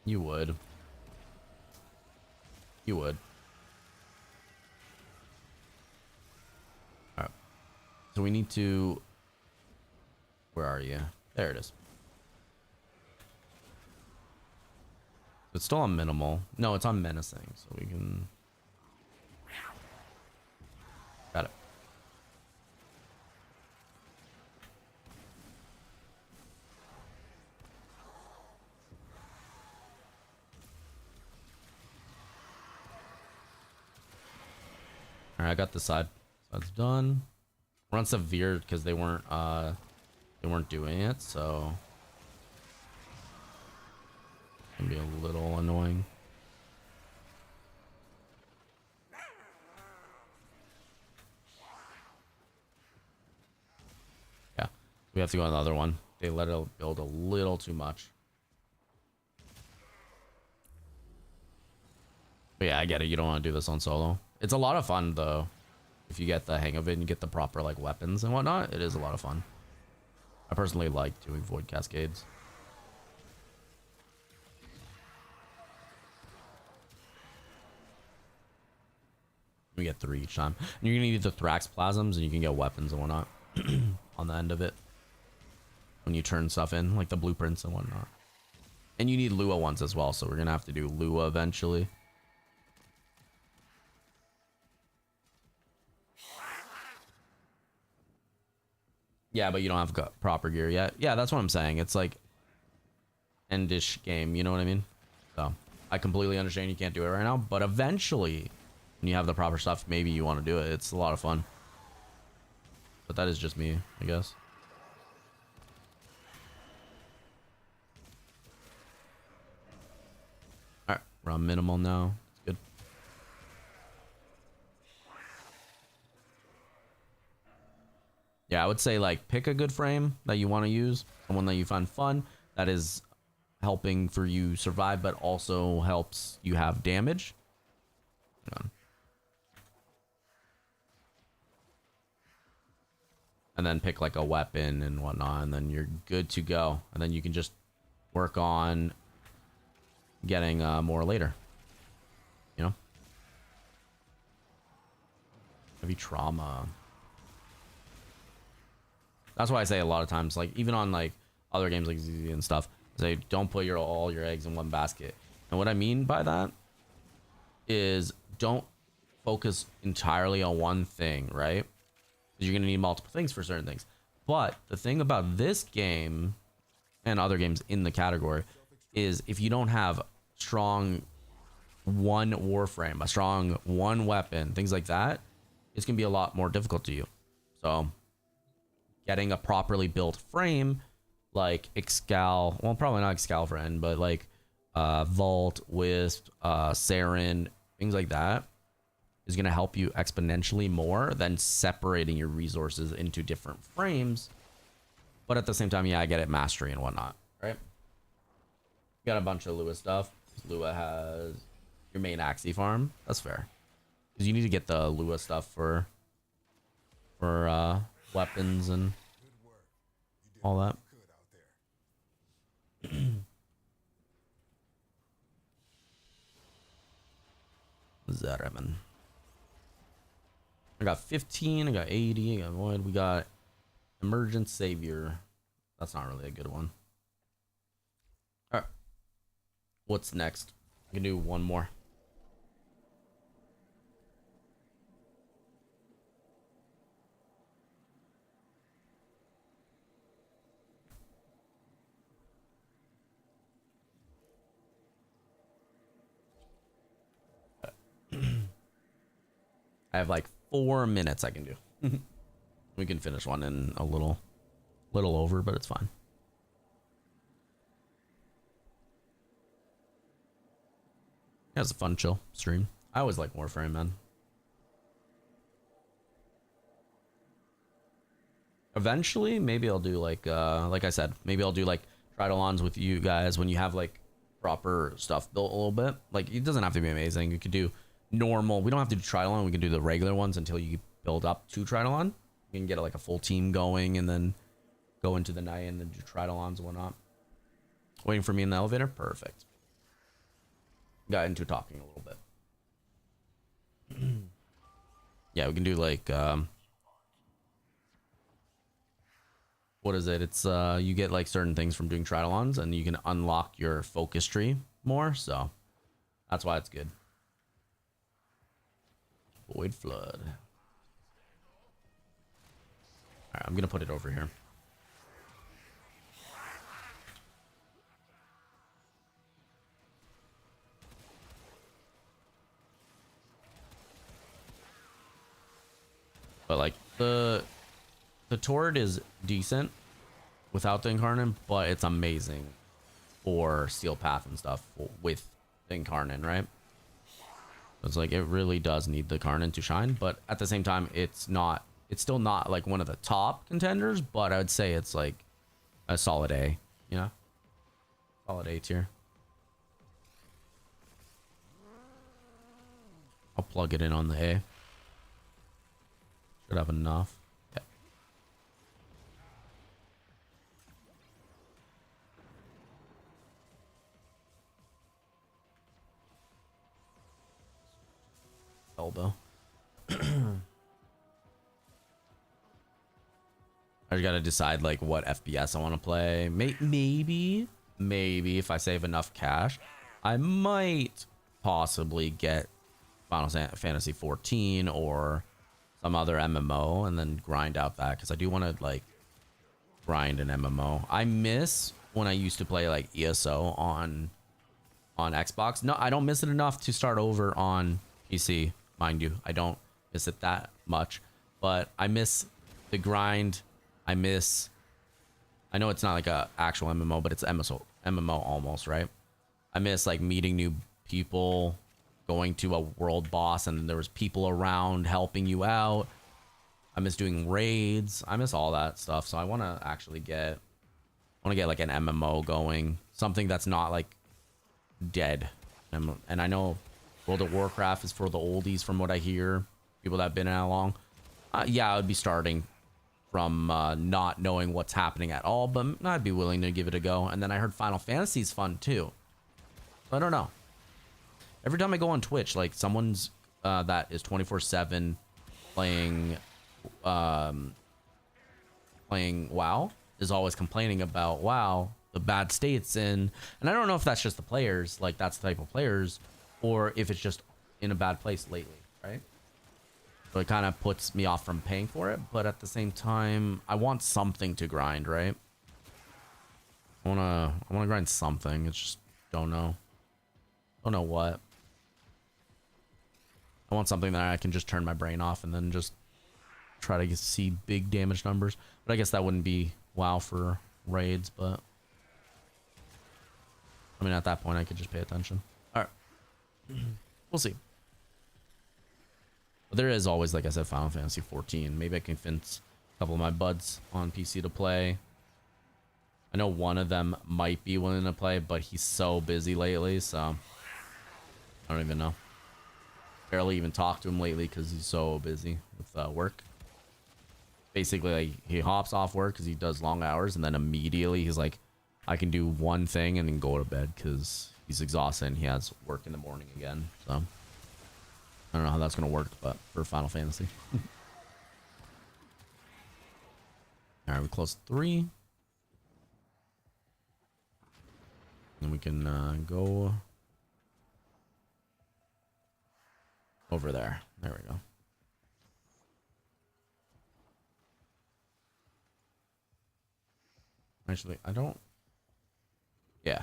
You would. You would. Alright. So we need to... Where are you? There it is. It's still on minimal. No, it's on menacing, so we can... Got it. Alright, I got this side. So it's done. We're on severe because they weren't doing it, so can be a little annoying. Yeah, we have to go on the other one. They let it build a little too much. But yeah, I get it. You don't want to do this on solo. It's a lot of fun though. If you get the hang of it and you get the proper like weapons and whatnot, it is a lot of fun. I personally like doing void cascades. We get 3 each time. And you're gonna need the Thrax plasms and you can get weapons and whatnot on the end of it. When you turn stuff in, like the blueprints and whatnot. And you need Lua ones as well, so we're gonna have to do Lua eventually. Yeah, but you don't have proper gear yet. Yeah, that's what I'm saying. It's like endish game, you know what I mean? So I completely understand you can't do it right now, but eventually when you have the proper stuff, maybe you want to do it. It's a lot of fun. But that is just me, I guess. Alright, we're on minimal now. It's good. Yeah, I would say like pick a good frame that you want to use, someone that you find fun, that is helping for you survive, but also helps you have damage. Hang on. And then pick like a weapon and whatnot, and then you're good to go. And then you can just work on getting more later. You know? Heavy trauma. That's why I say a lot of times, like even on like other games like ZZZ and stuff, Say don't put all your eggs in one basket. And what I mean by that is don't focus entirely on one thing, right? Because you're gonna need multiple things for certain things. But the thing about this game and other games in the category is if you don't have strong one Warframe, a strong one weapon, things like that, it's gonna be a lot more difficult to you. So getting a properly built frame like Excal, well, probably not Excalfriend, but like Vault, Wisp, Saren, things like that is going to help you exponentially more than separating your resources into different frames. But at the same time, yeah, I get it, mastery and whatnot, right? Got a bunch of Lua stuff. Lua has your main Axie farm. That's fair. Because you need to get the Lua stuff for weapons and all that. Zeraman. I got 15, I got 80, I got Void, we got Emergent Savior. That's not really a good one. Alright. What's next? I can do one more. I have like 4 minutes I can do. We can finish one in a little over, but it's fine. Yeah, it's a fun chill stream. I always like Warframe, man. Eventually, maybe I'll do like I said, maybe I'll do like Tridolons with you guys when you have like proper stuff built a little bit. Like it doesn't have to be amazing. You could do normal. We don't have to do Tridolon. We can do the regular ones until you build up to Tridolon. You can get like a full team going and then go into the night and then do Tridolons and whatnot. Waiting for me in the elevator? Perfect. Got into talking a little bit. Yeah, we can do like what is it? It's you get like certain things from doing Tridolons and you can unlock your focus tree more, so that's why it's good. Void Flood. Alright, I'm gonna put it over here. But like the turret is decent without the Incarnate, but it's amazing for Steel Path and stuff with the Incarnate, right? It's like it really does need the Karnan to shine, but at the same time, it's still not like one of the top contenders, but I would say it's like a solid A, you know? Solid A tier. I'll plug it in on the A. Should have enough. Yeah. Elbow. I just gotta decide like what FPS I want to play. Maybe if I save enough cash, I might possibly get Final Fantasy 14 or some other MMO and then grind out that, because I do want to like grind an MMO. I miss when I used to play like ESO on Xbox. No, I don't miss it enough to start over on PC. Mind you, I don't miss it that much, but I miss the grind. I know it's not like a actual MMO, but it's MMO almost, right? I miss like meeting new people, going to a world boss and there was people around helping you out. I miss doing raids. I miss all that stuff. So I want to actually get like an MMO going, something that's not like dead. And I know World of Warcraft is for the oldies from what I hear, people that have been in it long. Yeah, I would be starting from not knowing what's happening at all, but I'd be willing to give it a go. And then I heard Final Fantasy is fun too. I don't know. Every time I go on Twitch, like someone's that is 24/7 playing WoW is always complaining about WoW the bad state it's in. And I don't know if that's just the players, like that's the type of players, or if it's just in a bad place lately, right? So it kind of puts me off from paying for it, but at the same time, I want something to grind, right? I wanna grind something. It's just don't know what. I want something that I can just turn my brain off and then just try to see big damage numbers. But I guess that wouldn't be WoW for raids, but I mean, at that point, I could just pay attention. All right. We'll see. But there is always, like I said, Final Fantasy 14. Maybe I can convince a couple of my buds on PC to play. I know one of them might be willing to play, but he's so busy lately, so I don't even know. Barely even talked to him lately because he's so busy with work. Basically, like, he hops off work because he does long hours, and then immediately he's like, I can do one thing and then go to bed because he's exhausted and he has work in the morning again. So I don't know how that's going to work, but for Final Fantasy. All right, we close 3. Then we can go over there. There we go. Actually, I don't. Yeah.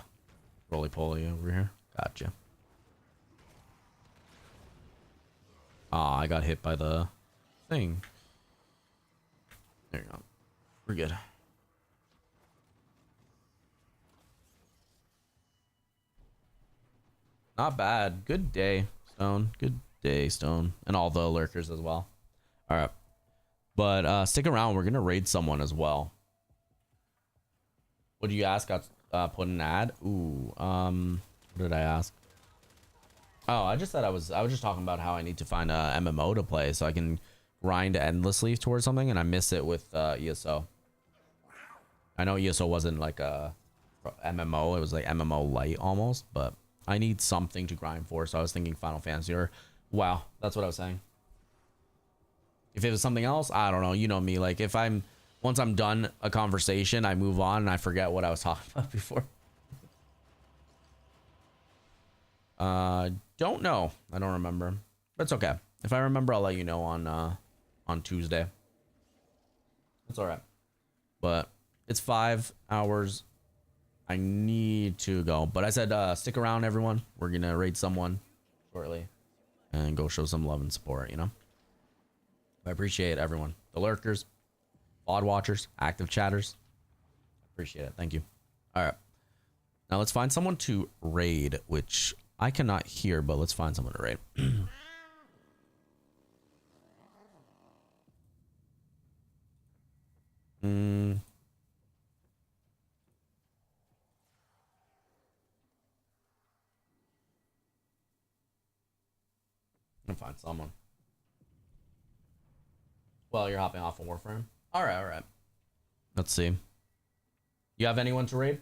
Roly-poly over here. Gotcha. Ah, I got hit by the thing. There you go. We're good. Not bad. Good day, Stone. Good day, Stone. And all the lurkers as well. All right. But stick around. We're going to raid someone as well. What did you ask? Got put in an ad? Ooh. What did I ask? Oh, I just said I was just talking about how I need to find a MMO to play so I can grind endlessly towards something, and I miss it with ESO. I know ESO wasn't like a MMO. It was like MMO light almost, but I need something to grind for, so I was thinking Final Fantasy or WoW. That's what I was saying. If it was something else, I don't know. You know me. Like, once I'm done a conversation, I move on and I forget what I was talking about before. Don't know. I don't remember. That's okay. If I remember, I'll let you know on Tuesday. It's all right. But it's 5 hours. I need to go, but I said stick around, everyone. We're gonna raid someone shortly and go show some love and support, you know. I appreciate everyone, the lurkers, VOD watchers, active chatters. Appreciate it. Thank you. All right, now let's find someone to raid, which I cannot hear, but let's find someone to raid. I'm gonna find someone. Well, you're hopping off of Warframe. All right, all right. Let's see. You have anyone to raid?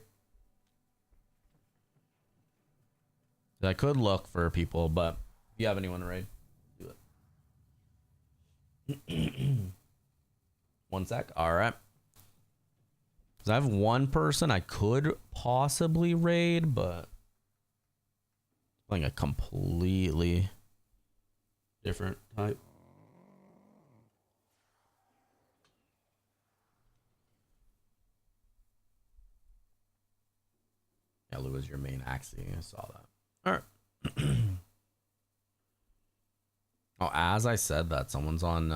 I could look for people, but if you have anyone to raid, do it. 1 sec. All right. Because I have one person I could possibly raid, but playing a completely different type. Yeah, Lou is your main axie. I saw that. All right. Oh, as I said that, someone's on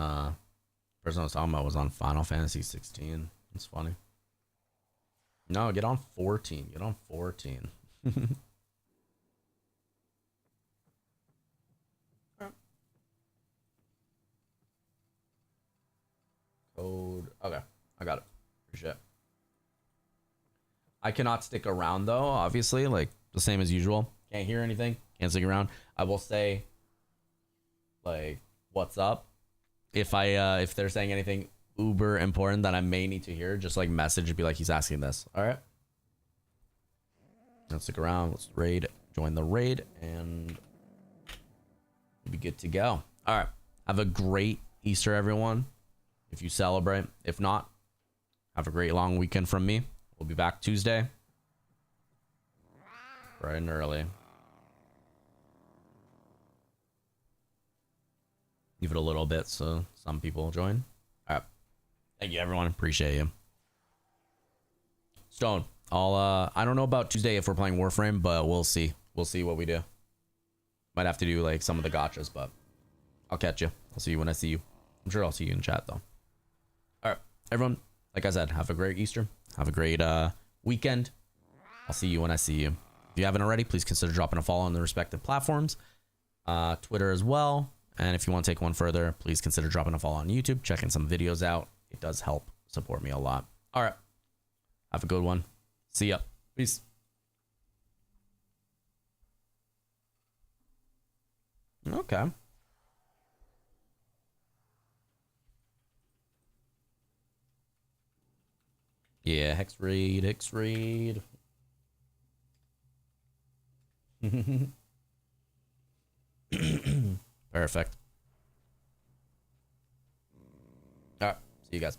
person I was talking about was on Final Fantasy 16. It's funny. No, get on 14. Get on 14. Code. Okay, I got it. Appreciate it. I cannot stick around though, obviously, like the same as usual. Can't hear anything. Can't stick around. I will say, like, what's up? If they're saying anything uber important that I may need to hear, just like message and be like, he's asking this. All right. Let's stick around. Let's raid. Join the raid, and we'll be good to go. All right. Have a great Easter, everyone. If you celebrate. If not, have a great long weekend from me. We'll be back Tuesday. Bright and early. Give it a little bit so some people will join. All right. Thank you, everyone. Appreciate you. Stone, I don't know about Tuesday if we're playing Warframe, but we'll see. We'll see what we do. Might have to do like some of the gotchas, but I'll catch you. I'll see you when I see you. I'm sure I'll see you in chat though. All right, everyone. Like I said, have a great Easter. Have a great weekend. I'll see you when I see you. If you haven't already, please consider dropping a follow on the respective platforms. Twitter as well. And if you want to take one further, please consider dropping a follow on YouTube, checking some videos out. It does help support me a lot. All right. Have a good one. See ya. Peace. Okay. Yeah, Hex Raid, Hex Raid. Perfect. All right. See you guys.